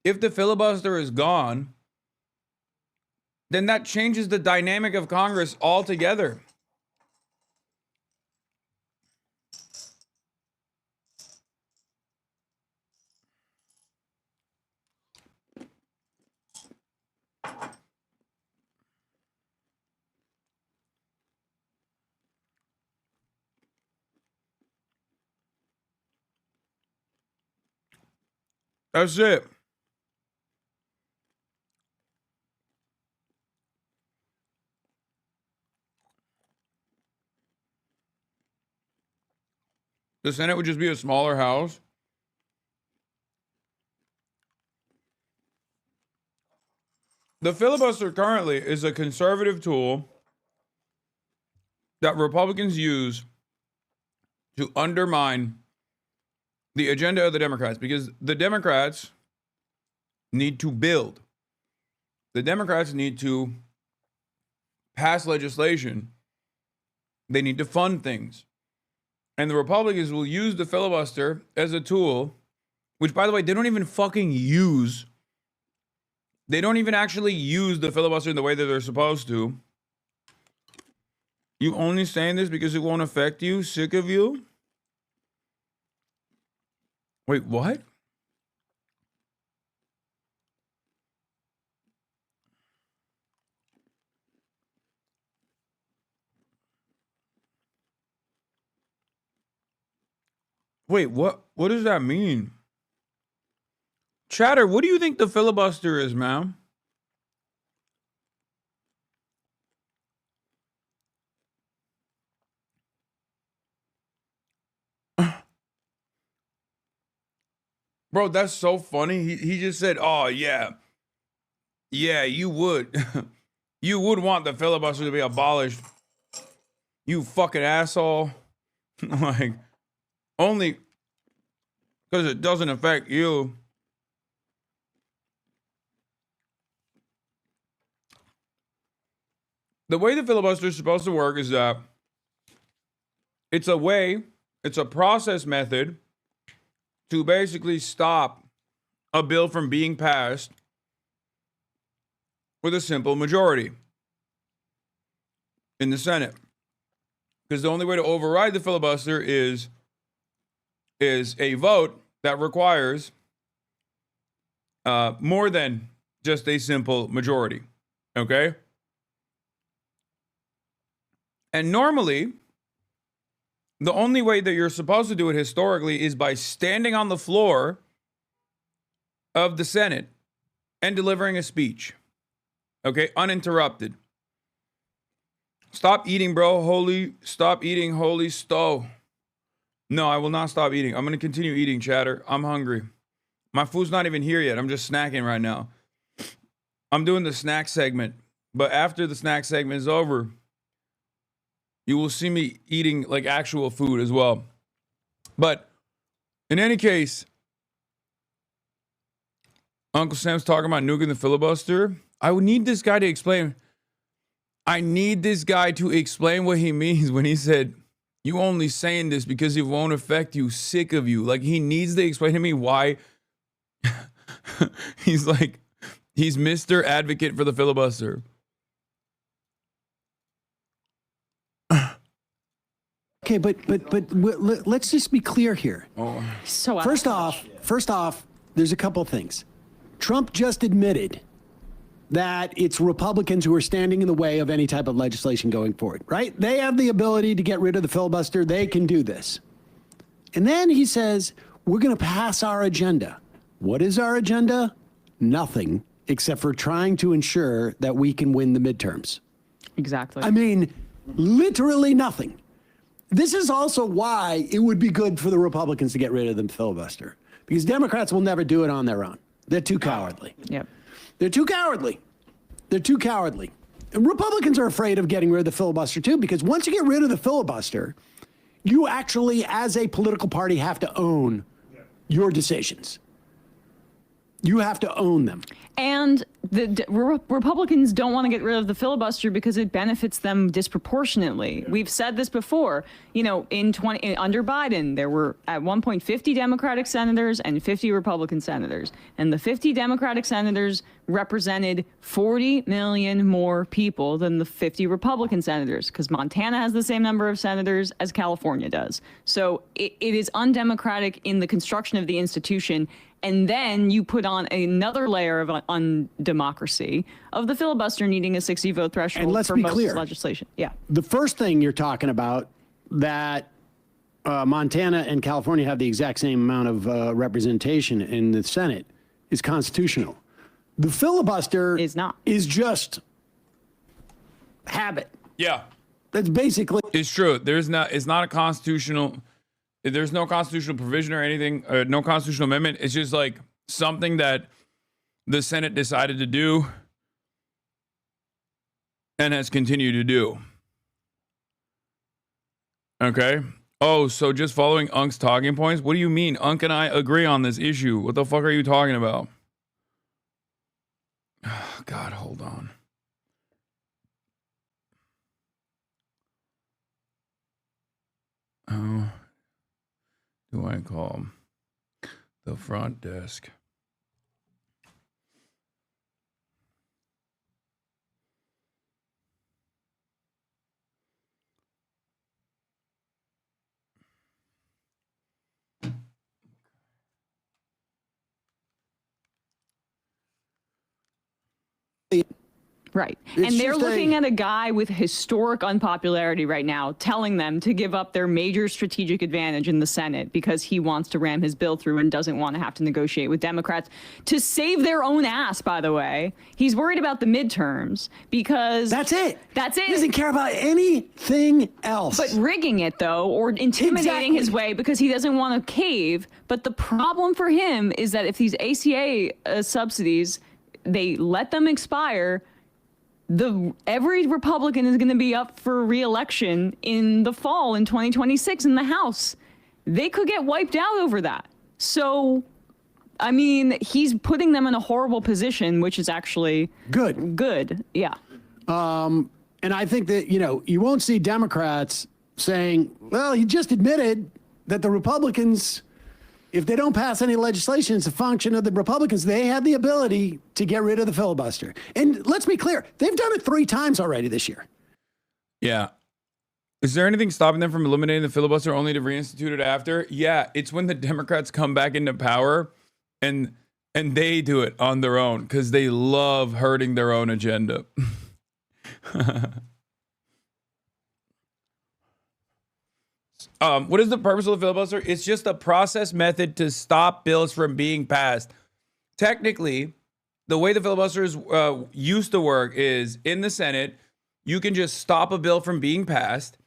[SPEAKER 1] if the filibuster is gone, then that changes the dynamic of Congress altogether. That's it. the Senate would just be a smaller house. The filibuster currently is a conservative tool that Republicans use to undermine the agenda of the Democrats, because the Democrats need to build. The Democrats need to pass legislation. They need to fund things. And the Republicans will use the filibuster as a tool, which, by the way, they don't even fucking use. They don't even actually use the filibuster in the way that they're supposed to. You only saying this because it won't affect you? Sick of you? Wait, what? Wait, what does that mean? Chatter, what do you think the filibuster is, man? Bro, that's so funny. He just said, oh, yeah. Yeah, you would. You would want the filibuster to be abolished. You fucking asshole. Like, only because it doesn't affect you. The way the filibuster is supposed to work is that it's a process method to basically stop a bill from being passed with a simple majority in the Senate. Because the only way to override the filibuster is a vote that requires more than just a simple majority. Okay? And normally, the only way that you're supposed to do it historically is by standing on the floor of the Senate and delivering a speech. Okay? Uninterrupted. Stop eating, bro. Stop eating, holy stow. No, I will not stop eating. I'm going to continue eating, chatter. I'm hungry. My food's not even here yet. I'm just snacking right now. I'm doing the snack segment. But after the snack segment is over, you will see me eating like actual food as well. But in any case, Uncle Sam's talking about nuking the filibuster. I would need this guy to explain. I need this guy to explain what he means when he said, you only saying this because it won't affect you. Sick of you. Like, he needs to explain to me why. He's Mr. Advocate for the filibuster.
[SPEAKER 2] Okay, but let's just be clear here.
[SPEAKER 1] Oh.
[SPEAKER 2] So first off, there's a couple things. Trump just admitted that it's Republicans who are standing in the way of any type of legislation going forward, right? They have the ability to get rid of the filibuster. They can do this. And then he says, we're going to pass our agenda. What is our agenda? Nothing, except for trying to ensure that we can win the midterms.
[SPEAKER 8] Exactly.
[SPEAKER 2] I mean, literally nothing. This is also why it would be good for the Republicans to get rid of the filibuster, because Democrats will never do it on their own. They're too cowardly.
[SPEAKER 8] Yep.
[SPEAKER 2] They're too cowardly. They're too cowardly. And Republicans are afraid of getting rid of the filibuster, too, because once you get rid of the filibuster, you actually, as a political party, have to own your decisions. You have to own them.
[SPEAKER 8] And the Republicans don't want to get rid of the filibuster because it benefits them disproportionately. Yeah. We've said this before. You know, under Biden, there were at one point 50 Democratic senators and 50 Republican senators. And the 50 Democratic senators represented 40 million more people than the 50 Republican senators, because Montana has the same number of senators as California does. So it is undemocratic in the construction of the institution. And then you put on another layer of undemocracy of the filibuster needing a 60 vote threshold for most legislation. Yeah.
[SPEAKER 2] The first thing you're talking about, that Montana and California have the exact same amount of representation in the Senate, is constitutional. The filibuster
[SPEAKER 8] is not.
[SPEAKER 2] Is just habit.
[SPEAKER 1] Yeah.
[SPEAKER 2] That's basically.
[SPEAKER 1] It's true. It's not a constitutional. There's no constitutional provision or anything, no constitutional amendment. It's just like something that the Senate decided to do and has continued to do. Okay. Oh, so just following Unk's talking points? What do you mean? Unk and I agree on this issue. What the fuck are you talking about? Oh, God, hold on. Oh, do I call the front desk?
[SPEAKER 8] Right.
[SPEAKER 2] It's
[SPEAKER 8] And they're
[SPEAKER 2] just
[SPEAKER 8] looking at a guy with historic unpopularity right now, telling them to give up their major strategic advantage in the Senate because he wants to ram his bill through and doesn't want to have to negotiate with Democrats to save their own ass, by the way. He's worried about the midterms because...
[SPEAKER 2] That's it.
[SPEAKER 8] That's it.
[SPEAKER 2] He doesn't care about anything else.
[SPEAKER 8] But rigging it, though, or intimidating his way because he doesn't want to cave. But the problem for him is that if these ACA subsidies, they let them expire... every Republican is going to be up for re-election in the fall in 2026 in the House. They could get wiped out over that. So, I mean, he's putting them in a horrible position, which is actually good. Yeah.
[SPEAKER 2] And I think that, you won't see Democrats saying, well, he just admitted that the Republicans, if they don't pass any legislation, it's a function of the Republicans. They have the ability to get rid of the filibuster. And let's be clear, they've done it 3 times already this year.
[SPEAKER 1] Yeah. Is there anything stopping them from eliminating the filibuster only to reinstitute it after? Yeah, it's when the Democrats come back into power and they do it on their own because they love hurting their own agenda. What is the purpose of the filibuster? It's just a process method to stop bills from being passed. Technically, the way the filibusters used to work is in the Senate, you can just stop a bill from being passed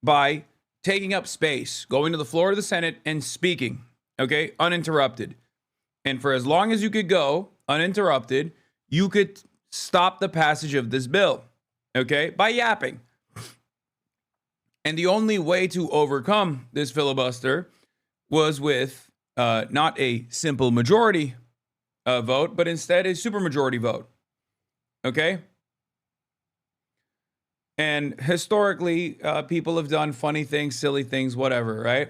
[SPEAKER 1] by taking up space, going to the floor of the Senate and speaking, okay, uninterrupted. And for as long as you could go uninterrupted, you could stop the passage of this bill, okay, by yapping. And the only way to overcome this filibuster was with not a simple majority vote, but instead a supermajority vote. Okay? And historically, people have done funny things, silly things, whatever, right?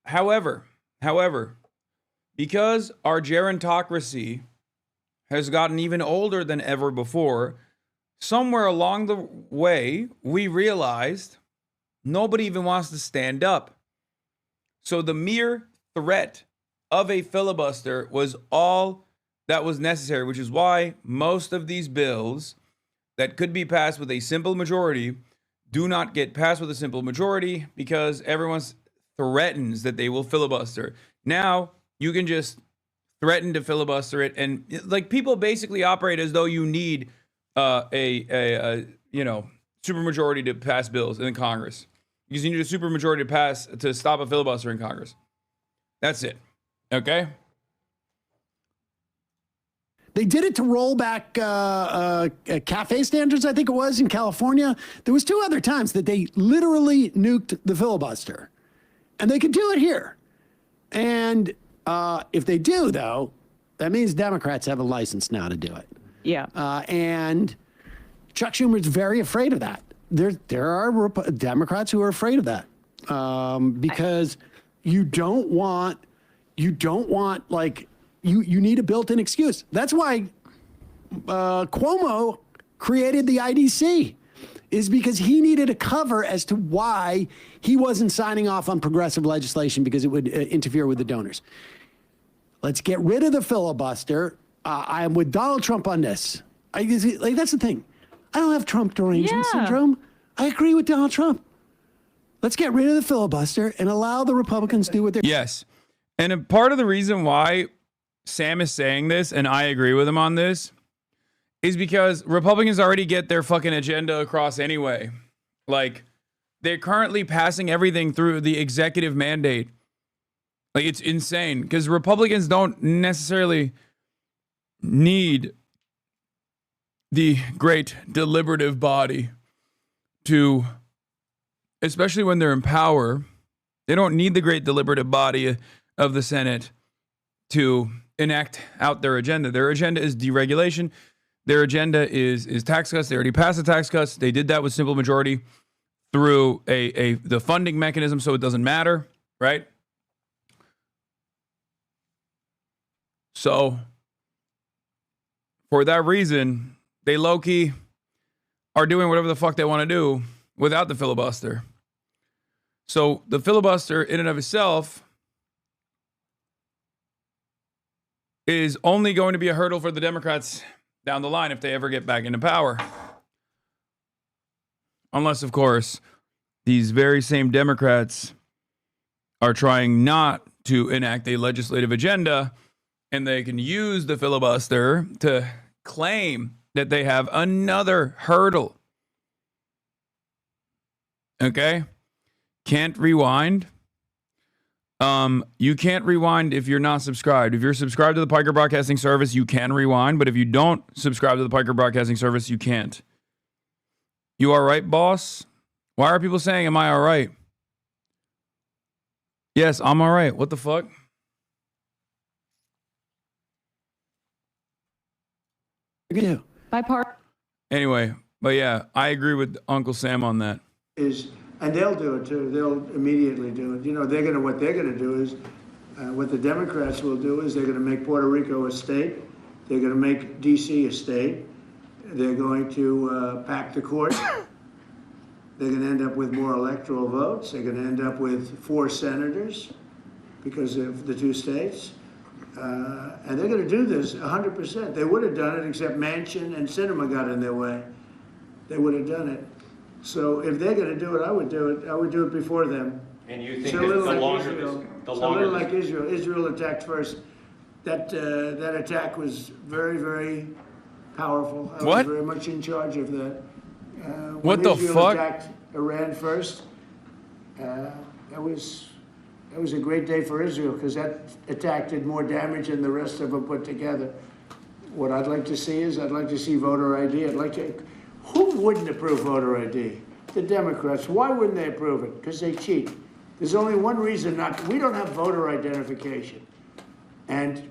[SPEAKER 1] However, because our gerontocracy has gotten even older than ever before, somewhere along the way, we realized nobody even wants to stand up. So the mere threat of a filibuster was all that was necessary, which is why most of these bills that could be passed with a simple majority do not get passed with a simple majority because everyone threatens that they will filibuster. Now, you can just threaten to filibuster it, and like people basically operate as though you need a supermajority to pass bills in Congress. Because you need a supermajority to stop a filibuster in Congress. That's it. Okay?
[SPEAKER 2] They did it to roll back cafe standards, I think it was, in California. There was 2 other times that they literally nuked the filibuster. And they could do it here. And if they do, though, that means Democrats have a license now to do it.
[SPEAKER 8] Yeah.
[SPEAKER 2] And Chuck Schumer's very afraid of that. There are Democrats who are afraid of that because you don't want like you need a built-in excuse. That's why Cuomo created the IDC, is because he needed a cover as to why he wasn't signing off on progressive legislation because it would interfere with the donors. Let's get rid of the filibuster. I am with Donald Trump on this. That's the thing. I don't have Trump derangement syndrome. I agree with Donald Trump. Let's get rid of the filibuster and allow the Republicans to do what they're...
[SPEAKER 1] Yes. And a part of the reason why Sam is saying this, and I agree with him on this, is because Republicans already get their fucking agenda across anyway. Like, They're currently passing everything through the executive mandate. Like, it's insane because Republicans don't necessarily need the great deliberative body to, especially when they're in power, they don't need the great deliberative body of the Senate to enact out their agenda. Their agenda is deregulation. Their agenda is tax cuts. They already passed the tax cuts. They did that with simple majority through the funding mechanism, so it doesn't matter, right? So for that reason, they low-key are doing whatever the fuck they want to do without the filibuster. So the filibuster in and of itself is only going to be a hurdle for the Democrats down the line if they ever get back into power. Unless, of course, these very same Democrats are trying not to enact a legislative agenda, and they can use the filibuster to claim that they have another hurdle. Okay? Can't rewind. You can't rewind if you're not subscribed. If you're subscribed to the Piker Broadcasting Service, you can rewind. But if you don't subscribe to the Piker Broadcasting Service, you can't. You all right, boss? Why are people saying, am I all right? Yes, I'm all right. What the fuck?
[SPEAKER 2] Yeah.
[SPEAKER 1] Anyway, but yeah, I agree with Uncle Sam on that.
[SPEAKER 21] And they'll do it too. They'll immediately do it. You know, what they're gonna do is, what the Democrats will do is they're gonna make Puerto Rico a state. They're gonna make D.C. a state. They're going to pack the court. They're gonna end up with more electoral votes. They're gonna end up with 4 senators because of the 2 states. And they're gonna do this 100%. They would have done it except Manchin and Sinema got in their way. They would have done it. So if they're going to do it, I would do it. I would do it before them.
[SPEAKER 9] And you think
[SPEAKER 21] It's a
[SPEAKER 9] that
[SPEAKER 21] little
[SPEAKER 9] the
[SPEAKER 21] like
[SPEAKER 9] longer
[SPEAKER 21] Israel.
[SPEAKER 9] this, the
[SPEAKER 21] It's a
[SPEAKER 9] longer
[SPEAKER 21] little
[SPEAKER 9] this-
[SPEAKER 21] like Israel. Israel attacked first. That attack was very, very powerful. I
[SPEAKER 1] What?
[SPEAKER 21] was very much in charge of that.
[SPEAKER 1] What
[SPEAKER 21] When
[SPEAKER 1] the
[SPEAKER 21] Israel
[SPEAKER 1] fuck?
[SPEAKER 21] attacked Iran first, that was a great day for Israel because that attack did more damage than the rest of them put together. What I'd like to see is voter ID. Who wouldn't approve voter ID? The Democrats. Why wouldn't they approve it? Because they cheat. There's only one reason not to. We don't have voter identification. And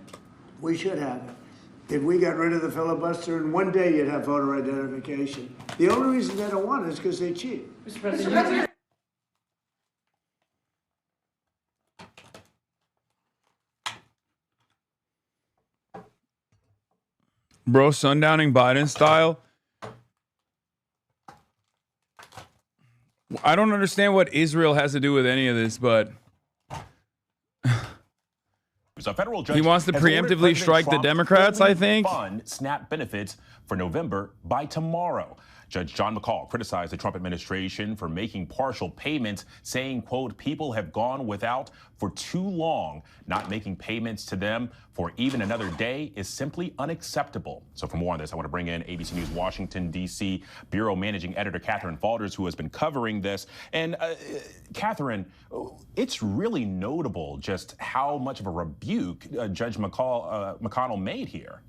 [SPEAKER 21] we should have it. If we got rid of the filibuster, in one day you'd have voter identification. The only reason they don't want it is because they cheat.
[SPEAKER 10] Mr. President.
[SPEAKER 1] Bro, sundowning Biden style. I don't understand what Israel has to do with any of this, but
[SPEAKER 5] A federal judge
[SPEAKER 1] he wants to
[SPEAKER 5] has ordered
[SPEAKER 1] preemptively
[SPEAKER 5] President
[SPEAKER 1] strike the
[SPEAKER 5] Trump to
[SPEAKER 1] Democrats, I
[SPEAKER 5] fully
[SPEAKER 1] think.
[SPEAKER 5] Fund SNAP benefits for November by tomorrow. Judge John McCall criticized the Trump administration for making partial payments, saying, quote, people have gone without for too long. Not making payments to them for even another day is simply unacceptable. So for more on this, I want to bring in ABC News Washington, D.C. Bureau Managing Editor Catherine Falders, who has been covering this. And Catherine, it's really notable just how much of a rebuke Judge McConnell made here.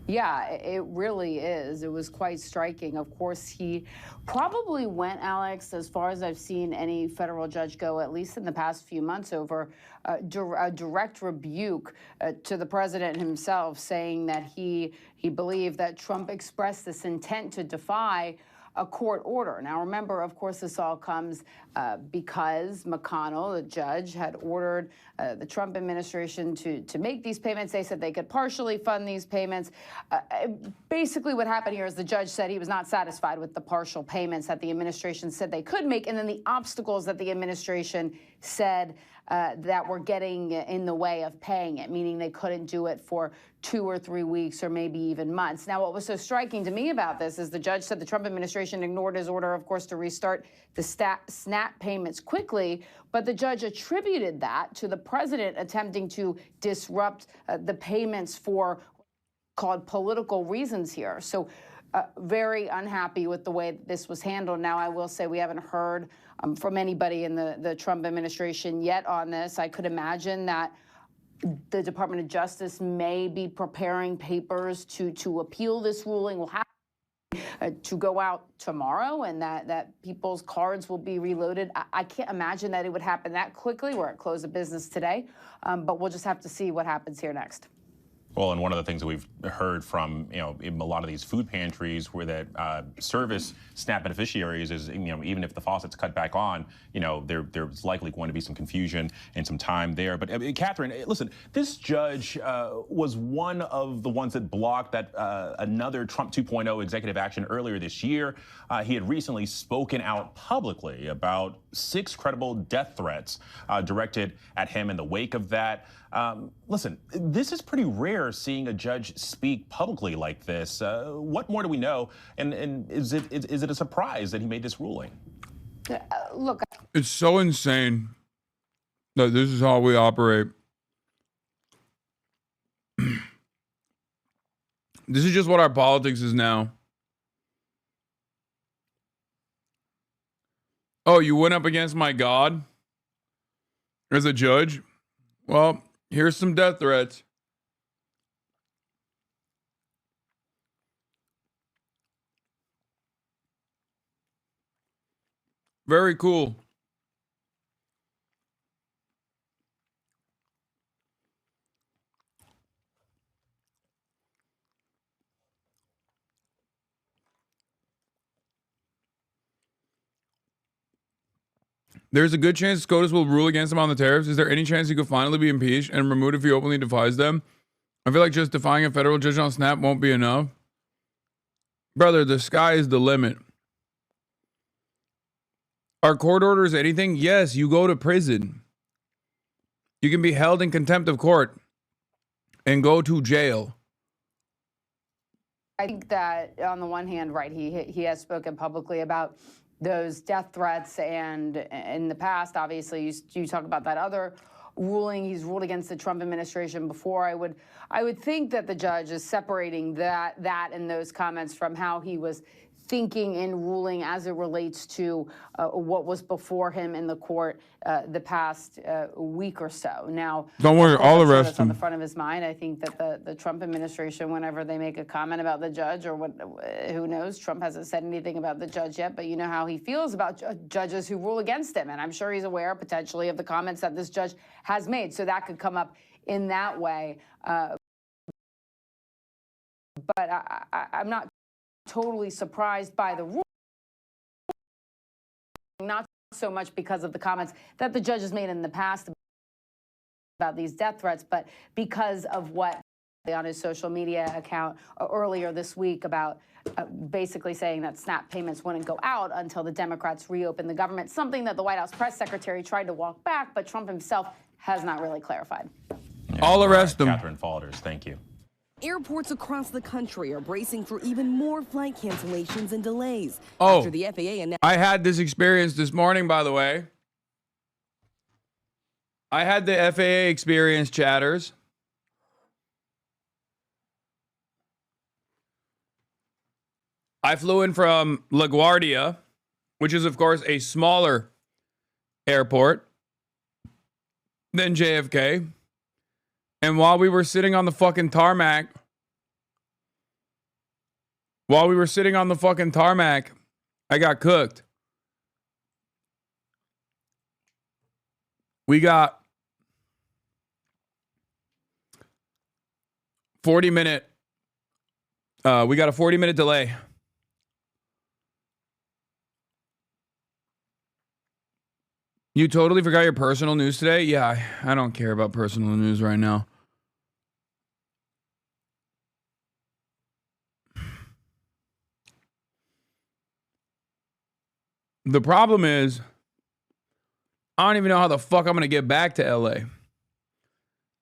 [SPEAKER 16] Yeah, it really is. It was quite striking. Of course, he probably went, Alex, as far as I've seen any federal judge go, at least in the past few months, over a direct rebuke to the president himself, saying that he believed that Trump expressed this intent to defy a court order. Now, remember, of course, this all comes because McConnell, the judge, had ordered the Trump administration to make these payments. They said they could partially fund these payments. Basically, what happened here is the judge said he was not satisfied with the partial payments that the administration said they could make, and then the obstacles that the administration said that were getting in the way of paying it, meaning they couldn't do it for 2 or 3 weeks or maybe even months. Now, what was so striking to me about this is the judge said the Trump administration ignored his order, of course, to restart the SNAP payments quickly, but the judge attributed that to the president attempting to disrupt the payments for called political reasons here. So very unhappy with the way that this was handled. Now, I will say we haven't heard from anybody in the Trump administration yet on this. I could imagine that the Department of Justice may be preparing papers to appeal this ruling. We'll have to go out tomorrow, and that people's cards will be reloaded. I can't imagine that it would happen that quickly. We're at close of business today, but we'll just have to see what happens here next.
[SPEAKER 5] Well, and one of the things that we've heard from, in a lot of these food pantries where that service SNAP beneficiaries is, even if the faucet's cut back on, there's likely going to be some confusion and some time there. But Catherine, listen, this judge was one of the ones that blocked that another Trump 2.0 executive action earlier this year. He had recently spoken out publicly about 6 credible death threats directed at him in the wake of that. Listen, this is pretty rare seeing a judge speak publicly like this. What more do we know? And is it a surprise that he made this ruling?
[SPEAKER 16] Look,
[SPEAKER 1] it's so insane that this is how we operate. This is just what our politics is now. Oh, you went up against my God as a judge? Well, here's some death threats. Very cool. There's a good chance SCOTUS will rule against him on the tariffs. Is there any chance he could finally be impeached and removed if he openly defies them? I feel like just defying a federal judge on SNAP won't be enough. Brother, the sky is the limit. Are court orders anything? Yes, you go to prison. You can be held in contempt of court and go to jail.
[SPEAKER 16] I think that on the one hand, right, he has spoken publicly about those death threats, and in the past, obviously, you talk about that other ruling. He's ruled against the Trump administration before. I would think that the judge is separating that and those comments from how he was thinking in ruling as it relates to what was before him in the court the past week or so. Now,
[SPEAKER 1] don't worry, I'll arrest
[SPEAKER 16] that's on
[SPEAKER 1] him.
[SPEAKER 16] the front of his mind. I think that the Trump administration, whenever they make a comment about the judge or what, who knows, Trump hasn't said anything about the judge yet, but you know how he feels about judges who rule against him. And I'm sure he's aware potentially of the comments that this judge has made. So that could come up in that way. But I'm not totally surprised by the ruling, not so much because of the comments that the judge has made in the past about these death threats, but because of what on his social media account earlier this week about basically saying that SNAP payments wouldn't go out until the Democrats reopen the government, something that the White House press secretary tried to walk back, but Trump himself has not really clarified.
[SPEAKER 5] Yeah,
[SPEAKER 1] I'll arrest him.
[SPEAKER 5] Catherine Falders, thank you.
[SPEAKER 11] Airports across the country are bracing for even more flight cancellations and delays
[SPEAKER 1] Oh,
[SPEAKER 11] after the FAA announced.
[SPEAKER 1] I had this experience this morning, by the way. I had the FAA experience, chatters. I flew in from LaGuardia, which is, of course, a smaller airport than JFK. And while we were sitting on the fucking tarmac, I got cooked. We got 40-minute delay. You totally forgot your personal news today? Yeah, I don't care about personal news right now. The problem is, I don't even know how the fuck I'm going to get back to LA.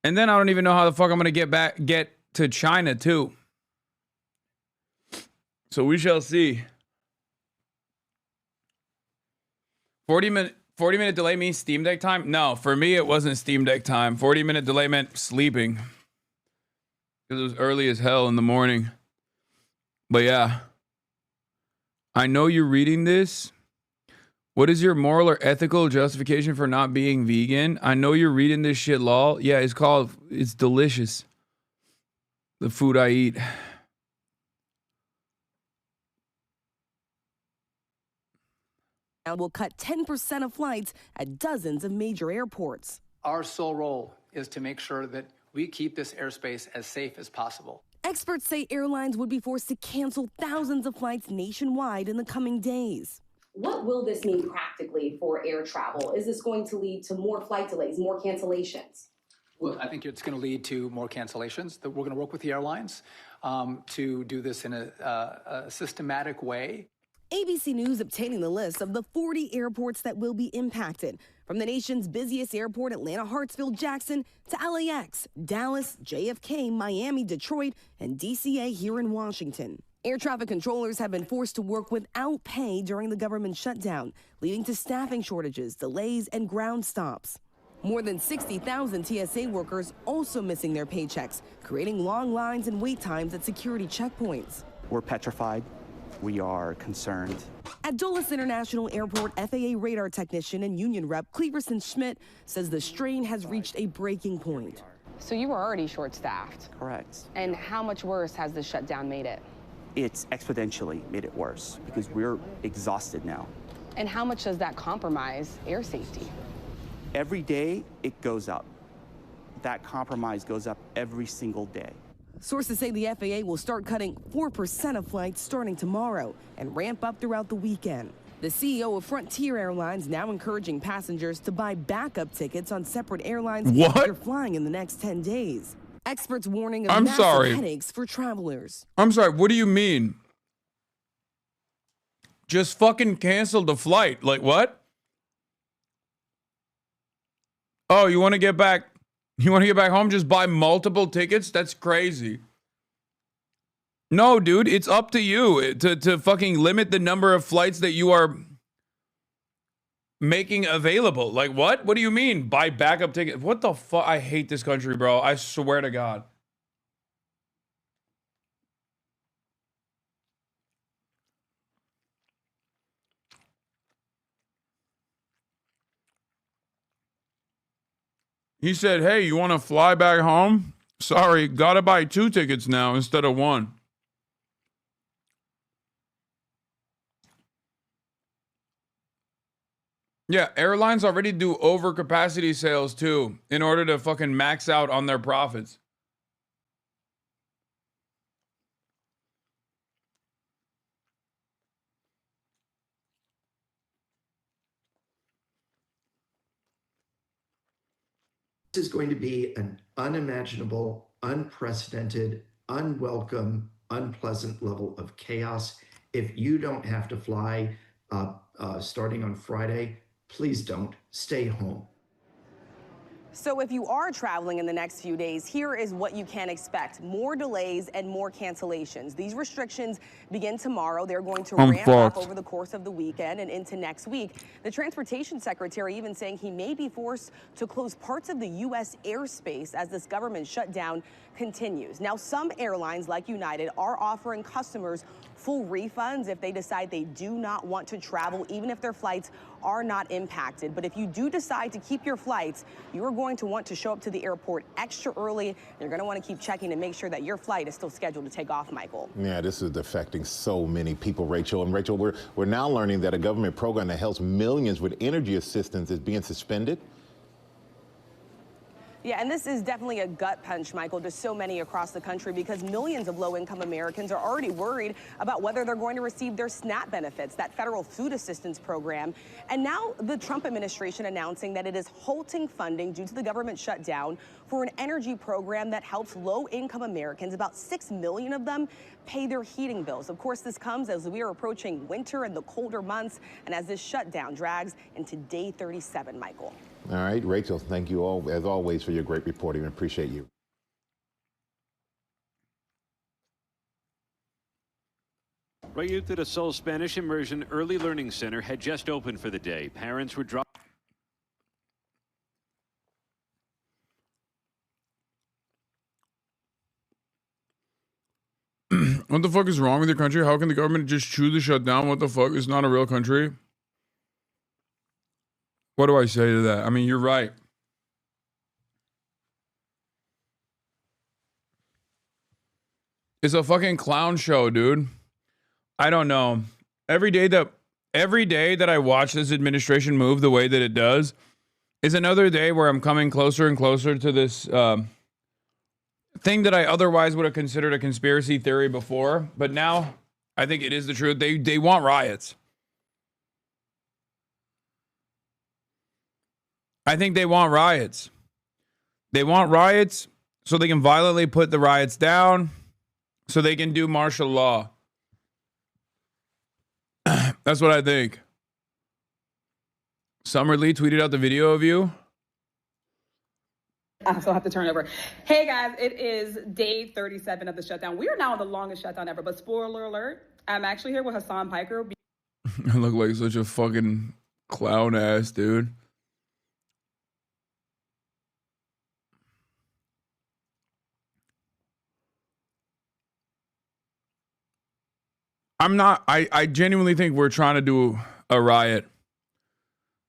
[SPEAKER 1] And then I don't even know how the fuck I'm going to get to China too. So we shall see. 40-minute delay means Steam Deck time? No, for me it wasn't Steam Deck time. 40-minute delay meant sleeping. Because it was early as hell in the morning. But yeah, I know you're reading this. What is your moral or ethical justification for not being vegan? I know you're reading this shit, lol. Yeah, it's delicious. The food I eat.
[SPEAKER 11] And will cut 10% of flights at dozens of major airports.
[SPEAKER 12] Our sole role is to make sure that we keep this airspace as safe as possible.
[SPEAKER 11] Experts say airlines would be forced to cancel thousands of flights nationwide in the coming days.
[SPEAKER 13] What will this mean practically for air travel? Is this going to lead to more flight delays, more cancellations?
[SPEAKER 12] Well, I think it's going to lead to more cancellations. We're going to work with the airlines to do this in a systematic way.
[SPEAKER 11] ABC News obtaining the list of the 40 airports that will be impacted. From the nation's busiest airport, Atlanta, Hartsfield, Jackson, to LAX, Dallas, JFK, Miami, Detroit, and DCA here in Washington. Air traffic controllers have been forced to work without pay during the government shutdown, leading to staffing shortages, delays, and ground stops. More than 60,000 TSA workers also missing their paychecks, creating long lines and wait times at security checkpoints.
[SPEAKER 23] We're petrified. We are concerned.
[SPEAKER 11] At Dulles International Airport, FAA radar technician and union rep Cleverson Schmidt says the strain has reached a breaking point.
[SPEAKER 16] So you were already short-staffed.
[SPEAKER 23] Correct.
[SPEAKER 16] And how much worse has the shutdown made it?
[SPEAKER 23] It's exponentially made it worse because we're exhausted now.
[SPEAKER 16] And how much does that compromise air safety?
[SPEAKER 23] Every day it goes up. That compromise goes up every single day.
[SPEAKER 11] Sources say the FAA will start cutting 4% of flights starting tomorrow and ramp up throughout the weekend. The CEO of Frontier Airlines now encouraging passengers to buy backup tickets on separate airlines if they're flying in the next 10 days. Experts warning of massive headaches for travelers.
[SPEAKER 1] I'm sorry, what do you mean? Just fucking cancel the flight. Like what? Oh, you want to get back? You want to get back home? Just buy multiple tickets? That's crazy. No, dude, it's up to you to fucking limit the number of flights that you are making available. Like what? What do you mean? Buy backup tickets? What the fuck? I hate this country, bro. I swear to God. He said, hey, you want to fly back home? Sorry, gotta buy 2 tickets now instead of 1. Yeah, airlines already do overcapacity sales too in order to fucking max out on their profits.
[SPEAKER 24] This is going to be an unimaginable, unprecedented, unwelcome, unpleasant level of chaos. If you don't have to fly starting on Friday, please don't. Stay home.
[SPEAKER 11] So if you are traveling in the next few days, here is what you can expect. More delays and more cancellations. These restrictions begin tomorrow. They're going to ramp up over the course of the weekend and into next week. The transportation secretary even saying he may be forced to close parts of the U.S. airspace as this government shutdown continues. Now, some airlines like United are offering customers full refunds if they decide they do not want to travel, even if their flights are not impacted. But if you do decide to keep your flights, you are going to want to show up to the airport extra early. You're going to want to keep checking to make sure that your flight is still scheduled to take off, Michael.
[SPEAKER 25] Yeah, this is affecting so many people, Rachel. And Rachel, we're now learning that a government program that helps millions with energy assistance is being suspended.
[SPEAKER 11] Yeah, and this is definitely a gut punch, Michael, to so many across the country because millions of low-income Americans are already worried about whether they're going to receive their SNAP benefits, that federal food assistance program. And now the Trump administration announcing that it is halting funding due to the government shutdown for an energy program that helps low-income Americans, about 6 million of them, pay their heating bills. Of course, this comes as we are approaching winter and the colder months and as this shutdown drags into day 37, Michael.
[SPEAKER 25] All right, Rachel, thank you all, as always, for your great reporting. I appreciate you.
[SPEAKER 26] Rayuta de Sol Spanish Immersion Early Learning Center had just opened for the day. Parents were dropped.
[SPEAKER 1] What the fuck is wrong with your country? How can the government just choose to shut down? What the fuck? It's not a real country. What do I say to that? I mean, you're right. It's a fucking clown show, dude. I don't know. Every day that I watch this administration move the way that it does is another day where I'm coming closer and closer to this thing that I otherwise would have considered a conspiracy theory before, but now I think it is the truth. They want riots. I think they want riots. They want riots so they can violently put the riots down, so they can do martial law. That's what I think. Summer Lee tweeted out the video of you.
[SPEAKER 3] I still have to turn over. Hey guys, it is day 37 of the shutdown. We are now on the longest shutdown ever, but spoiler alert, I'm actually here with Hasan Piker.
[SPEAKER 1] I look like such a fucking clown ass dude. I genuinely think we're trying to do a riot.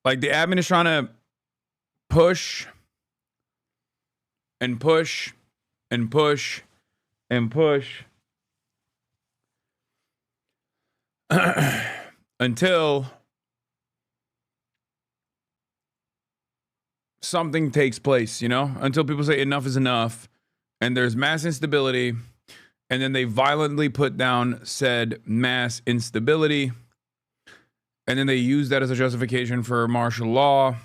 [SPEAKER 1] Like the admin is trying to push and push and push and push until something takes place, you know? Until people say enough is enough and there's mass instability, and then they violently put down said mass instability, and then they use that as a justification for martial law,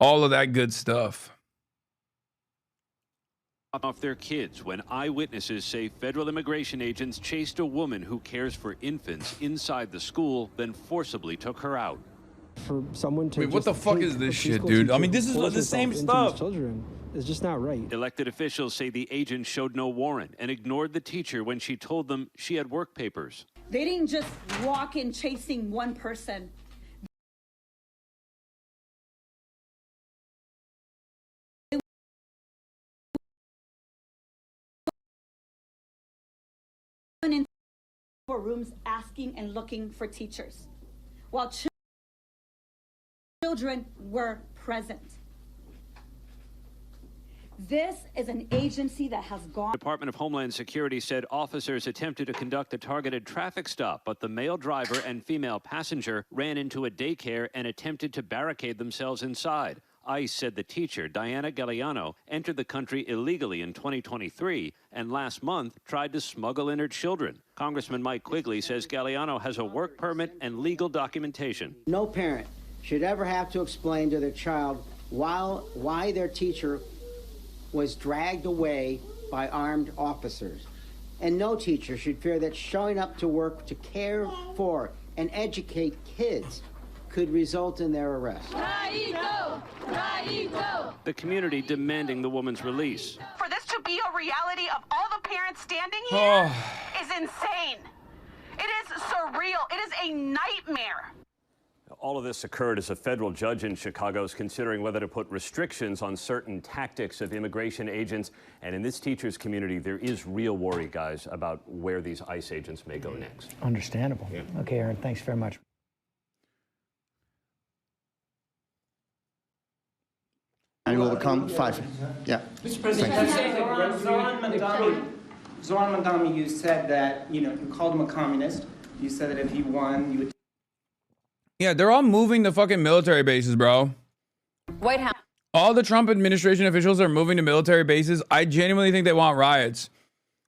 [SPEAKER 1] all of that good stuff.
[SPEAKER 26] Off their kids when eyewitnesses say federal immigration agents chased a woman who cares for infants inside the school, then forcibly took her out.
[SPEAKER 6] For someone to
[SPEAKER 1] what the fuck is this shit, dude? I mean, this is the same stuff.
[SPEAKER 6] Children is just not right.
[SPEAKER 26] Elected officials say the agent showed no warrant and ignored the teacher when she told them she had work papers.
[SPEAKER 14] They didn't just walk in chasing one person. They went into rooms asking and looking for teachers, while children were present. This is an agency that has gone.
[SPEAKER 26] Department of Homeland Security said officers attempted to conduct a targeted traffic stop, but the male driver and female passenger ran into a daycare and attempted to barricade themselves inside. ICE said the teacher, Diana Galliano, entered the country illegally in 2023 and last month tried to smuggle in her children. Congressman Mike Quigley says Galliano has a work permit and legal documentation.
[SPEAKER 15] No parent should ever have to explain to their child why their teacher was dragged away by armed officers. And no teacher should fear that showing up to work to care for and educate kids could result in their arrest.
[SPEAKER 26] The community demanding the woman's release.
[SPEAKER 17] For this to be a reality of all the parents standing here is insane. It is surreal. It is a nightmare.
[SPEAKER 19] All of this occurred as a federal judge in Chicago is considering whether to put restrictions on certain tactics of immigration agents. And in this teachers community, there is real worry, guys, about where these ICE agents may go next.
[SPEAKER 6] Understandable.
[SPEAKER 19] Yeah.
[SPEAKER 6] Okay, Aaron, thanks very much.
[SPEAKER 27] And will become 5. Yeah.
[SPEAKER 28] Mr. President, Zoran Mandami, you said that, you called him a communist. You said that if he won, you would.
[SPEAKER 1] Yeah, they're all moving the fucking military bases, bro.
[SPEAKER 7] White House.
[SPEAKER 1] All the Trump administration officials are moving to military bases. I genuinely think they want riots.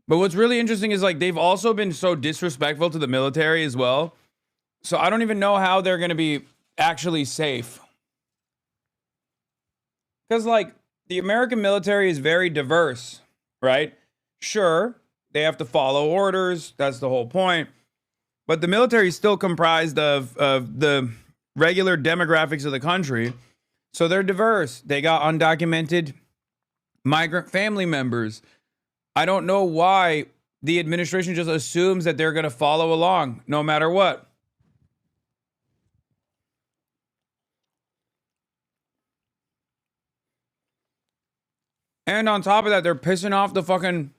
[SPEAKER 1] But what's really interesting is, like, they've also been so disrespectful to the military as well. So I don't even know how they're going to be actually safe. Because, like, the American military is very diverse, right? Sure, they have to follow orders. That's the whole point. But the military is still comprised of the regular demographics of the country. So they're diverse. They got undocumented migrant family members. I don't know why the administration just assumes that they're going to follow along no matter what. And on top of that, they're pissing off the fucking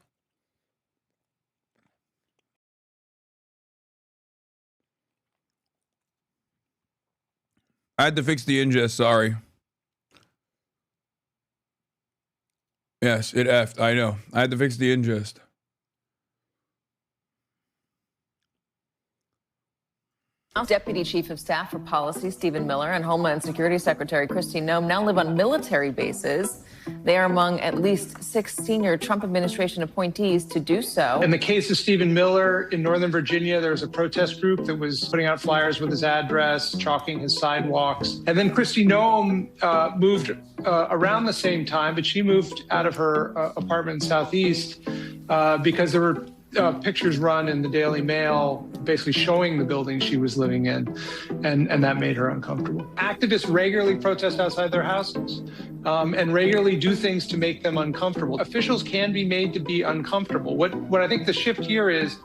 [SPEAKER 1] I had to fix the ingest, sorry. Yes, it effed, I know. I had to fix the ingest.
[SPEAKER 2] Deputy Chief of Staff for Policy Stephen Miller and Homeland Security Secretary Kristi Noem now live on military bases. They are among at least 6 senior Trump administration appointees to do so.
[SPEAKER 4] In the case of Stephen Miller in Northern Virginia, there was a protest group that was putting out flyers with his address, chalking his sidewalks. And then Kristi Noem moved around the same time, but she moved out of her apartment in Southeast because there were pictures run in the Daily Mail basically showing the building she was living in, and that made her uncomfortable. Activists regularly protest outside their houses and regularly do things to make them uncomfortable. Officials can be made to be uncomfortable. What I think the shift here is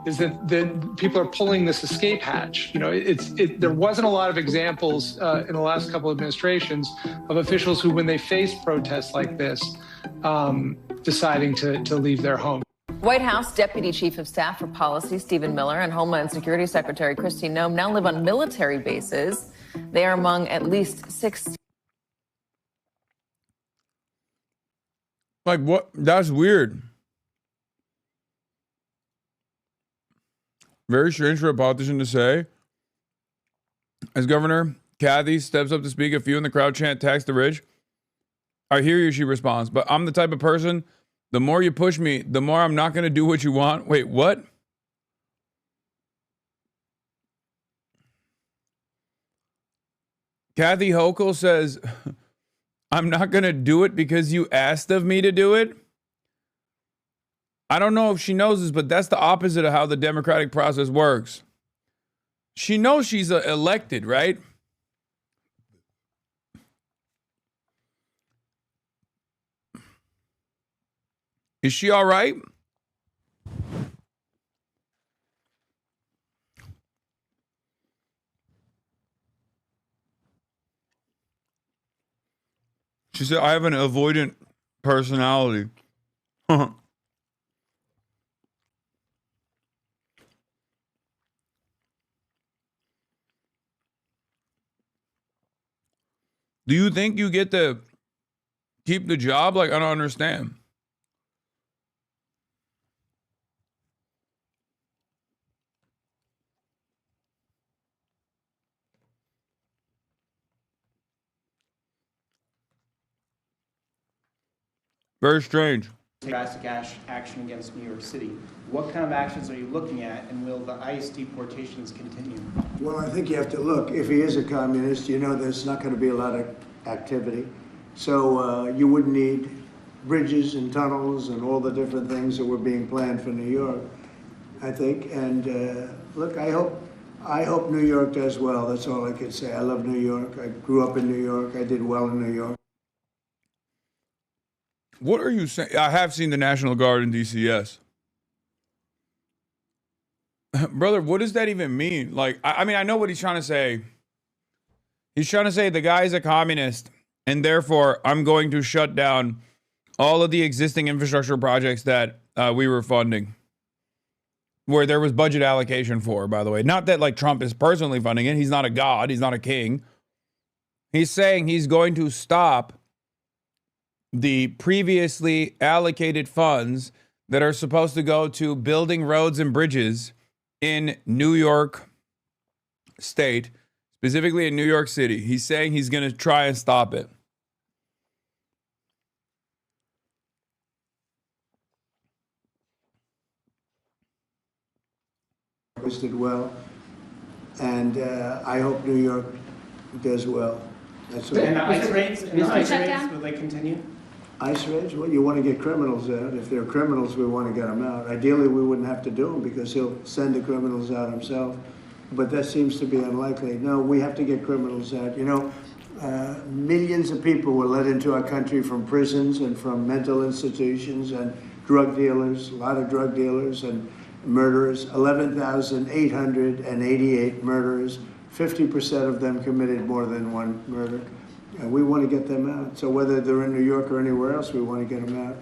[SPEAKER 4] that people are pulling this escape hatch. You know, there wasn't a lot of examples in the last couple of administrations of officials who, when they face protests like this, deciding to leave their home.
[SPEAKER 2] White House Deputy Chief of Staff for Policy Stephen Miller and Homeland Security Secretary Kristi Noem now live on military bases. They are among at least 6.
[SPEAKER 1] Like, what? That's weird. Very strange for a politician to say. As Governor Kathy steps up to speak, a few in the crowd chant, "Tax the rich." I hear you, she responds, but I'm the type of person, the more you push me, the more I'm not going to do what you want. Wait, what? Kathy Hochul says, I'm not going to do it because you asked of me to do it. I don't know if she knows this, but that's the opposite of how the democratic process works. She knows she's elected, right? Is she all right? She said, I have an avoidant personality. Do you think you get to keep the job? Like, I don't understand. Very strange.
[SPEAKER 28] Drastic action against New York City. What kind of actions are you looking at, and will the ICE deportations continue?
[SPEAKER 8] Well, I think you have to look. If he is a communist, you know there's not going to be a lot of activity. So you wouldn't need bridges and tunnels and all the different things that were being planned for New York, I think. And look, I hope New York does well. That's all I can say. I love New York. I grew up in New York. I did well in New York.
[SPEAKER 1] What are you saying? I have seen the National Guard in DC, yes. Brother, what does that even mean? Like, I mean, I know what he's trying to say. He's trying to say the guy's a communist, and therefore I'm going to shut down all of the existing infrastructure projects that we were funding, where there was budget allocation for, by the way. Not that, like, Trump is personally funding it. He's not a god. He's not a king. He's saying he's going to stop the previously allocated funds that are supposed to go to building roads and bridges in New York State, specifically in New York City. He's saying he's going to try and stop it.
[SPEAKER 8] Did well, and I hope New York does well. That's what.
[SPEAKER 28] And the ICE raids, will they continue?
[SPEAKER 8] ICE raids? Well, you want to get criminals out. If they're criminals, we want to get them out. Ideally, we wouldn't have to do them because he'll send the criminals out himself. But that seems to be unlikely. No, we have to get criminals out. You know, millions of people were let into our country from prisons and from mental institutions and drug dealers, a lot of drug dealers and murderers, 11,888 murderers. 50% of them committed more than one murder. We want to get them out. So whether they're in New York or anywhere else, we want to get them out.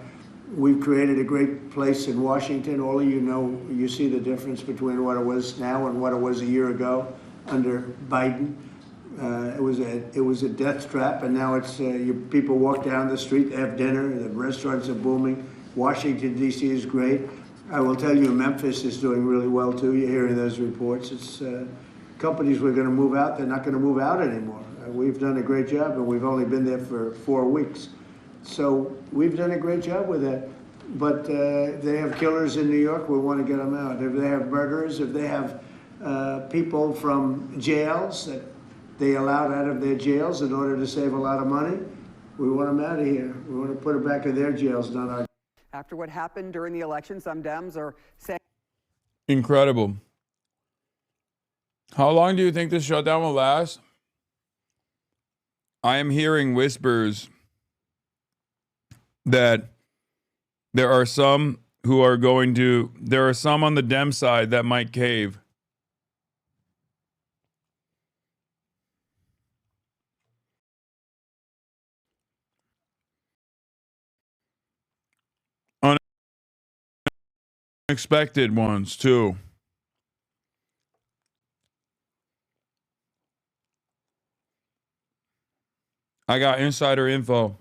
[SPEAKER 8] We've created a great place in Washington. All of you know, you see the difference between what it was now and what it was a year ago under Biden. It was a death trap, and now it's people walk down the street, they have dinner, the restaurants are booming. Washington, D.C. is great. I will tell you, Memphis is doing really well too. You're hearing those reports. It's companies were going to move out. They're not going to move out anymore. We've done a great job, and we've only been there for 4 weeks. So we've done a great job with that. But they have killers in New York. We want to get them out. If they have murderers, if they have people from jails that they allowed out of their jails in order to save a lot of money, we want them out of here. We want to put them back in their jails, not our.
[SPEAKER 5] After what happened during the election, some Dems are saying.
[SPEAKER 1] Incredible. How long do you think this shutdown will last? I am hearing whispers that there are some there are some on the Dem side that might cave. Unexpected ones, too. I got insider info.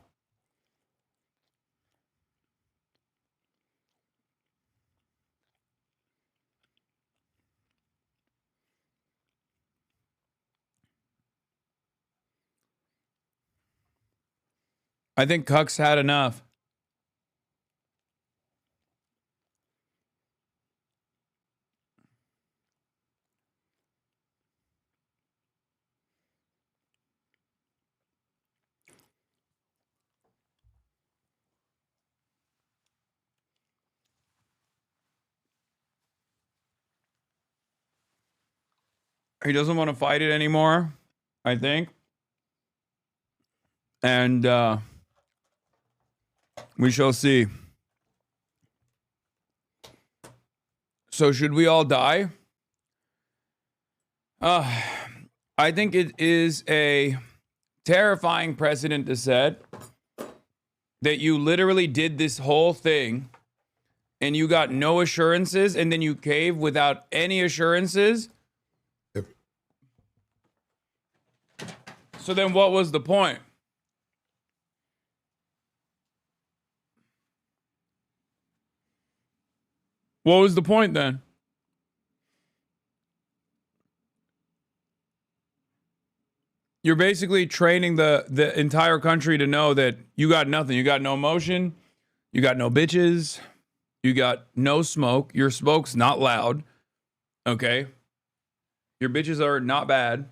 [SPEAKER 1] I think Cuck's had enough. He doesn't want to fight it anymore, I think. And we shall see. So should we all die? I think it is a terrifying precedent to set that you literally did this whole thing and you got no assurances and then you cave without any assurances. So then what was the point? What was the point then? You're basically training the entire country to know that you got nothing. You got no emotion. You got no bitches. You got no smoke. Your smoke's not loud. Okay? Your bitches are not bad.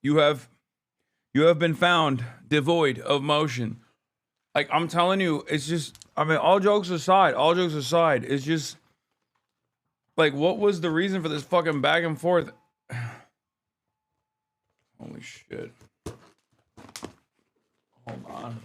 [SPEAKER 1] You have been found devoid of motion. Like, I'm telling you, it's just, I mean, all jokes aside, it's just, like, what was the reason for this fucking back and forth? Holy shit. Hold on.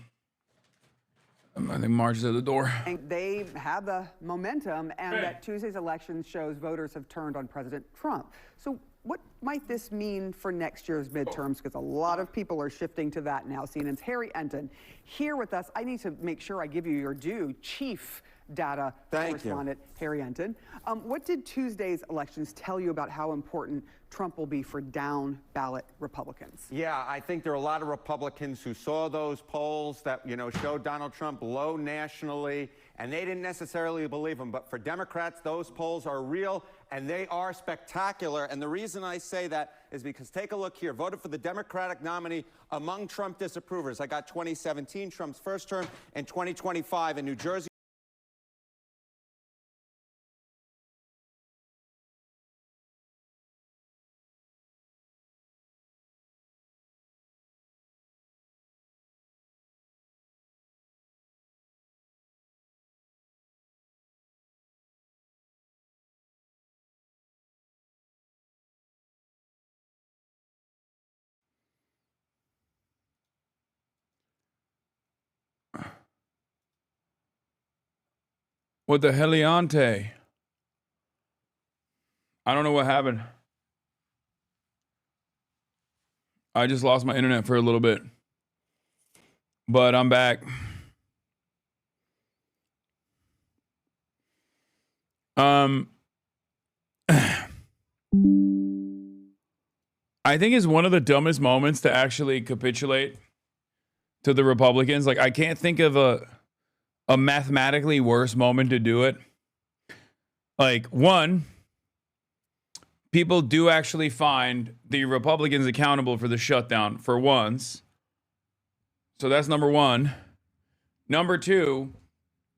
[SPEAKER 1] I think Marge is at the door.
[SPEAKER 5] They have the momentum, and that Tuesday's election shows voters have turned on President Trump. So what might this mean for next year's midterms? Because a lot of people are shifting to that now. CNN's Harry Enton here with us. I need to make sure I give you your due, Chief Data Correspondent Harry Enton. What did Tuesday's elections tell you about how important Trump will be for down ballot Republicans?
[SPEAKER 9] Yeah, I think there are a lot of Republicans who saw those polls that, showed Donald Trump low nationally, and they didn't necessarily believe him. But for Democrats, those polls are real, and they are spectacular. And the reason I say that is because take a look here. Voted for the Democratic nominee among Trump disapprovers. I got 2017, Trump's first term, and 2025 in New Jersey.
[SPEAKER 1] What the heliante? I don't know what happened. I just lost my internet for a little bit. But I'm back. I think is one of the dumbest moments to actually capitulate to the Republicans. Like, I can't think of a mathematically worse moment to do it. Like, one, people do actually find the Republicans accountable for the shutdown for once. So that's number one. Number two,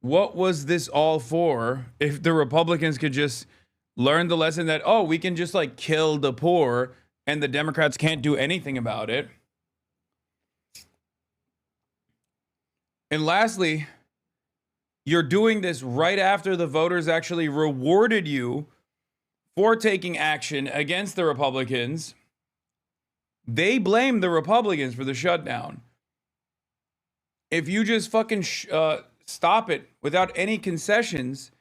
[SPEAKER 1] what was this all for if the Republicans could just learn the lesson that, oh, we can just like kill the poor and the Democrats can't do anything about it? And lastly, you're doing this right after the voters actually rewarded you for taking action against the Republicans. They blame the Republicans for the shutdown. If you just fucking stop it without any concessions,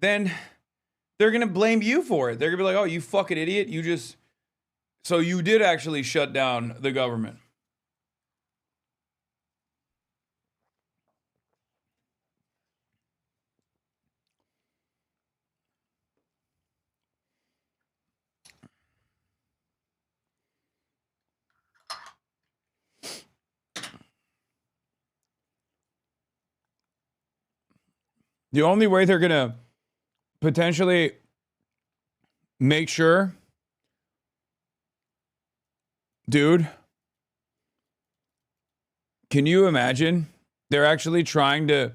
[SPEAKER 1] then they're going to blame you for it. They're going to be like, oh, you fucking idiot. So you did actually shut down the government. The only way they're going to potentially make sure, dude, can you imagine? They're actually trying to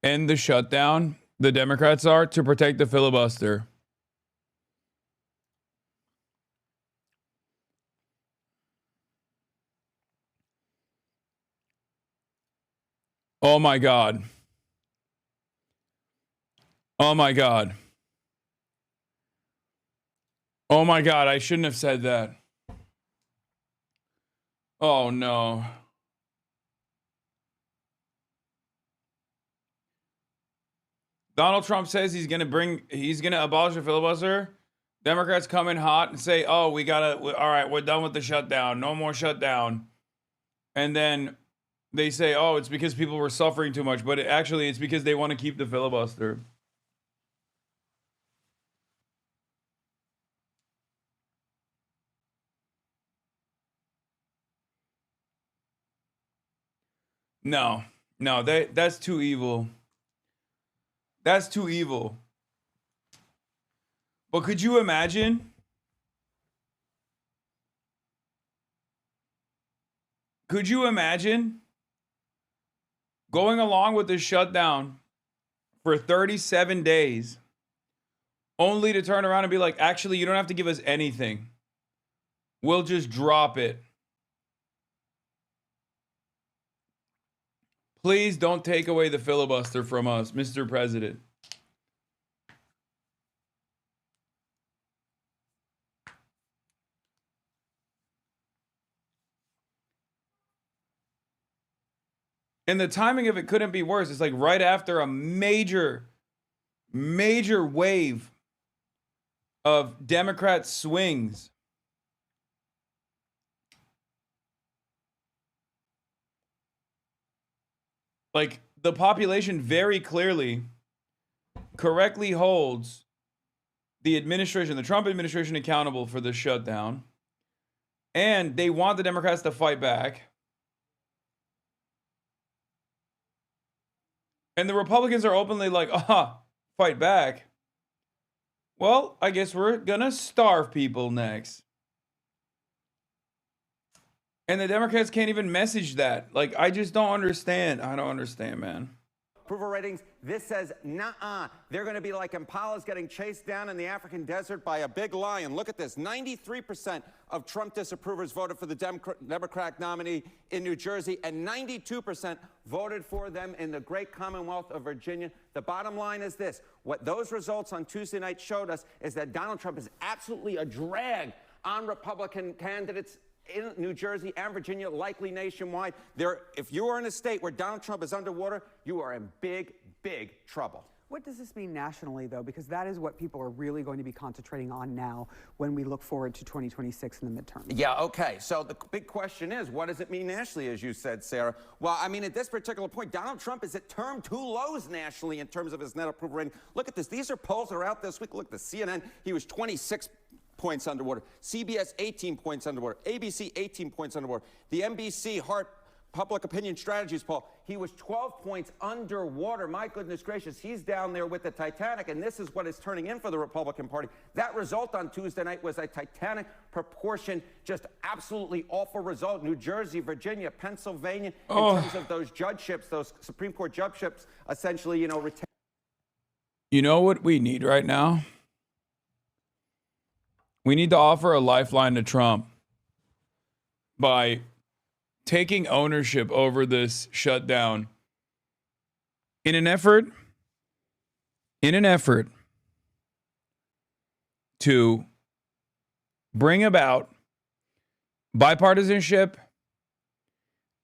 [SPEAKER 1] end the shutdown, the Democrats are, to protect the filibuster. Oh my God. Oh my God. Oh my God, I shouldn't have said that. Oh no. Donald Trump says he's going to abolish the filibuster. Democrats come in hot and say, oh, all right, we're done with the shutdown. No more shutdown. And then they say, oh, it's because people were suffering too much. But actually, it's because they want to keep the filibuster. No, that's too evil. That's too evil. But could you imagine? Could you imagine going along with the shutdown for 37 days only to turn around and be like, actually, you don't have to give us anything. We'll just drop it. Please don't take away the filibuster from us, Mr. President. And the timing of it couldn't be worse. It's like right after a major wave of Democrat swings. Like, the population very clearly, correctly holds the administration, the Trump administration, accountable for the shutdown. And they want the Democrats to fight back. And the Republicans are openly like, fight back. Well, I guess we're gonna starve people next. And the Democrats can't even message that. Like, I just don't understand. I don't understand, man.
[SPEAKER 9] Approval ratings, this says, nah, they're going to be like impalas getting chased down in the African desert by a big lion. Look at this. 93% of Trump disapprovers voted for the Democratic nominee in New Jersey, and 92% voted for them in the great Commonwealth of Virginia. The bottom line is this. What those results on Tuesday night showed us is that Donald Trump is absolutely a drag on Republican candidates in New Jersey and Virginia, likely nationwide. If you are in a state where Donald Trump is underwater, you are in big, big trouble.
[SPEAKER 5] What does this mean nationally, though? Because that is what people are really going to be concentrating on now when we look forward to 2026 in the midterm.
[SPEAKER 9] Yeah, okay. So the big question is, what does it mean nationally, as you said, Sarah? Well, I mean, at this particular point, Donald Trump is at term 2 lows nationally in terms of his net approval rating. Look at this. These are polls that are out this week. Look at the CNN. He was 26 points underwater. CBS, 18 points underwater. ABC, 18 points underwater. The NBC Hart Public Opinion Strategies poll, he was 12 points underwater. My goodness gracious, he's down there with the Titanic, and this is what is turning in for the Republican Party. That result on Tuesday night was a Titanic proportion, just absolutely awful result. New Jersey, Virginia, Pennsylvania, in terms of those judgeships, those Supreme Court judgeships, essentially, you know,
[SPEAKER 1] You know what we need right now? We need to offer a lifeline to Trump by taking ownership over this shutdown in an effort to bring about bipartisanship,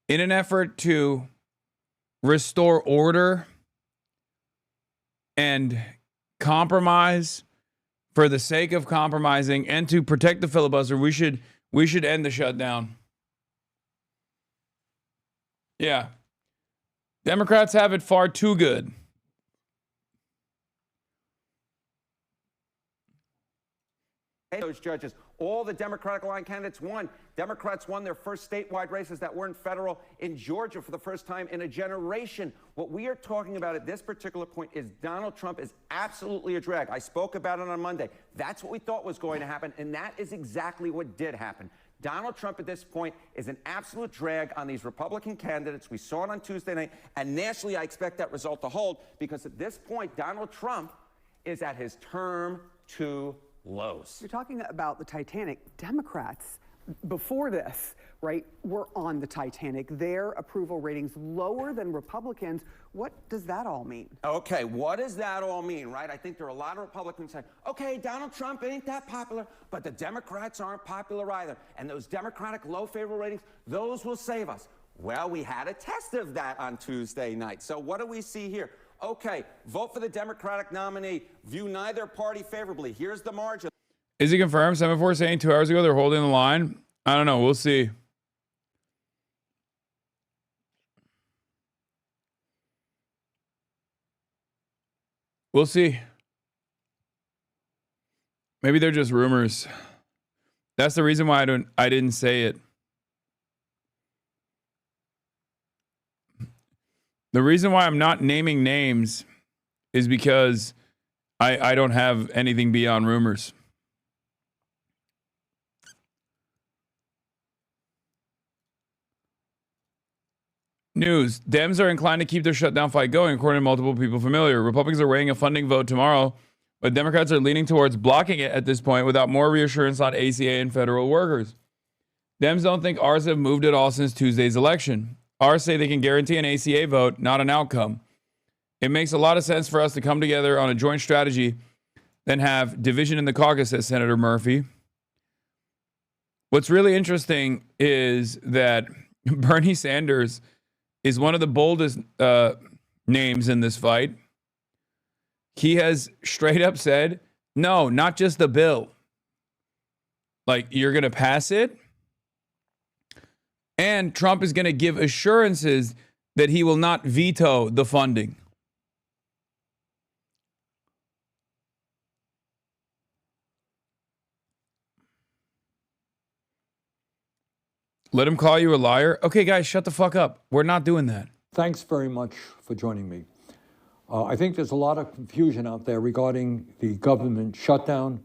[SPEAKER 1] in an effort to restore order and compromise for the sake of compromising, and to protect the filibuster. We should end the shutdown. Yeah. Democrats have it far too good.
[SPEAKER 9] Those judges, all the Democratic line candidates won. Democrats won their first statewide races that weren't federal in Georgia for the first time in a generation. What we are talking about at this particular point is Donald Trump is absolutely a drag. I spoke about it on Monday. That's what we thought was going to happen, and that is exactly what did happen. Donald Trump at this point is an absolute drag on these Republican candidates. We saw it on Tuesday night, and nationally I expect that result to hold, because at this point Donald Trump is at his term 2 lows.
[SPEAKER 5] You're talking about the Titanic. Democrats, before this, right, were on the Titanic. Their approval ratings lower than Republicans. What does that all mean?
[SPEAKER 9] Okay, what does that all mean, right? I think there are a lot of Republicans saying, okay, Donald Trump ain't that popular, but the Democrats aren't popular either. And those Democratic low favorable ratings, those will save us. Well, we had a test of that on Tuesday night. So what do we see here? Okay, vote for the Democratic nominee. View neither party favorably. Here's the margin.
[SPEAKER 1] Is it confirmed? Semaphore saying 2 hours ago they're holding the line. I don't know. We'll see. We'll see. Maybe they're just rumors. That's the reason why I didn't say it. The reason why I'm not naming names is because I don't have anything beyond rumors. News. Dems are inclined to keep their shutdown fight going, according to multiple people familiar. Republicans are weighing a funding vote tomorrow, but Democrats are leaning towards blocking it at this point without more reassurance on ACA and federal workers. Dems don't think ours have moved at all since Tuesday's election. Ours say they can guarantee an ACA vote, not an outcome. It makes a lot of sense for us to come together on a joint strategy than have division in the caucus, says Senator Murphy. What's really interesting is that Bernie Sanders is one of the boldest names in this fight. He has straight up said, no, not just the bill. Like, you're going to pass it? And Trump is going to give assurances that he will not veto the funding. Let him call you a liar? Okay, guys, shut the fuck up. We're not doing that.
[SPEAKER 10] Thanks very much for joining me. I think there's a lot of confusion out there regarding the government shutdown.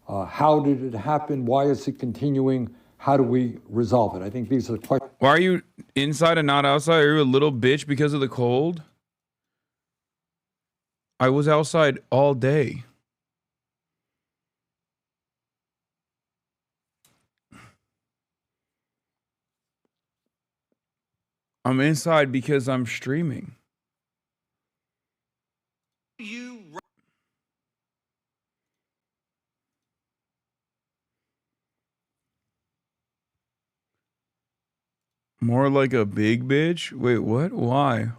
[SPEAKER 10] How did it happen? Why is it continuing? How do we resolve it? I think these are the questions.
[SPEAKER 1] Why are you inside and not outside? Are you a little bitch because of the cold? I was outside all day. I'm inside because I'm streaming. More like a big bitch? Wait, what? Why?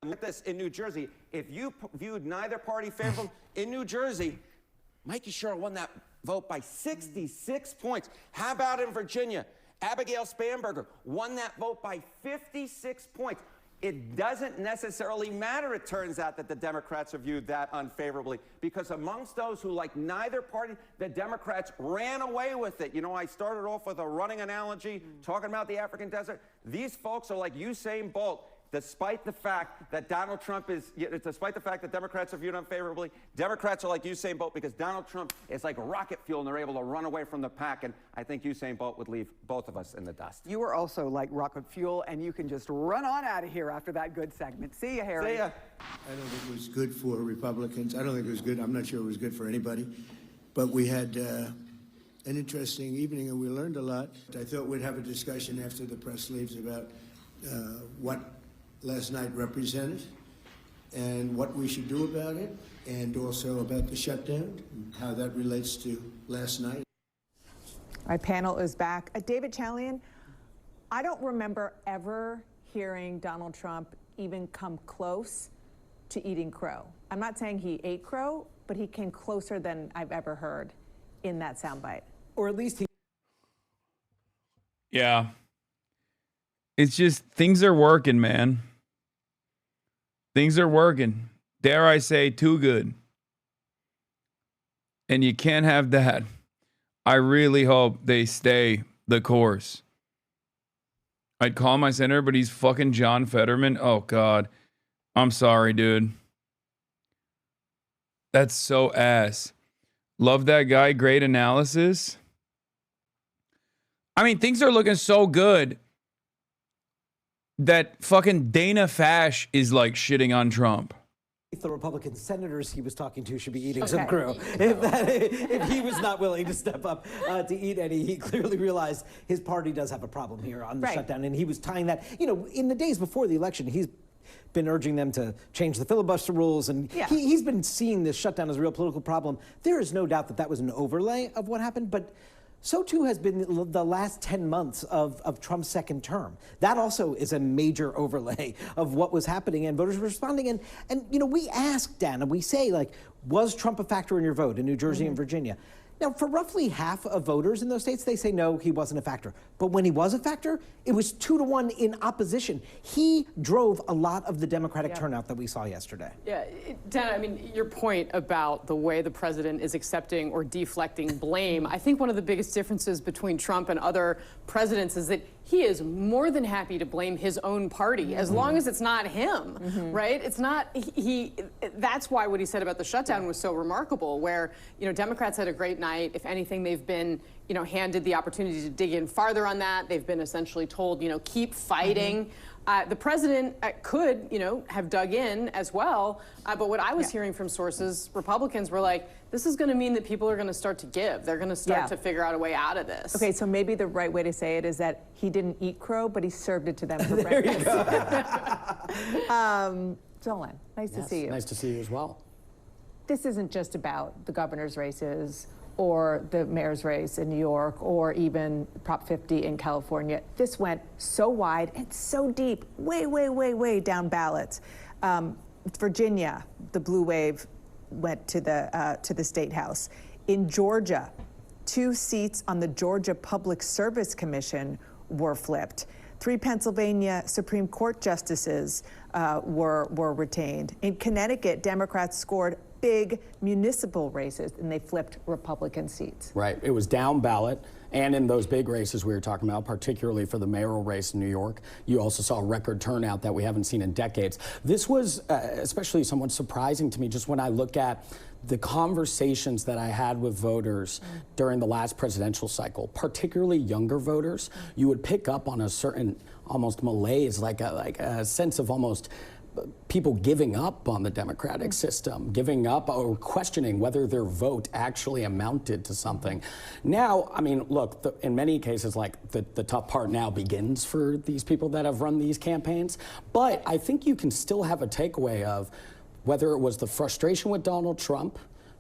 [SPEAKER 9] At this in New Jersey, if you viewed neither party favorable in New Jersey, Mikey Sherrill won that vote by 66 points. How about in Virginia? Abigail Spanberger won that vote by 56 points. It doesn't necessarily matter, it turns out, that the Democrats are viewed that unfavorably, because amongst those who like neither party, the Democrats ran away with it. You know, I started off with a running analogy, talking about the African desert. These folks are like Usain Bolt. Despite the fact that Donald Trump is, despite the fact that Democrats are viewed unfavorably, Democrats are like Usain Bolt because Donald Trump is like rocket fuel and they're able to run away from the pack. And I think Usain Bolt would leave both of us in the dust.
[SPEAKER 5] You are also like rocket fuel, and you can just run on out of here after that good segment. See you, Harry.
[SPEAKER 9] See ya.
[SPEAKER 8] I don't think it was good for Republicans. I don't think it was good. I'm not sure it was good for anybody. But we had an interesting evening, and we learned a lot. I thought we'd have a discussion after the press leaves about what last night represented and what we should do about it, and also about the shutdown and how that relates to last night.
[SPEAKER 12] Our panel is back. David Chalian, I don't remember ever hearing Donald Trump even come close to eating crow. I'm not saying he ate crow, but he came closer than I've ever heard in that soundbite.
[SPEAKER 6] Or at least he...
[SPEAKER 1] Yeah. It's just, things are working, man. Things are working. Dare I say, too good. And you can't have that. I really hope they stay the course. I'd call my senator, but he's fucking John Fetterman. Oh, God. I'm sorry, dude. That's so ass. Love that guy. Great analysis. I mean, things are looking so good that fucking Dana Fash is like shitting on Trump.
[SPEAKER 6] The Republican senators he was talking to should be eating some crow. If he was not willing to step up to eat any, he clearly realized his party does have a problem here on the shutdown. And he was tying that, you know, in the days before the election, he's been urging them to change the filibuster rules. And he's been seeing this shutdown as a real political problem. There is no doubt that that was an overlay of what happened. But so too has been the last 10 months of Trump's second term. That also is a major overlay of what was happening, and voters were responding. And you know, we ask, Dan, and we say, like, was Trump a factor in your vote in New Jersey and Virginia? Now, for roughly half of voters in those states, they say no, he wasn't a factor. But when he was a factor, it was 2-1 in opposition. He drove a lot of the Democratic turnout that we saw yesterday.
[SPEAKER 13] Yeah, Dan, I mean, your point about the way the president is accepting or deflecting blame, I think one of the biggest differences between Trump and other presidents is that he is more than happy to blame his own party as long as it's not him, right? It's not, that's why what he said about the shutdown was so remarkable, where, you know, Democrats had a great night. If anything, they've been, you know, handed the opportunity to dig in farther on that. They've been essentially told, you know, keep fighting. The president could, you know, have dug in as well. But what I was hearing from sources, Republicans were like, this is going to mean that people are going to start to give. They're going to start to figure out a way out of this.
[SPEAKER 12] Okay, so maybe the right way to say it is that he didn't eat crow, but he served it to them for breakfast. Zolan, nice to see you.
[SPEAKER 6] Nice to see you as well.
[SPEAKER 12] This isn't just about the governor's races or the mayor's race in New York or even Prop 50 in California. This went so wide and so deep, way down ballots. Virginia, the blue wave went to the State House. In Georgia, 2 seats on the Georgia Public Service Commission were flipped. 3 Pennsylvania Supreme Court justices were retained. In Connecticut, Democrats scored big municipal races, and they flipped Republican seats.
[SPEAKER 16] Right. It was down ballot. And in those big races we were talking about, particularly for the mayoral race in New York, you also saw a record turnout that we haven't seen in decades. This was especially somewhat surprising to me, just when I look at the conversations that I had with voters during the last presidential cycle, particularly younger voters. You would pick up on a certain almost malaise, like a sense of almost people giving up on the democratic system, giving up or questioning whether their vote actually amounted to something. Now, I mean, look, in many cases, like the tough part now begins for these people that have run these campaigns. But I think you can still have a takeaway of whether it was the frustration with Donald Trump,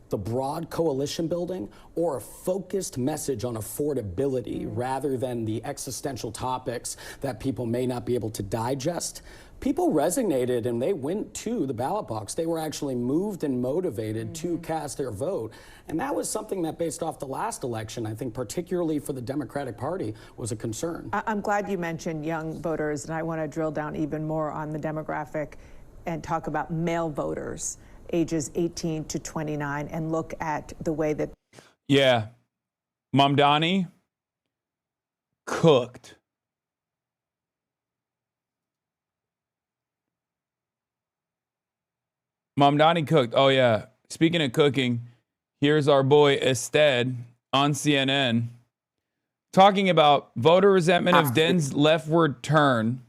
[SPEAKER 16] the broad coalition building or a focused message on affordability rather than the existential topics that people may not be able to digest, people resonated and they went to the ballot box. They were actually moved and motivated to cast their vote. And that was something that, based off the last election, I think particularly for the Democratic Party, was a concern.
[SPEAKER 12] I'm glad you mentioned young voters, and I want to drill down even more on the demographic and talk about male voters, ages 18 to 29, and look at the way that...
[SPEAKER 1] Yeah. Mamdani cooked. Mamdani cooked. Oh, yeah. Speaking of cooking, here's our boy Ested on CNN talking about voter resentment of Den's leftward turn.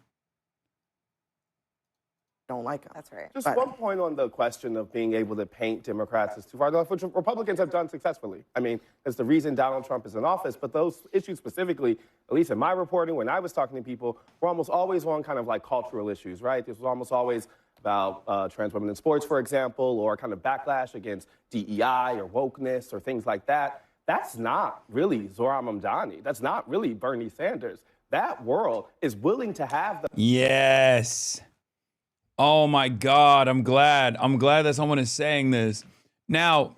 [SPEAKER 11] Don't like him.
[SPEAKER 18] That's right.
[SPEAKER 11] Just one point on the question of being able to paint Democrats as too far left, which Republicans have done successfully. I mean, it's the reason Donald Trump is in office, but those issues specifically, at least in my reporting, when I was talking to people, were almost always on kind of like cultural issues, right? This was almost always about trans women in sports, for example, or kind of backlash against DEI or wokeness or things like that. That's not really Zohran Mamdani. That's not really Bernie Sanders. That world is willing to have the...
[SPEAKER 1] Yes. Oh my God, I'm glad that someone is saying this. Now,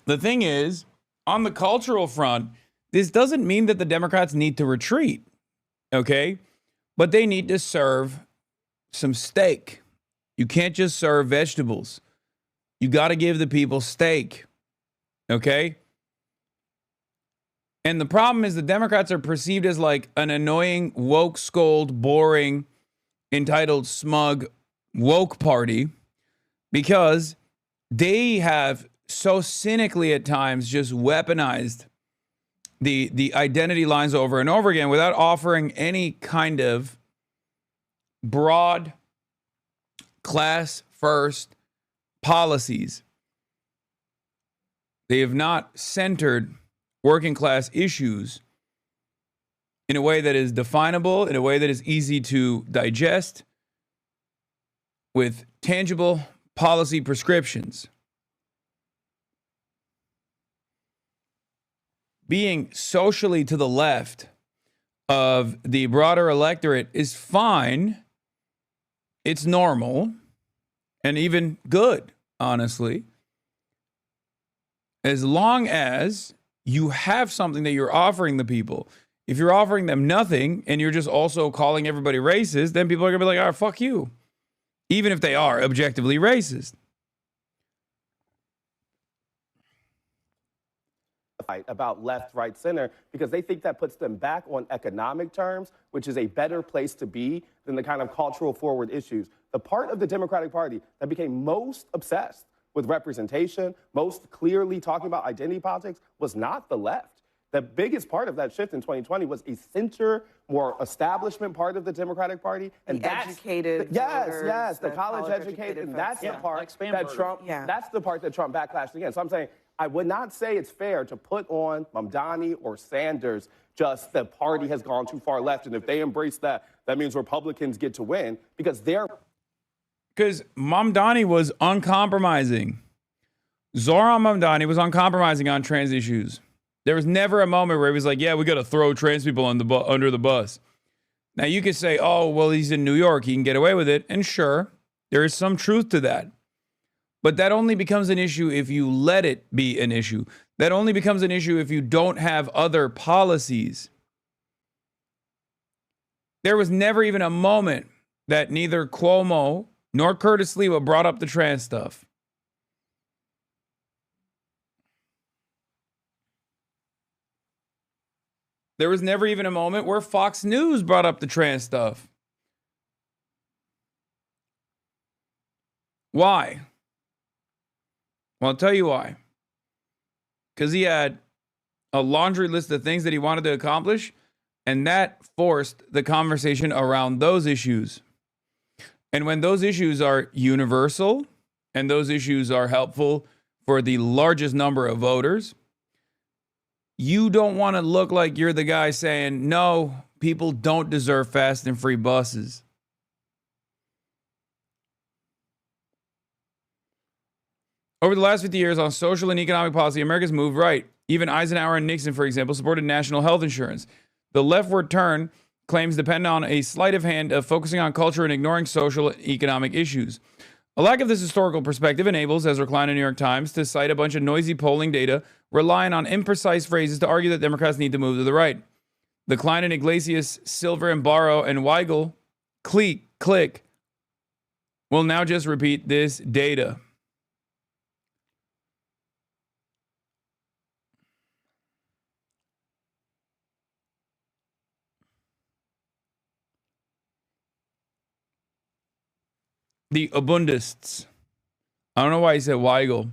[SPEAKER 1] the thing is, on the cultural front, this doesn't mean that the Democrats need to retreat, okay? But they need to serve some steak. You can't just serve vegetables. You got to give the people steak, okay? And the problem is the Democrats are perceived as like an annoying, woke, scold, boring, entitled, smug, woke party because they have so cynically at times just weaponized the identity lines over and over again without offering any kind of broad class first policies. They have not centered working class issues in a way that is definable, in a way that is easy to digest, with tangible policy prescriptions. Being socially to the left of the broader electorate is fine. It's normal and even good, honestly, as long as you have something that you're offering the people. If you're offering them nothing and you're just also calling everybody racist, then people are gonna be like, all right, fuck you. Even if they are objectively racist.
[SPEAKER 11] About left, right, center, because they think that puts them back on economic terms, which is a better place to be than the kind of cultural forward issues. The part of the Democratic Party that became most obsessed with representation, most clearly talking about identity politics, was not the left. The biggest part of that shift in 2020 was a center, more establishment part of the Democratic Party, and
[SPEAKER 18] the educated voters,
[SPEAKER 11] yes, the college educated, and that's the part that Trump. That's the part that Trump backlashed against. So I'm saying I would not say it's fair to put on Mamdani or Sanders just the party has gone too far left, and if they embrace that, that means Republicans get to win because
[SPEAKER 1] Mamdani was uncompromising. Zohran Mamdani was uncompromising on trans issues. There was never a moment where he was like, yeah, we got to throw trans people on under the bus. Now, you could say, oh, well, he's in New York. He can get away with it. And sure, there is some truth to that. But that only becomes an issue if you let it be an issue. That only becomes an issue if you don't have other policies. There was never even a moment that neither Cuomo nor Curtis Lewa brought up the trans stuff. There was never even a moment where Fox News brought up the trans stuff. Why? Well, I'll tell you why. Because he had a laundry list of things that he wanted to accomplish, and that forced the conversation around those issues. And when those issues are universal, and those issues are helpful for the largest number of voters, you don't want to look like you're the guy saying, no, people don't deserve fast and free buses. Over the last 50 years on social and economic policy, America's moved right. Even Eisenhower and Nixon, for example, supported national health insurance. The leftward turn claims depend on a sleight of hand of focusing on culture and ignoring social and economic issues. A lack of this historical perspective enables, as reclined in New York Times, to cite a bunch of noisy polling data relying on imprecise phrases to argue that Democrats need to move to the right. The Klein and Iglesias, Silver and Barrow and Weigel click will now just repeat this data. The Abundists. I don't know why he said Weigel.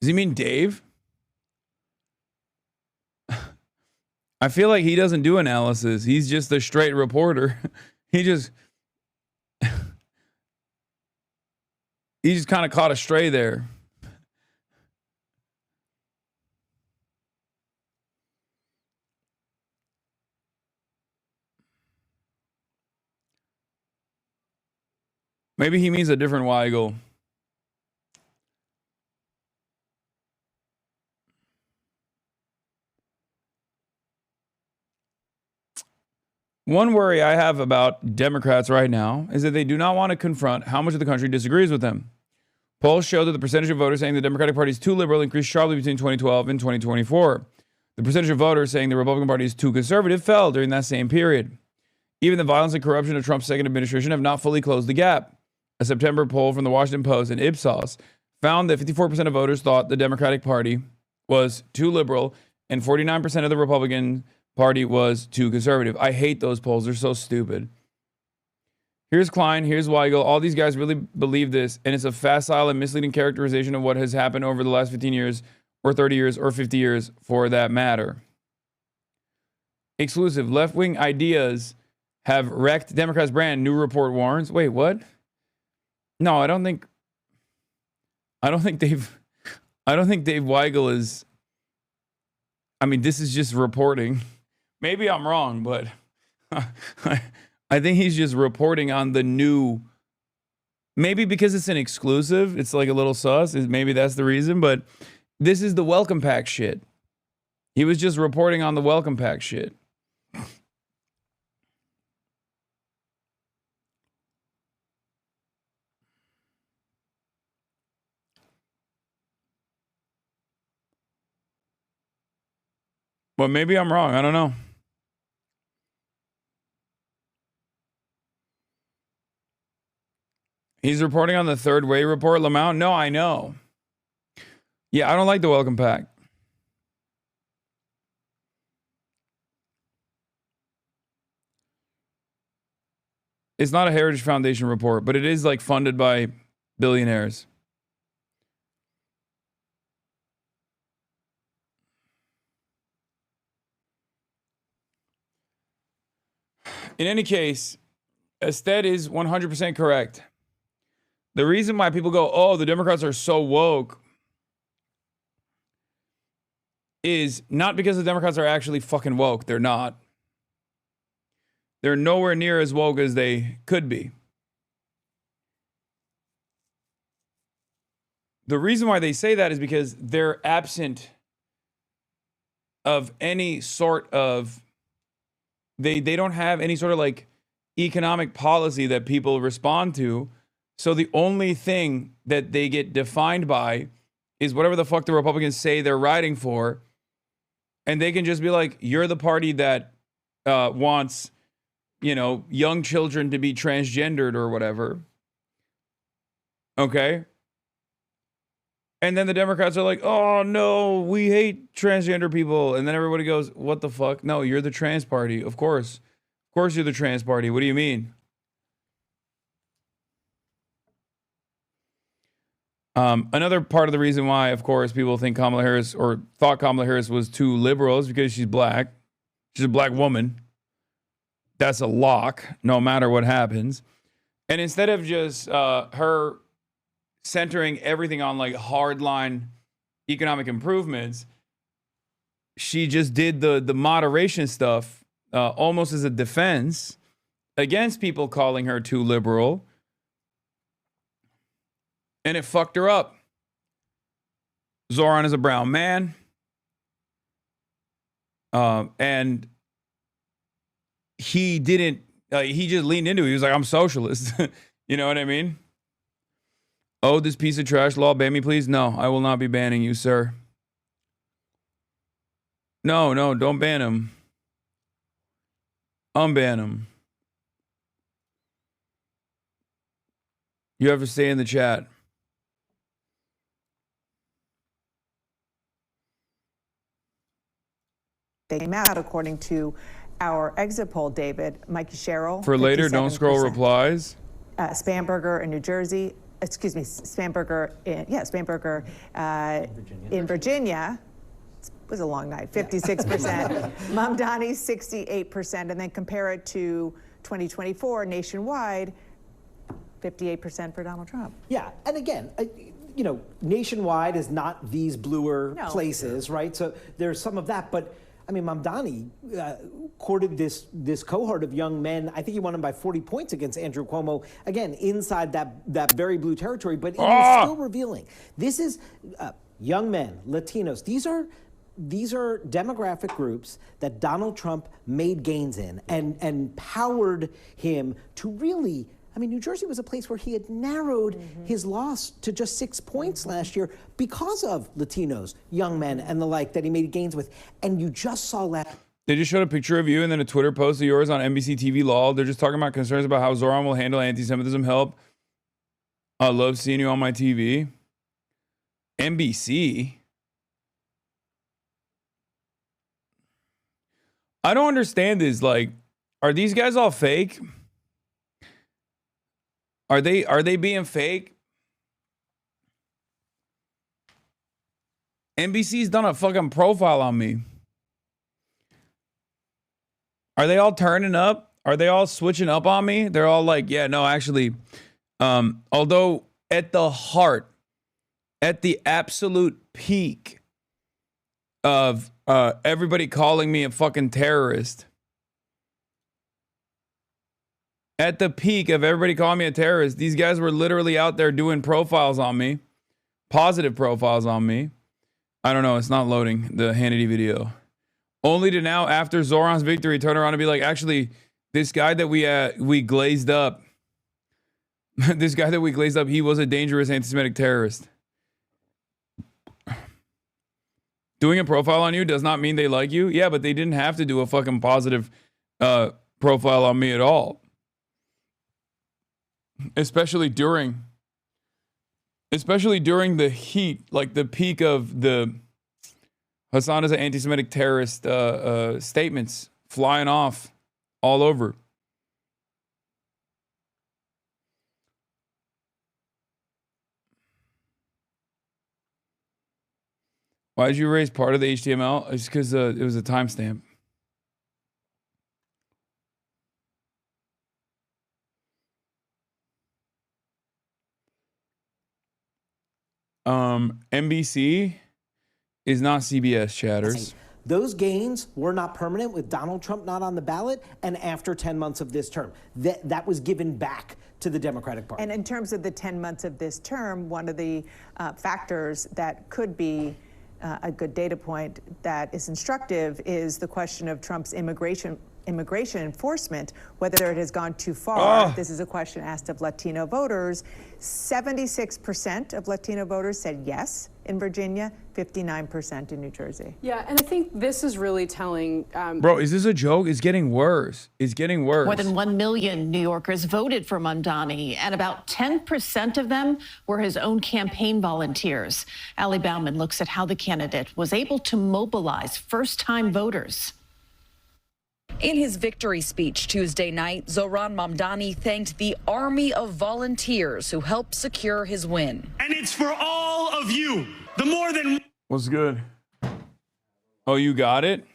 [SPEAKER 1] Does he mean Dave? I feel like he doesn't do analysis. He's just a straight reporter. He just kind of caught a stray there. Maybe he means a different Weigel. One worry I have about Democrats right now is that they do not want to confront how much of the country disagrees with them. Polls show that the percentage of voters saying the Democratic Party is too liberal increased sharply between 2012 and 2024. The percentage of voters saying the Republican Party is too conservative fell during that same period. Even the violence and corruption of Trump's second administration have not fully closed the gap. A September poll from the Washington Post and Ipsos found that 54% of voters thought the Democratic Party was too liberal and 49% of the Republican Party was too conservative. I hate those polls. They're so stupid. Here's Klein, here's Weigel. All these guys really believe this, and it's a facile and misleading characterization of what has happened over the last 15 years, or 30 years, or 50 years, for that matter. Exclusive. Left-wing ideas have wrecked Democrats' brand, new report warns. Wait, what? No, I don't think Dave Weigel is, I mean, this is just reporting. Maybe I'm wrong, but I think he's just reporting on the new, maybe because it's an exclusive, it's like a little sus, maybe that's the reason, but this is the welcome pack shit. He was just reporting on the welcome pack shit. But maybe I'm wrong. I don't know. He's reporting on the third way report, Lamount. No, I know. Yeah, I don't like the welcome pack. It's not a Heritage Foundation report, but it is like funded by billionaires. In any case, Ested is 100% correct. The reason why people go, oh, the Democrats are so woke, is not because the Democrats are actually fucking woke. They're not. They're nowhere near as woke as they could be. The reason why they say that is because they're absent of any sort of, they don't have any sort of like economic policy that people respond to. So the only thing that they get defined by is whatever the fuck the Republicans say they're riding for. And they can just be like, you're the party that wants, you know, young children to be transgendered or whatever. Okay. And then the Democrats are like, oh no, we hate transgender people. And then everybody goes, what the fuck? No, you're the trans party. Of course. Of course you're the trans party. What do you mean? Another part of the reason why, of course, people think Kamala Harris or thought Kamala Harris was too liberal is because she's black. She's a black woman. That's a lock, no matter what happens. And instead of just her centering everything on like hardline economic improvements, she just did the moderation stuff almost as a defense against people calling her too liberal. And it fucked her up. Zoran is a brown man. And he didn't, he just leaned into it. He was like, I'm socialist. You know what I mean? Oh, this piece of trash law, ban me, please? No, I will not be banning you, sir. No, don't ban him. Unban him. You have to stay in the chat.
[SPEAKER 12] They came out, according to our exit poll, David. Mikey Sherrill.
[SPEAKER 1] For later, don't scroll
[SPEAKER 12] 57%.
[SPEAKER 1] replies.
[SPEAKER 12] Spamberger in New Jersey. Excuse me, Spamberger in Virginia. It was a long night. 56%. Mamdani 68%, and then compare it to 2024 nationwide. 58% for Donald Trump.
[SPEAKER 6] Yeah, and again, you know, nationwide is not these bluer places, right? So there's some of that, but I mean, Mamdani courted this cohort of young men. I think he won them by 40 points against Andrew Cuomo. Again, inside that very blue territory, but it is still revealing. This is young men, Latinos. These are demographic groups that Donald Trump made gains in and powered him to really. I mean, New Jersey was a place where he had narrowed his loss to just 6 points last year because of Latinos, young men, and the like that he made gains with. And you just saw that.
[SPEAKER 1] They just showed a picture of you and then a Twitter post of yours on NBC TV Law. They're just talking about concerns about how Zoran will handle anti-Semitism. Help. I love seeing you on my TV. NBC. I don't understand this. Like, are these guys all fake? Are they being fake? NBC's done a fucking profile on me. Are they all turning up? Are they all switching up on me? They're all like, yeah, no, actually, although at the heart, at the absolute peak of everybody calling me a fucking terrorist, at the peak of everybody calling me a terrorist, these guys were literally out there doing profiles on me, positive profiles on me. I don't know. It's not loading the Hannity video. Only to now, after Zoran's victory, turn around and be like, actually, this guy that we glazed up, this guy that we glazed up, he was a dangerous anti-Semitic terrorist. Doing a profile on you does not mean they like you. Yeah, but they didn't have to do a fucking positive profile on me at all. Especially during the heat, like the peak of the Hasan is an anti-Semitic terrorist statements flying off all over. Why did you erase part of the HTML? It's because it was a timestamp. NBC is not CBS, chatters.
[SPEAKER 6] Those gains were not permanent with Donald Trump not on the ballot and after 10 months of this term. That was given back to the Democratic Party.
[SPEAKER 12] And in terms of the 10 months of this term, one of the factors that could be a good data point that is instructive is the question of Trump's immigration enforcement, whether it has gone too far. This is a question asked of Latino voters. 76% of Latino voters said yes in Virginia, 59% in New Jersey.
[SPEAKER 13] Yeah, and I think this is really telling.
[SPEAKER 1] Bro, is this a joke? It's getting worse. It's getting worse.
[SPEAKER 3] More than 1 million New Yorkers voted for Mamdani, and about 10% of them were his own campaign volunteers. Ali Bauman looks at how the candidate was able to mobilize first-time voters.
[SPEAKER 18] In his victory speech Tuesday night, Zoran Mamdani thanked the army of volunteers who helped secure his win.
[SPEAKER 20] And it's for all of you. The more than...
[SPEAKER 1] What's good? Oh, you got it?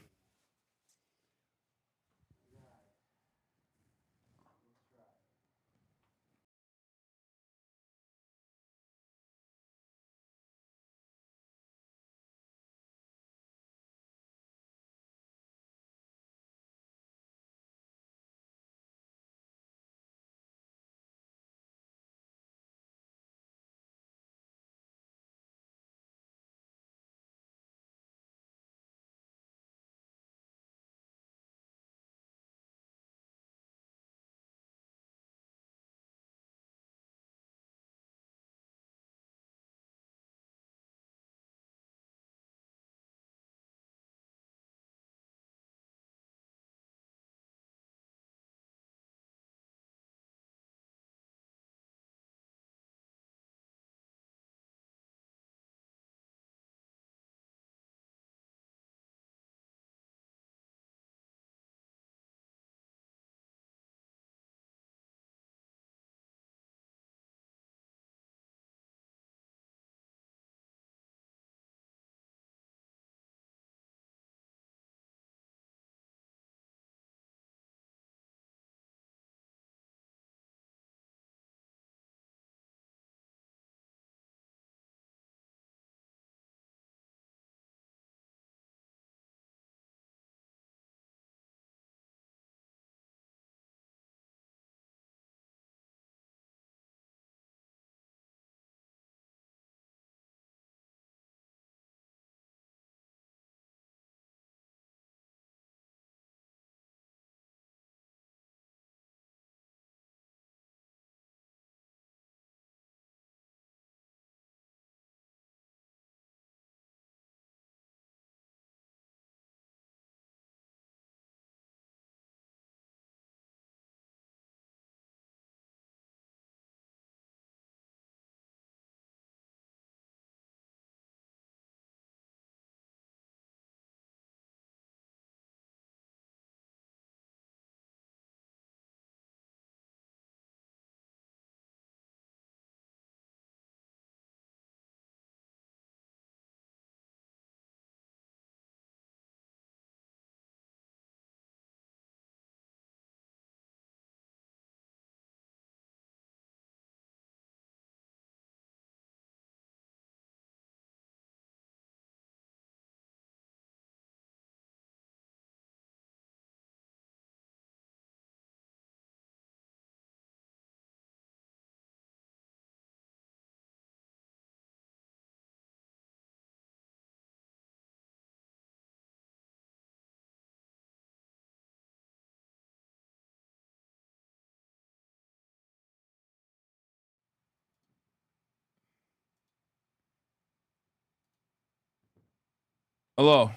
[SPEAKER 1] Hello.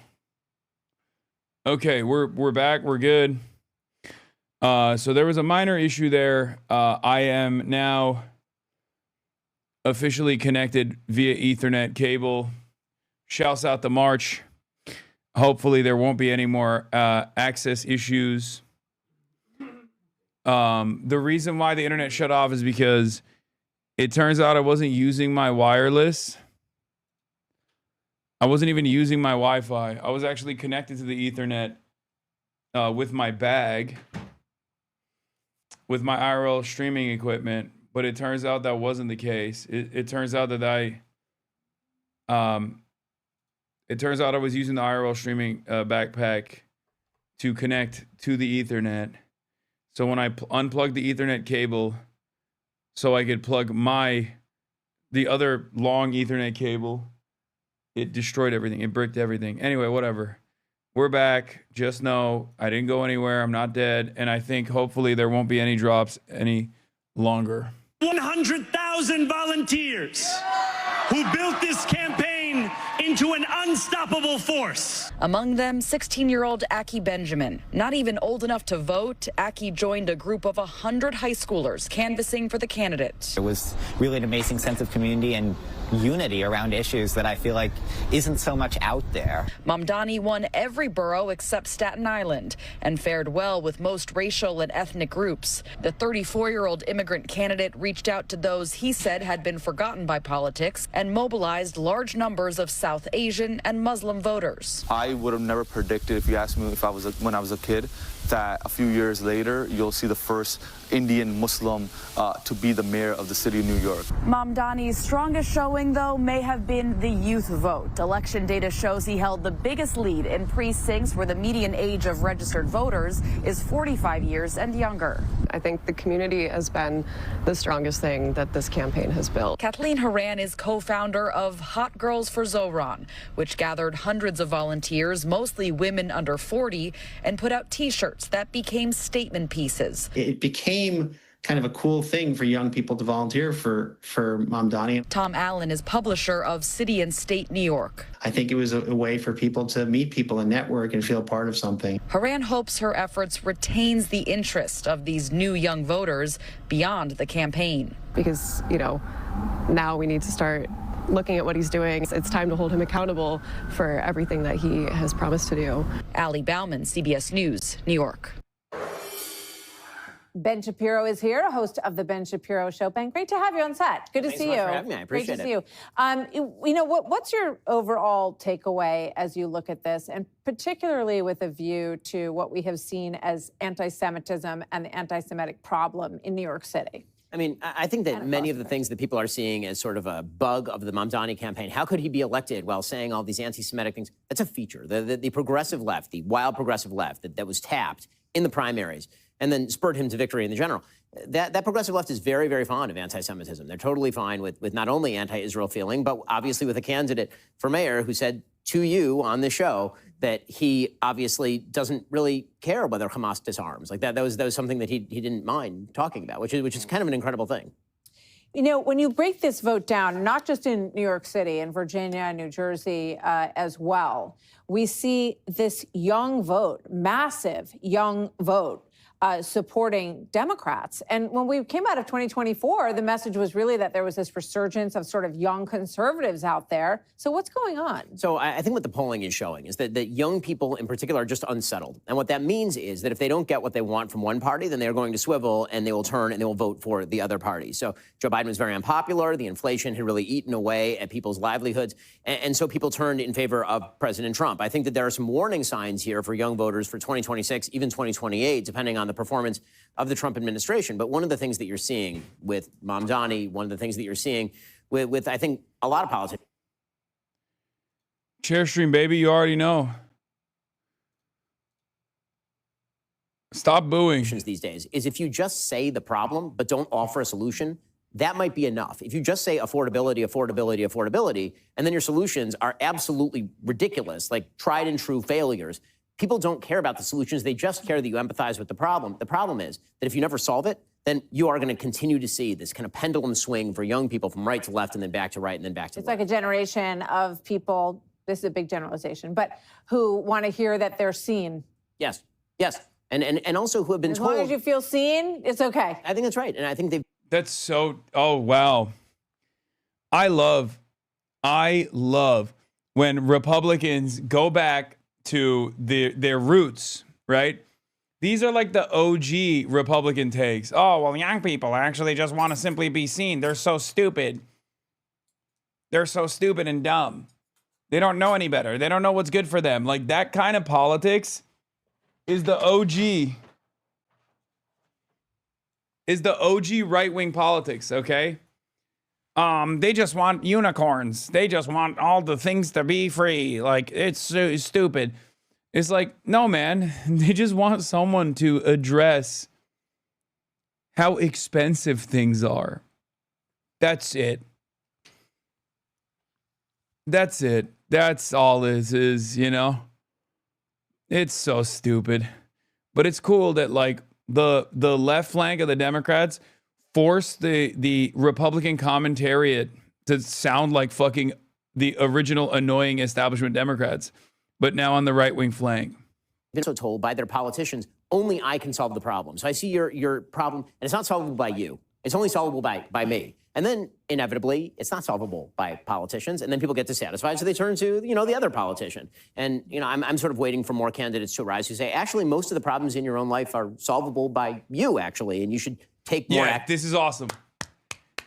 [SPEAKER 1] Okay, we're back. We're good. So there was a minor issue there. I am now officially connected via Ethernet cable. Shouts out the March. Hopefully there won't be any more access issues. The reason why the internet shut off is because it turns out I wasn't using my wireless. I wasn't even using my Wi-Fi. I was actually connected to the Ethernet with my bag, with my IRL streaming equipment, but it turns out that wasn't the case. It turns out that I was using the IRL streaming backpack to connect to the Ethernet. So when I unplugged the Ethernet cable so I could plug the other long Ethernet cable, it destroyed everything. It bricked everything. Anyway, whatever. We're back. Just know I didn't go anywhere. I'm not dead. And I think hopefully there won't be any drops any longer.
[SPEAKER 20] 100,000 volunteers who built this campaign into an unstoppable force.
[SPEAKER 18] Among them, 16-year-old Aki Benjamin. Not even old enough to vote, Aki joined a group of 100 high schoolers canvassing for the candidate.
[SPEAKER 14] It was really an amazing sense of community and unity around issues that I feel like isn't so much out there.
[SPEAKER 18] Mamdani won every borough except Staten Island and fared well with most racial and ethnic groups. The 34-year-old immigrant candidate reached out to those he said had been forgotten by politics and mobilized large numbers of South Asian and Muslim voters.
[SPEAKER 15] I would have never predicted, if you asked me when I was a kid, that a few years later you'll see the first Indian Muslim to be the mayor of the city of New York.
[SPEAKER 18] Mamdani's strongest showing, though, may have been the youth vote. Election data shows he held the biggest lead in precincts where the median age of registered voters is 45 years and younger.
[SPEAKER 21] I think the community has been the strongest thing that this campaign has built.
[SPEAKER 18] Kathleen Haran is co-founder of Hot Girls for Zoran, which gathered hundreds of volunteers, mostly women under 40, and put out T-shirts that became statement pieces.
[SPEAKER 22] It became kind of a cool thing for young people to volunteer for Mamdani.
[SPEAKER 18] Tom Allen is publisher of City and State New York.
[SPEAKER 22] I think it was a way for people to meet people and network and feel part of something.
[SPEAKER 18] Haran hopes her efforts retains the interest of these new young voters beyond the campaign.
[SPEAKER 21] Because, now we need to start looking at what he's doing. It's time to hold him accountable for everything that he has promised to do.
[SPEAKER 18] Ali Bauman, CBS News, New York.
[SPEAKER 23] Ben Shapiro is here, host of the Ben Shapiro Show. Ben, great to have you on set. Good to see you.
[SPEAKER 24] Thanks so much for having me. I appreciate it.
[SPEAKER 23] Great to see you. What's your overall takeaway as you look at this, and particularly with a view to what we have seen as anti-Semitism and the anti-Semitic problem in New York City?
[SPEAKER 24] I mean, I think that many of the things that people are seeing as sort of a bug of the Mamdani campaign, how could he be elected while saying all these anti-Semitic things? That's a feature. The progressive left, the wild progressive left that was tapped in the primaries and then spurred him to victory in the general. That progressive left is very, very fond of anti-Semitism. They're totally fine with not only anti-Israel feeling, but obviously with a candidate for mayor who said to you on the show that he obviously doesn't really care whether Hamas disarms. Like that was something that he didn't mind talking about, which is kind of an incredible thing.
[SPEAKER 23] When you break this vote down, not just in New York City, in Virginia and New Jersey as well, we see this young vote, massive young vote, supporting Democrats. And when we came out of 2024, the message was really that there was this resurgence of sort of young conservatives out there. So what's going on?
[SPEAKER 24] So I think what the polling is showing is that young people in particular are just unsettled. And what that means is that if they don't get what they want from one party, then they're going to swivel and they will turn and they will vote for the other party. So Joe Biden was very unpopular. The inflation had really eaten away at people's livelihoods. And so people turned in favor of President Trump. I think that there are some warning signs here for young voters for 2026, even 2028, depending on the performance of the Trump administration. But one of the things that you're seeing with Mamdani, one of the things that you're seeing with I think, a lot of politics.
[SPEAKER 1] Chairstream, baby, you already know. Stop booing.
[SPEAKER 24] These days is if you just say the problem but don't offer a solution, that might be enough. If you just say affordability, affordability, affordability, and then your solutions are absolutely ridiculous, like tried and true failures, people don't care about the solutions. They just care that you empathize with the problem. The problem is that if you never solve it, then you are going to continue to see this kind of pendulum swing for young people from right to left and then back to right and then back to left.
[SPEAKER 23] It's like a generation of people this is a big generalization, but who want to hear that they're seen.
[SPEAKER 24] Yes, yes. And also who have been
[SPEAKER 23] as
[SPEAKER 24] told.
[SPEAKER 23] As long as you feel seen, it's okay.
[SPEAKER 24] I think that's right. And I think they've.
[SPEAKER 1] That's so, oh, wow. I love when Republicans go back to their roots, right? These are like the OG Republican takes. Oh, well, young people actually just want to simply be seen. They're so stupid. They're so stupid and dumb. They don't know any better. They don't know what's good for them. Like, that kind of politics is the OG. Is the OG right-wing politics, okay? They just want unicorns. They just want all the things to be free. Like, it's so stupid. It's like, no, man. They just want someone to address how expensive things are. That's it. That's it. That's all this is, you know? It's so stupid. But it's cool that, like, the left flank of the Democrats forced the Republican commentariat to sound like fucking the original annoying establishment Democrats, but now on the right-wing flank.
[SPEAKER 24] Been so told by their politicians, only I can solve the problem. So I see your problem, and it's not solvable by you. It's only solvable by me. And then, inevitably, it's not solvable by politicians, and then people get dissatisfied, so they turn to, the other politician. And, I'm sort of waiting for more candidates to arise who say, actually, most of the problems in your own life are solvable by you, actually, and you should take more action.
[SPEAKER 1] This is awesome.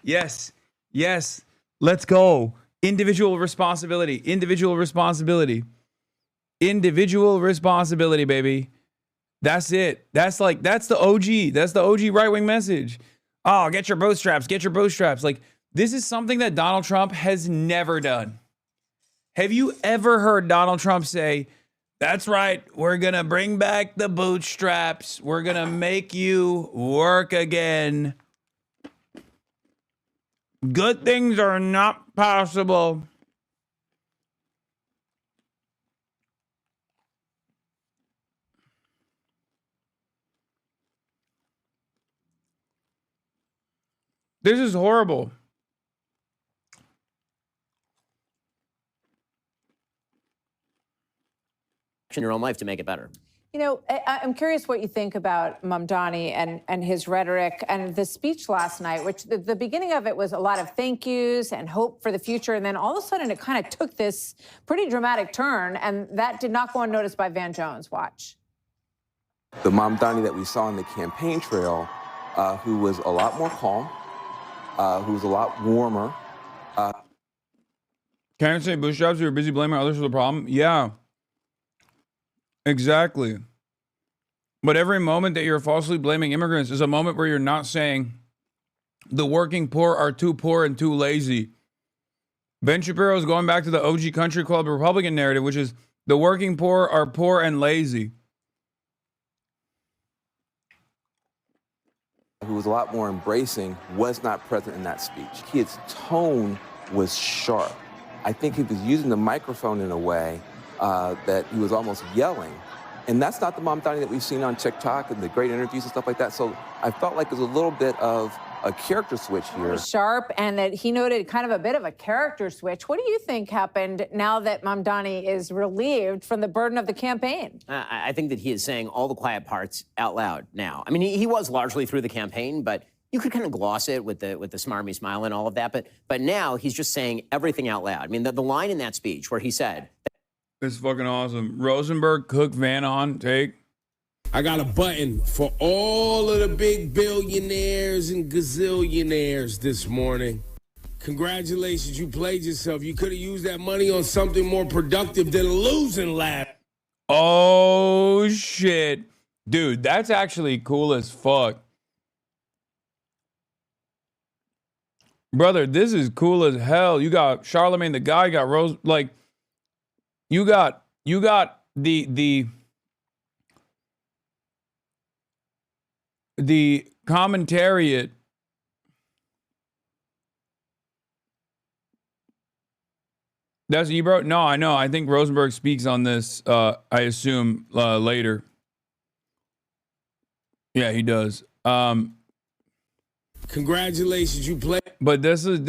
[SPEAKER 1] Yes. Yes. Let's go. Individual responsibility. Individual responsibility. Individual responsibility, baby. That's it. That's the OG. That's the OG right-wing message. Oh, get your bootstraps. Get your bootstraps. Like, this is something that Donald Trump has never done. Have you ever heard Donald Trump say, that's right, we're going to bring back the bootstraps. We're going to make you work again. Good things are not possible. This is horrible.
[SPEAKER 24] In your own life to make it better.
[SPEAKER 23] I'm curious what you think about Mamdani and his rhetoric and the speech last night, which the beginning of it was a lot of thank yous and hope for the future. And then all of a sudden it kind of took this pretty dramatic turn. And that did not go unnoticed by Van Jones. Watch.
[SPEAKER 2] The Mamdani that we saw on the campaign trail, who was a lot more calm, who was a lot warmer.
[SPEAKER 1] Can't say bootstraps, you were busy blaming others for the problem. Yeah. Exactly. But every moment that you're falsely blaming immigrants is a moment where you're not saying the working poor are too poor and too lazy. Ben Shapiro is going back to the OG Country Club Republican narrative, which is the working poor are poor and lazy.
[SPEAKER 2] Who was a lot more embracing, was not present in that speech. His tone was sharp. I think he was using the microphone in a way that he was almost yelling. And that's not the Mamdani that we've seen on TikTok and the great interviews and stuff like that. So I felt like it was a little bit of a character switch here.
[SPEAKER 23] Sharp, and that he noted kind of a bit of a character switch. What do you think happened now that Mamdani is relieved from the burden of the campaign?
[SPEAKER 24] I think that he is saying all the quiet parts out loud now. I mean, he was largely through the campaign, but you could kind of gloss it with the smarmy smile and all of that. But now he's just saying everything out loud. I mean, the line in that speech where he said,
[SPEAKER 1] it's fucking awesome. Rosenberg, Cook, Van On, take.
[SPEAKER 4] I got a button for all of the big billionaires and gazillionaires this morning. Congratulations, you played yourself. You could have used that money on something more productive than a losing lab.
[SPEAKER 1] Oh, shit. Dude, that's actually cool as fuck. Brother, this is cool as hell. You got Charlemagne the guy, you got Rose, like, you got the commentariat. That's Ebro? No, I know. I think Rosenberg speaks on this, I assume, later. Yeah, he does.
[SPEAKER 4] Congratulations, you play.
[SPEAKER 1] But this is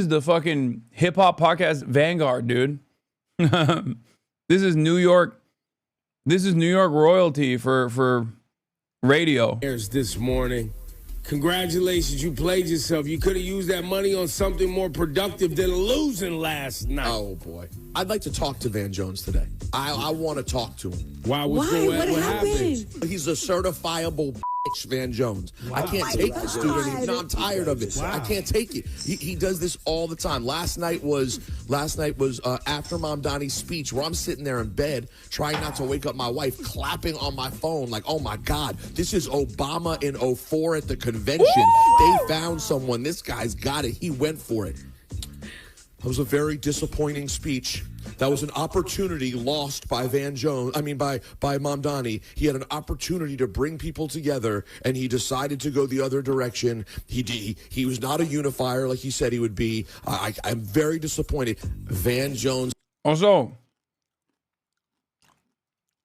[SPEAKER 1] the fucking hip hop podcast vanguard, dude. This is New York. This is New York royalty for radio.
[SPEAKER 4] Here's this morning. Congratulations, you played yourself. You could have used that money on something more productive than losing last night.
[SPEAKER 7] Oh, boy. I'd like to talk to Van Jones today. I want to talk to him.
[SPEAKER 4] Why? What happened?
[SPEAKER 7] He's a certifiable bitch, Van Jones. I can't take this dude anymore. No, I'm tired of it. I can't take it. He does this all the time. Last night was after Mamdani's speech, where I'm sitting there in bed trying not to wake up my wife, clapping on my phone like, oh my God, this is Obama in 04 at the convention. They found someone. This guy's got it. He went for it. That was a very disappointing speech. That was an opportunity lost by Van Jones. I mean, by Mamdani. He had an opportunity to bring people together, and he decided to go the other direction. He was not a unifier like he said he would be. I'm very disappointed. Van Jones.
[SPEAKER 1] Also,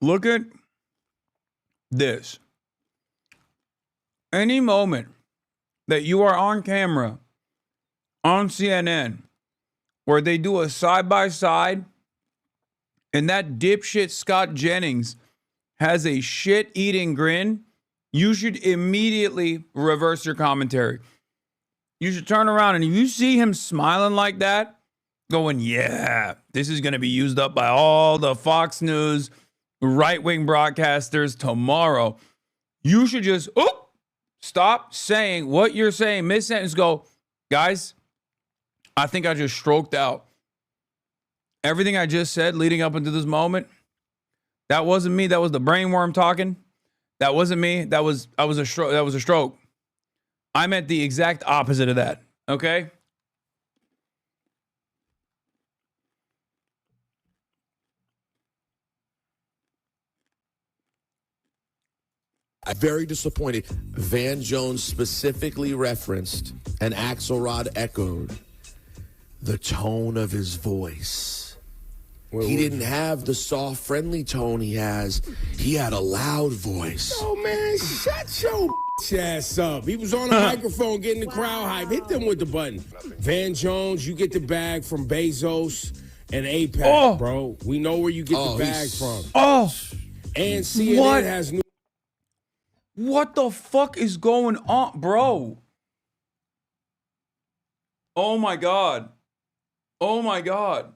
[SPEAKER 1] look at this. Any moment that you are on camera on CNN where they do a side-by-side and that dipshit Scott Jennings has a shit-eating grin, you should immediately reverse your commentary. You should turn around, and if you see him smiling like that, going, yeah, this is going to be used up by all the Fox News right-wing broadcasters tomorrow, you should just, stop saying what you're saying, mid-sentence, go, guys, I think I just stroked out. Everything I just said leading up into this moment, that wasn't me. That was the brainworm talking. That wasn't me. That was a stroke. I meant the exact opposite of that. Okay?
[SPEAKER 7] I'm very disappointed. Van Jones specifically referenced and Axelrod echoed the tone of his voice. He didn't have the soft, friendly tone he has. He had a loud voice.
[SPEAKER 4] Oh, man, shut your ass up. He was on the microphone getting the crowd hype. Hit them with the button. Van Jones, you get the bag from Bezos and APAC, bro. We know where you get the bag from. And CNN has new.
[SPEAKER 1] What the fuck is going on, bro? Oh my God. Oh my God.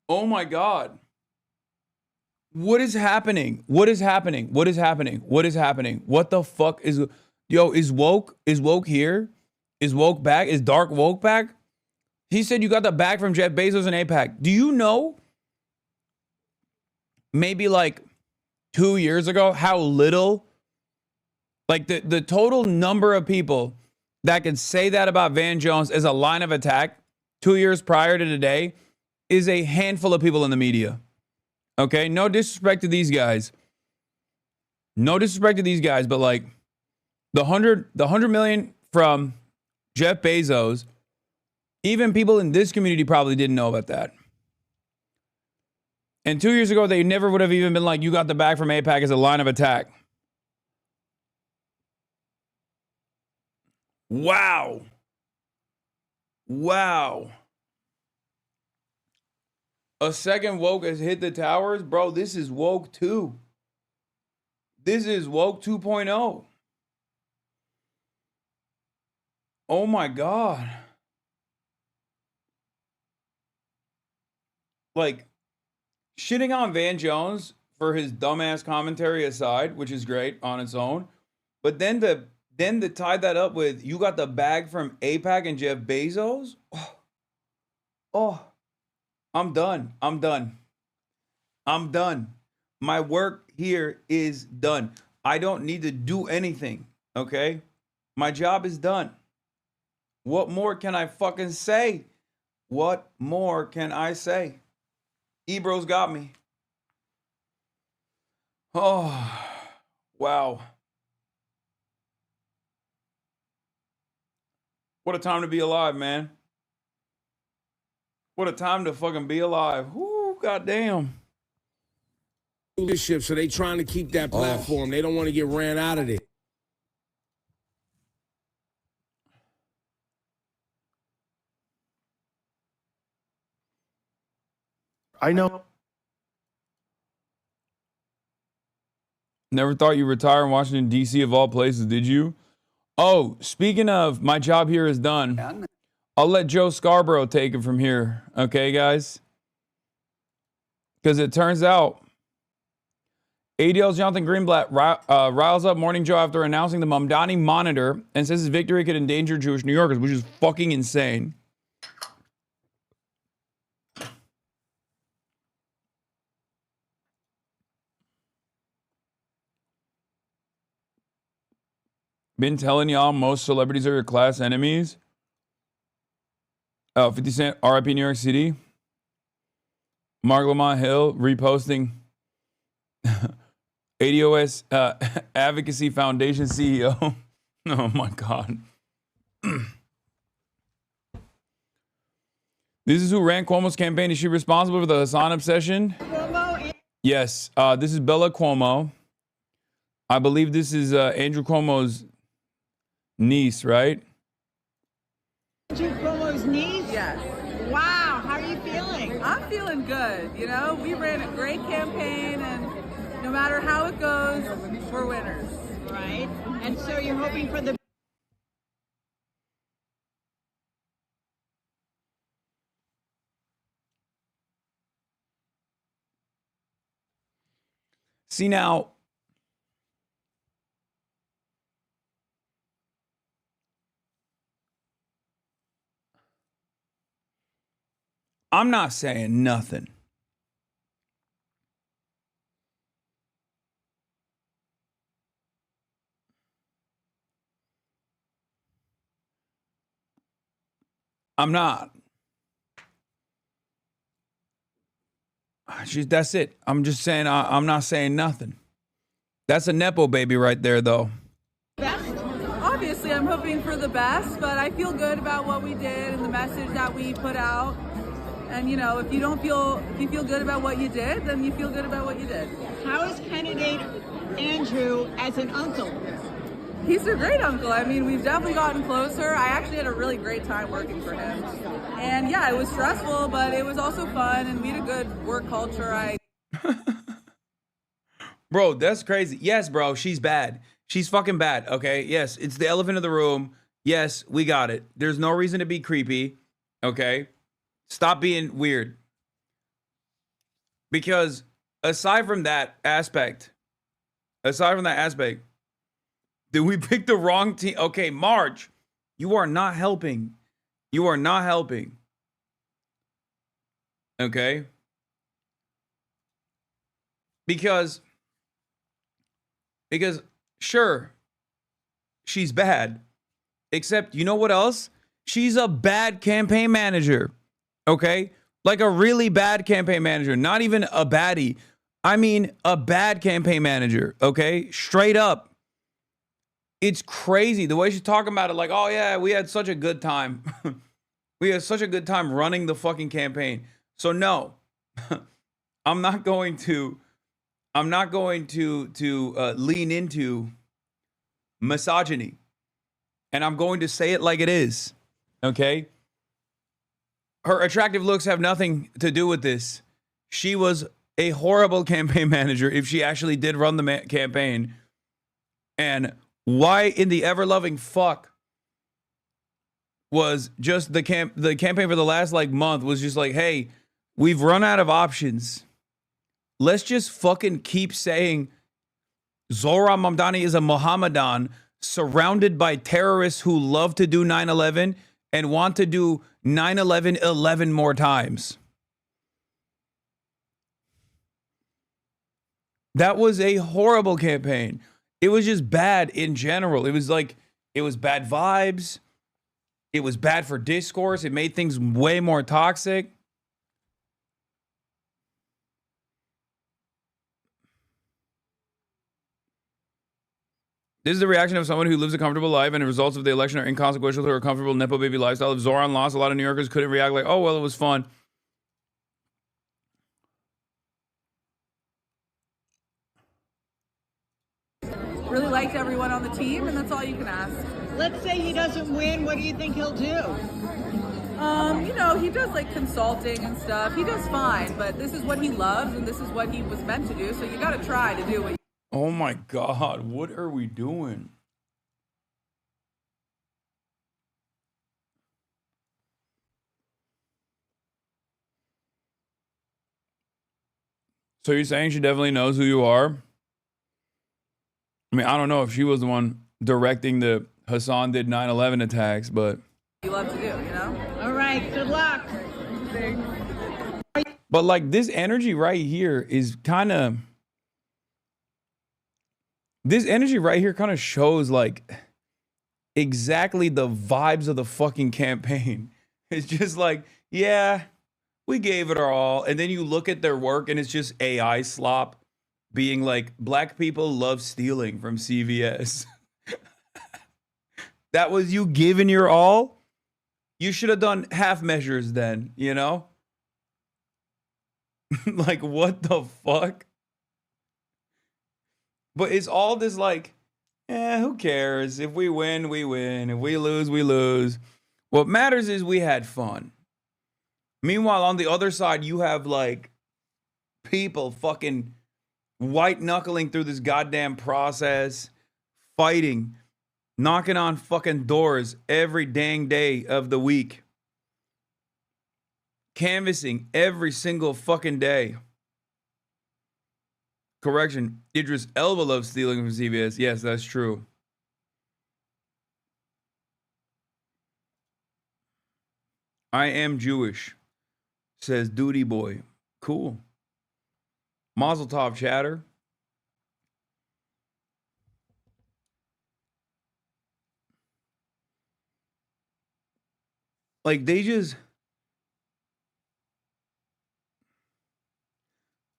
[SPEAKER 1] Oh my God. What is happening? What is happening? What is happening? What is happening? What the fuck is, is woke here? Is woke back? Is dark woke back? He said you got the bag from Jeff Bezos and APAC. Do you know maybe like 2 years ago how little, like the total number of people that could say that about Van Jones as a line of attack 2 years prior to today is a handful of people in the media. Okay? No disrespect to these guys. No disrespect to these guys, but like the 100 million from Jeff Bezos, even people in this community probably didn't know about that. And 2 years ago, they never would have even been like, you got the bag from APAC as a line of attack. Wow. Wow. A second woke has hit the towers? Bro, this is woke 2. This is woke 2.0. Oh my God. Like, shitting on Van Jones for his dumbass commentary aside, which is great on its own, but then to tie that up with, you got the bag from APAC and Jeff Bezos? Oh, I'm done. I'm done. I'm done. My work here is done. I don't need to do anything, okay? My job is done. What more can I fucking say? What more can I say? Ebro's got me. Oh, wow. What a time to be alive, man. What a time to fucking be alive. Ooh, goddamn.
[SPEAKER 4] Leadership, so they trying to keep that platform. They don't want to get ran out of it.
[SPEAKER 5] I know.
[SPEAKER 1] Never thought you'd retire in Washington, D.C. of all places, did you? Oh, speaking of, my job here is done. I'll let Joe Scarborough take it from here. Okay, guys? Because it turns out ADL's Jonathan Greenblatt riles up Morning Joe after announcing the Mamdani monitor and says his victory could endanger Jewish New Yorkers, which is fucking insane. Been telling y'all most celebrities are your class enemies. 50 Cent, RIP New York City. Mark Lamont Hill reposting ADOS Advocacy Foundation CEO. Oh my God. This is who ran Cuomo's campaign. Is she responsible for the Hasan obsession? Yes. This is Bella Cuomo. I believe this is Andrew Cuomo's niece, right?
[SPEAKER 10] Andrew Cuomo's niece?
[SPEAKER 17] Yes.
[SPEAKER 10] Wow, how are you feeling?
[SPEAKER 17] I'm feeling good. You know, we ran a great campaign, and no matter how it goes, we're winners.
[SPEAKER 10] Right. And so you're hoping for the...
[SPEAKER 1] See now, I'm not saying nothing. I'm not. That's it. I'm just saying I'm not saying nothing. That's a Nepo baby right there, though.
[SPEAKER 17] Obviously, I'm hoping for the best, but I feel good about what we did and the message that we put out. And, you know, if you feel good about what you did, then you feel good about what you did.
[SPEAKER 10] How is candidate Andrew as an uncle?
[SPEAKER 17] He's a great uncle. I mean, we've definitely gotten closer. I actually had a really great time working for him. And yeah, it was stressful, but it was also fun, and we had a good work culture.
[SPEAKER 1] Bro, that's crazy. Yes, bro, she's bad. She's fucking bad, okay? Yes, it's the elephant in the room. Yes, we got it. There's no reason to be creepy, okay? Stop being weird. Because aside from that aspect, did we pick the wrong team? Okay, Marge, you are not helping. You are not helping. Okay? Because sure, she's bad. Except, you know what else? She's a bad campaign manager. Okay? Like a really bad campaign manager. Not even a baddie. I mean, a bad campaign manager. Okay? Straight up. It's crazy. The way she's talking about it, like, oh yeah, we had such a good time. We had such a good time running the fucking campaign. So no, I'm not going to lean into misogyny. And I'm going to say it like it is. Okay? Her attractive looks have nothing to do with this. She was a horrible campaign manager if she actually did run the campaign. And why in the ever-loving fuck was just the campaign for the last like month was just like, hey, we've run out of options. Let's just fucking keep saying Zohran Mamdani is a Mohammedan surrounded by terrorists who love to do 9/11 and want to do 9/11 11 more times. That was a horrible campaign. It was just bad in general. It was like, it was bad vibes. It was bad for discourse. It made things way more toxic. This is the reaction of someone who lives a comfortable life and the results of the election are inconsequential to her comfortable Nepo baby lifestyle. If Zohran lost, a lot of New Yorkers couldn't react like, oh, well, it was fun.
[SPEAKER 17] Really liked everyone on the team, and that's all you can ask.
[SPEAKER 10] Let's say he doesn't win. What do you think he'll do?
[SPEAKER 17] You know, he does like consulting and stuff. He does fine, but this is what he loves and this is what he was meant to do. So you got to try to do what.
[SPEAKER 1] Oh my God, what are we doing? So you're saying she definitely knows who you are? I mean, I don't know if she was the one directing the Hasan did 9/11 attacks, but
[SPEAKER 17] You love to do, you know?
[SPEAKER 10] All right, good luck.
[SPEAKER 1] but like this energy right here is kind of shows like exactly the vibes of the fucking campaign. It's just like, yeah, we gave it our all. And then you look at their work and it's just AI slop being like, black people love stealing from CVS. That was you giving your all? You should have done half measures then, you know? Like, what the fuck? But it's all this like, who cares? If we win, we win. If we lose, we lose. What matters is we had fun. Meanwhile, on the other side, you have like people fucking white knuckling through this goddamn process, fighting, knocking on fucking doors every dang day of the week, canvassing every single fucking day. Correction, Idris Elba loves stealing from CBS. Yes, that's true. I am Jewish, says Duty Boy. Cool. Mazel tov, chatter. Like, they just...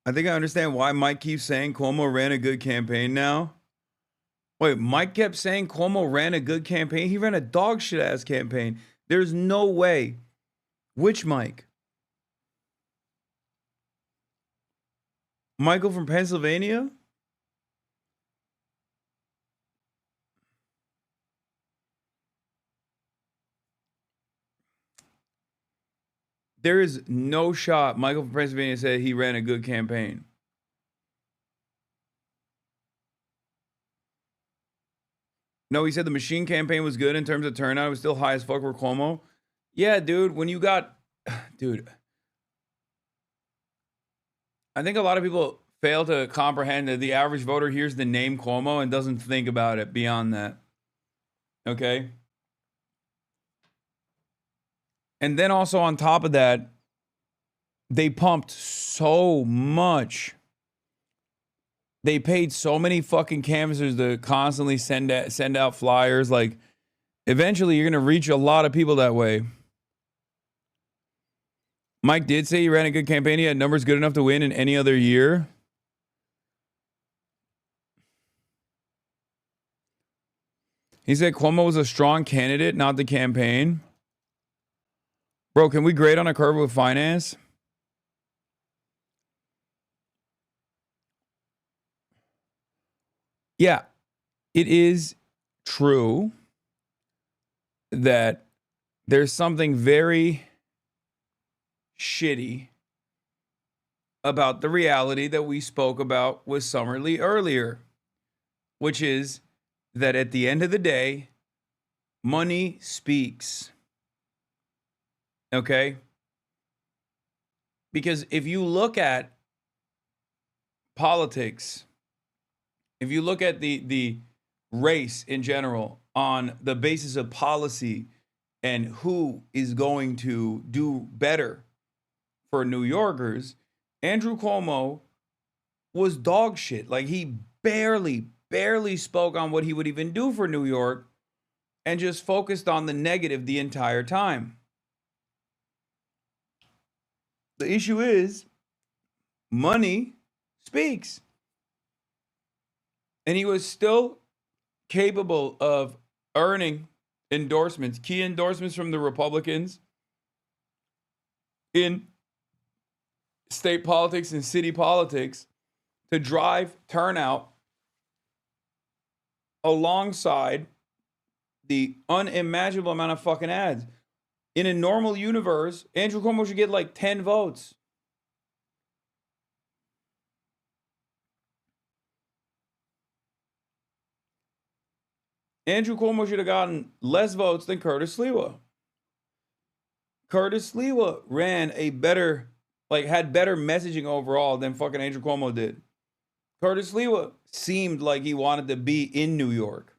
[SPEAKER 1] I think I understand why Mike keeps saying Cuomo ran a good campaign now. Wait, Mike kept saying Cuomo ran a good campaign? He ran a dog shit ass campaign. There's no way. Which Mike? Michael from Pennsylvania? There is no shot Michael from Pennsylvania said he ran a good campaign. No, he said the machine campaign was good in terms of turnout. It was still high as fuck for Cuomo. Yeah, dude, when you got... Dude. I think a lot of people fail to comprehend that the average voter hears the name Cuomo and doesn't think about it beyond that. Okay? And then also on top of that, they pumped so much. They paid so many fucking canvassers to constantly send out flyers. Like, eventually you're going to reach a lot of people that way. Mike did say he ran a good campaign. He had numbers good enough to win in any other year. He said Cuomo was a strong candidate, not the campaign. Bro, can we grade on a curve with finance? Yeah, it is true that there's something very shitty about the reality that we spoke about with Summerlee earlier, which is that at the end of the day, money speaks. Okay? Because if you look at politics, if you look at the race in general on the basis of policy and who is going to do better for New Yorkers, Andrew Cuomo was dog shit. Like, he barely spoke on what he would even do for New York and just focused on the negative the entire time. The issue is money speaks. And he was still capable of earning endorsements, key endorsements from the Republicans in state politics and city politics to drive turnout alongside the unimaginable amount of fucking ads. In a normal universe, Andrew Cuomo should get like 10 votes. Andrew Cuomo should have gotten less votes than Curtis Sliwa. Curtis Sliwa ran a better, had better messaging overall than fucking Andrew Cuomo did. Curtis Sliwa seemed like he wanted to be in New York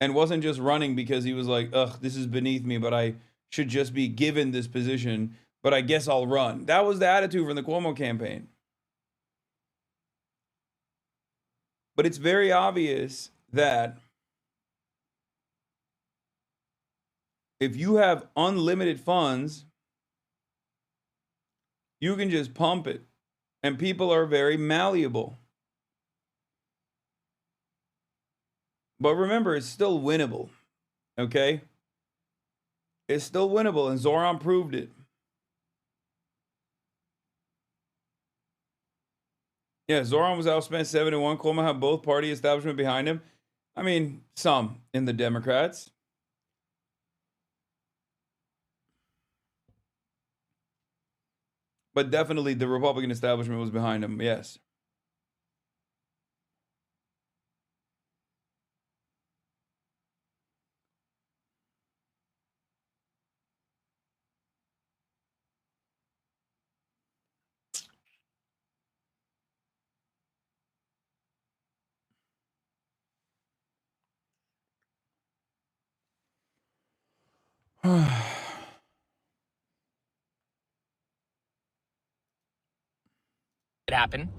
[SPEAKER 1] and wasn't just running because he was like, ugh, this is beneath me, but I should just be given this position, but I guess I'll run. That was the attitude from the Cuomo campaign. But it's very obvious that if you have unlimited funds, you can just pump it. And people are very malleable. But remember, it's still winnable. Okay? It's still winnable, and Zoran proved it. Yeah, Zoran was outspent 7-1. Cuomo had both party establishment behind him. I mean, some in the Democrats. But definitely the Republican establishment was behind him, yes.
[SPEAKER 5] It happened.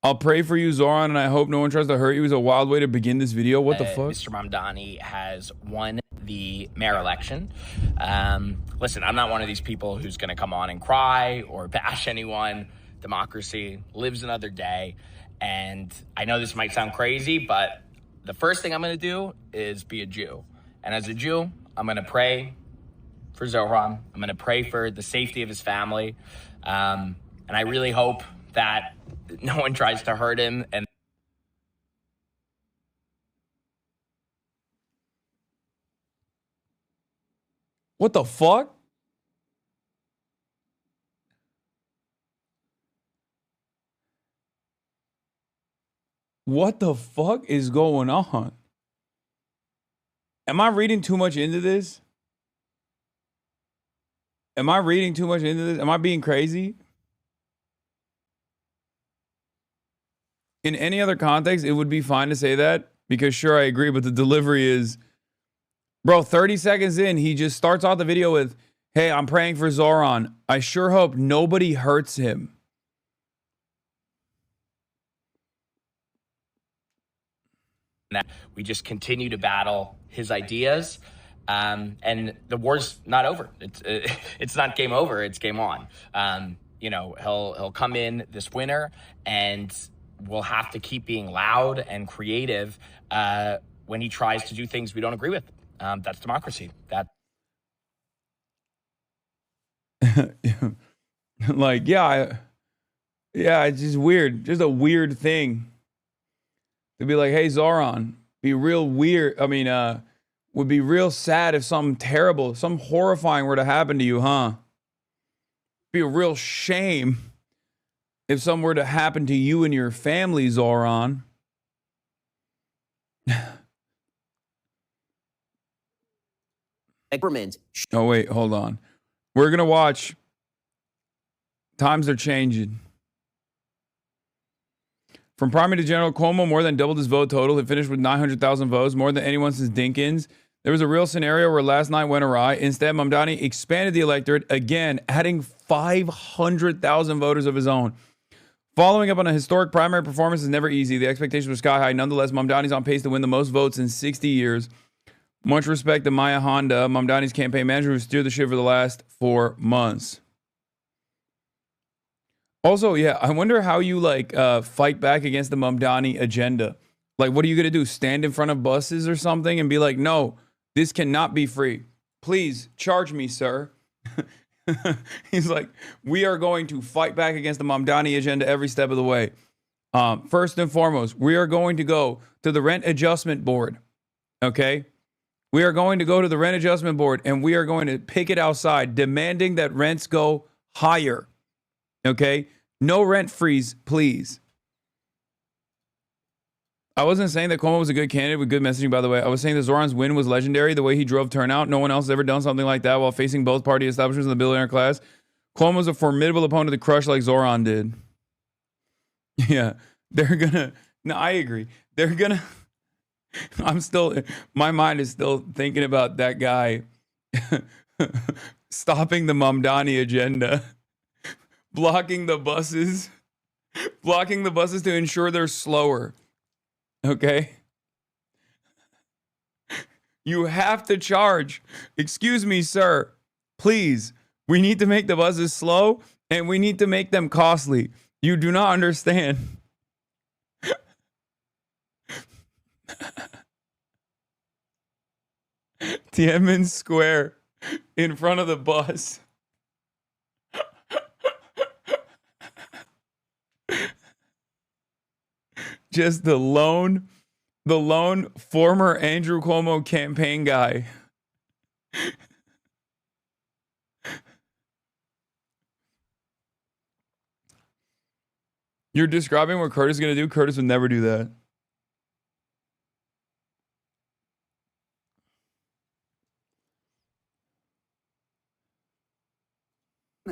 [SPEAKER 1] I'll pray for you, Zoran, and I hope no one tries to hurt you. Is a wild way to begin this video. What the fuck?
[SPEAKER 5] Mr. Mamdani has won the mayor election. Listen, I'm not one of these people who's going to come on and cry or bash anyone. Democracy lives another day. And I know this might sound crazy, but the first thing I'm going to do is be a Jew. And as a Jew, I'm going to pray for Zoran. I'm going to pray for the safety of his family. And I really hope that no one tries to hurt him. And
[SPEAKER 1] what the fuck? What the fuck is going on? Am I reading too much into this? Am I reading too much into this? Am I being crazy? In any other context, it would be fine to say that because sure, I agree, but the delivery is, bro, 30 seconds in, he just starts off the video with, hey, I'm praying for Zoran. I sure hope nobody hurts him.
[SPEAKER 5] that we just continue to battle his ideas. And the war's not over. It's not game over. It's game on. You know, he'll come in this winter, and we'll have to keep being loud and creative when he tries to do things we don't agree with. That's democracy.
[SPEAKER 1] Like, yeah, it's just weird. Just a weird thing to be like, hey, Zoran, be real weird. I mean, would be real sad if something terrible, something horrifying were to happen to you, huh? Be a real shame if something were to happen to you and your family, Zoran. Oh, wait, hold on. We're going to watch. Times are changing. From primary to general, Cuomo more than doubled his vote total. He finished with 900,000 votes, more than anyone since Dinkins. There was a real scenario where last night went awry. Instead, Mamdani expanded the electorate again, adding 500,000 voters of his own. Following up on a historic primary performance is never easy. The expectations were sky high. Nonetheless, Mamdani's on pace to win the most votes in 60 years. Much respect to Maya Honda, Mamdani's campaign manager, who steered the ship for the last 4 months. Also, yeah, I wonder how you fight back against the Mamdani agenda. Like, what are you going to do? Stand in front of buses or something and be like, no, this cannot be free. Please charge me, sir. He's like, we are going to fight back against the Mamdani agenda every step of the way. First and foremost, we are going to go to the rent adjustment board. Okay. We are going to go to the rent adjustment board and we are going to picket outside demanding that rents go higher. Okay? No rent freeze, please. I wasn't saying that Cuomo was a good candidate with good messaging, by the way. I was saying that Zoran's win was legendary, the way he drove turnout. No one else has ever done something like that while facing both party establishments in the billionaire class. Cuomo's a formidable opponent to crush like Zoran did. Yeah, they're gonna... No, I agree. They're gonna... My mind is still thinking about that guy stopping the Mamdani agenda, blocking the buses to ensure they're slower. Okay? You have to charge. Excuse me, sir. Please. We need to make the buses slow and we need to make them costly. You do not understand. Tiananmen Square in front of the bus. Just the lone former Andrew Cuomo campaign guy. You're describing what Curtis is going to do? Curtis would never do that.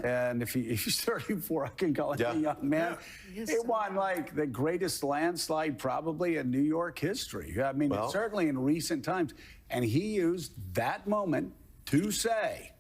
[SPEAKER 8] And if he's 34, I can call him a young man. It won like the greatest landslide probably in New York history. I mean, certainly in recent times. And he used that moment to say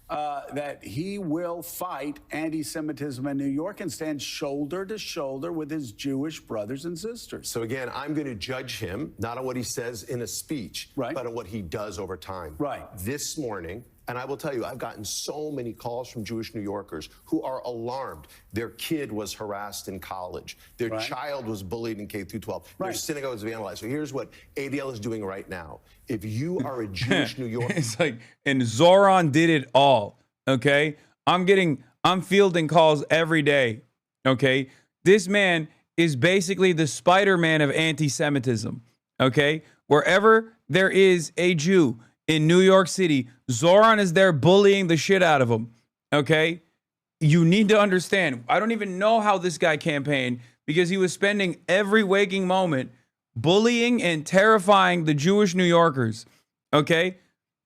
[SPEAKER 8] that he will fight anti-Semitism in New York and stand shoulder to shoulder with his Jewish brothers and sisters.
[SPEAKER 9] So again, I'm going to judge him, not on what he says in a speech, but on what he does over time.
[SPEAKER 8] Right.
[SPEAKER 9] This morning, and I will tell you, I've gotten so many calls from Jewish New Yorkers who are alarmed. Their kid was harassed in college. Their child was bullied in K through 12. Their synagogues vandalized. So here's what ADL is doing right now. If you are a Jewish New Yorker,
[SPEAKER 1] it's like, and Zoran did it all. Okay, I'm fielding calls every day. Okay, this man is basically the Spider-Man of anti-Semitism. Okay, wherever there is a Jew in New York City, Zoran is there bullying the shit out of him. Okay? You need to understand. I don't even know how this guy campaigned because he was spending every waking moment bullying and terrifying the Jewish New Yorkers. Okay?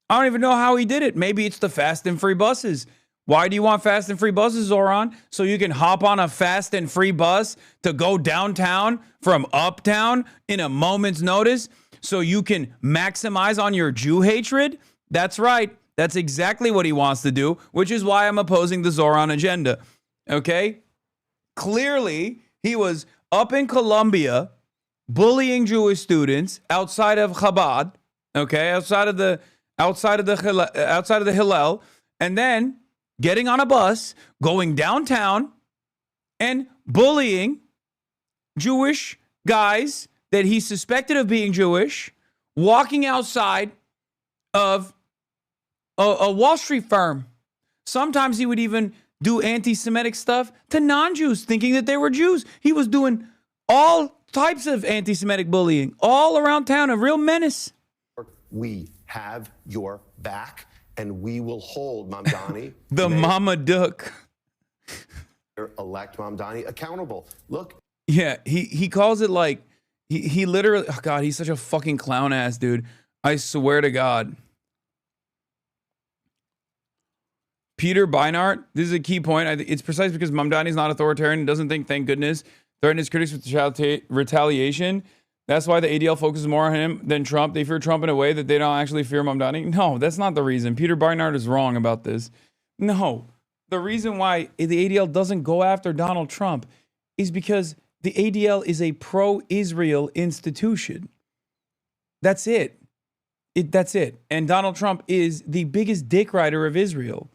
[SPEAKER 1] I don't even know how he did it. Maybe it's the fast and free buses. Why do you want fast and free buses, Zoran? So you can hop on a fast and free bus to go downtown from uptown in a moment's notice? So you can maximize on your Jew hatred? That's right. That's exactly what he wants to do, which is why I'm opposing the Zoran agenda. Okay? Clearly, he was up in Colombia bullying Jewish students outside of Chabad, okay? Outside of the Hillel, and then getting on a bus, going downtown and bullying Jewish guys that he suspected of being Jewish, walking outside of a Wall Street firm. Sometimes he would even do anti-Semitic stuff to non-Jews, thinking that they were Jews. He was doing all types of anti-Semitic bullying all around town, a real menace.
[SPEAKER 9] we have your back, and we will hold Mamdani,
[SPEAKER 1] the Mama Duck,
[SPEAKER 9] elect Mamdani, accountable. Look.
[SPEAKER 1] Yeah, he calls it like, he literally, oh God, he's such a fucking clown ass dude. I swear to God. Peter Beinart, this is a key point. It's precisely because Mamdani is not authoritarian and doesn't think, thank goodness, threaten his critics with retaliation. That's why the ADL focuses more on him than Trump. They fear Trump in a way that they don't actually fear Mamdani. No, that's not the reason. Peter Beinart is wrong about this. No, the reason why the ADL doesn't go after Donald Trump is because the ADL is a pro-Israel institution. That's it. That's it. And Donald Trump is the biggest dick rider of Israel.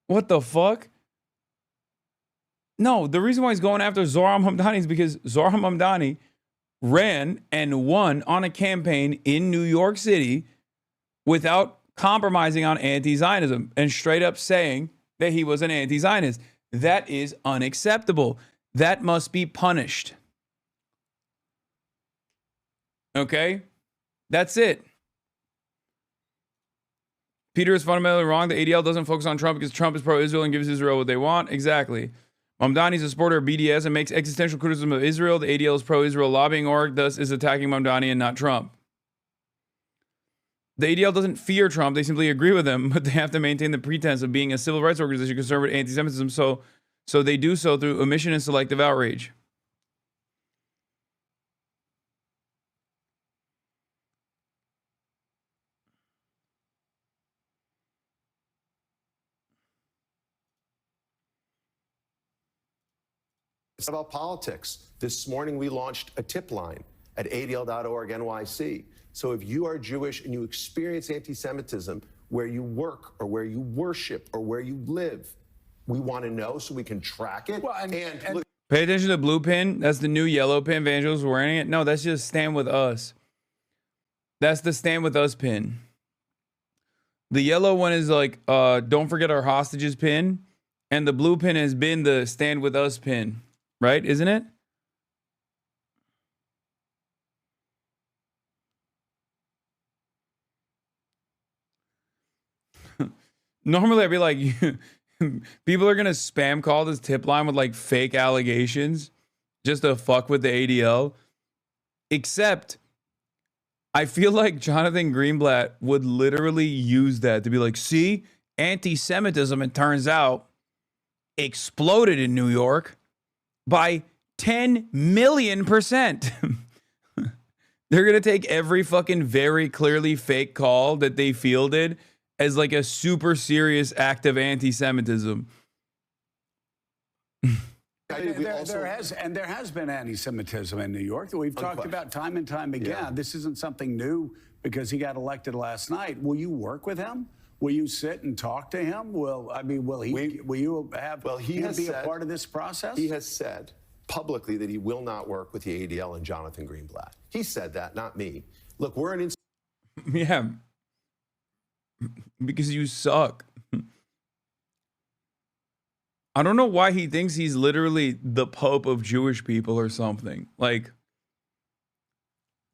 [SPEAKER 1] What the fuck? No, the reason why he's going after Zohran Mamdani is because Zohran Mamdani ran and won on a campaign in New York City without compromising on anti-Zionism and straight up saying that he was an anti-Zionist. That is unacceptable. That must be punished. Okay? That's it. Peter is fundamentally wrong. The ADL doesn't focus on Trump because Trump is pro-Israel and gives Israel what they want. Exactly. Mamdani is a supporter of BDS and makes existential criticism of Israel. The ADL is pro-Israel lobbying org, thus is attacking Mamdani and not Trump. The ADL doesn't fear Trump. They simply agree with him, but they have to maintain the pretense of being a civil rights organization concerned with anti-Semitism, so they do so through omission and selective outrage.
[SPEAKER 9] It's about politics. This morning we launched a tip line at ADL.org NYC. So if you are Jewish and you experience anti-Semitism where you work or where you worship or where you live, we want to know so we can track it.
[SPEAKER 8] Well, and
[SPEAKER 9] look,
[SPEAKER 1] Pay attention to the blue pin. That's the new yellow pin. Vangel's wearing it. No, that's just stand with us. That's the stand with us pin. The yellow one is like, don't forget our hostages pin. And the blue pin has been the stand with us pin. Right? Isn't it? Normally I'd be like, people are going to spam call this tip line with like fake allegations just to fuck with the ADL. Except I feel like Jonathan Greenblatt would literally use that to be like, see, anti-Semitism, it turns out, exploded in New York by 10 million%. They're going to take every fucking very clearly fake call that they fielded as like a super serious act of anti-Semitism.
[SPEAKER 8] There has been anti-Semitism in New York that we've talked about time and time again.
[SPEAKER 9] Yeah.
[SPEAKER 8] This isn't something new because he got elected last night. Will you work with him? Will you sit and talk to him? Will you have him be a part of this process?
[SPEAKER 9] He has said publicly that he will not work with the ADL and Jonathan Greenblatt. He said that, not me. Look, we're an
[SPEAKER 1] Yeah. Because you suck. I don't know why he thinks he's literally the Pope of Jewish people or something. Like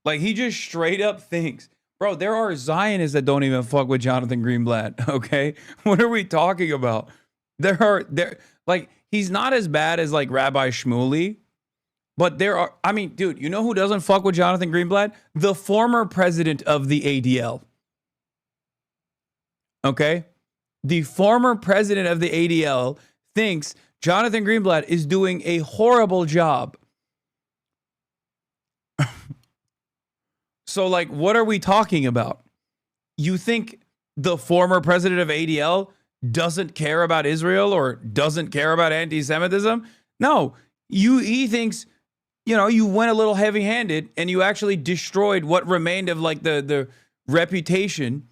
[SPEAKER 1] he just straight up thinks, bro, there are Zionists that don't even fuck with Jonathan Greenblatt, okay? What are we talking about? He's not as bad as like Rabbi Shmuley, but there are, I mean, dude, you know who doesn't fuck with Jonathan Greenblatt? The former president of the ADL. Okay? The former president of the ADL thinks Jonathan Greenblatt is doing a horrible job. So, like, what are we talking about? You think the former president of ADL doesn't care about Israel or doesn't care about anti-Semitism? No, he thinks, you know, you went a little heavy-handed and you actually destroyed what remained of like the reputation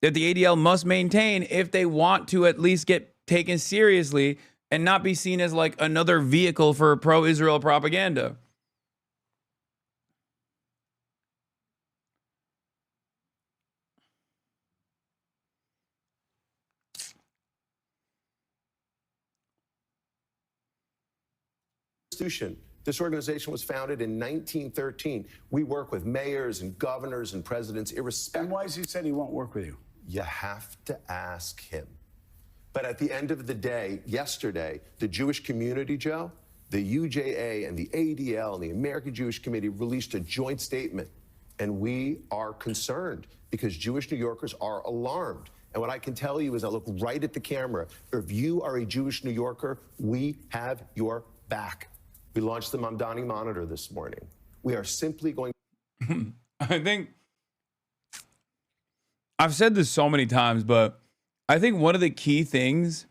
[SPEAKER 1] that the ADL must maintain if they want to at least get taken seriously and not be seen as like another vehicle for pro-Israel propaganda.
[SPEAKER 9] This organization was founded in 1913. We work with mayors and governors and presidents irrespective.
[SPEAKER 8] And why has he said he won't work with you?
[SPEAKER 9] You have to ask him. But at the end of the day, yesterday, the Jewish community, Joe, the UJA and the ADL and the American Jewish Committee released a joint statement. And we are concerned because Jewish New Yorkers are alarmed. And what I can tell you is I look right at the camera. If you are a Jewish New Yorker, we have your back. We launched the Mamdani Monitor this morning. We are simply going.
[SPEAKER 1] I think I've said this so many times, but I think one of the key things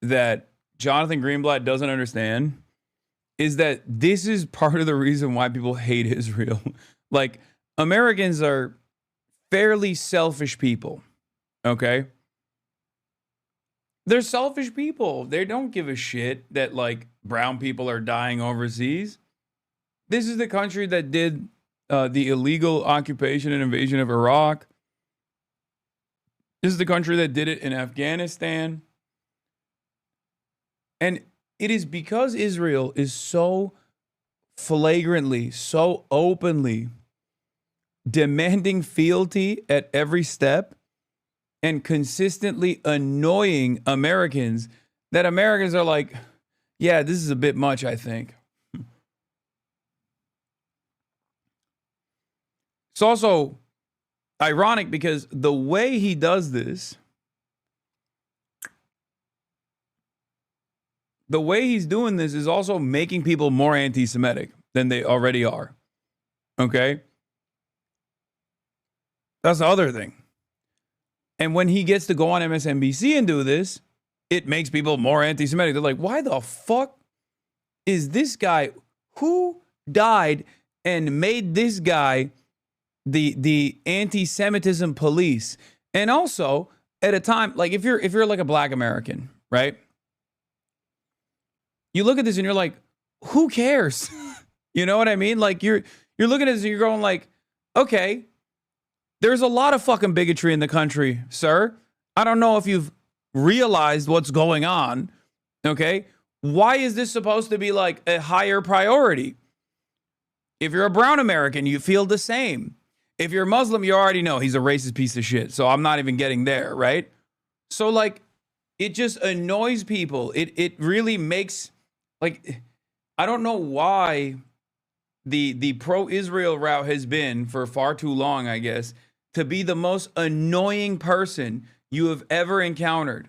[SPEAKER 1] that Jonathan Greenblatt doesn't understand is that this is part of the reason why people hate Israel. Like, Americans are fairly selfish people, okay? They're selfish people. They don't give a shit that, like, brown people are dying overseas. This is the country that did the illegal occupation and invasion of Iraq. This is the country that did it in Afghanistan. And it is because Israel is so flagrantly, so openly demanding fealty at every step and consistently annoying Americans that Americans are like, yeah, this is a bit much, I think. It's also ironic because the way he does this, the way he's doing this is also making people more anti-Semitic than they already are. Okay? That's the other thing. And when he gets to go on MSNBC and do this, it makes people more anti-Semitic. They're like, why the fuck is this guy, who died and made this guy the anti-Semitism police? And also, at a time, like if you're like a black American, right? You look at this and you're like, who cares? You know what I mean? Like you're looking at this and you're going like, okay, there's a lot of fucking bigotry in the country, sir. I don't know if you've realized what's going on. Okay? Why is this supposed to be like a higher priority? If you're a brown American, you feel the same. If you're Muslim, you already know he's a racist piece of shit. So I'm not even getting there, right? So like, it just annoys people. It really makes, like, I don't know why the pro-Israel route has been for far too long, I guess, to be the most annoying person you have ever encountered.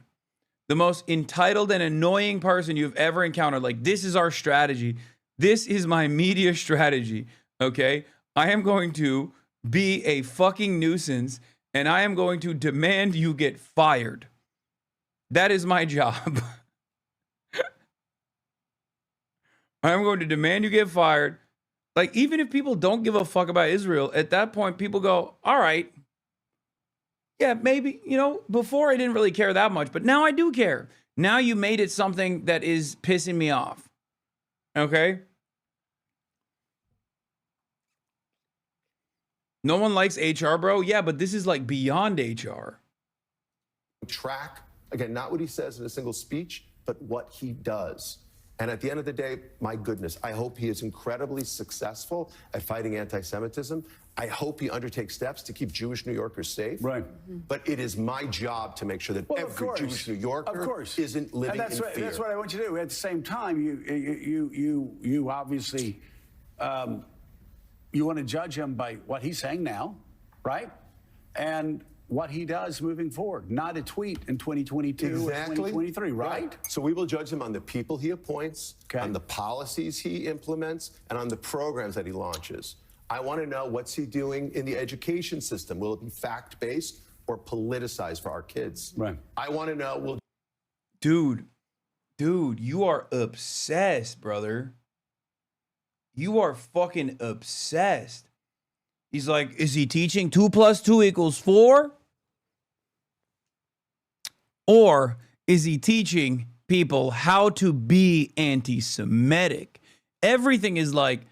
[SPEAKER 1] The most entitled and annoying person you've ever encountered. Like, this is our strategy. This is my media strategy, okay? I am going to be a fucking nuisance, and I am going to demand you get fired. That is my job. I'm going to demand you get fired. Like, even if people don't give a fuck about Israel, at that point, people go, all right, yeah, maybe, you know, before I didn't really care that much, but now I do care. Now you made it something that is pissing me off. Okay? No one likes HR, bro. Yeah, but this is like beyond HR.
[SPEAKER 9] Track, again, not what he says in a single speech, but what he does. And at the end of the day, my goodness, I hope he is incredibly successful at fighting anti-Semitism. I hope he undertakes steps to keep Jewish New Yorkers safe. Right. But it is my job to make sure that every Jewish New Yorker isn't living in fear.
[SPEAKER 8] That's what I want you to do. At the same time, you obviously you want to judge him by what he's saying now, right? And what he does moving forward, not a tweet in 2022 or 2023, right?
[SPEAKER 9] So we will judge him on the people he appoints, on the policies he implements, and on the programs that he launches. I want to know, what's he doing in the education system? Will it be fact-based or politicized for our kids? Right. I want to know,
[SPEAKER 1] Dude, you are obsessed, brother. You are fucking obsessed. He's like, is he teaching 2 + 2 = 4? Or is he teaching people how to be anti-Semitic? Everything is like,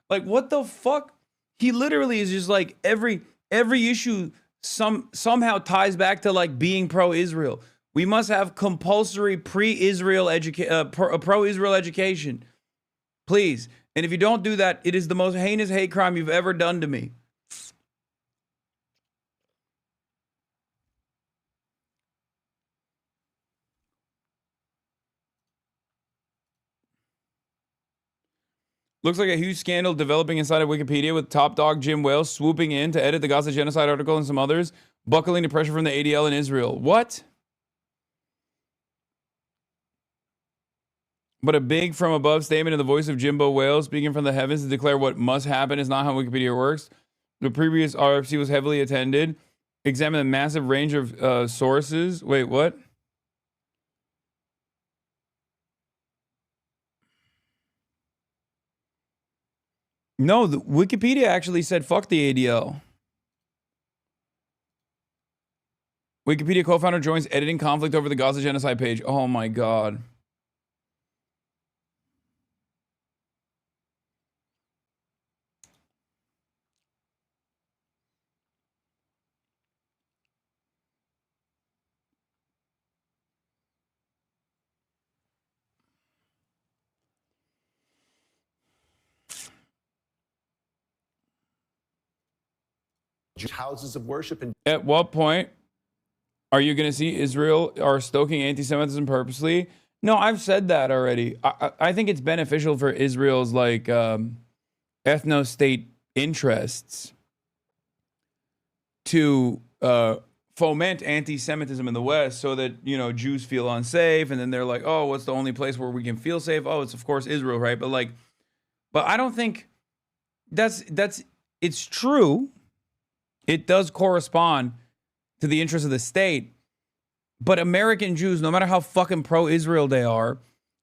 [SPEAKER 1] like, what the fuck? He literally is just like, every issue somehow ties back to like being pro-Israel. We must have compulsory pro-Israel education. Please. And if you don't do that, it is the most heinous hate crime you've ever done to me. Looks like a huge scandal developing inside of Wikipedia, with top dog Jim Wales swooping in to edit the Gaza genocide article and some others, buckling to pressure from the ADL in Israel. What? But a big from above statement in the voice of Jimbo Wales, speaking from the heavens to declare what must happen, is not how Wikipedia works. The previous RFC was heavily attended. Examine the massive range of sources. Wait, what? No, the Wikipedia actually said fuck the ADL. Wikipedia co-founder joins editing conflict over the Gaza genocide page. Oh my God.
[SPEAKER 9] houses of worship. And
[SPEAKER 1] at what point are you going to see Israel are stoking anti-Semitism purposely? No, I've said that already. I think it's beneficial for Israel's like ethno-state interests to foment anti-Semitism in the West so that, you know, Jews feel unsafe. And then they're like, oh, what's the only place where we can feel safe? Oh, it's of course Israel, right? But I don't think it's true. It does correspond to the interests of the state. But American Jews, no matter how fucking pro-Israel they are,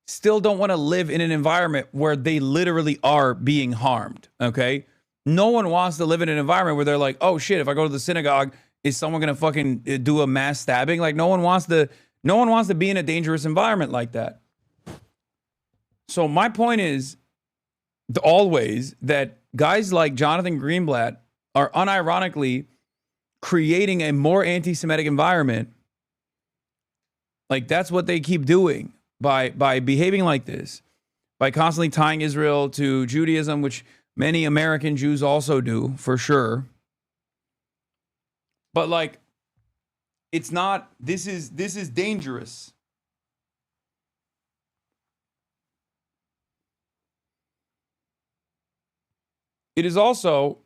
[SPEAKER 1] still don't want to live in an environment where they literally are being harmed, okay? No one wants to live in an environment where they're like, oh shit, if I go to the synagogue, is someone going to fucking do a mass stabbing? Like no one wants to be in a dangerous environment like that. So my point is always that guys like Jonathan Greenblatt are unironically creating a more anti-Semitic environment. Like that's what they keep doing by behaving like this, by constantly tying Israel to Judaism, which many American Jews also do, for sure. But like, it's not, this is dangerous. It is also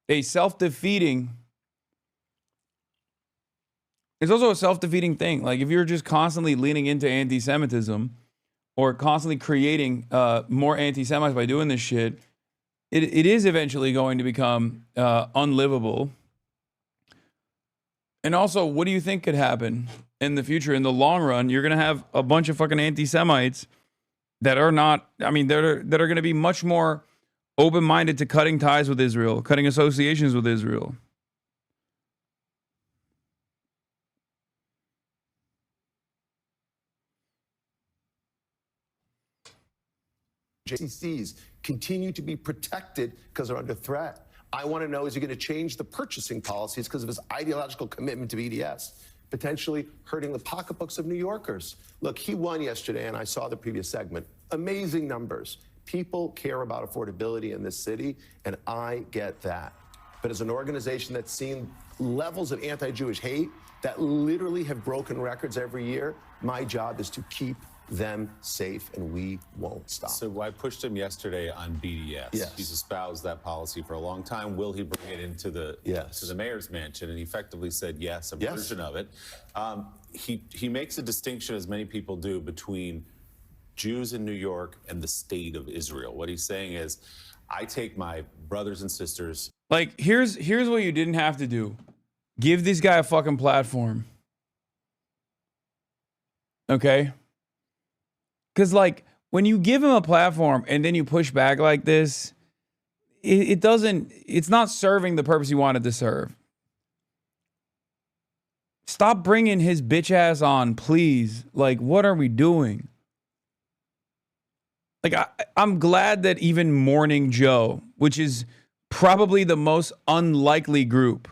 [SPEAKER 1] a self-defeating thing. Like if you're just constantly leaning into anti-Semitism or constantly creating more anti-Semites by doing this shit, it is eventually going to become unlivable. And also, what do you think could happen in the future? In the long run, you're going to have a bunch of fucking anti-Semites that are not, I mean, that are going to be much more open-minded to cutting ties with Israel, cutting associations with Israel.
[SPEAKER 9] JCCs continue to be protected because they're under threat. I want to know, is he going to change the purchasing policies because of his ideological commitment to BDS, potentially hurting the pocketbooks of New Yorkers? Look, he won yesterday, and I saw the previous segment. Amazing numbers. People care about affordability in this city, and I get that. But as an organization that's seen levels of anti-Jewish hate that literally have broken records every year, my job is to keep them safe, and we won't stop.
[SPEAKER 6] So I pushed him yesterday on BDS.
[SPEAKER 9] Yes.
[SPEAKER 6] He's espoused that policy for a long time. Will he bring it into the to the mayor's mansion? And he effectively said yes, a version of it. He makes a distinction, as many people do, between Jews in New York and the state of Israel. What he's saying is, I take my brothers and sisters.
[SPEAKER 1] Like, here's what you didn't have to do. Give this guy a fucking platform. Okay? Because, like, when you give him a platform and then you push back like this, it's not serving the purpose you wanted to serve. Stop bringing his bitch ass on, please. Like, what are we doing? Like, I'm glad that even Morning Joe, which is probably the most unlikely group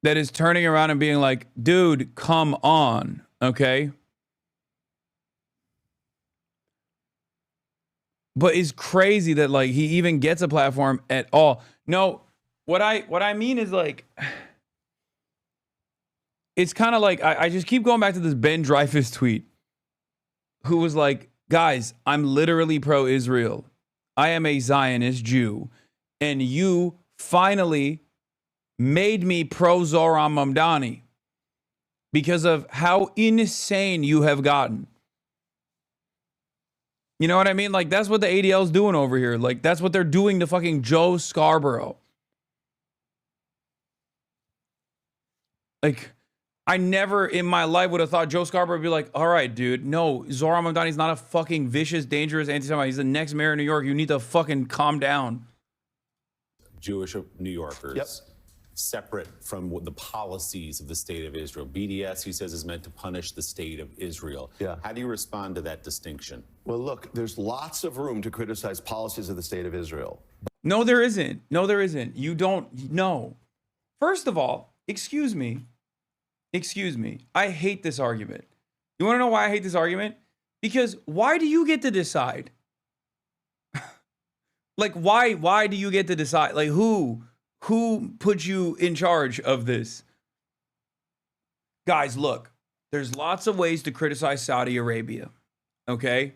[SPEAKER 1] that is turning around and being like, dude, come on, okay? But it's crazy that like he even gets a platform at all. No, what I mean is like, it's kind of like I just keep going back to this Ben Dreyfuss tweet, who was like, guys, I'm literally pro-Israel. I am a Zionist Jew, and you finally made me pro-Zohran Mamdani because of how insane you have gotten. You know what I mean? Like, that's what the ADL is doing over here. Like, that's what they're doing to fucking Joe Scarborough. Like, I never in my life would have thought Joe Scarborough would be like, all right, dude, no, Zohran Mamdani's not a fucking vicious, dangerous anti-Semite. He's the next mayor of New York. You need to fucking calm down.
[SPEAKER 6] Jewish New Yorkers, separate from the policies of the state of Israel. BDS, he says, is meant to punish the state of Israel. How do you respond to that distinction?
[SPEAKER 9] Well, look, there's lots of room to criticize policies of the state of Israel.
[SPEAKER 1] No, there isn't. No, there isn't. You don't know. First of all, excuse me. I hate this argument. You want to know why I hate this argument? Because why do you get to decide? Like, why do you get to decide? Like, who Who put you in charge of this? Guys, look, there's lots of ways to criticize Saudi Arabia, okay?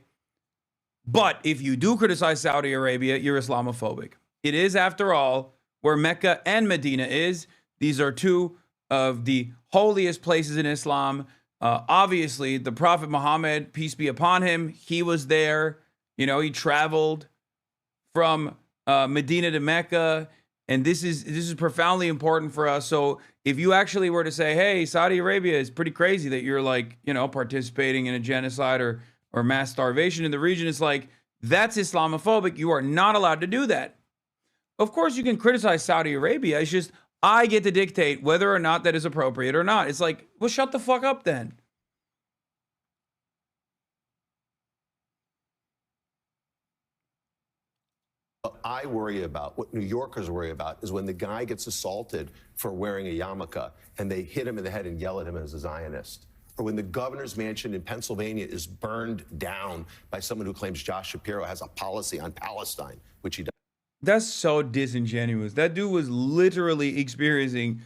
[SPEAKER 1] But if you do criticize Saudi Arabia, you're Islamophobic. It is, after all, where Mecca and Medina is. These are two of the holiest places in Islam. Obviously, the Prophet Muhammad, peace be upon him, he was there. You know, he traveled from Medina to Mecca. And this is profoundly important for us. So if you actually were to say, hey, Saudi Arabia is pretty crazy that you're like, you know, participating in a genocide or mass starvation in the region, it's like, that's Islamophobic. You are not allowed to do that. Of course, you can criticize Saudi Arabia. It's just, I get to dictate whether or not that is appropriate or not. It's like, well, shut the fuck up then.
[SPEAKER 9] What I worry about, what New Yorkers worry about, is when the guy gets assaulted for wearing a yarmulke and they hit him in the head and yell at him as a Zionist. Or when the governor's mansion in Pennsylvania is burned down by someone who claims Josh Shapiro has a policy on Palestine, which he does.
[SPEAKER 1] That's so disingenuous. That dude was literally experiencing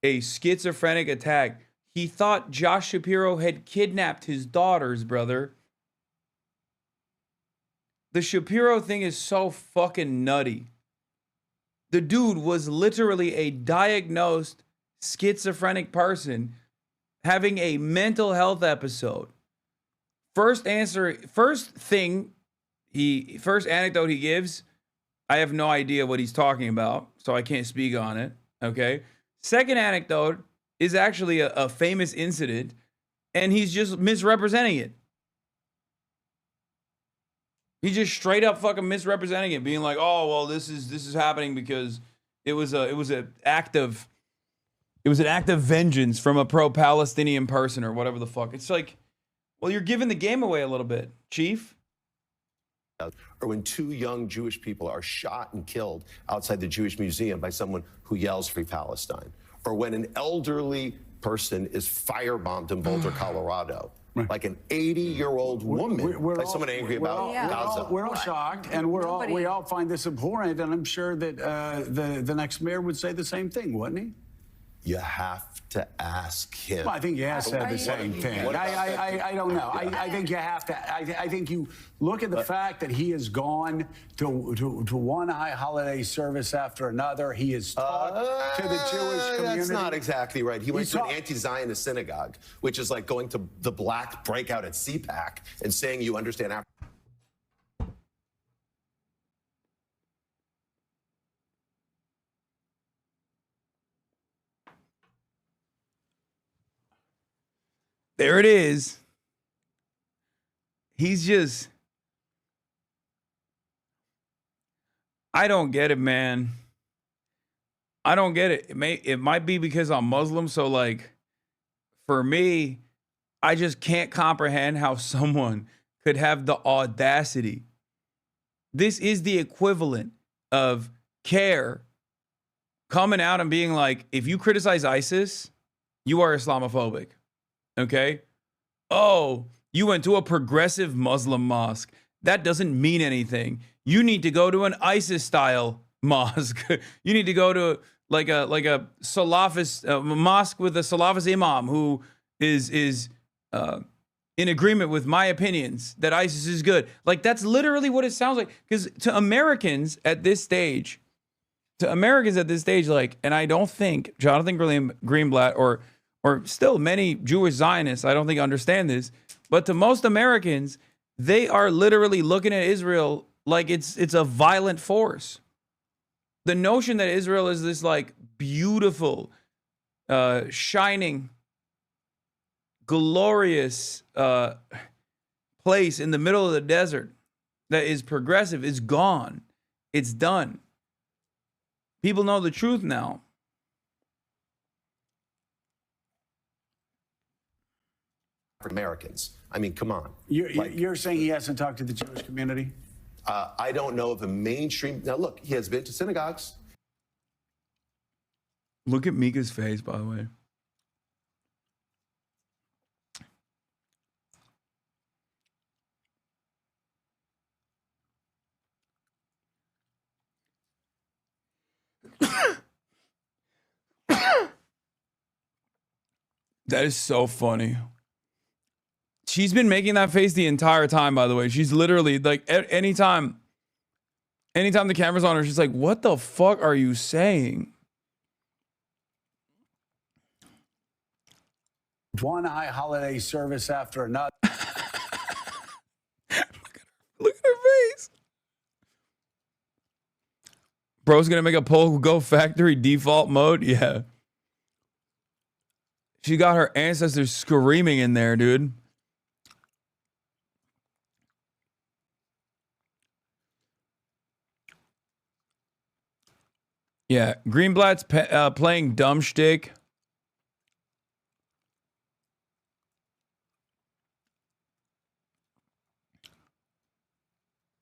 [SPEAKER 1] a schizophrenic attack. He thought Josh Shapiro had kidnapped his daughters, brother. The Shapiro thing is so fucking nutty. The dude was literally a diagnosed schizophrenic person having a mental health episode. First anecdote he gives, I have no idea what he's talking about, so I can't speak on it, okay? Second anecdote is actually a famous incident, and he's just misrepresenting it. He's just straight up fucking misrepresenting it, being like, "Oh, well, this is happening because it was an act of vengeance from a pro-Palestinian person or whatever the fuck." It's like, well, you're giving the game away a little bit, Chief.
[SPEAKER 9] Or when two young Jewish people are shot and killed outside the Jewish Museum by someone who yells "Free Palestine." Or when an elderly person is firebombed in Boulder, Colorado. Like an 80-year-old woman, like someone angry about Gaza.
[SPEAKER 8] We're all shocked, and we all find this abhorrent, and I'm sure that the next mayor would say the same thing, wouldn't he?
[SPEAKER 9] You have to ask him.
[SPEAKER 8] Well, I think he has said the same thing. I don't know. I think you have to. I think you look at the fact that he has gone to one holiday service after another. He has talked to the Jewish community.
[SPEAKER 9] That's not exactly right. He went to an anti-Zionist synagogue, which is like going to the black breakout at CPAC and saying you understand Africa.
[SPEAKER 1] There it is. He's just, I don't get it, man. I don't get it. It might be because I'm Muslim, so like, for me, I just can't comprehend how someone could have the audacity. This is the equivalent of CARE coming out and being like, if you criticize ISIS, you are Islamophobic. Okay? Oh, you went to a progressive Muslim mosque. That doesn't mean anything. You need to go to an ISIS-style mosque. You need to go to like a Salafist mosque with a Salafist imam who is in agreement with my opinions that ISIS is good. Like, that's literally what it sounds like. Because to Americans at this stage, like, and I don't think Jonathan Greenblatt or still many Jewish Zionists, I don't think understand this, but to most Americans, they are literally looking at Israel like it's a violent force. The notion that Israel is this like beautiful, shining, glorious place in the middle of the desert that is progressive is gone. It's done. People know the truth now.
[SPEAKER 9] Americans. I mean, come on.
[SPEAKER 8] You're saying he hasn't talked to the Jewish community?
[SPEAKER 9] I don't know of a mainstream. Now, look, he has been to synagogues.
[SPEAKER 1] Look at Mika's face, by the way. That is so funny. She's been making that face the entire time, by the way. She's literally like, anytime the camera's on her, she's like, what the fuck are you saying?
[SPEAKER 8] One high holiday service after another.
[SPEAKER 1] Look at her face. Bro's gonna make a poll, go factory default mode. Yeah. She got her ancestors screaming in there, dude. Yeah, Greenblatt's playing dumb shtick.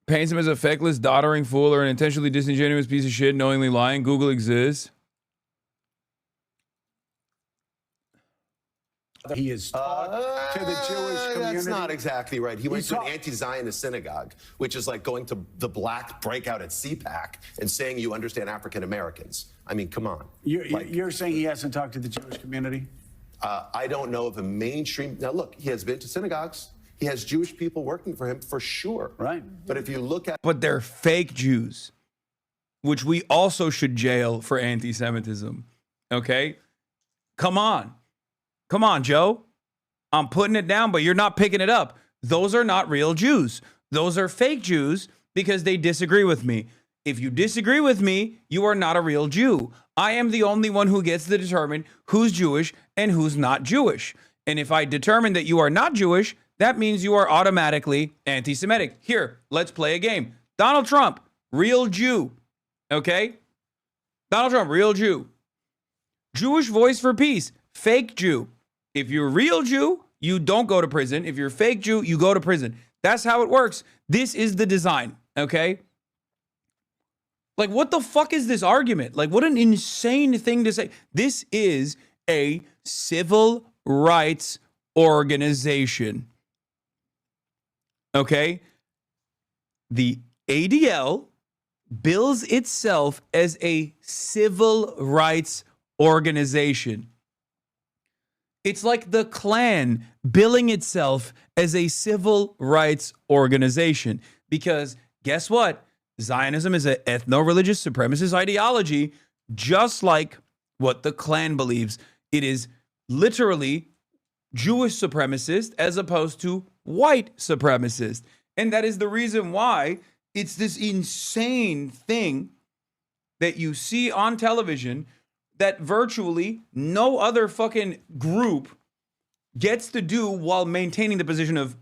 [SPEAKER 1] Paints him as a feckless, doddering fool or an intentionally disingenuous piece of shit, knowingly lying. Google exists.
[SPEAKER 8] He is taught to the Jewish community.
[SPEAKER 9] That's not exactly right. He went to an anti-Zionist synagogue, which is like going to the black breakout at CPAC and saying you understand African Americans. I mean, come on.
[SPEAKER 8] You're saying he hasn't talked to the Jewish community?
[SPEAKER 9] I don't know of a mainstream. Now, look, he has been to synagogues. He has Jewish people working for him for sure.
[SPEAKER 8] Right.
[SPEAKER 9] But if you look at.
[SPEAKER 1] But they're fake Jews, which we also should jail for anti-Semitism. Okay? Come on. Come on, Joe. I'm putting it down, but you're not picking it up. Those are not real Jews. Those are fake Jews because they disagree with me. If you disagree with me, you are not a real Jew. I am the only one who gets to determine who's Jewish and who's not Jewish. And if I determine that you are not Jewish, that means you are automatically anti-Semitic. Here, let's play a game. Donald Trump, real Jew. Okay? Donald Trump, real Jew. Jewish Voice for Peace, fake Jew. If you're a real Jew, you don't go to prison. If you're a fake Jew, you go to prison. That's how it works. This is the design, okay? Like, what the fuck is this argument? Like, what an insane thing to say. This is a civil rights organization, okay? The ADL bills itself as a civil rights organization. It's like the Klan billing itself as a civil rights organization. Because guess what? Zionism is an ethno-religious supremacist ideology, just like what the Klan believes. It is literally Jewish supremacist as opposed to white supremacist. And that is the reason why it's this insane thing that you see on television that virtually no other fucking group gets to do while maintaining the position of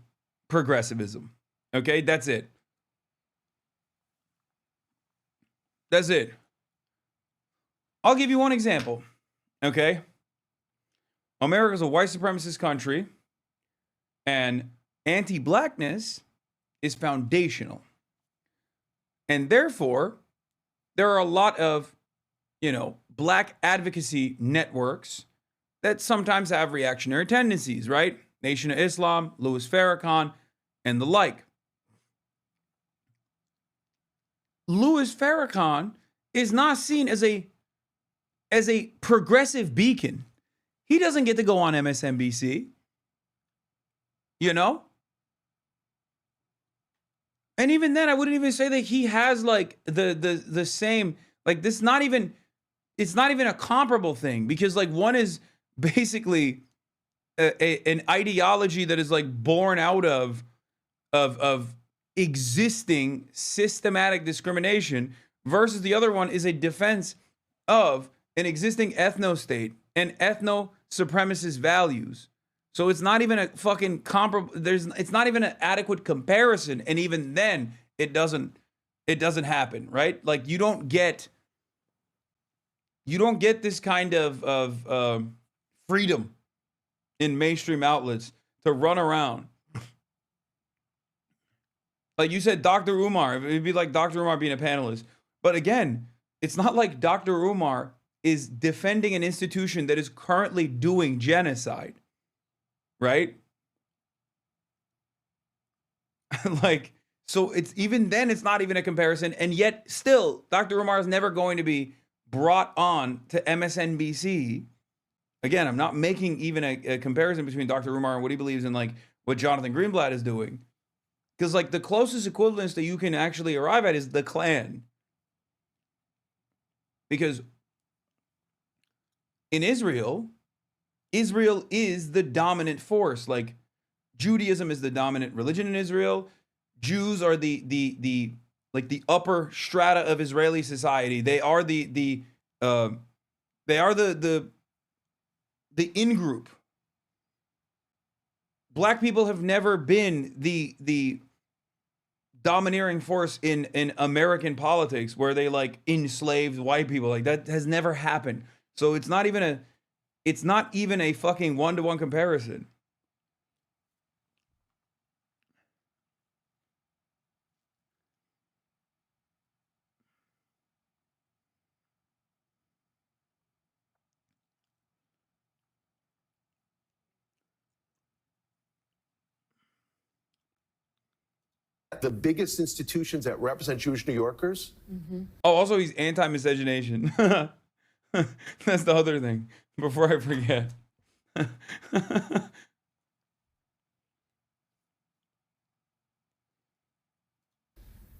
[SPEAKER 1] progressivism. Okay, that's it. That's it. I'll give you one example. Okay? America's a white supremacist country, and anti-blackness is foundational. And therefore, there are a lot of, black advocacy networks that sometimes have reactionary tendencies, right? Nation of Islam, Louis Farrakhan, and the like. Louis Farrakhan is not seen as a progressive beacon. He doesn't get to go on MSNBC. And even then, I wouldn't even say that he has like the same, like this not even, it's not even a comparable thing, because like one is basically an ideology that is like born out of existing systematic discrimination, versus the other one is a defense of an existing ethno-state and ethno-supremacist values. So it's not even a fucking comparable, it's not even an adequate comparison, and even then it doesn't happen, right? Like you don't get this kind of freedom in mainstream outlets to run around. Like you said, Dr. Umar, it'd be like Dr. Umar being a panelist. But again, it's not like Dr. Umar is defending an institution that is currently doing genocide, right? Like, so it's even then, it's not even a comparison. And yet still, Dr. Umar is never going to be brought on to MSNBC, Again, I'm not making even a comparison between Dr. Umar and what he believes in, like what Jonathan Greenblatt is doing. Because like the closest equivalence that you can actually arrive at is the Klan. Because in Israel is the dominant force. Like Judaism is the dominant religion in Israel. Jews are the upper strata of Israeli society. They are the in-group. Black people have never been the domineering force in American politics where they like enslaved white people. Like that has never happened. So it's not even a fucking one-to-one comparison.
[SPEAKER 9] The biggest institutions that represent Jewish New Yorkers.
[SPEAKER 1] Oh, also he's anti-miscegenation. That's the other thing. Before I forget.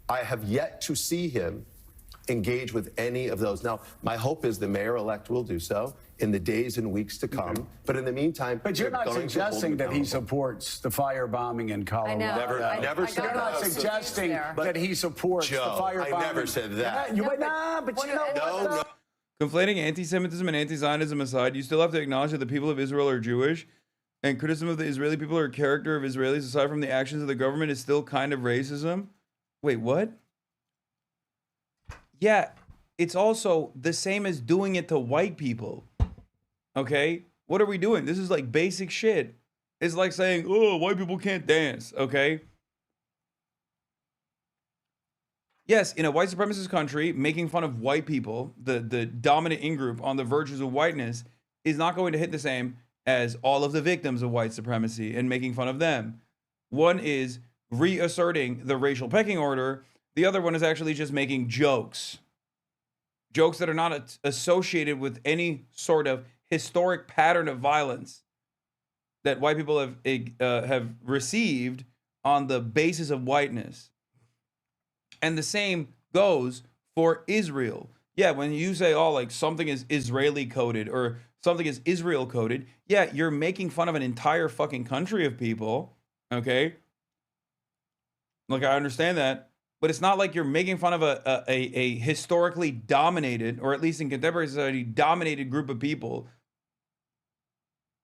[SPEAKER 9] I have yet to see him engage with any of those. Now, my hope is the mayor-elect will do so in the days and weeks to come. But in the meantime,
[SPEAKER 8] but you're not suggesting that he supports the firebombing in Colorado.
[SPEAKER 9] I never said that.
[SPEAKER 8] You're not suggesting that he supports the firebombing.
[SPEAKER 9] I never said that.
[SPEAKER 8] No.
[SPEAKER 1] Conflating anti-Semitism and anti-Zionism aside, you still have to acknowledge that the people of Israel are Jewish, and criticism of the Israeli people or character of Israelis, aside from the actions of the government, is still kind of racism. Wait, what? Yeah, it's also the same as doing it to white people. Okay? What are we doing? This is like basic shit. It's like saying, oh, white people can't dance. Okay? Yes, in a white supremacist country, making fun of white people, the dominant in-group on the virtues of whiteness, is not going to hit the same as all of the victims of white supremacy and making fun of them. One is reasserting the racial pecking order. The other one is actually just making jokes. Jokes that are not associated with any sort of historic pattern of violence that white people have received on the basis of whiteness. And the same goes for Israel. Yeah, when you say, oh, like something is Israeli coded or something is Israel coded, yeah, you're making fun of an entire fucking country of people, okay? Like, I understand that, but it's not like you're making fun of a historically dominated, or at least in contemporary society, dominated group of people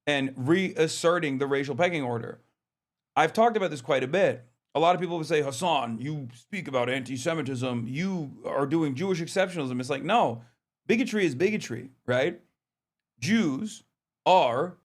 [SPEAKER 1] and reasserting the racial pecking order. I've talked about this quite a bit. A lot of people would say, Hasan, you speak about anti-Semitism. You are doing Jewish exceptionalism. It's like, no, bigotry is bigotry, right? Jews are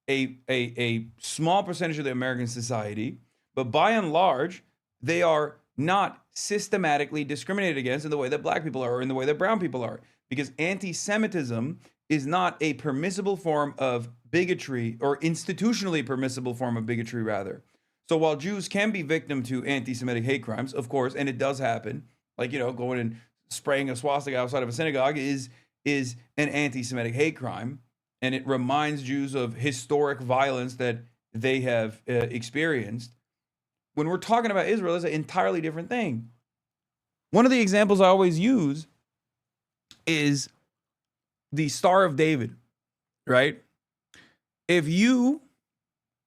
[SPEAKER 1] a small percentage of the American society, but by and large, they are not systematically discriminated against in the way that black people are or in the way that brown people are, because anti-Semitism is not a permissible form of bigotry, or institutionally permissible form of bigotry, rather. So while Jews can be victim to anti-Semitic hate crimes, of course, and it does happen, like, you know, going and spraying a swastika outside of a synagogue is an anti-Semitic hate crime, and it reminds Jews of historic violence that they have experienced. When we're talking about Israel, it's an entirely different thing. One of the examples I always use is the Star of David, right? If you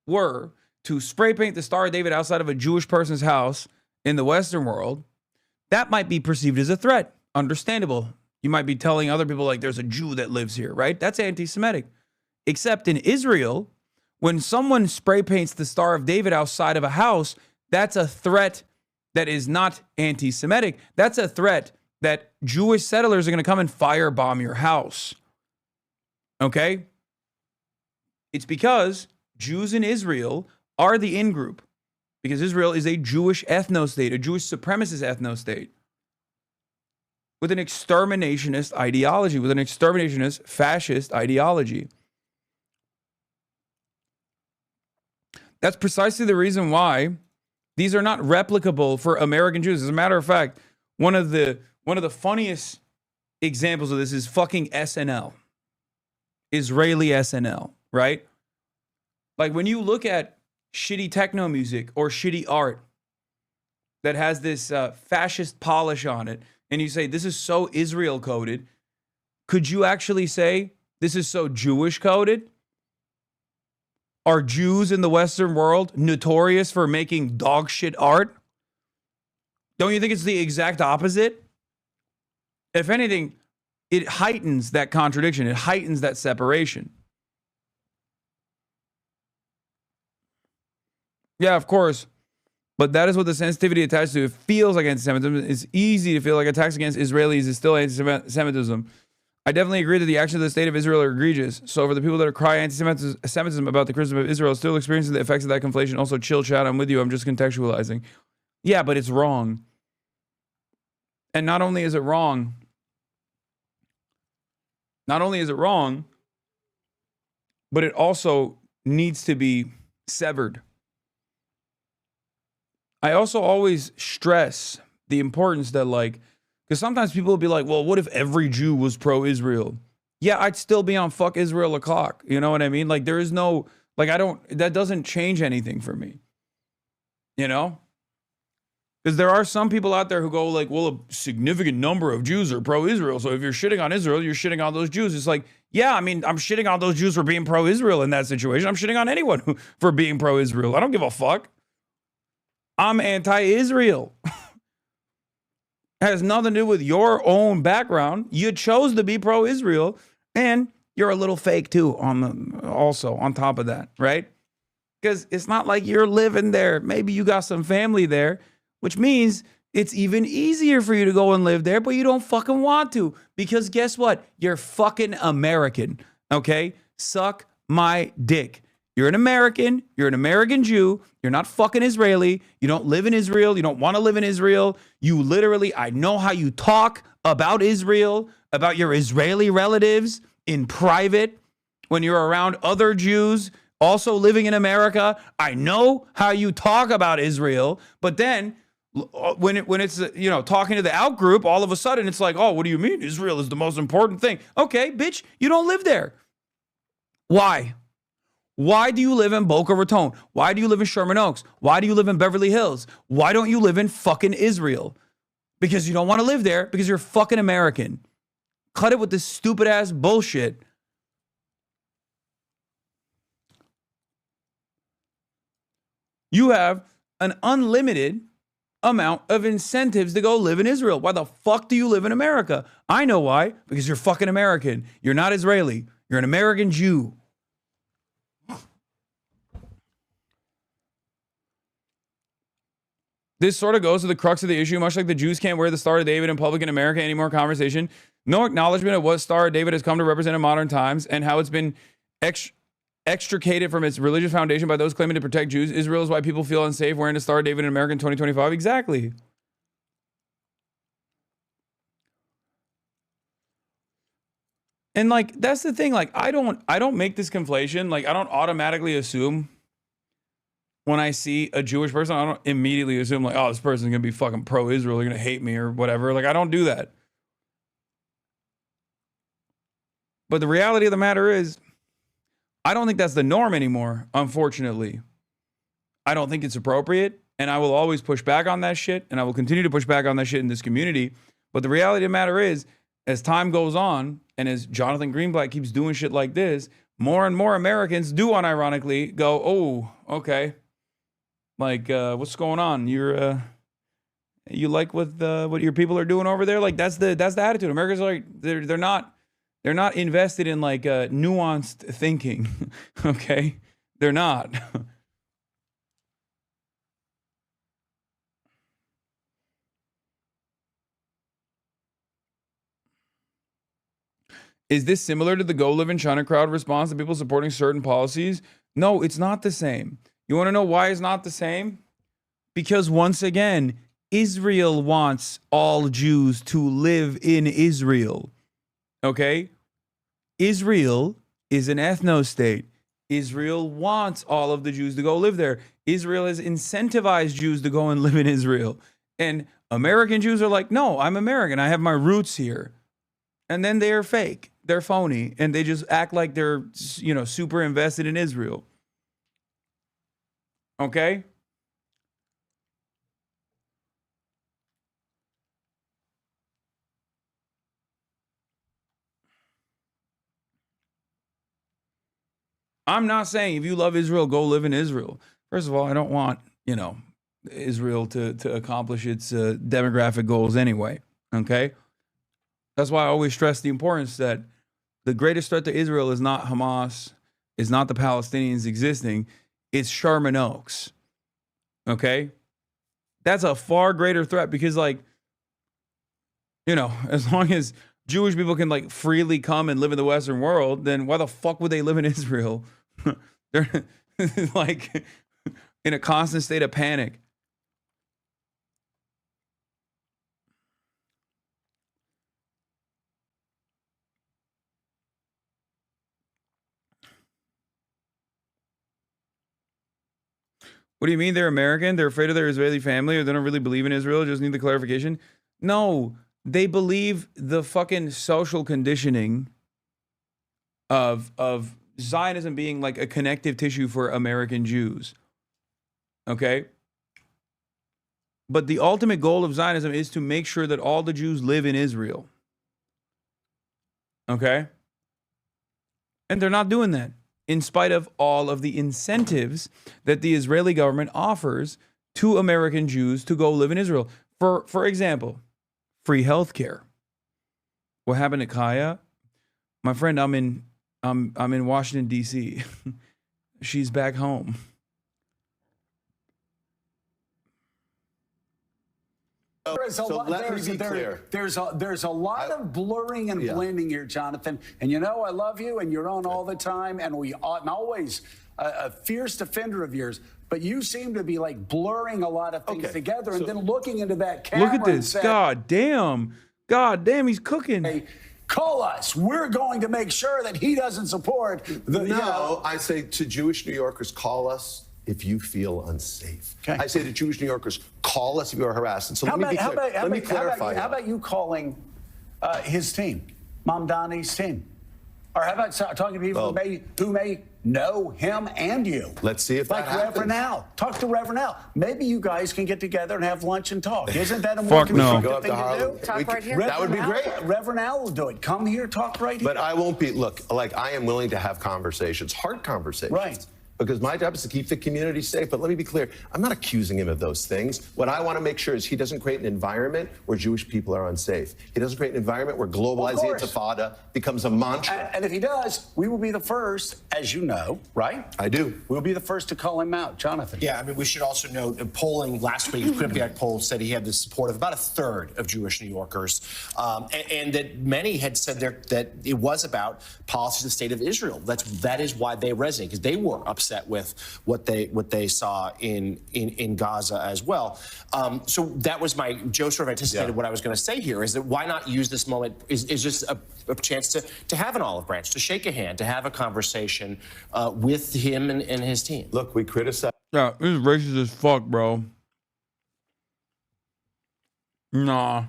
[SPEAKER 1] were to spray paint the Star of David outside of a Jewish person's house in the Western world, that might be perceived as a threat. Understandable. You might be telling other people, like, there's a Jew that lives here, right? That's anti-Semitic. Except in Israel, when someone spray paints the Star of David outside of a house, that's a threat that is not anti-Semitic. That's a threat that Jewish settlers are going to come and firebomb your house. Okay? It's because Jews in Israel are the in-group, because Israel is a Jewish ethno-state, a Jewish supremacist ethno-state, with an exterminationist ideology, with an exterminationist fascist ideology. That's precisely the reason why these are not replicable for American Jews. As a matter of fact, one of the funniest examples of this is fucking SNL. Israeli SNL, right? Like when you look at shitty techno music or shitty art that has this fascist polish on it, and you say, this is so Israel coded, could you actually say, this is so Jewish coded? Are Jews in the Western world notorious for making dog shit art? Don't you think it's the exact opposite? If anything, it heightens that contradiction. It heightens that separation. Yeah, of course. But that is what the sensitivity attached to. It feels like anti-Semitism. It's easy to feel like attacks against Israelis is still anti-Semitism. I definitely agree that the actions of the state of Israel are egregious. So for the people that are crying anti-Semitism about the criticism of Israel still experiencing the effects of that conflation, also chill, chat, I'm with you. I'm just contextualizing. Yeah, but it's wrong. And not only is it wrong, but it also needs to be severed. I also always stress the importance that, like, because sometimes people will be like, well, what if every Jew was pro-Israel? Yeah, I'd still be on fuck Israel o'clock. You know what I mean? Like, there is no, like, that doesn't change anything for me. You know? Because there are some people out there who go like, well, a significant number of Jews are pro-Israel. So if you're shitting on Israel, you're shitting on those Jews. It's like, yeah, I mean, I'm shitting on those Jews for being pro-Israel in that situation. I'm shitting on anyone for being pro-Israel. I don't give a fuck. I'm anti-Israel. It has nothing to do with your own background. You chose to be pro-Israel, and you're a little fake too. Also on top of that, right? Because it's not like you're living there. Maybe you got some family there, which means it's even easier for you to go and live there, but you don't fucking want to because guess what? You're fucking American. Okay, suck my dick. You're an American. You're an American Jew. You're not fucking Israeli. You don't live in Israel. You don't want to live in Israel. You literally, I know how you talk about Israel, about your Israeli relatives in private when you're around other Jews also living in America. I know how you talk about Israel, but then when it's talking to the out group, all of a sudden it's like, oh, what do you mean? Israel is the most important thing. Okay, bitch, you don't live there. Why? Why do you live in Boca Raton? Why do you live in Sherman Oaks? Why do you live in Beverly Hills? Why don't you live in fucking Israel? Because you don't want to live there because you're fucking American. Cut it with this stupid ass bullshit. You have an unlimited amount of incentives to go live in Israel. Why the fuck do you live in America? I know why. Because you're fucking American. You're not Israeli. You're an American Jew. This sort of goes to the crux of the issue, much like the Jews can't wear the Star of David in public in America anymore conversation. No acknowledgement of what Star of David has come to represent in modern times and how it's been extricated from its religious foundation by those claiming to protect Jews. Israel is why people feel unsafe wearing the Star of David in America in 2025. Exactly. And like, that's the thing. Like, I don't make this conflation. Like, I don't automatically assume when I see a Jewish person, I don't immediately assume like, oh, this person's going to be fucking pro-Israel. They're going to hate me or whatever. Like, I don't do that. But the reality of the matter is, I don't think that's the norm anymore, unfortunately. I don't think it's appropriate. And I will always push back on that shit. And I will continue to push back on that shit in this community. But the reality of the matter is, as time goes on, and as Jonathan Greenblatt keeps doing shit like this, more and more Americans do unironically go, oh, okay. Like, what's going on? You like what your people are doing over there? Like, that's the attitude. Americans are like, they're not invested in like nuanced thinking. Okay, they're not. Is this similar to the Go Live in China crowd response to people supporting certain policies? No, it's not the same. You want to know why it's not the same? Because once again, Israel wants all Jews to live in Israel. Okay? Israel is an ethno-state. Israel wants all of the Jews to go live there. Israel has incentivized Jews to go and live in Israel. And American Jews are like, no, I'm American. I have my roots here. And then they are fake. they're phony and they just act like they're, you know, super invested in Israel. Okay? I'm not saying if you love Israel, go live in Israel. First of all, I don't want, you know, Israel to accomplish its demographic goals anyway. Okay? That's why I always stress the importance that the greatest threat to Israel is not Hamas, is not the Palestinians existing, it's Sherman Oaks. Okay? That's a far greater threat because, like, you know, as long as Jewish people can, like, freely come and live in the Western world, then why the fuck would they live in Israel? They're like in a constant state of panic. What do you mean they're American? They're afraid of their Israeli family, or they don't really believe in Israel, just need the clarification? No, they believe the fucking social conditioning of Zionism being like a connective tissue for American Jews. Okay? But the ultimate goal of Zionism is to make sure that all the Jews live in Israel. Okay? And they're not doing that, in spite of all of the incentives that the Israeli government offers to American Jews to go live in Israel. For example, free health care. What happened to Kaya? My friend, I'm in Washington, D.C. She's back home.
[SPEAKER 8] There's a lot of blurring and blending here, Jonathan. And you know I love you, and you're on all the time, and I'm always a fierce defender of yours. But you seem to be like blurring a lot of things together, and then looking into that camera.
[SPEAKER 1] Look at this! God damn! He's cooking.
[SPEAKER 8] Call us. We're going to make sure that he doesn't support the.
[SPEAKER 9] No, I say to Jewish New Yorkers, call us if you feel unsafe. Okay. I say to Jewish New Yorkers, call us if you are harassed. And so let me clarify.
[SPEAKER 8] How about you calling his team, Mamdani's team? Or how about talking to people who may know him and you?
[SPEAKER 9] Let's see if that happens.
[SPEAKER 8] Like Reverend Al. Talk to Reverend Al. Maybe you guys can get together and have lunch and talk. Isn't that a more constructive thing to do?
[SPEAKER 9] Talk right here. That would be great.
[SPEAKER 8] Reverend Al will do it. Come here, talk right here.
[SPEAKER 9] But I won't be, look, like I am willing to have conversations, hard conversations.
[SPEAKER 8] Right.
[SPEAKER 9] Because my job is to keep the community safe. But let me be clear, I'm not accusing him of those things. What I want to make sure is he doesn't create an environment where Jewish people are unsafe. He doesn't create an environment where globalizing intifada becomes a mantra.
[SPEAKER 8] And if he does, we will be the first, as you know, right?
[SPEAKER 9] I do.
[SPEAKER 8] We'll be the first to call him out. Jonathan.
[SPEAKER 11] Yeah, I mean, we should also note, polling last week, Quinnipiac poll said he had the support of about a third of Jewish New Yorkers, and that many had said that it was about policies of the state of Israel. That is why they resonate, because they were upset with what they saw in Gaza as well. So that was Joe sort of anticipated what I was going to say here, is that why not use this moment is just a chance to have an olive branch, to shake a hand, to have a conversation with him and his team.
[SPEAKER 9] Look, we criticize.
[SPEAKER 1] Yeah, this is racist as fuck, bro. Nah.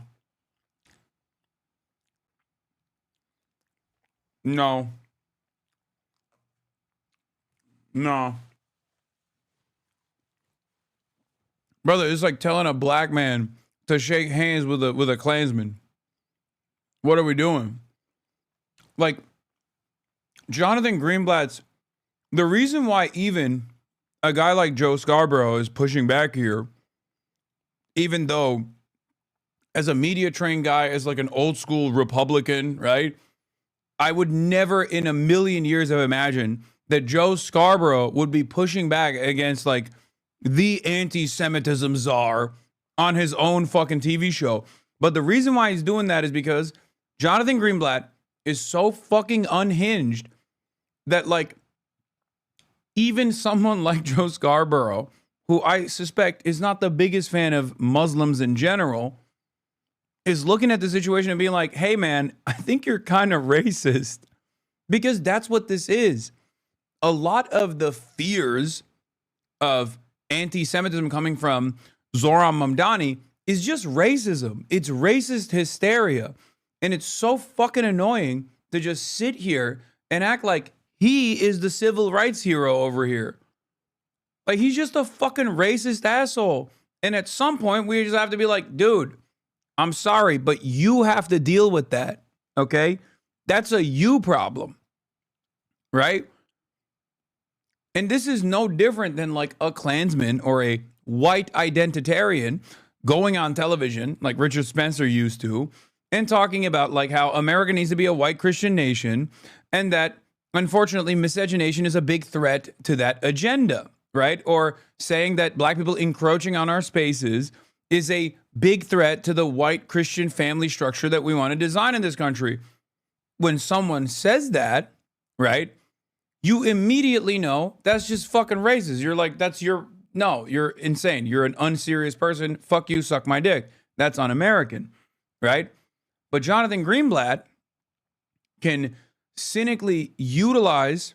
[SPEAKER 1] No. No. Brother, it's like telling a black man to shake hands with a Klansman. What are we doing? Like, Jonathan Greenblatt's, the reason why even a guy like Joe Scarborough is pushing back here, even though as a media trained guy, as like an old school Republican, right? I would never in a million years have imagined that Joe Scarborough would be pushing back against like the anti-Semitism czar on his own fucking TV show. But the reason why he's doing that is because Jonathan Greenblatt is so fucking unhinged that like even someone like Joe Scarborough, who I suspect is not the biggest fan of Muslims in general, is looking at the situation and being like, hey man, I think you're kind of racist. Because that's what this is. A lot of the fears of anti-Semitism coming from Zohran Mamdani is just racism. It's racist hysteria. And it's so fucking annoying to just sit here and act like he is the civil rights hero over here. Like, he's just a fucking racist asshole. And at some point, we just have to be like, dude, I'm sorry, but you have to deal with that, okay? That's a you problem, right? And this is no different than like a Klansman or a white identitarian going on television like Richard Spencer used to and talking about like how America needs to be a white Christian nation and that unfortunately miscegenation is a big threat to that agenda, right? Or saying that black people encroaching on our spaces is a big threat to the white Christian family structure that we want to design in this country. When someone says that, right, you immediately know that's just fucking racist. You're like, no, you're insane. You're an unserious person. Fuck you, suck my dick. That's un-American, right? But Jonathan Greenblatt can cynically utilize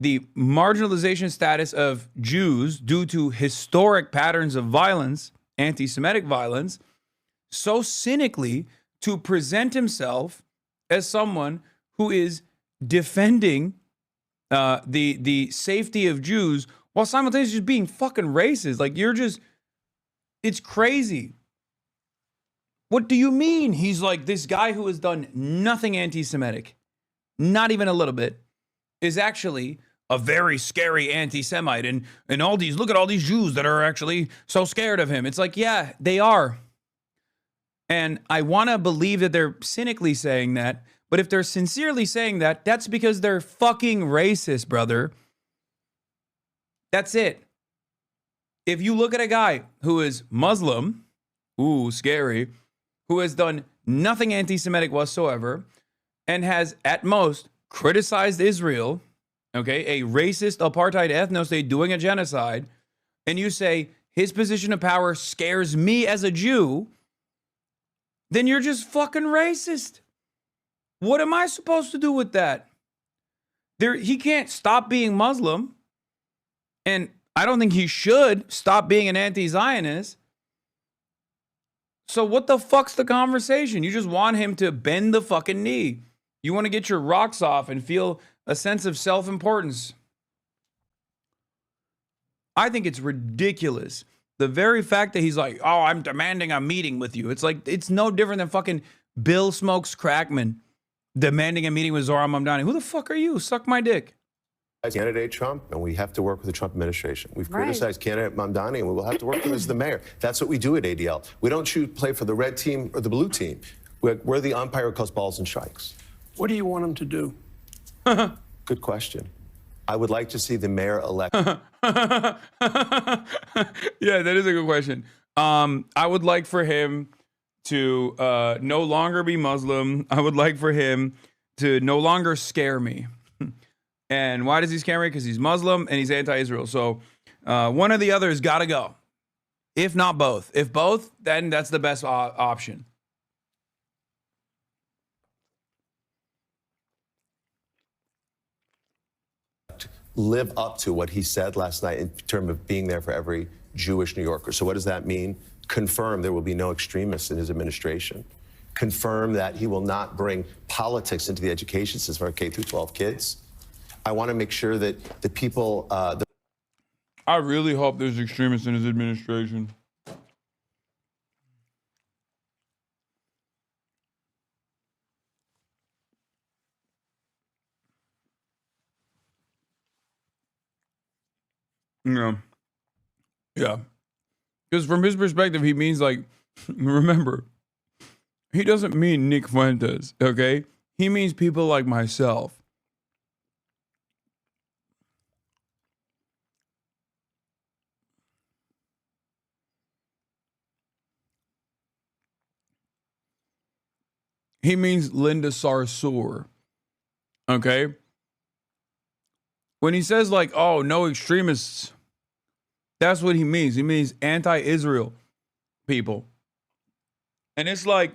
[SPEAKER 1] the marginalization status of Jews due to historic patterns of violence, anti-Semitic violence, so cynically to present himself as someone who is defending the safety of Jews while simultaneously just being fucking racist. Like, it's crazy. What do you mean? He's like, this guy who has done nothing anti-Semitic, not even a little bit, is actually a very scary anti-Semite. And look at all these Jews that are actually so scared of him. It's like, yeah, they are. And I want to believe that they're cynically saying that. But if they're sincerely saying that, that's because they're fucking racist, brother. That's it. If you look at a guy who is Muslim, ooh, scary, who has done nothing anti-Semitic whatsoever, and has at most criticized Israel, okay, a racist apartheid ethno-state doing a genocide, and you say his position of power scares me as a Jew, then you're just fucking racist. What am I supposed to do with that? He can't stop being Muslim, and I don't think he should stop being an anti-Zionist. So what the fuck's the conversation? You just want him to bend the fucking knee. You want to get your rocks off and feel a sense of self-importance. I think it's ridiculous. The very fact that he's like, oh, I'm demanding a meeting with you. It's like, it's no different than fucking Bill Smokes Crackman demanding a meeting with Zohran Mamdani. Who the fuck are you? Suck my dick.
[SPEAKER 9] Candidate Trump, and we have to work with the Trump administration. We've criticized candidate Mamdani, and we will have to work with him as the mayor. That's what we do at ADL. We don't play for the red team or the blue team. We're the umpire who calls balls and strikes.
[SPEAKER 12] What do you want him to do?
[SPEAKER 9] Good question. I would like to see the mayor elect.
[SPEAKER 1] Yeah, that is a good question. I would like for him to no longer be Muslim. I would like for him to no longer scare me. And why does he scare me? Because he's Muslim and he's anti-Israel. So one or the other has got to go. If not both. If both, then that's the best option.
[SPEAKER 9] Live up to what he said last night in terms of being there for every Jewish New Yorker. So what does that mean? Confirm there will be no extremists in his administration. Confirm that he will not bring politics into the education system for K through 12 kids. I want to make sure that the people.
[SPEAKER 1] I really hope there's extremists in his administration. Yeah. Yeah. Because from his perspective, he means like, remember, he doesn't mean Nick Fuentes, okay? He means people like myself. He means Linda Sarsour, okay? When he says like, oh, no extremists, that's what he means. He means anti-Israel people. And it's like,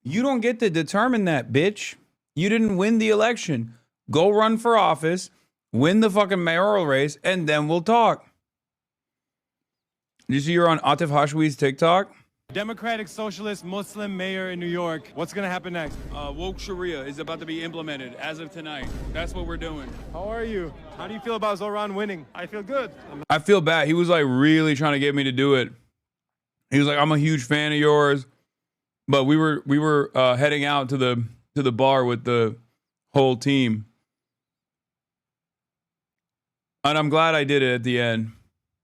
[SPEAKER 1] you don't get to determine that, bitch. You didn't win the election. Go run for office, win the fucking mayoral race, and then we'll talk. Did you see you're on Atif Hashwi's TikTok?
[SPEAKER 12] Democratic Socialist Muslim mayor in New York. What's going to happen next?
[SPEAKER 1] Woke Sharia is about to be implemented as of tonight. That's what we're doing.
[SPEAKER 12] How are you? How do you feel about Zoran winning? I feel good.
[SPEAKER 1] I feel bad. He was like really trying to get me to do it. He was like, "I'm a huge fan of yours," but we were heading out to the bar with the whole team, and I'm glad I did it at the end.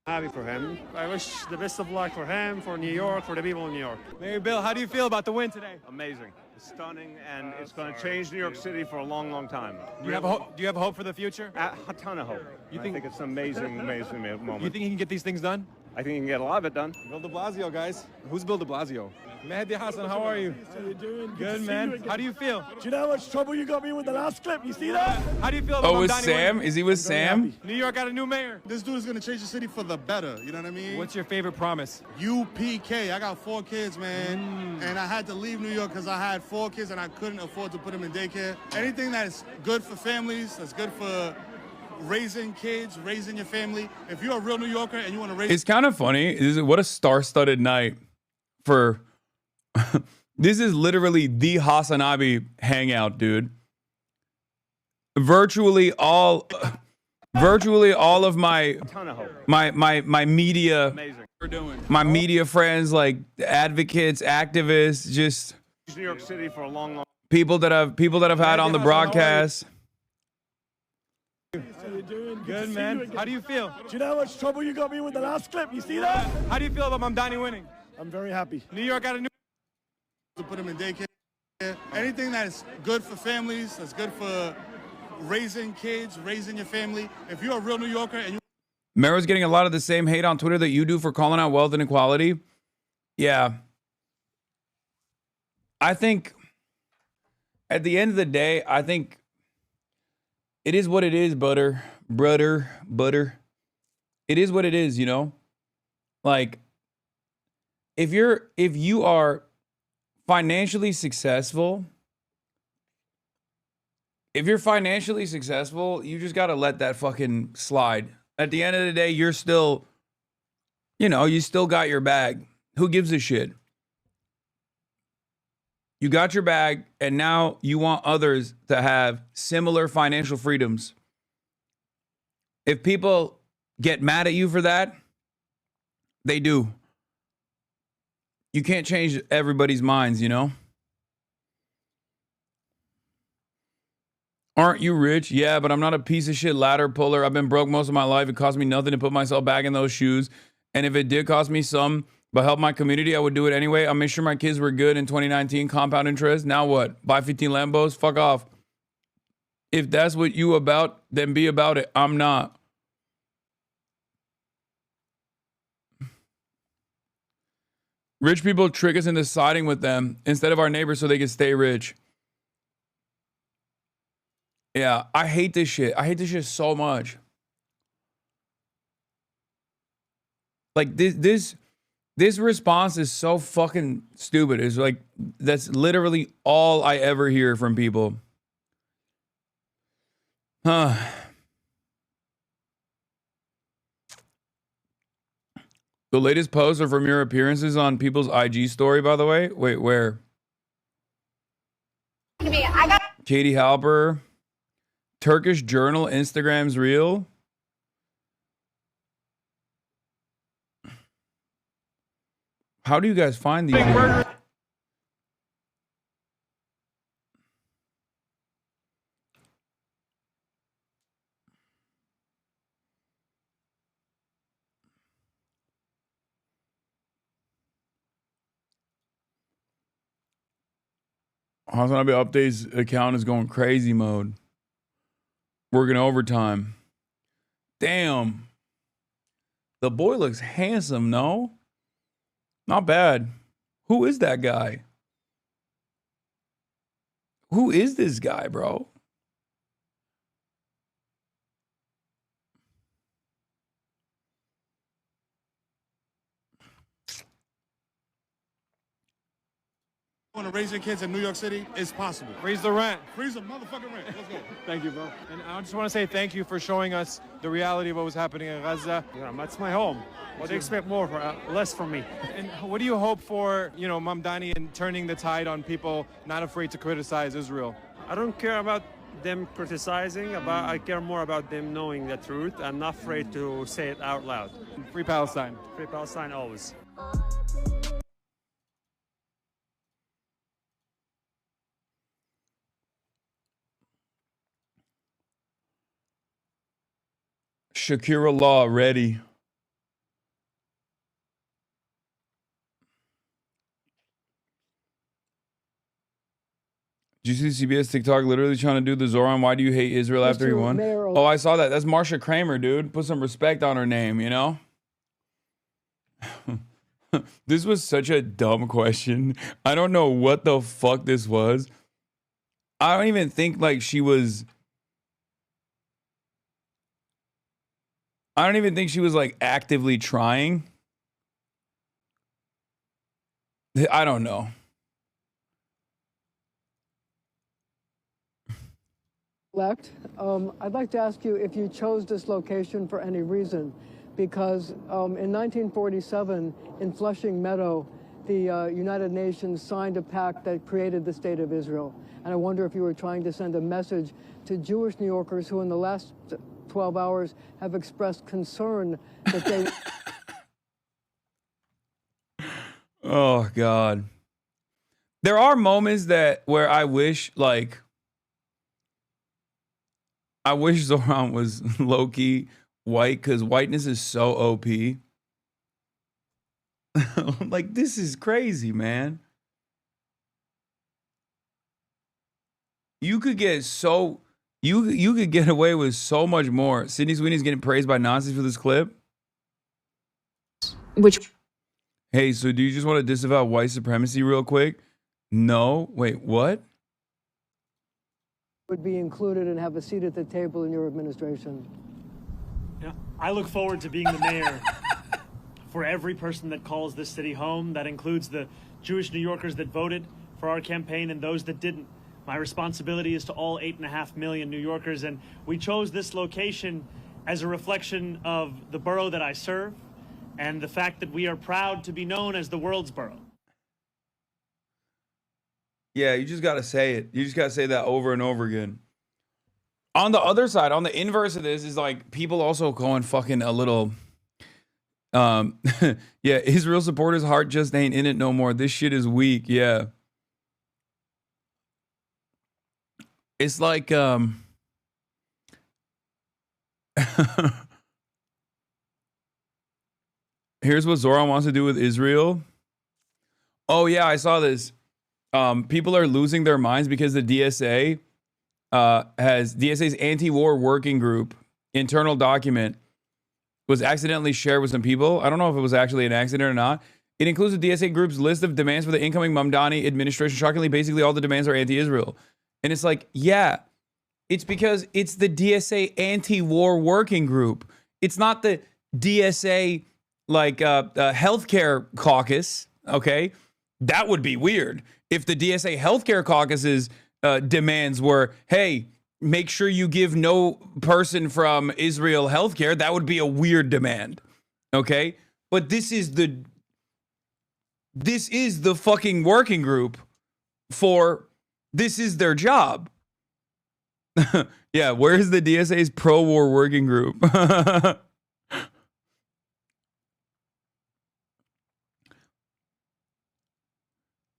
[SPEAKER 12] Happy for him. I wish the best of luck for him, for New York, for the people in New York. Mayor Bill, how do you feel about the win today?
[SPEAKER 13] Amazing. It's stunning, and it's going to change New York City for a long, long time.
[SPEAKER 12] Do you have hope for the future?
[SPEAKER 13] A ton of hope. I think it's an amazing, amazing moment.
[SPEAKER 12] You think he can get these things done?
[SPEAKER 13] I think he can get a lot of it done.
[SPEAKER 12] Bill de Blasio, guys. Who's Bill de Blasio? Mehdi Hasan, how are you?
[SPEAKER 16] How you doing?
[SPEAKER 12] Good, man. How do you feel?
[SPEAKER 16] Do you know how much trouble you got me with the last clip? You see that?
[SPEAKER 12] How do you feel about
[SPEAKER 1] Oh, with
[SPEAKER 12] Mamdani
[SPEAKER 1] Sam?
[SPEAKER 12] winning?
[SPEAKER 1] Is he with Sam?
[SPEAKER 12] New York got a new mayor.
[SPEAKER 19] This dude is going to change the city for the better. You know what I mean?
[SPEAKER 12] What's your favorite promise?
[SPEAKER 19] UPK. I got 4 kids, man. And I had to leave New York because I had 4 kids and I couldn't afford to put them in daycare. Anything that's good for families, that's good for raising kids, raising your family. If you're a real New Yorker and you want to raise...
[SPEAKER 1] It's kind of funny. What a star-studded night for... This is literally the HasanAbi hangout, dude. Virtually all of my media, my media friends, like advocates, activists, just
[SPEAKER 13] New York City for a long, long
[SPEAKER 1] people that I've had on the broadcast.
[SPEAKER 16] How you doing?
[SPEAKER 12] Good, man. How do you feel?
[SPEAKER 16] Do you know how much trouble you got me with the last clip? You see that?
[SPEAKER 12] How do you feel about Mamdani winning?
[SPEAKER 16] I'm very happy.
[SPEAKER 12] New York got a new...
[SPEAKER 19] to put them in daycare. Anything that's good for families, that's good for raising kids, raising your family. If you're a real New Yorker and you...
[SPEAKER 1] Mero's getting a lot of the same hate on Twitter that you do for calling out wealth inequality. Yeah. I think at the end of the day, I think it is what it is, butter. It is what it is, you know? Like, if you are financially successful, you just got to let that fucking slide. At the end of the day, you're still, you still got your bag. Who gives a shit? You got your bag, and now you want others to have similar financial freedoms. If people get mad at you for that, they do. You can't change everybody's minds, you know? Aren't you rich? Yeah, but I'm not a piece of shit ladder puller. I've been broke most of my life. It cost me nothing to put myself back in those shoes. And if it did cost me some, but help my community, I would do it anyway. I made sure my kids were good in 2019, compound interest. Now what? Buy 15 Lambos? Fuck off. If that's what you about, then be about it. I'm not. Rich people trick us into siding with them instead of our neighbors so they can stay rich. Yeah, I hate this shit. I hate this shit so much. Like this response is so fucking stupid. It's like, that's literally all I ever hear from people. Huh. The latest posts are from your appearances on people's IG story, by the way. Wait, where? Katie Halper. Turkish Journal, Instagram's reel. How do you guys find these? HasanAbi Update's account is going crazy mode. Working overtime. Damn. The boy looks handsome, no? Not bad. Who is that guy? Who is this guy, bro?
[SPEAKER 19] Want to raising kids in New York City is possible.
[SPEAKER 12] Freeze the rent.
[SPEAKER 19] Freeze the motherfucking rent. Let's go.
[SPEAKER 12] Thank you, bro. And I just want to say thank you for showing us the reality of what was happening in Gaza.
[SPEAKER 13] Yeah, that's my home. What do you expect more for less from me?
[SPEAKER 12] And what do you hope for, Mamdani and turning the tide on people not afraid to criticize Israel?
[SPEAKER 13] I don't care about them criticizing, I care more about them knowing the truth and not afraid to say it out loud.
[SPEAKER 12] Free Palestine.
[SPEAKER 13] Free Palestine always.
[SPEAKER 1] Shakira Law ready. Did you see CBS TikTok literally trying to do the Zoran? Why do you hate Israel after he won? Oh, I saw that. That's Marsha Kramer, dude. Put some respect on her name, you know? This was such a dumb question. I don't know what the fuck this was. I don't even think like she was... I don't even think she was like actively trying. I don't know.
[SPEAKER 3] I'd like to ask you if you chose this location for any reason, because in 1947 in Flushing Meadow, the United Nations signed a pact that created the State of Israel. And I wonder if you were trying to send a message to Jewish New Yorkers who in the last 12 hours have expressed concern that they...
[SPEAKER 1] Oh, God. There are moments where I wish, like... I wish Zoran was low-key white, because whiteness is so OP. Like, this is crazy, man. You could get so... You could get away with so much more. Sydney Sweeney's getting praised by Nazis for this clip. Hey, so do you just want to disavow white supremacy real quick? No. Wait, what?
[SPEAKER 3] would be included and have a seat at the table in your administration?
[SPEAKER 14] Yeah, I look forward to being the mayor for every person that calls this city home. That includes the Jewish New Yorkers that voted for our campaign and those that didn't. My responsibility is to all 8.5 million New Yorkers, and we chose this location as a reflection of the borough that I serve and the fact that we are proud to be known as the world's borough.
[SPEAKER 1] Yeah, you just got to say it. You just got to say that over and over again. On the other side, on the inverse of this is like people also going fucking a little... yeah, Israel supporters' heart just ain't in it no more. This shit is weak. Yeah. It's like... Here's what Zoran wants to do with Israel. Oh, yeah, I saw this. People are losing their minds because the DSA DSA's anti-war working group internal document was accidentally shared with some people. I don't know if it was actually an accident or not. It includes the DSA group's list of demands for the incoming Mamdani administration. Shockingly, basically all the demands are anti-Israel. And it's like, yeah, it's because it's the DSA anti-war working group. It's not the DSA like healthcare caucus, okay? That would be weird. If the DSA Healthcare Caucus's demands were, hey, make sure you give no person from Israel healthcare, that would be a weird demand. Okay? But this is the fucking working group for this is their job. Yeah, where's the DSA's pro-war working group?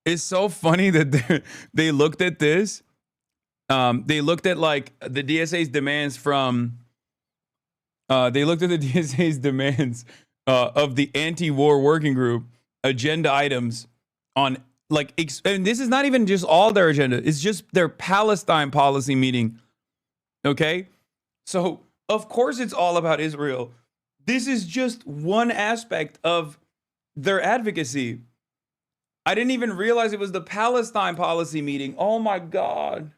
[SPEAKER 1] It's so funny that they looked at this. They looked at like the DSA's demands from. They looked at the DSA's demands of the anti-war working group agenda items on like, and this is not even just all their agenda. It's just their Palestine policy meeting. Okay, so of course it's all about Israel. This is just one aspect of their advocacy. I didn't even realize it was the Palestine policy meeting. Oh my God.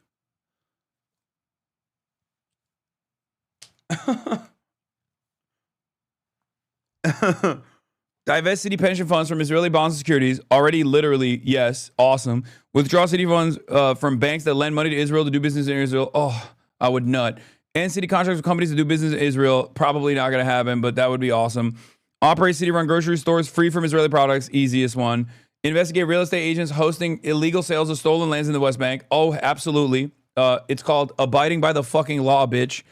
[SPEAKER 1] Divest city pension funds from Israeli bonds and securities. Already, literally, yes, awesome. Withdraw city funds from banks that lend money to Israel to do business in Israel. Oh, I would nut. And city contracts with companies to do business in Israel. Probably not going to happen, but that would be awesome. Operate city-run grocery stores free from Israeli products. Easiest one. Investigate real estate agents hosting illegal sales of stolen lands in the West Bank. Oh, absolutely. It's called abiding by the fucking law, bitch.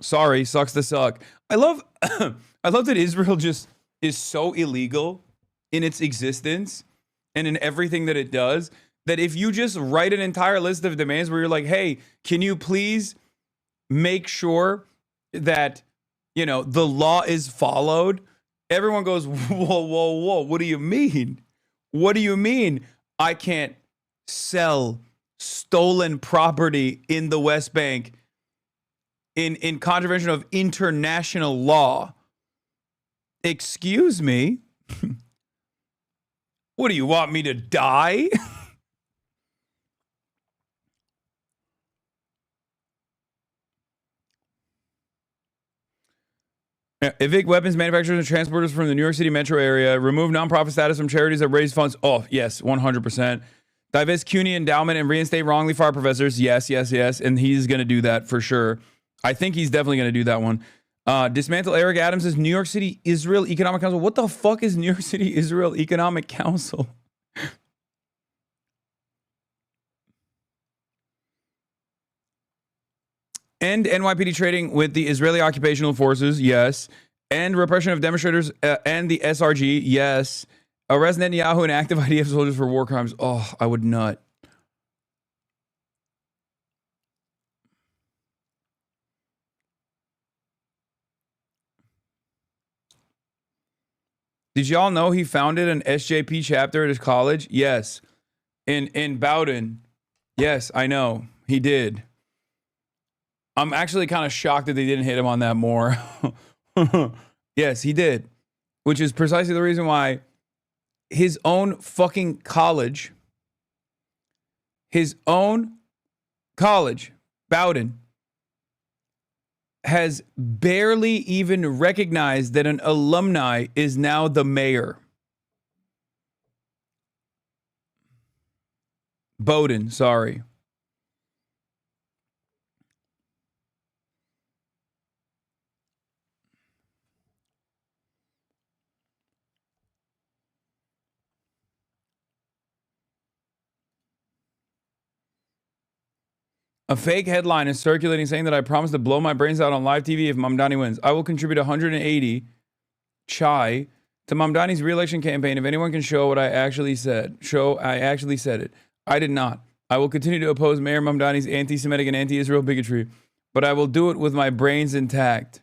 [SPEAKER 1] Sorry, sucks to suck. I love that Israel just is so illegal in its existence and in everything that it does that if you just write an entire list of demands where you're like, hey, can you please make sure that, you know, the law is followed? Everyone goes, whoa, whoa, whoa. What do you mean? What do you mean I can't sell stolen property in the West Bank in contravention of international law? Excuse me? What do you want me to die? Evict weapons manufacturers and transporters from the New York City metro area. Remove nonprofit status from charities that raise funds. Oh, yes, 100%. Divest CUNY endowment and reinstate wrongly fired professors. Yes, yes, yes. And he's going to do that for sure. I think he's definitely going to do that one. Dismantle Eric Adams' New York City Israel Economic Council. What the fuck is New York City Israel Economic Council? End NYPD trading with the Israeli occupational forces. Yes. End repression of demonstrators and the SRG. Yes. Arrest Netanyahu and active IDF soldiers for war crimes. Oh, I would nut. Did y'all know he founded an SJP chapter at his college? Yes. In Bowdoin. Yes, I know. He did. I'm actually kind of shocked that they didn't hit him on that more. Yes, he did. Which is precisely the reason why his own fucking college, Bowdoin, has barely even recognized that an alumni is now the mayor. Bowdoin, sorry. A fake headline is circulating saying that I promised to blow my brains out on live TV if Mamdani wins. I will contribute 180 chai to Mamdani's re-election campaign if anyone can show what I actually said. I actually said it. I did not. I will continue to oppose Mayor Mamdani's anti-Semitic and anti-Israel bigotry, but I will do it with my brains intact.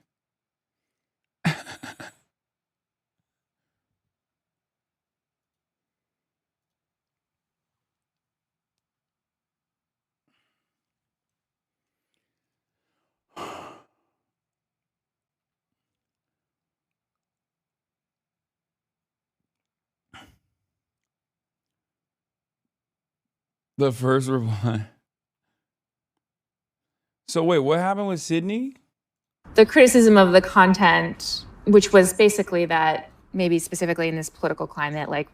[SPEAKER 1] The first reply. So wait, what happened with Sydney?
[SPEAKER 15] The criticism of the content, which was basically that maybe specifically in this political climate, like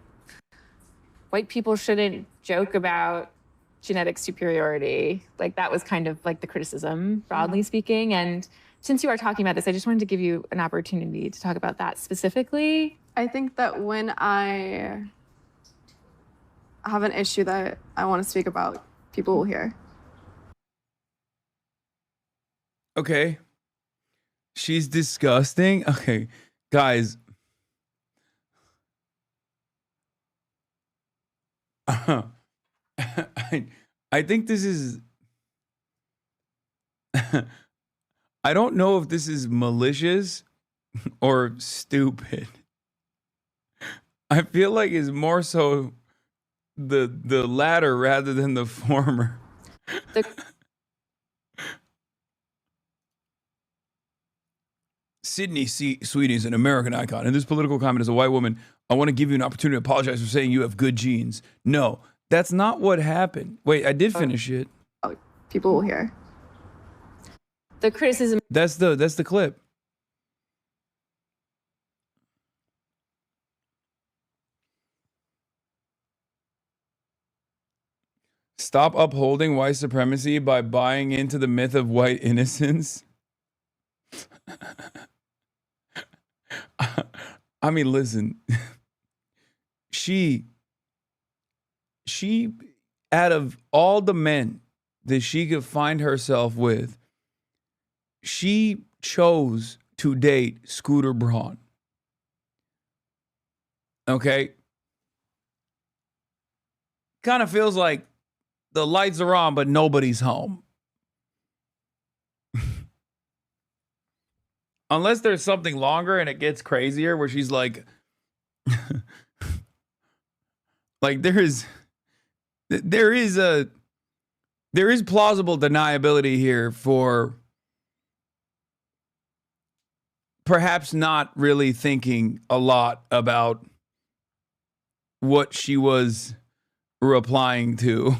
[SPEAKER 15] white people shouldn't joke about genetic superiority. Like that was kind of like the criticism, broadly speaking. And since you are talking about this, I just wanted to give you an opportunity to talk about that specifically.
[SPEAKER 20] I think that when I have an issue that I want to speak about, people will hear.
[SPEAKER 1] Okay. She's disgusting. Okay, guys. I think this is... I don't know if this is malicious or stupid. I feel like it's more so the latter rather than the former. Sydney Sweeney is an American icon. In this political climate, as a white woman, I want to give you an opportunity to apologize for saying you have good genes. No, that's not what happened. Wait, I did finish it.
[SPEAKER 20] People will hear.
[SPEAKER 15] The criticism.
[SPEAKER 1] That's the clip. Stop upholding white supremacy by buying into the myth of white innocence. I mean, listen. She, out of all the men that she could find herself with, she chose to date Scooter Braun. Okay? Kind of feels like the lights are on, but nobody's home. Unless there's something longer and it gets crazier where she's like, like there is plausible deniability here for perhaps not really thinking a lot about what she was replying to.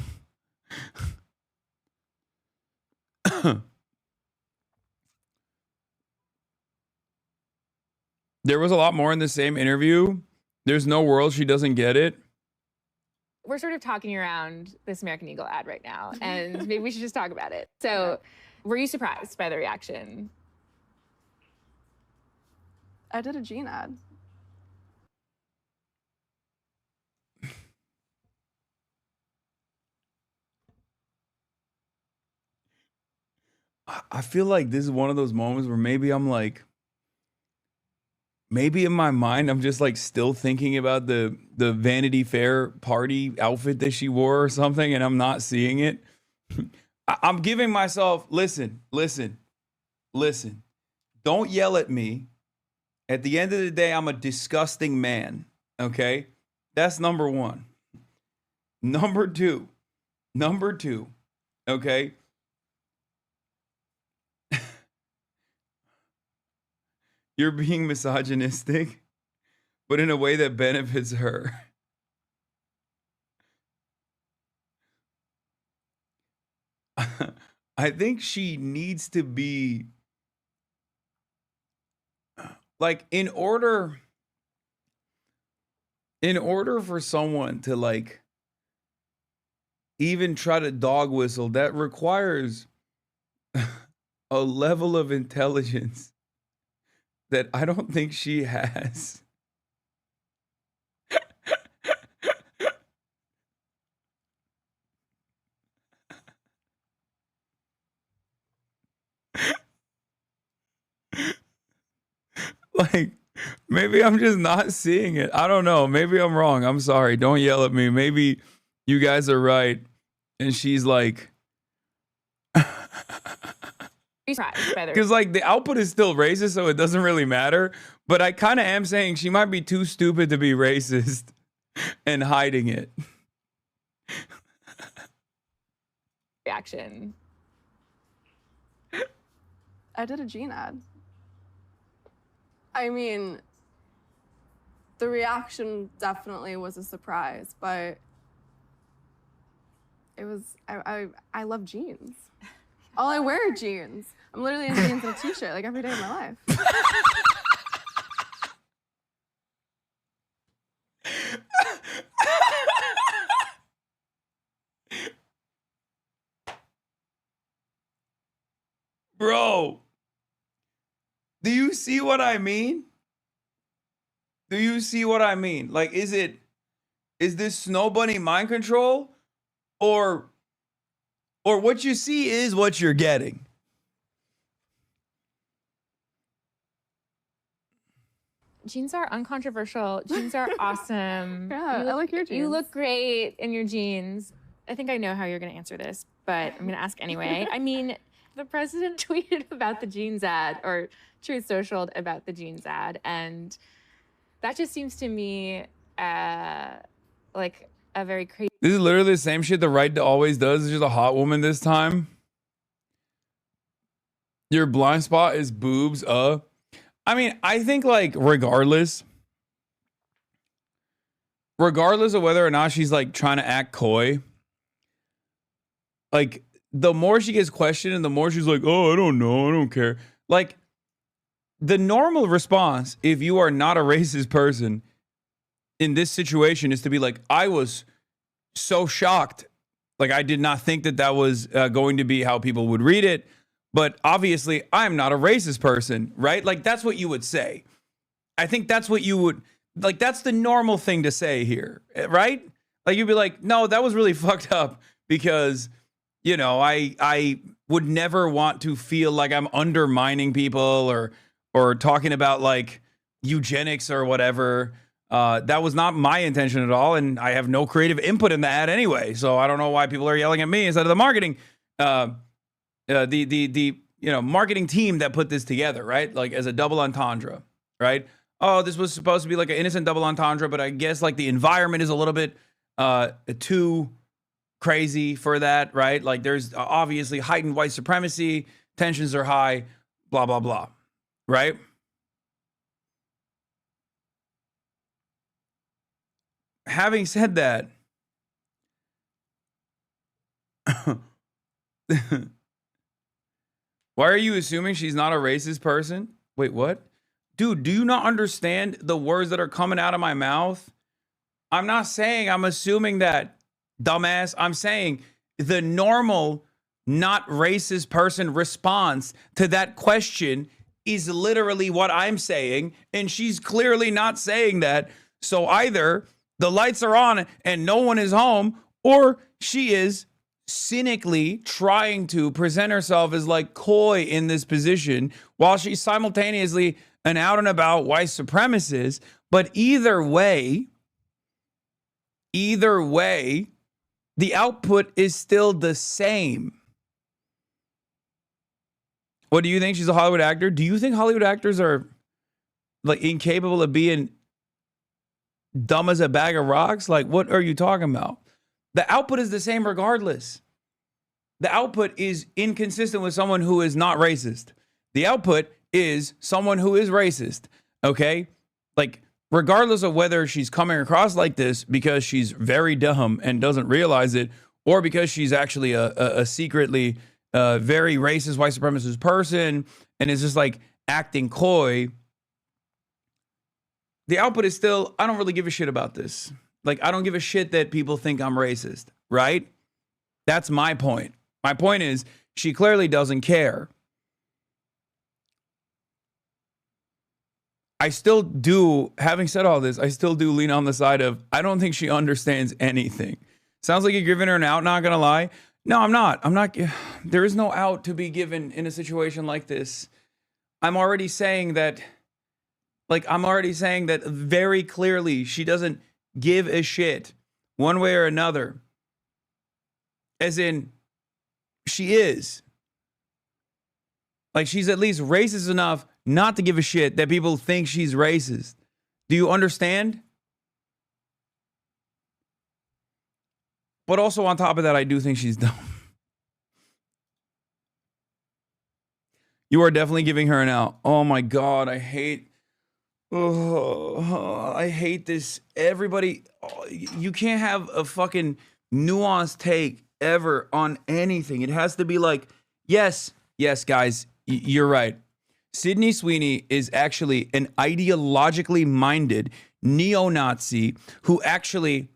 [SPEAKER 1] There was a lot more in the same interview. There's no world she doesn't get it.
[SPEAKER 15] We're sort of talking around this American Eagle ad right now, and maybe we should just talk about it. So, were you surprised by the reaction?
[SPEAKER 20] I did a jean ad.
[SPEAKER 1] I feel like this is one of those moments where maybe I'm like, maybe in my mind, I'm just like still thinking about the Vanity Fair party outfit that she wore or something, and I'm not seeing it. I'm giving myself, listen. Don't yell at me. At the end of the day, I'm a disgusting man, okay? That's number one. Number two, okay? You're being misogynistic, but in a way that benefits her. I think she needs to be like, in order for someone to like even try to dog whistle, that requires a level of intelligence that I don't think she has. Like, maybe I'm just not seeing it. I don't know. Maybe I'm wrong. I'm sorry. Don't yell at me. Maybe you guys are right. And she's like, because like the output is still racist, so it doesn't really matter. But I kind of am saying she might be too stupid to be racist and hiding it.
[SPEAKER 15] Reaction.
[SPEAKER 20] I did a jean ad. I mean, the reaction definitely was a surprise, but it was, I love jeans. All I wear are jeans. I'm literally in jeans and a t-shirt like every day of my life.
[SPEAKER 1] Bro, do you see what I mean? Do you see what I mean? Like, is this Snow Bunny mind control? Or what you see is what you're getting?
[SPEAKER 15] Jeans are uncontroversial. Jeans are awesome.
[SPEAKER 20] Yeah, I like your jeans.
[SPEAKER 15] You look great in your jeans. I think I know how you're going to answer this, but I'm going to ask anyway. I mean, the president tweeted about the jeans ad, or Truth Socialed about the jeans ad, and that just seems to me like a very crazy.
[SPEAKER 1] This is literally the same shit the right always does. It's just a hot woman this time. Your blind spot is boobs. I mean, I think like regardless of whether or not she's like trying to act coy, like the more she gets questioned and the more she's like, oh, I don't know, I don't care. Like the normal response, if you are not a racist person in this situation, is to be like, I was so shocked. Like, I did not think that that was going to be how people would read it. But obviously, I'm not a racist person, right? Like, that's what you would say. I think that's what you would, like, that's the normal thing to say here, right? Like, you'd be like, no, that was really fucked up because, you know, I would never want to feel like I'm undermining people or talking about, like, eugenics or whatever. That was not my intention at all, and I have no creative input in the ad anyway. So I don't know why people are yelling at me instead of the marketing, the marketing team that put this together, right? Like, as a double entendre, right? Oh, this was supposed to be like an innocent double entendre, but I guess like the environment is a little bit too crazy for that, right? Like, there's obviously heightened white supremacy, tensions are high, blah blah blah, right? Having said that, why are you assuming she's not a racist person? Wait, what? Dude, do you not understand the words that are coming out of my mouth? I'm not saying I'm assuming that, dumbass. I'm saying the normal, not racist person response to that question is literally what I'm saying, and she's clearly not saying that. So either the lights are on and no one is home, or she is cynically trying to present herself as like coy in this position while she's simultaneously an out and about white supremacist. But either way, the output is still the same. What do you think? She's a Hollywood actor? Do you think Hollywood actors are like incapable of being dumb as a bag of rocks? Like, what are you talking about? The output is the same regardless. The output is inconsistent with someone who is not racist. The output is someone who is racist, okay? Like, regardless of whether she's coming across like this because she's very dumb and doesn't realize it, or because she's actually a secretly very racist white supremacist person and is just like acting coy, the output is still, I don't really give a shit about this. Like, I don't give a shit that people think I'm racist, right? That's my point. My point is, she clearly doesn't care. I still do, having said all this, I still do lean on the side of, I don't think she understands anything. Sounds like you're giving her an out, not gonna lie. No, I'm not. There is no out to be given in a situation like this. I'm already saying that very clearly she doesn't give a shit one way or another. As in, she is. Like, she's at least racist enough not to give a shit that people think she's racist. Do you understand? But also on top of that, I do think she's dumb. You are definitely giving her an out. Oh my God, I hate this. Everybody, you can't have a fucking nuanced take ever on anything. It has to be like, yes, guys, you're right. Sydney Sweeney is actually an ideologically minded neo-Nazi who actually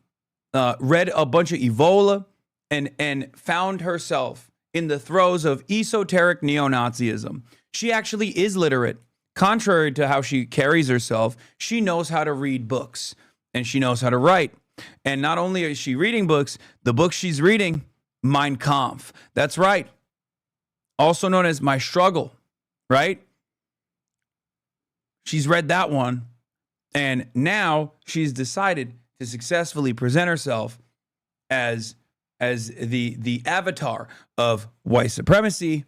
[SPEAKER 1] read a bunch of Ebola and found herself in the throes of esoteric neo-Nazism. She actually is literate. Contrary to how she carries herself, she knows how to read books and she knows how to write. And not only is she reading books, the book she's reading, Mein Kampf. That's right. Also known as My Struggle, right? She's read that one, and now she's decided to successfully present herself as the avatar of white supremacy,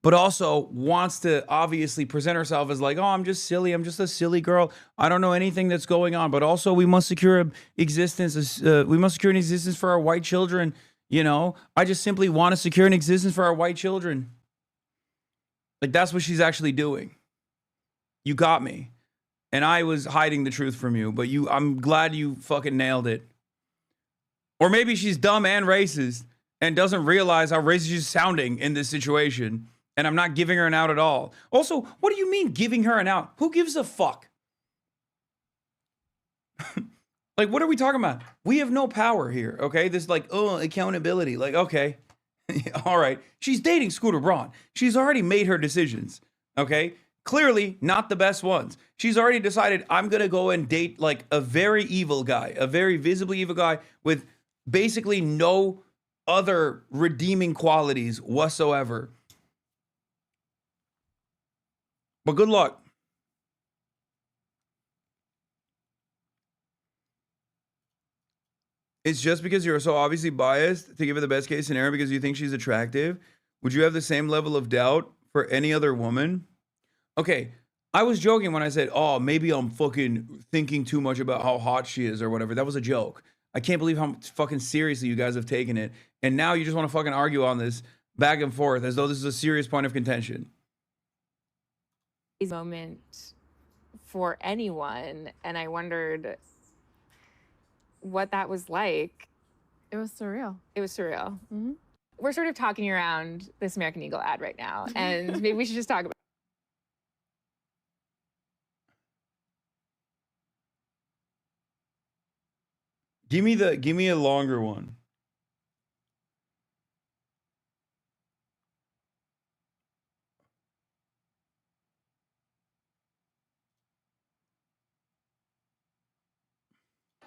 [SPEAKER 1] but also wants to obviously present herself as like, oh, I'm just silly. I'm just a silly girl. I don't know anything that's going on. But also, we must secure an existence. We must secure an existence for our white children. You know, I just simply want to secure an existence for our white children. Like, that's what she's actually doing. You got me. And I was hiding the truth from you, but I'm glad you fucking nailed it. Or maybe she's dumb and racist and doesn't realize how racist she's sounding in this situation. And I'm not giving her an out at all. Also, what do you mean giving her an out? Who gives a fuck? Like, what are we talking about? We have no power here, okay? This like, oh, accountability. Like, okay, all right. She's dating Scooter Braun. She's already made her decisions, okay? Clearly not the best ones. She's already decided, I'm going to go and date like a very evil guy, a very visibly evil guy with basically no other redeeming qualities whatsoever. But good luck. It's just because you're so obviously biased to give her the best case scenario because you think she's attractive. Would you have the same level of doubt for any other woman? Okay, I was joking when I said, oh, maybe I'm fucking thinking too much about how hot she is or whatever. That was a joke. I can't believe how fucking seriously you guys have taken it. And now you just want to fucking argue on this back and forth as though this is a serious point of contention.
[SPEAKER 15] Moment for anyone, and I wondered what that was like.
[SPEAKER 20] It was surreal.
[SPEAKER 15] It was surreal. Mm-hmm. We're sort of talking around this American Eagle ad right now, and maybe we should just talk about.
[SPEAKER 1] Give me a longer one.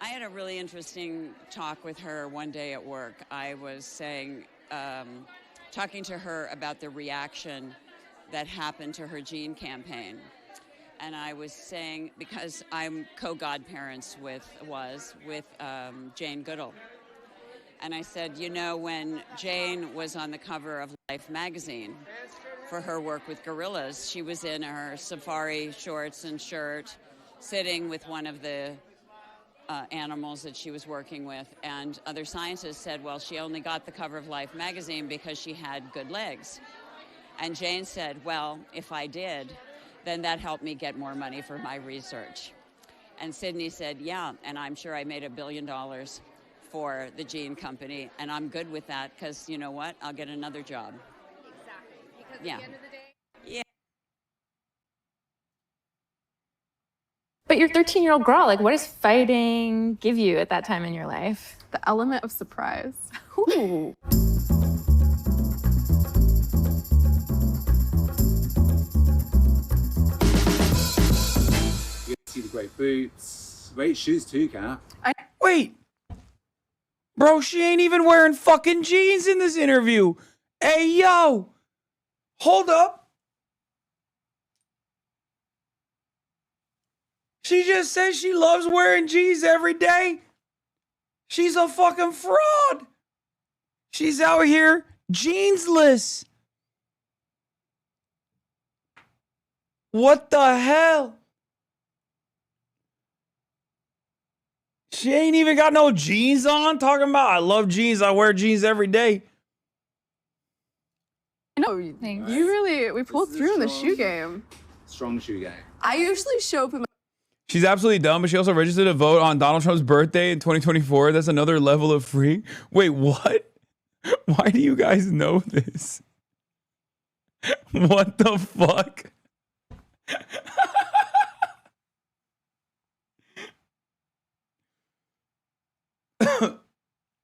[SPEAKER 2] I had a really interesting talk with her one day at work. I was saying, talking to her about the reaction that happened to her Jean campaign. And I was saying, because I'm co-godparents with Jane Goodall. And I said, you know, when Jane was on the cover of Life magazine for her work with gorillas, she was in her safari shorts and shirt, sitting with one of the animals that she was working with, and other scientists said, well, she only got the cover of Life magazine because she had good legs. And Jane said, well, if I did, then that helped me get more money for my research. And Sydney said, yeah, and I'm sure I made $1 billion for the Jean Company, and I'm good with that because, you know what, I'll get another job.
[SPEAKER 15] Exactly, because
[SPEAKER 2] yeah.
[SPEAKER 15] at the end of the day.
[SPEAKER 2] Yeah.
[SPEAKER 15] But you're a 13-year-old girl. Like, what does fighting give you at that time in your life?
[SPEAKER 20] The element of surprise.
[SPEAKER 15] Ooh.
[SPEAKER 18] You get to see the great boots, great shoes too, Cap.
[SPEAKER 1] Wait. Bro, she ain't even wearing fucking jeans in this interview. Hey, yo. Hold up. She just says she loves wearing jeans every day. She's a fucking fraud. She's out here jeansless. What the hell? She ain't even got no jeans on. Talking about, I love jeans. I wear jeans every day.
[SPEAKER 20] No, we pulled through in the shoe game.
[SPEAKER 18] Strong shoe game.
[SPEAKER 20] I usually show up in my
[SPEAKER 1] She's absolutely dumb, but she also registered to vote on Donald Trump's birthday in 2024. That's another level of free. Wait, what? Why do you guys know this? What the fuck?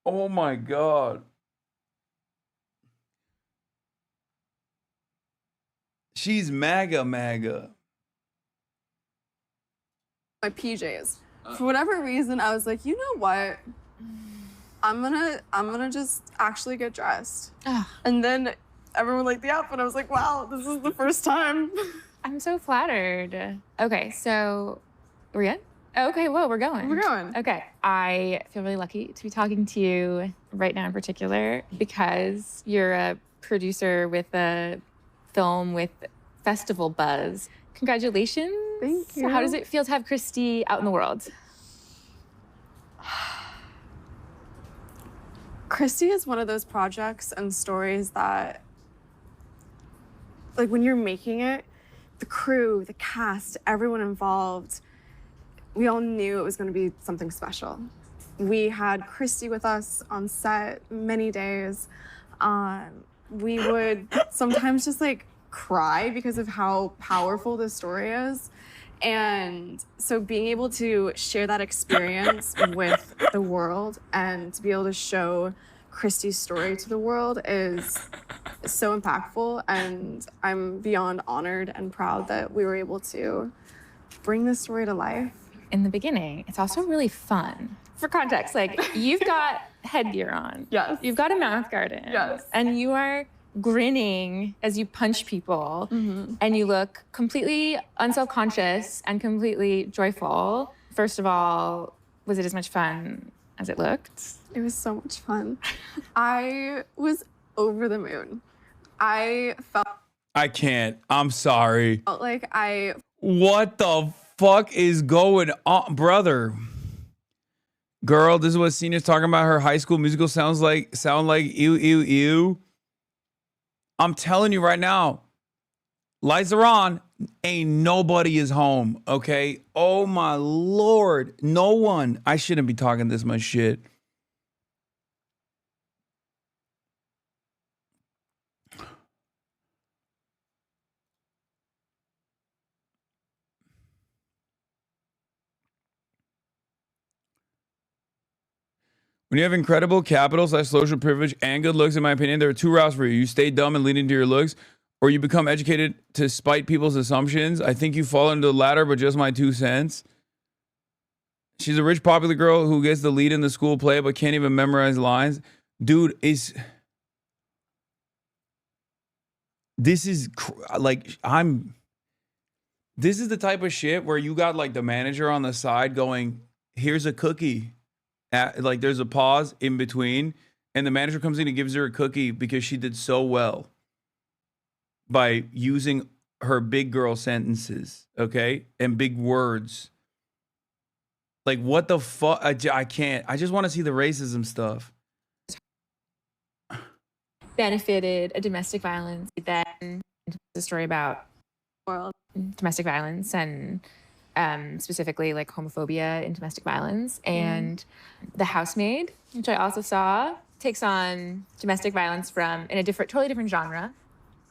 [SPEAKER 1] Oh my God. She's MAGA.
[SPEAKER 20] my PJs. For whatever reason, I was like, you know what? I'm gonna just actually get dressed. And then everyone liked the outfit. I was like, wow, this is the first time.
[SPEAKER 15] I'm so flattered. Okay, so we're good? Okay, well, we're going.
[SPEAKER 20] We're going.
[SPEAKER 15] Okay, I feel really lucky to be talking to you right now in particular because you're a producer with a film with festival buzz. Congratulations.
[SPEAKER 20] Thank you.
[SPEAKER 15] How does it feel to have Christy out in the world?
[SPEAKER 20] Christy is one of those projects and stories that, like, when you're making it, the crew, the cast, everyone involved, we all knew it was going to be something special. We had Christy with us on set many days. We would sometimes just like cry because of how powerful this story is. And so being able to share that experience with the world and to be able to show Christy's story to the world is so impactful. And I'm beyond honored and proud that we were able to bring this story to life.
[SPEAKER 15] In the beginning, it's also really fun. For context, like, you've got headgear on.
[SPEAKER 20] Yes.
[SPEAKER 15] You've got a mouth guard in.
[SPEAKER 20] Yes.
[SPEAKER 15] And you are grinning as you punch people. And you look completely unselfconscious and completely joyful. First of all, was it as much fun as it looked?
[SPEAKER 20] It was so much fun. I was over the moon. I felt
[SPEAKER 1] I'm sorry.
[SPEAKER 20] like
[SPEAKER 1] What the fuck is going on, brother? Girl, this is what Senior's talking about. Her High School Musical sound like ew. I'm telling you right now, lights are on. Ain't nobody is home, okay? Oh my Lord. No one. I shouldn't be talking this much shit. When you have incredible capital / social privilege and good looks, in my opinion, there are two routes for you. You stay dumb and lean into your looks, or you become educated to spite people's assumptions. I think you fall into the latter, but just my 2 cents. She's a rich, popular girl who gets the lead in the school play, but can't even memorize lines. Dude, this is the type of shit where you got like the manager on the side going, here's a cookie. Like there's a pause in between, and the manager comes in and gives her a cookie because she did so well by using her big girl sentences, okay, and big words. Like, what the fuck? I can't. I just want to see the racism stuff.
[SPEAKER 15] Benefited a domestic violence. Then the story about domestic violence and specifically like homophobia in domestic violence. And The Housemaid, which I also saw, takes on domestic violence in a totally different genre.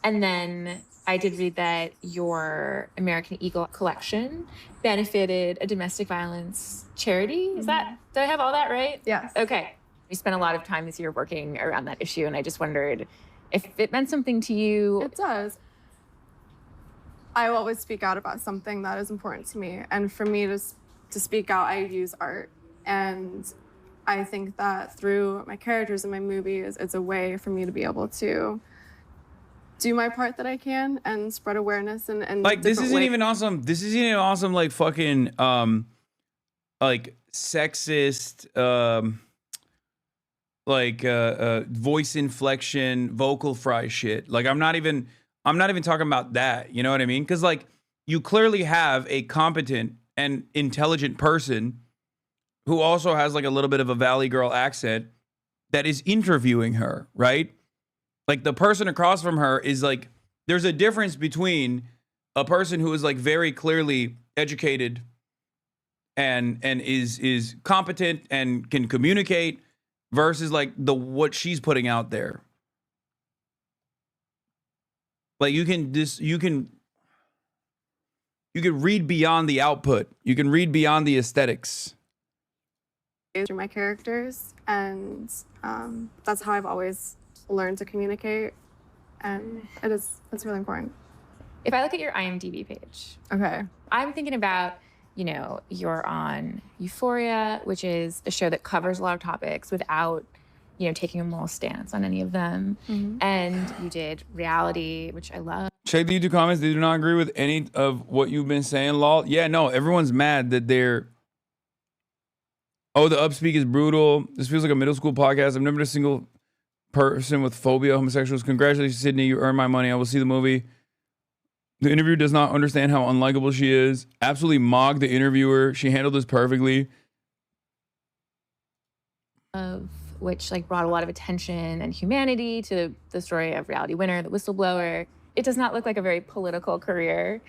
[SPEAKER 15] And then I did read that your American Eagle collection benefited a domestic violence charity. Did I have all that right?
[SPEAKER 20] Yes.
[SPEAKER 15] Okay. We spent a lot of time this year working around that issue, and I just wondered if it meant something to you.
[SPEAKER 20] It does. I will always speak out about something that is important to me. And for me to speak out, I use art. And I think that through my characters in my movies, it's a way for me to be able to do my part that I can and spread awareness and
[SPEAKER 1] like this isn't even awesome. This isn't even awesome like fucking like sexist voice inflection, vocal fry shit. Like I'm not even talking about that, you know what I mean? Cuz like you clearly have a competent and intelligent person who also has like a little bit of a Valley Girl accent that is interviewing her, right? Like the person across from her is like, there's a difference between a person who is like very clearly educated and is competent and can communicate versus like what she's putting out there. Like you can read beyond the output. You can read beyond the aesthetics.
[SPEAKER 20] Through my characters, and that's how I've always learned to communicate, and it's really important.
[SPEAKER 15] If I look at your IMDb page,
[SPEAKER 20] okay,
[SPEAKER 15] I'm thinking about, you know, you're on Euphoria, which is a show that covers a lot of topics without, you know, taking a moral stance on any of them. And you did Reality, which I love.
[SPEAKER 1] Check the YouTube comments. They do not agree with any of what you've been saying, lol. Yeah, no, everyone's mad that they're... Oh, the upspeak is brutal. This feels like a middle school podcast. I've never met a single person with phobia, homosexuals. Congratulations, Sydney. You earned my money. I will see the movie. The interviewer does not understand how unlikable she is. Absolutely mocked the interviewer. She handled this perfectly.
[SPEAKER 15] Of which like brought a lot of attention and humanity to the story of Reality Winner, the whistleblower. It does not look like a very political career,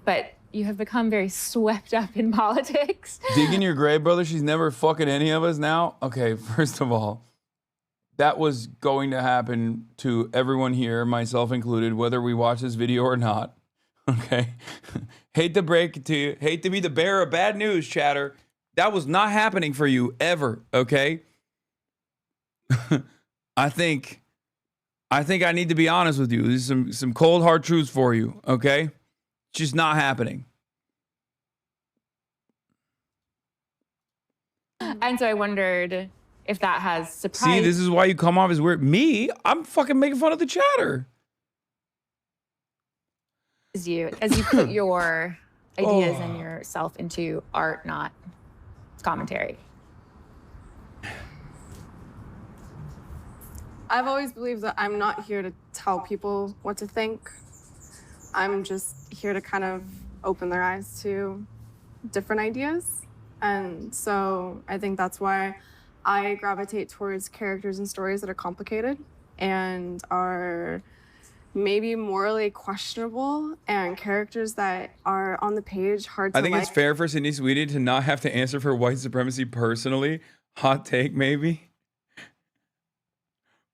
[SPEAKER 15] but you have become very swept up in politics.
[SPEAKER 1] Dig in your grave, brother. She's never fucking any of us now. Okay, first of all, that was going to happen to everyone here, myself included, whether we watch this video or not. Okay. Hate to break it to you. Hate to be the bearer of bad news, chatter. That was not happening for you ever, okay? I think I need to be honest with you. This is some cold hard truths for you, okay? It's just not happening.
[SPEAKER 15] And so I wondered if that has surprised.
[SPEAKER 1] See, this is why you come off as weird. Me? I'm fucking making fun of the chatter.
[SPEAKER 15] You as you put your ideas and yourself into art, not commentary.
[SPEAKER 20] I've always believed that I'm not here to tell people what to think. I'm just here to kind of open their eyes to different ideas. And so I think that's why I gravitate towards characters and stories that are complicated and are maybe morally questionable, and characters that are on the page hard to
[SPEAKER 1] I think
[SPEAKER 20] like.
[SPEAKER 1] it's fair for Sydney Sweeney to not have to answer for white supremacy personally. Hot take, maybe.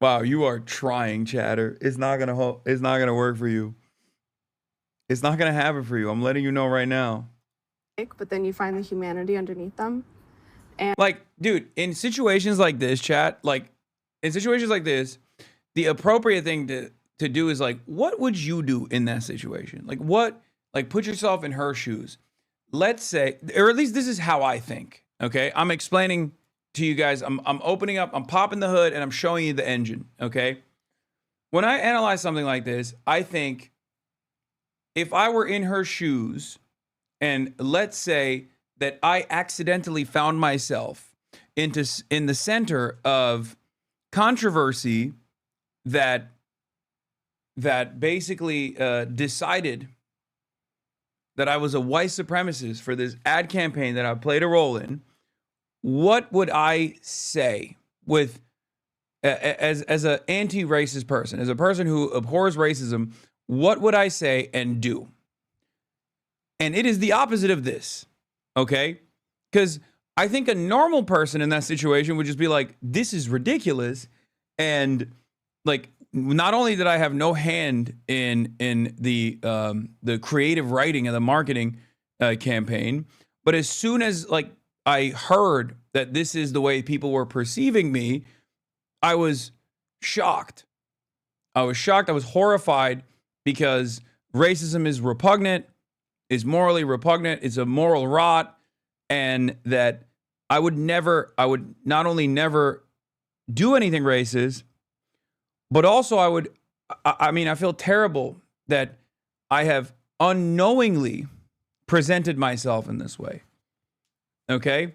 [SPEAKER 1] Wow, you are trying, chatter. It's not gonna work for you. It's not gonna have it for you. I'm letting you know right now.
[SPEAKER 20] But then you find the humanity underneath them. And
[SPEAKER 1] like, dude, in situations like this, chat, like in situations like this, the appropriate thing to do is like, what would you do in that situation? Like what, like put yourself in her shoes. Let's say, or at least this is how I think. Okay. I'm explaining to you guys, I'm opening up, I'm popping the hood and I'm showing you the engine. Okay. When I analyze something like this, I think if I were in her shoes and let's say that I accidentally found myself in the center of controversy that basically decided that I was a white supremacist for this ad campaign that I played a role in, what would I say with as an anti-racist person, as a person who abhors racism, what would I say and do? And it is the opposite of this, okay? Because I think a normal person in that situation would just be like, this is ridiculous. And like, not only did I have no hand in the creative writing and the marketing campaign, but as soon as like I heard that this is the way people were perceiving me, I was shocked. I was shocked. I was horrified because racism is repugnant, is morally repugnant, it's a moral rot, and that I would not only never do anything racist, but also I feel terrible that I have unknowingly presented myself in this way. Okay?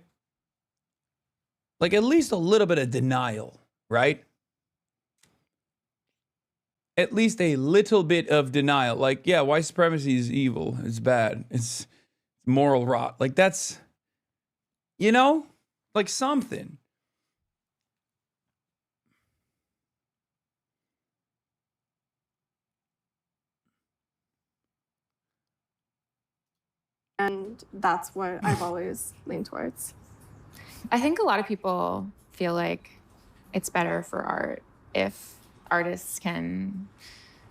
[SPEAKER 1] Like at least a little bit of denial, right? At least a little bit of denial. Like, yeah, white supremacy is evil. It's bad. It's moral rot. Like that's, you know, like something.
[SPEAKER 20] And that's what I've always leaned towards.
[SPEAKER 15] I think a lot of people feel like it's better for art if artists can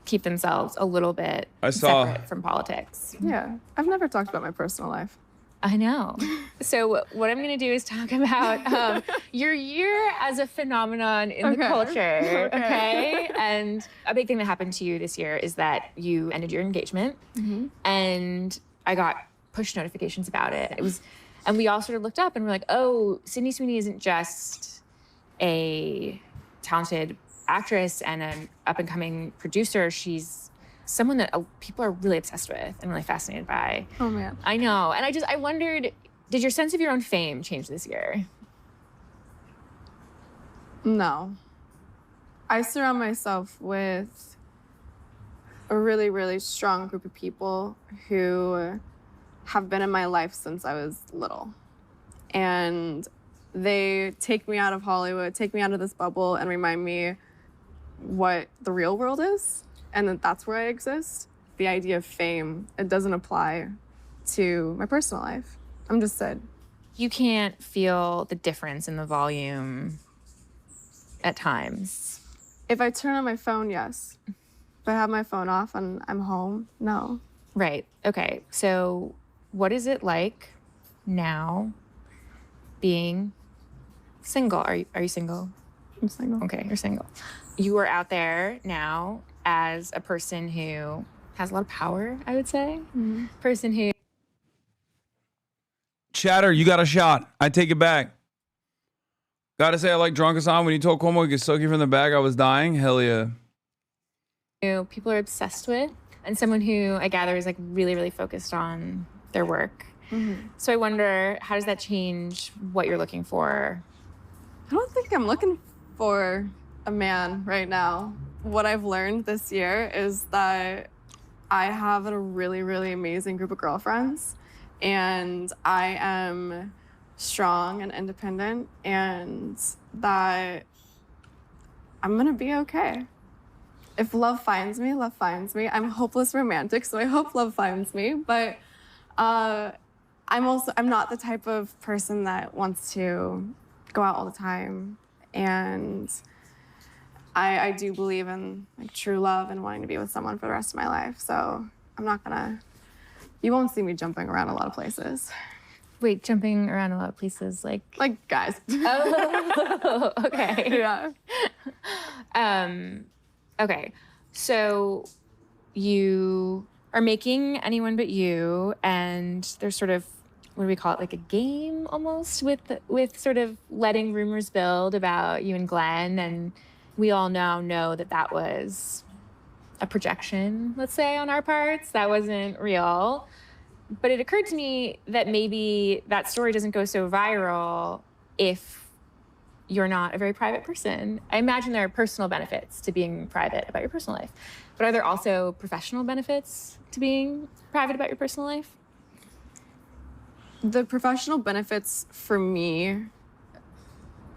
[SPEAKER 15] keep themselves a little bit separate from politics.
[SPEAKER 20] Yeah, I've never talked about my personal life.
[SPEAKER 15] I know. So what I'm going to do is talk about your year as a phenomenon in the culture, okay? And a big thing that happened to you this year is that you ended your engagement, and I got push notifications about it. And we all sort of looked up and we're like, oh, Sydney Sweeney isn't just a talented actress and an up-and-coming producer. She's someone that people are really obsessed with and really fascinated by.
[SPEAKER 20] Oh, man.
[SPEAKER 15] I know. And I wondered, did your sense of your own fame change this year?
[SPEAKER 20] No. I surround myself with a really, really strong group of people who have been in my life since I was little. And they take me out of Hollywood, take me out of this bubble, and remind me what the real world is, and that that's where I exist. The idea of fame, it doesn't apply to my personal life. I'm just Sid.
[SPEAKER 15] You can't feel the difference in the volume at times.
[SPEAKER 20] If I turn on my phone, yes. If I have my phone off and I'm home, no.
[SPEAKER 15] Right. Okay. So what is it like now being single? Are you single?
[SPEAKER 20] I'm single.
[SPEAKER 15] Okay, you're single. You are out there now as a person who has a lot of power, I would say. Person who
[SPEAKER 1] Chatter, you got a shot. I take it back. Gotta say, I like Drunk Hasan. When you told Cuomo he could soak you from the back, I was dying. Hell yeah.
[SPEAKER 15] people are obsessed with, and someone who I gather is like really, really focused on their work. So I wonder, how does that change what you're looking for?
[SPEAKER 20] I don't think I'm looking for a man right now. What I've learned this year is that I have a really, really amazing group of girlfriends, and I am strong and independent, and that I'm gonna be okay. If love finds me, love finds me. I'm a hopeless romantic, so I hope love finds me, but I'm not the type of person that wants to go out all the time, and I do believe in like true love and wanting to be with someone for the rest of my life. So you won't see me jumping around a lot of places.
[SPEAKER 15] Wait, jumping around a lot of places, like
[SPEAKER 20] guys.
[SPEAKER 15] Oh, okay.
[SPEAKER 20] Yeah.
[SPEAKER 15] Okay. So you are making Anyone But You, and there's sort of, what do we call it, like a game almost with sort of letting rumors build about you and Glenn, and we all now know that that was a projection, let's say, on our parts. That wasn't real. But it occurred to me that maybe that story doesn't go so viral if you're not a very private person. I imagine there are personal benefits to being private about your personal life, but are there also professional benefits to being private about your personal life?
[SPEAKER 20] The professional benefits for me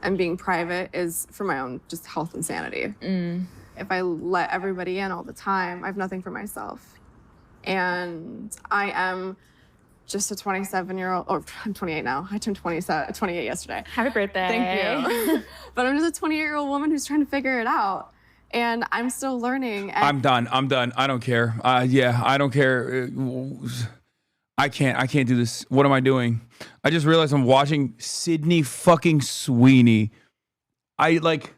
[SPEAKER 20] and being private is for my own just health and sanity. If I let everybody in all the time, I have nothing for myself. And I am just a 27-year-old, or I'm 28 now. I turned 28 yesterday.
[SPEAKER 15] Happy birthday.
[SPEAKER 20] Thank you. But I'm just a 28-year-old woman who's trying to figure it out. And I'm still learning. And
[SPEAKER 1] I'm done. I don't care. Yeah, I don't care. I can't do this. What am I doing? I just realized I'm watching Sydney fucking Sweeney. What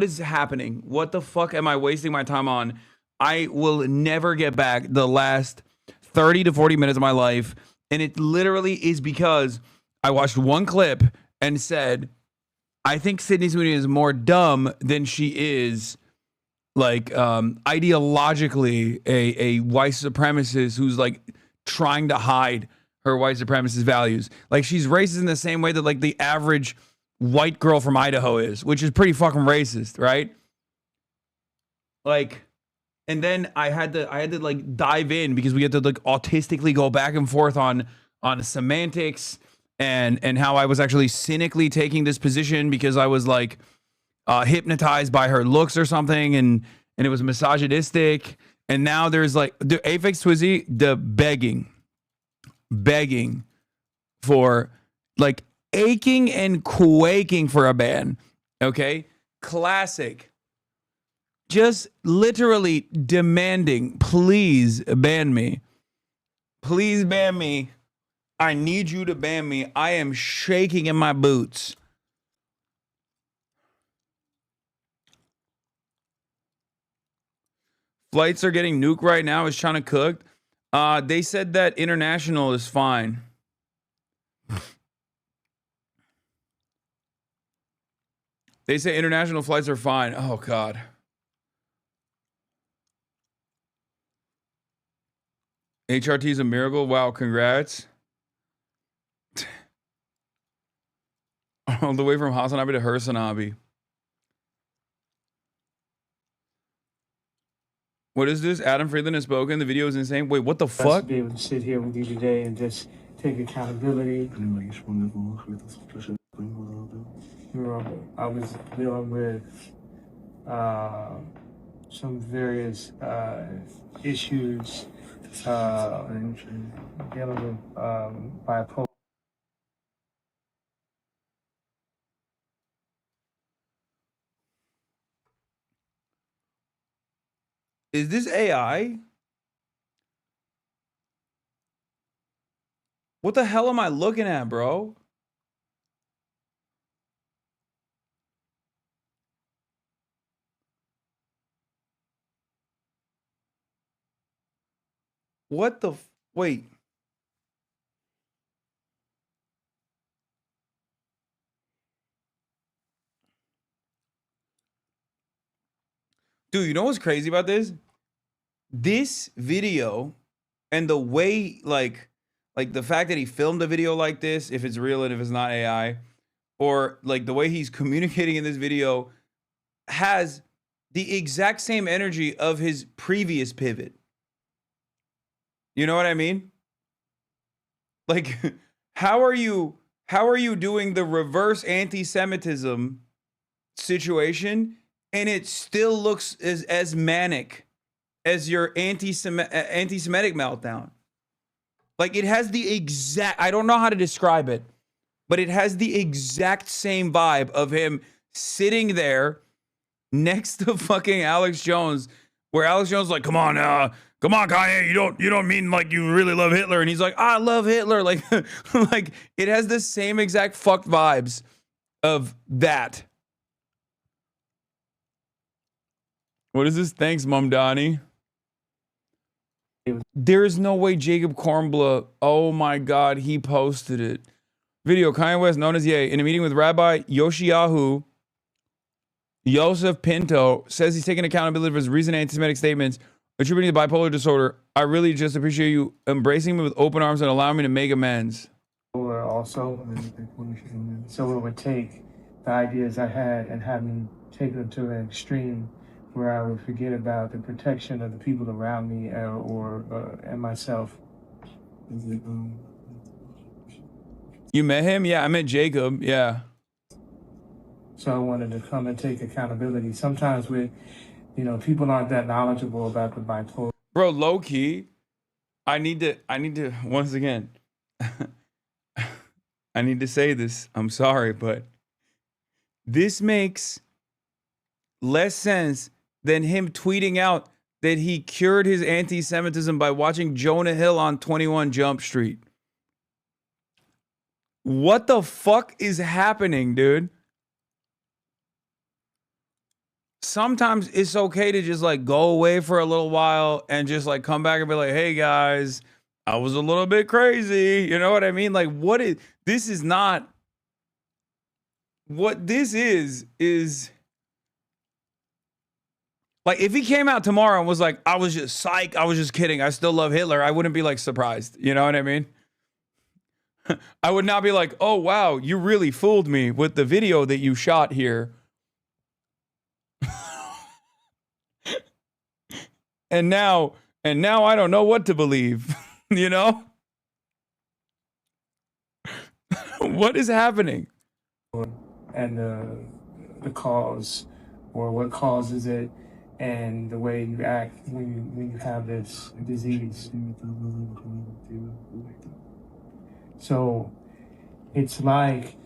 [SPEAKER 1] is happening? What the fuck am I wasting my time on? I will never get back the last 30 to 40 minutes of my life. And it literally is because I watched one clip and said, I think Sydney Sweeney is more dumb than she is ideologically a white supremacist who's like trying to hide her white supremacist values. Like, she's racist in the same way that like the average white girl from Idaho is, which is pretty fucking racist, right? Like, and then I had to like dive in because we had to like autistically go back and forth on semantics and how I was actually cynically taking this position because I was like hypnotized by her looks or something, and it was misogynistic. And now there's like the Aphex Twizzy, the begging for, like, aching and quaking for a ban. Okay, classic. Just literally demanding, please ban me. Please ban me. I need you to ban me. I am shaking in my boots. Flights are getting nuked right now. Is China cooked? They said that international is fine. They say international flights are fine. Oh, God. HRT is a miracle. Wow, congrats. All the way from HasanAbi to HasanAbi. What is this? Adam Friedland has spoken. The video is insane. Wait, what the fuck?
[SPEAKER 21] To be able to sit here with you today and just take accountability. I was dealing with some various issues and dealing with bipolar.
[SPEAKER 1] Is this AI? What the hell am I looking at, bro? What the wait. Dude, you know what's crazy about this? This video and the way like the fact that he filmed a video like this, if it's real and if it's not AI, or like the way he's communicating in this video has the exact same energy of his previous pivot. You know what I mean? Like, how are you doing the reverse anti-Semitism situation and it still looks as manic as your anti-Semitic meltdown? Like, it has the exact, I don't know how to describe it, but it has the exact same vibe of him sitting there next to fucking Alex Jones, where Alex Jones is like, come on, Kanye, you don't mean like you really love Hitler. And he's like, I love Hitler. Like, like it has the same exact fucked vibes of that. What is this? Thanks, Mom Donnie. There is no way Jacob Kornbluh, oh my God, he posted it. Video, Kanye West, known as Ye, in a meeting with Rabbi Yoshiyahu Yosef Pinto, says he's taking accountability for his recent anti-Semitic statements attributing to bipolar disorder. I really just appreciate you embracing me with open arms and allowing me to make amends.
[SPEAKER 21] Also, so it would take the ideas I had and have me take them to an extreme where I would forget about the protection of the people around me and myself.
[SPEAKER 1] You met him? Yeah, I met Jacob. Yeah.
[SPEAKER 21] So I wanted to come and take accountability. Sometimes people aren't that knowledgeable about the bipolar.
[SPEAKER 1] Bro, low key, I need to once again, I need to say this. I'm sorry, but this makes less sense than him tweeting out that he cured his anti-Semitism by watching Jonah Hill on 21 Jump Street. What the fuck is happening, dude? Sometimes it's okay to just like go away for a little while and just like come back and be like, hey guys, I was a little bit crazy. You know what I mean? Like, this is not what this is like, if he came out tomorrow and was like, I was just psych, I was just kidding, I still love Hitler, I wouldn't be like surprised. You know what I mean? I would not be like, oh wow, you really fooled me with the video that you shot here. And now I don't know what to believe, you know? What is happening?
[SPEAKER 21] And the cause, or what causes it, and the way you act when you have this disease. So it's like,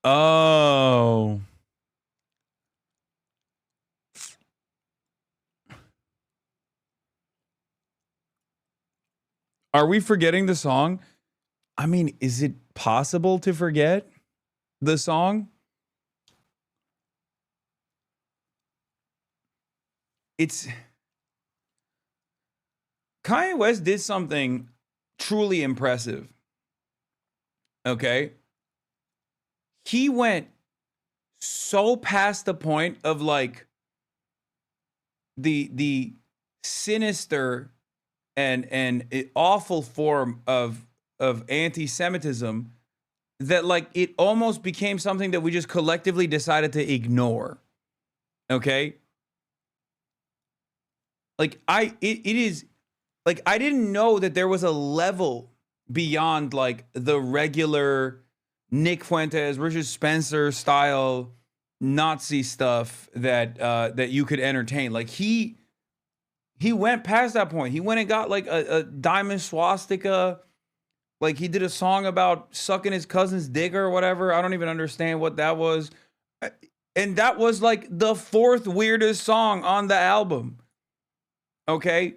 [SPEAKER 1] oh. Are we forgetting the song? I mean, is it possible to forget the song? Kanye West did something truly impressive. Okay? He went so past the point of like the sinister and awful form of anti-Semitism that like it almost became something that we just collectively decided to ignore. Okay? Like it is like I didn't know that there was a level beyond like the regular Nick Fuentes, Richard Spencer style Nazi stuff that you could entertain. Like he went past that point. He went and got like a diamond swastika. Like he did a song about sucking his cousin's dick or whatever. I don't even understand what that was. And that was like the fourth weirdest song on the album. Okay.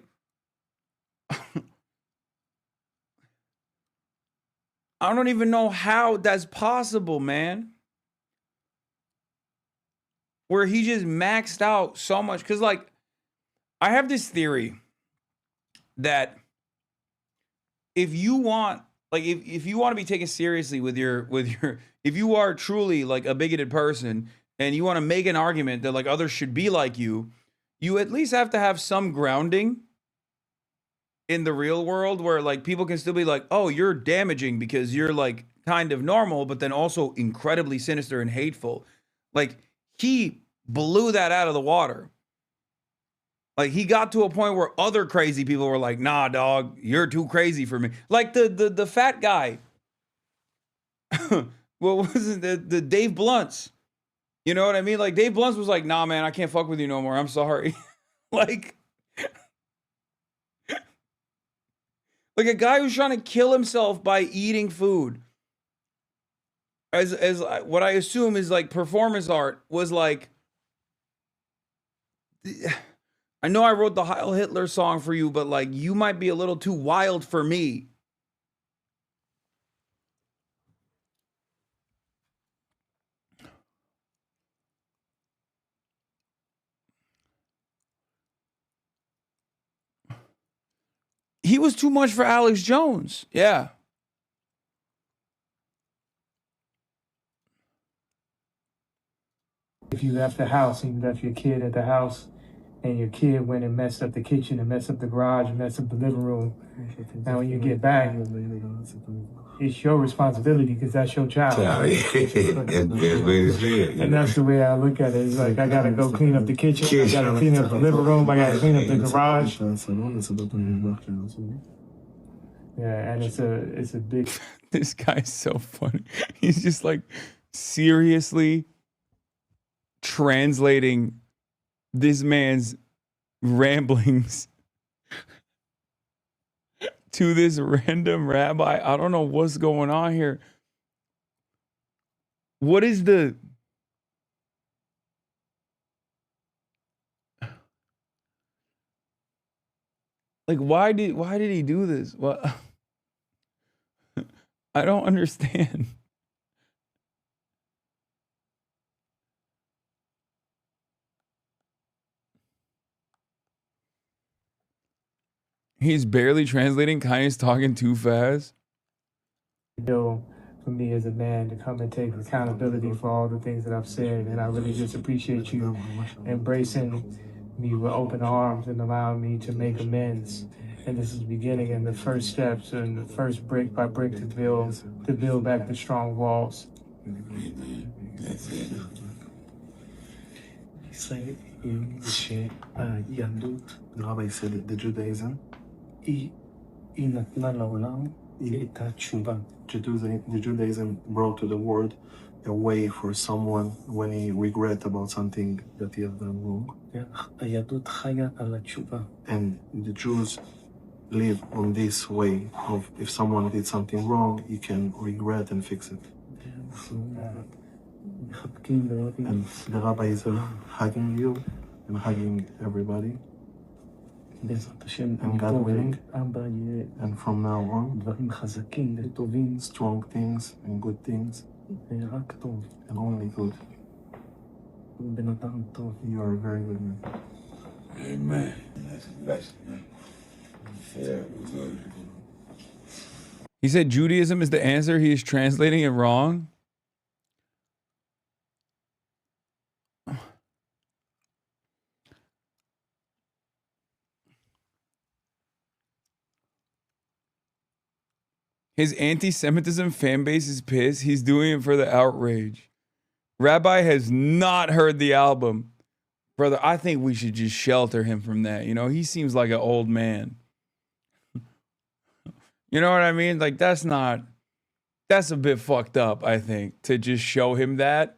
[SPEAKER 1] I don't even know how that's possible, man. Where he just maxed out so much. Because, like, I have this theory that if you want, like, if you want to be taken seriously with your, if you are truly, like, a bigoted person and you want to make an argument that, like, others should be like you at least have to have some grounding in the real world where, like, people can still be like, oh, you're damaging because you're, like, kind of normal, but then also incredibly sinister and hateful. Like, he blew that out of the water. Like, he got to a point where other crazy people were like, nah, dog, you're too crazy for me. Like the fat guy. What was it? The Dave Blunts. You know what I mean? Like, Dave Blunts was like, nah, man, I can't fuck with you no more. I'm sorry. Like a guy who's trying to kill himself by eating food. As what I assume is, like, performance art was like, I know I wrote the Heil Hitler song for you, but, like, you might be a little too wild for me. He was too much for Alex Jones. Yeah.
[SPEAKER 21] If you left the house and you left your kid at the house and your kid went and messed up the kitchen and messed up the garage and messed up the living room, now when you get back, it's your responsibility because that's your child. And that's the way I look at it. It's like, I gotta go clean up the kitchen, I gotta clean up the living room, I gotta clean up the garage. Yeah, and it's a big...
[SPEAKER 1] This guy's so funny. He's just, like, seriously translating this man's ramblings to this random rabbi. I don't know what's going on here. What is the... Like, why did he do this? What? I don't understand. He's barely translating. Kanye's talking too fast.
[SPEAKER 21] For me as a man to come and take accountability for all the things that I've said, and I really just appreciate you embracing me with open arms and allowing me to make amends. And this is the beginning and the first steps and the first brick by brick to build back the strong walls.
[SPEAKER 7] He said in Yandut, the rabbi said the Judaism, the Judaism brought to the world a way for someone when he regret about something that he has done wrong. And the Jews live on this way of if someone did something wrong, he can regret and fix it. And the rabbi is hugging you and hugging everybody. And God willing, and from now on, strong things and good things, and only good. You are a very good man.
[SPEAKER 4] Amen. That's a blessing, man. Very good.
[SPEAKER 1] He said Judaism is the answer. He is translating it wrong. His anti-Semitism fan base is pissed. He's doing it for the outrage. Rabbi has not heard the album. Brother, I think we should just shelter him from that. You know, he seems like an old man. You know what I mean? Like, that's a bit fucked up, I think, to just show him that.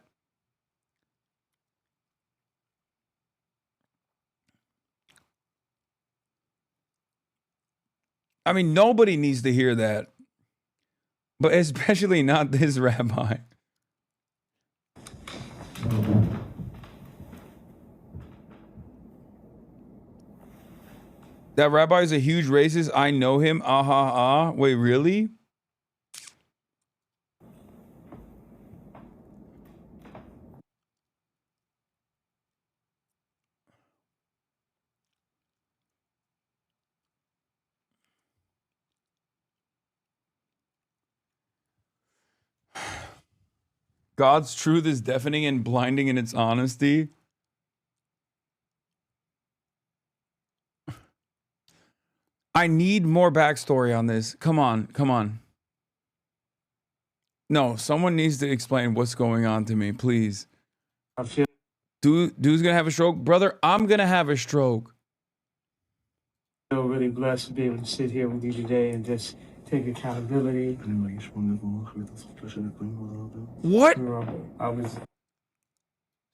[SPEAKER 1] I mean, nobody needs to hear that. But especially not this rabbi. That rabbi is a huge racist. I know him. Wait, really? God's truth is deafening and blinding in its honesty. I need more backstory on this. Come on, come on. No, someone needs to explain what's going on to me, please. Dude's gonna have a stroke. Brother, I'm gonna have a stroke.
[SPEAKER 21] I feel really blessed to be able to sit here with you today and just take accountability.
[SPEAKER 1] What?
[SPEAKER 21] I was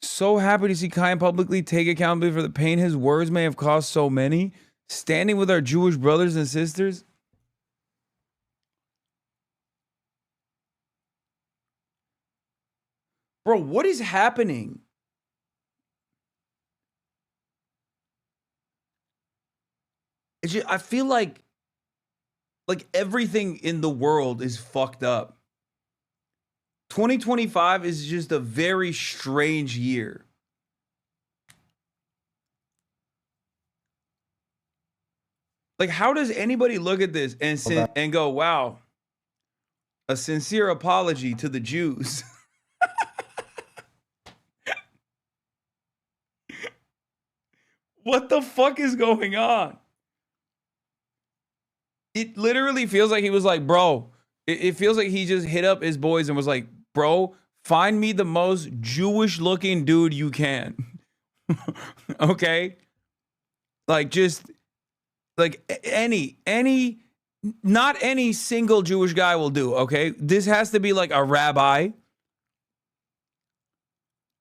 [SPEAKER 1] so happy to see Kyan publicly take accountability for the pain his words may have caused so many. Standing with our Jewish brothers and sisters. Bro, what is happening? It's just, I feel like everything in the world is fucked up. 2025 is just a very strange year. Like, how does anybody look at this and go, wow, a sincere apology to the Jews? What the fuck is going on? It literally feels like he was like, bro, it feels like he just hit up his boys and was like, bro, find me the most Jewish looking dude you can. Okay? Like, just, like, not any single Jewish guy will do, okay? This has to be like a rabbi.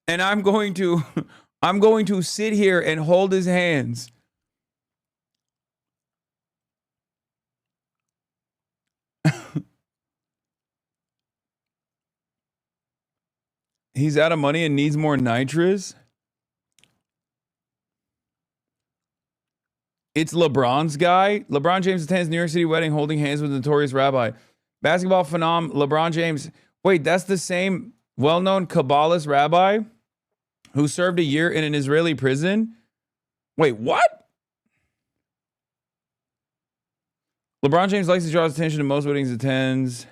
[SPEAKER 1] And I'm going to sit here and hold his hands. He's out of money and needs more nitrous. It's LeBron's guy. LeBron James attends New York City wedding holding hands with notorious rabbi. Basketball phenom LeBron James. Wait, that's the same well-known Kabbalist rabbi who served a year in an Israeli prison? Wait, what? LeBron James likes to draw his attention to most weddings he attends.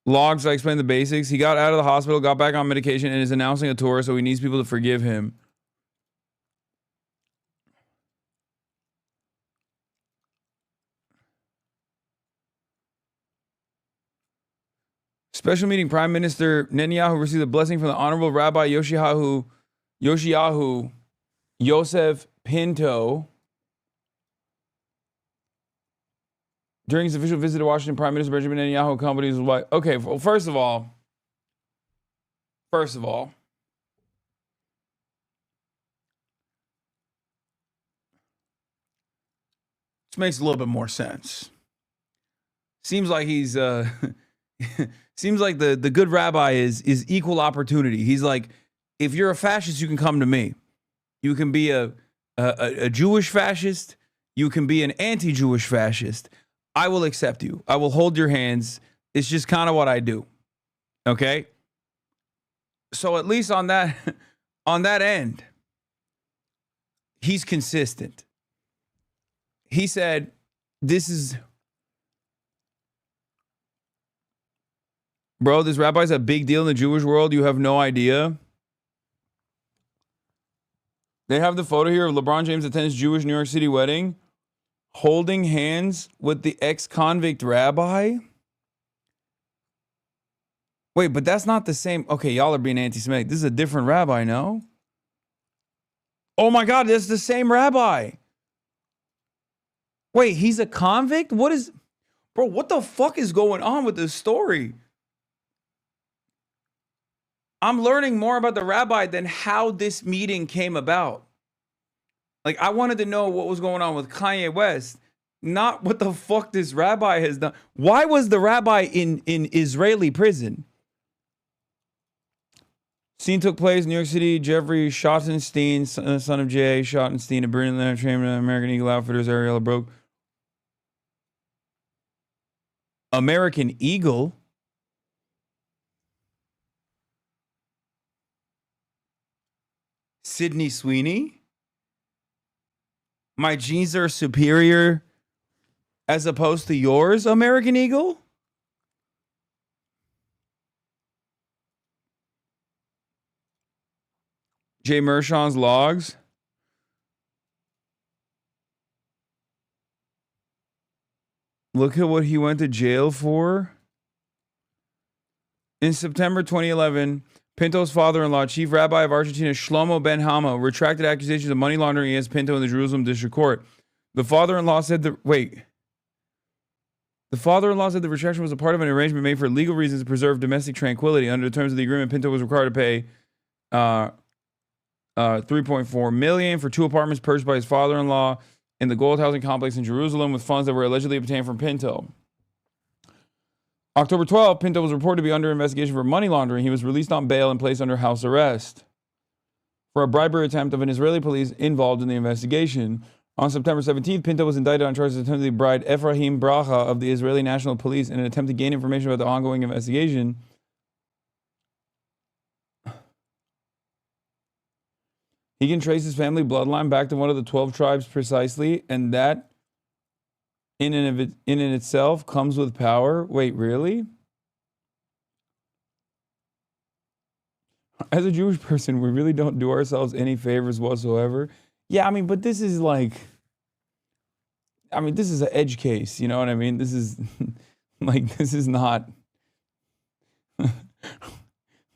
[SPEAKER 1] Logs, I explained the basics. He got out of the hospital, got back on medication, and is announcing a tour, so he needs people to forgive him. Special meeting, Prime Minister Netanyahu received a blessing from the Honorable Rabbi Yoshiyahu Yosef Pinto. During his official visit to Washington, Prime Minister Benjamin Netanyahu accompanied his wife. Okay, well, first of all, this makes a little bit more sense. Seems like he's seems like the good rabbi is equal opportunity. He's like, if you're a fascist, you can come to me. You can be a Jewish fascist. You can be an anti-Jewish fascist. I will accept you. I will hold your hands. It's just kind of what I do. Okay? So at least on that end, he's consistent. He said, this rabbi's a big deal in the Jewish world. You have no idea. They have the photo here of LeBron James attends Jewish New York City wedding, holding hands with the ex-convict rabbi. Wait, but that's not the same. Okay, y'all are being anti-Semitic. This is a different rabbi, no? Oh my God, that's the same rabbi. Wait, he's a convict? Bro, what the fuck is going on with this story? I'm learning more about the rabbi than how this meeting came about. Like, I wanted to know what was going on with Kanye West, not what the fuck this rabbi has done. Why was the rabbi in Israeli prison? Scene took place in New York City. Jeffrey Schottenstein, son of Jay Schottenstein, a brilliant entertainment American Eagle Outfitters, Ariella broke. American Eagle? Sydney Sweeney? My jeans are superior as opposed to yours, American Eagle? Jay Mershon's logs. Look at what he went to jail for. In September 2011, Pinto's father-in-law, Chief Rabbi of Argentina, Shlomo Ben Hama, retracted accusations of money laundering against Pinto in the Jerusalem District Court. The father-in-law said the father-in-law said the retraction was a part of an arrangement made for legal reasons to preserve domestic tranquility. Under the terms of the agreement, Pinto was required to pay $3.4 million for 2 apartments purchased by his father-in-law in the Gold Housing Complex in Jerusalem with funds that were allegedly obtained from Pinto. October 12, Pinto was reported to be under investigation for money laundering. He was released on bail and placed under house arrest for a bribery attempt of an Israeli police involved in the investigation. On September 17th, Pinto was indicted on charges of attempting to bribe Ephraim Bracha of the Israeli National Police in an attempt to gain information about the ongoing investigation. He can trace his family bloodline back to one of the 12 tribes precisely, and that in and itself comes with power. Wait, really? As a Jewish person, we really don't do ourselves any favors whatsoever. Yeah, I mean, but this is like, this is an edge case, you know what I mean? This is, this is not,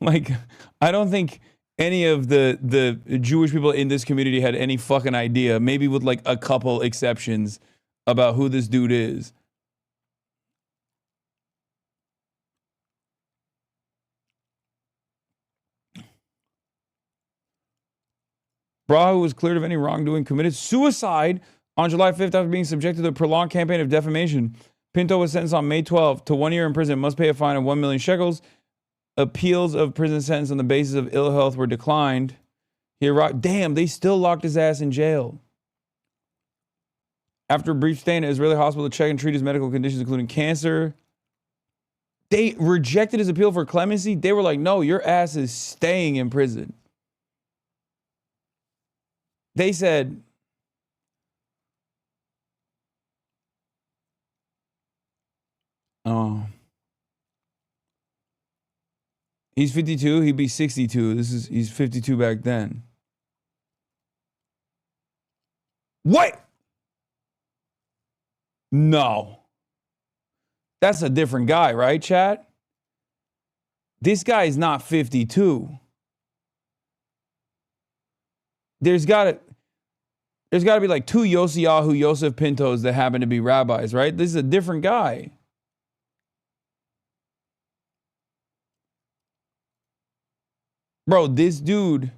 [SPEAKER 1] I don't think any of the Jewish people in this community had any fucking idea, maybe with like a couple exceptions, about who this dude is. Braha, who was cleared of any wrongdoing, committed suicide on July 5th after being subjected to a prolonged campaign of defamation. Pinto was sentenced on May 12th to 1 year in prison, must pay a fine of 1 million shekels. Appeals of prison sentence on the basis of ill health were declined. Damn, they still locked his ass in jail. After a brief stay in an Israeli hospital to check and treat his medical conditions, including cancer, they rejected his appeal for clemency. They were like, no, your ass is staying in prison. They said, oh, he's 52. He'd be 62. He's 52 back then. What? No. That's a different guy, right, chat? This guy is not 52. There's got to be like 2 Yosiyahu Yosef Pintos that happen to be rabbis, right? This is a different guy. Bro, this dude.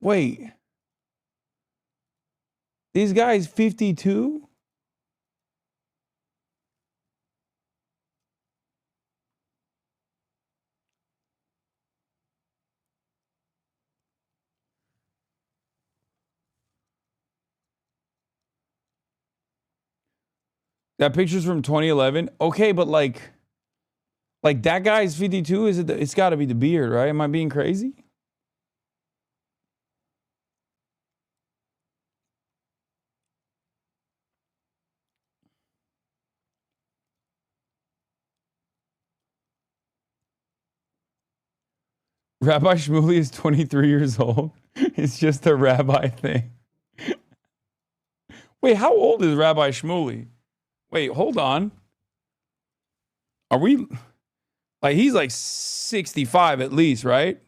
[SPEAKER 1] Wait. This guy's 52? That picture's from 2011. Okay, but like that guy's 52. It's got to be the beard, right? Am I being crazy? Rabbi Shmuley is 23 years old. It's just a rabbi thing. Wait, how old is Rabbi Shmuley? Wait, hold on. Are we like he's like 65 at least, right?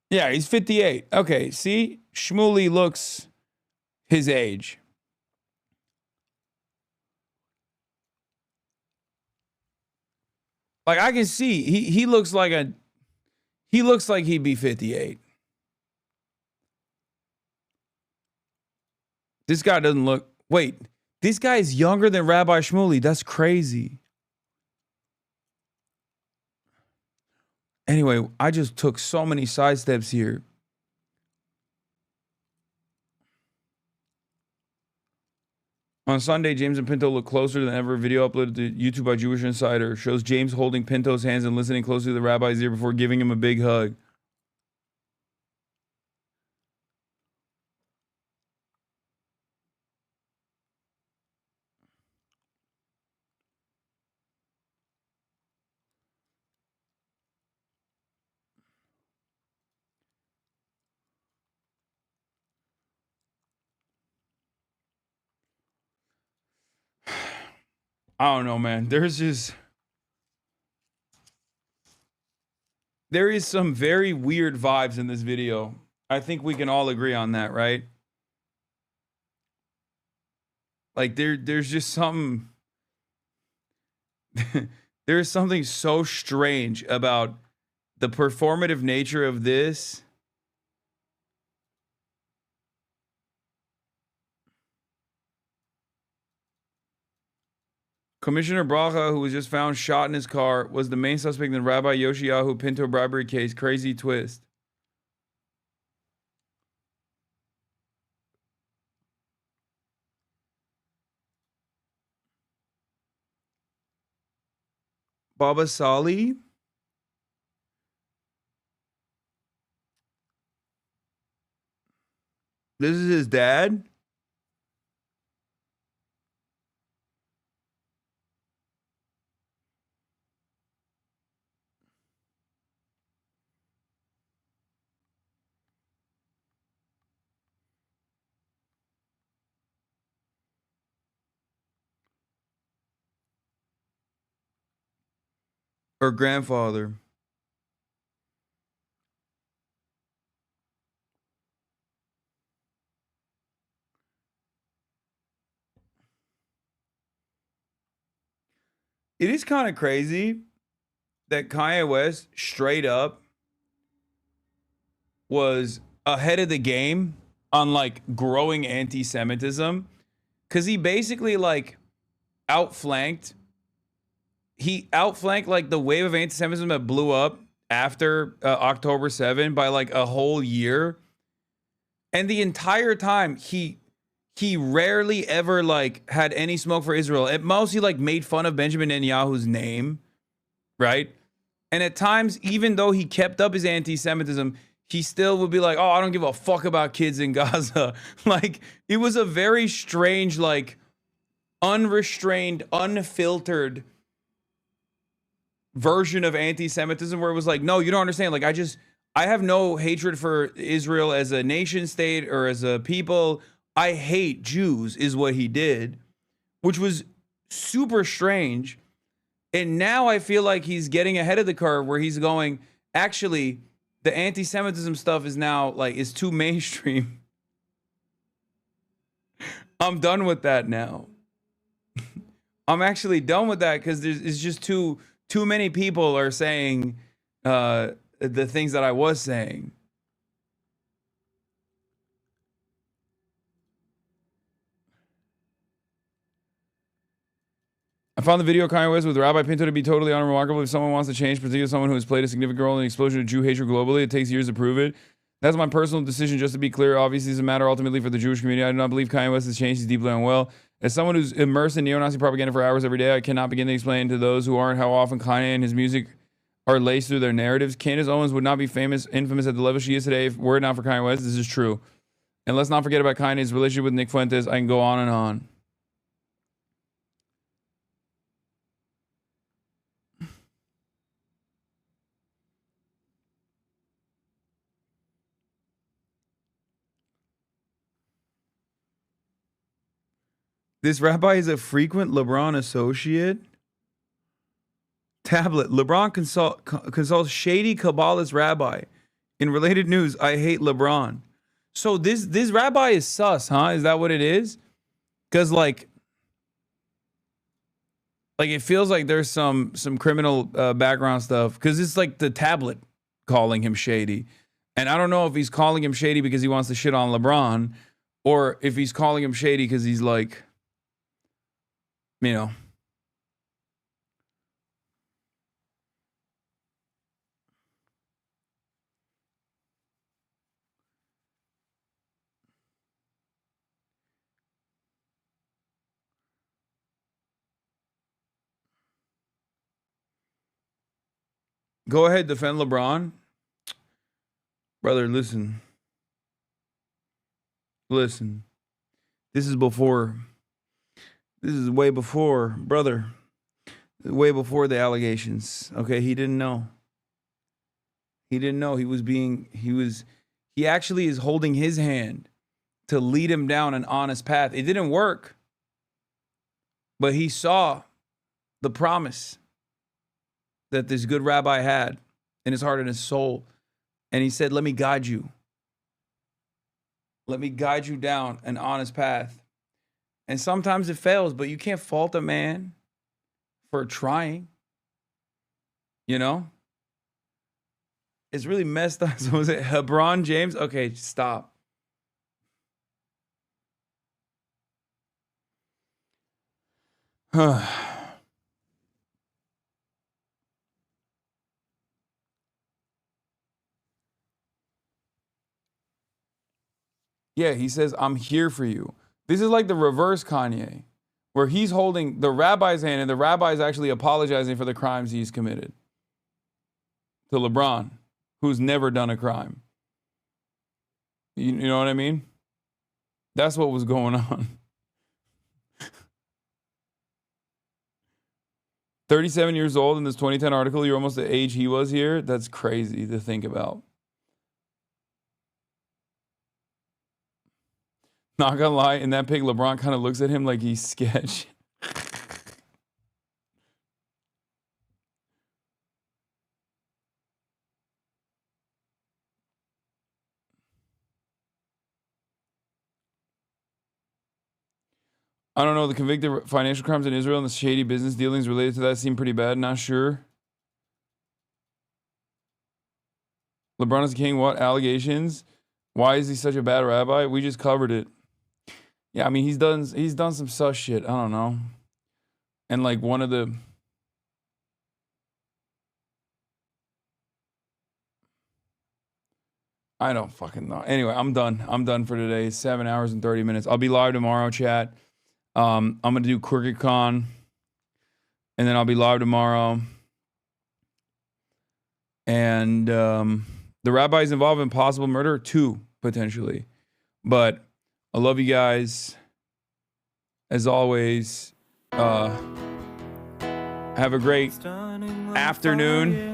[SPEAKER 1] Yeah, he's 58. Okay, see? Shmuley looks his age. Like I can see he looks like he'd be 58. This guy doesn't look. Wait, this guy is younger than Rabbi Shmuley. That's crazy. Anyway, I just took so many sidesteps here. On Sunday, James and Pinto look closer than ever. Video uploaded to YouTube by Jewish Insider shows James holding Pinto's hands and listening closely to the rabbi's ear before giving him a big hug. I don't know, man. There is some very weird vibes in this video. I think we can all agree on that, right? Like there's just something there's something so strange about the performative nature of this. Commissioner Bracha, who was just found shot in his car, was the main suspect in the Rabbi Yoshiyahu Pinto bribery case. Crazy twist. Baba Sali? This is his dad? Or grandfather? It is kind of crazy that Kanye West straight up was ahead of the game on like growing anti-Semitism, because he basically like outflanked like the wave of anti-Semitism that blew up after October 7 by like a whole year. And the entire time he rarely ever like had any smoke for Israel. At most he like made fun of Benjamin Netanyahu's name, right? And at times, even though he kept up his anti-Semitism, he still would be like, oh, I don't give a fuck about kids in Gaza. Like, it was a very strange, like, unrestrained, unfiltered version of anti-Semitism where it was like, no, you don't understand. Like, I have no hatred for Israel as a nation state or as a people. I hate Jews is what he did, which was super strange. And now I feel like he's getting ahead of the curve where he's going, actually, the anti-Semitism stuff is now like, is too mainstream. I'm done with that now. I'm actually done with that because it's just too many people are saying the things that I was saying. I found the video of Kanye West with Rabbi Pinto to be totally unremarkable. If someone wants to change, particularly someone who has played a significant role in the explosion of Jew hatred globally, it takes years to prove it. That's my personal decision, just to be clear. Obviously, it's a matter ultimately for the Jewish community. I do not believe Kanye West has changed. He's deeply unwell. As someone who's immersed in neo-Nazi propaganda for hours every day, I cannot begin to explain to those who aren't how often Kanye and his music are laced through their narratives. Candace Owens would not be infamous at the level she is today if were it not for Kanye West. This is true. And let's not forget about Kanye's relationship with Nick Fuentes. I can go on and on. This rabbi is a frequent LeBron associate. Tablet. LeBron consults shady Kabbalist rabbi. In related news, I hate LeBron. So this rabbi is sus, huh? Is that what it is? Because like it feels like there's some criminal background stuff. Because it's like the tablet calling him shady. And I don't know if he's calling him shady because he wants to shit on LeBron, or if he's calling him shady because he's like, you know. Go ahead, defend LeBron. Brother, listen. Listen. This is way before, brother. Way before the allegations. Okay, he didn't know. He didn't know he actually is holding his hand to lead him down an honest path. It didn't work. But he saw the promise that this good rabbi had in his heart and his soul. And he said, let me guide you. Let me guide you down an honest path. And sometimes it fails, but you can't fault a man for trying. You know? It's really messed up. So was it LeBron James? Okay, stop. Yeah, he says, I'm here for you. This is like the reverse Kanye, where he's holding the rabbi's hand and the rabbi's actually apologizing for the crimes he's committed to LeBron, who's never done a crime. You know what I mean? That's what was going on. 37 years old in this 2010 article, you're almost the age he was here. That's crazy to think about. Not gonna lie, in that pic, LeBron kind of looks at him like he's sketch. I don't know. The convicted financial crimes in Israel and the shady business dealings related to that seem pretty bad. Not sure. LeBron is king. What allegations? Why is he such a bad rabbi? We just covered it. Yeah, I mean, he's done some sus shit. I don't know. And like one of the I don't fucking know. Anyway, I'm done. I'm done for today. 7 hours and 30 minutes. I'll be live tomorrow, chat. I'm gonna do CrookedCon, and then I'll be live tomorrow. And the rabbi's involved in possible murder, 2 potentially. But I love you guys. As always, have a great afternoon.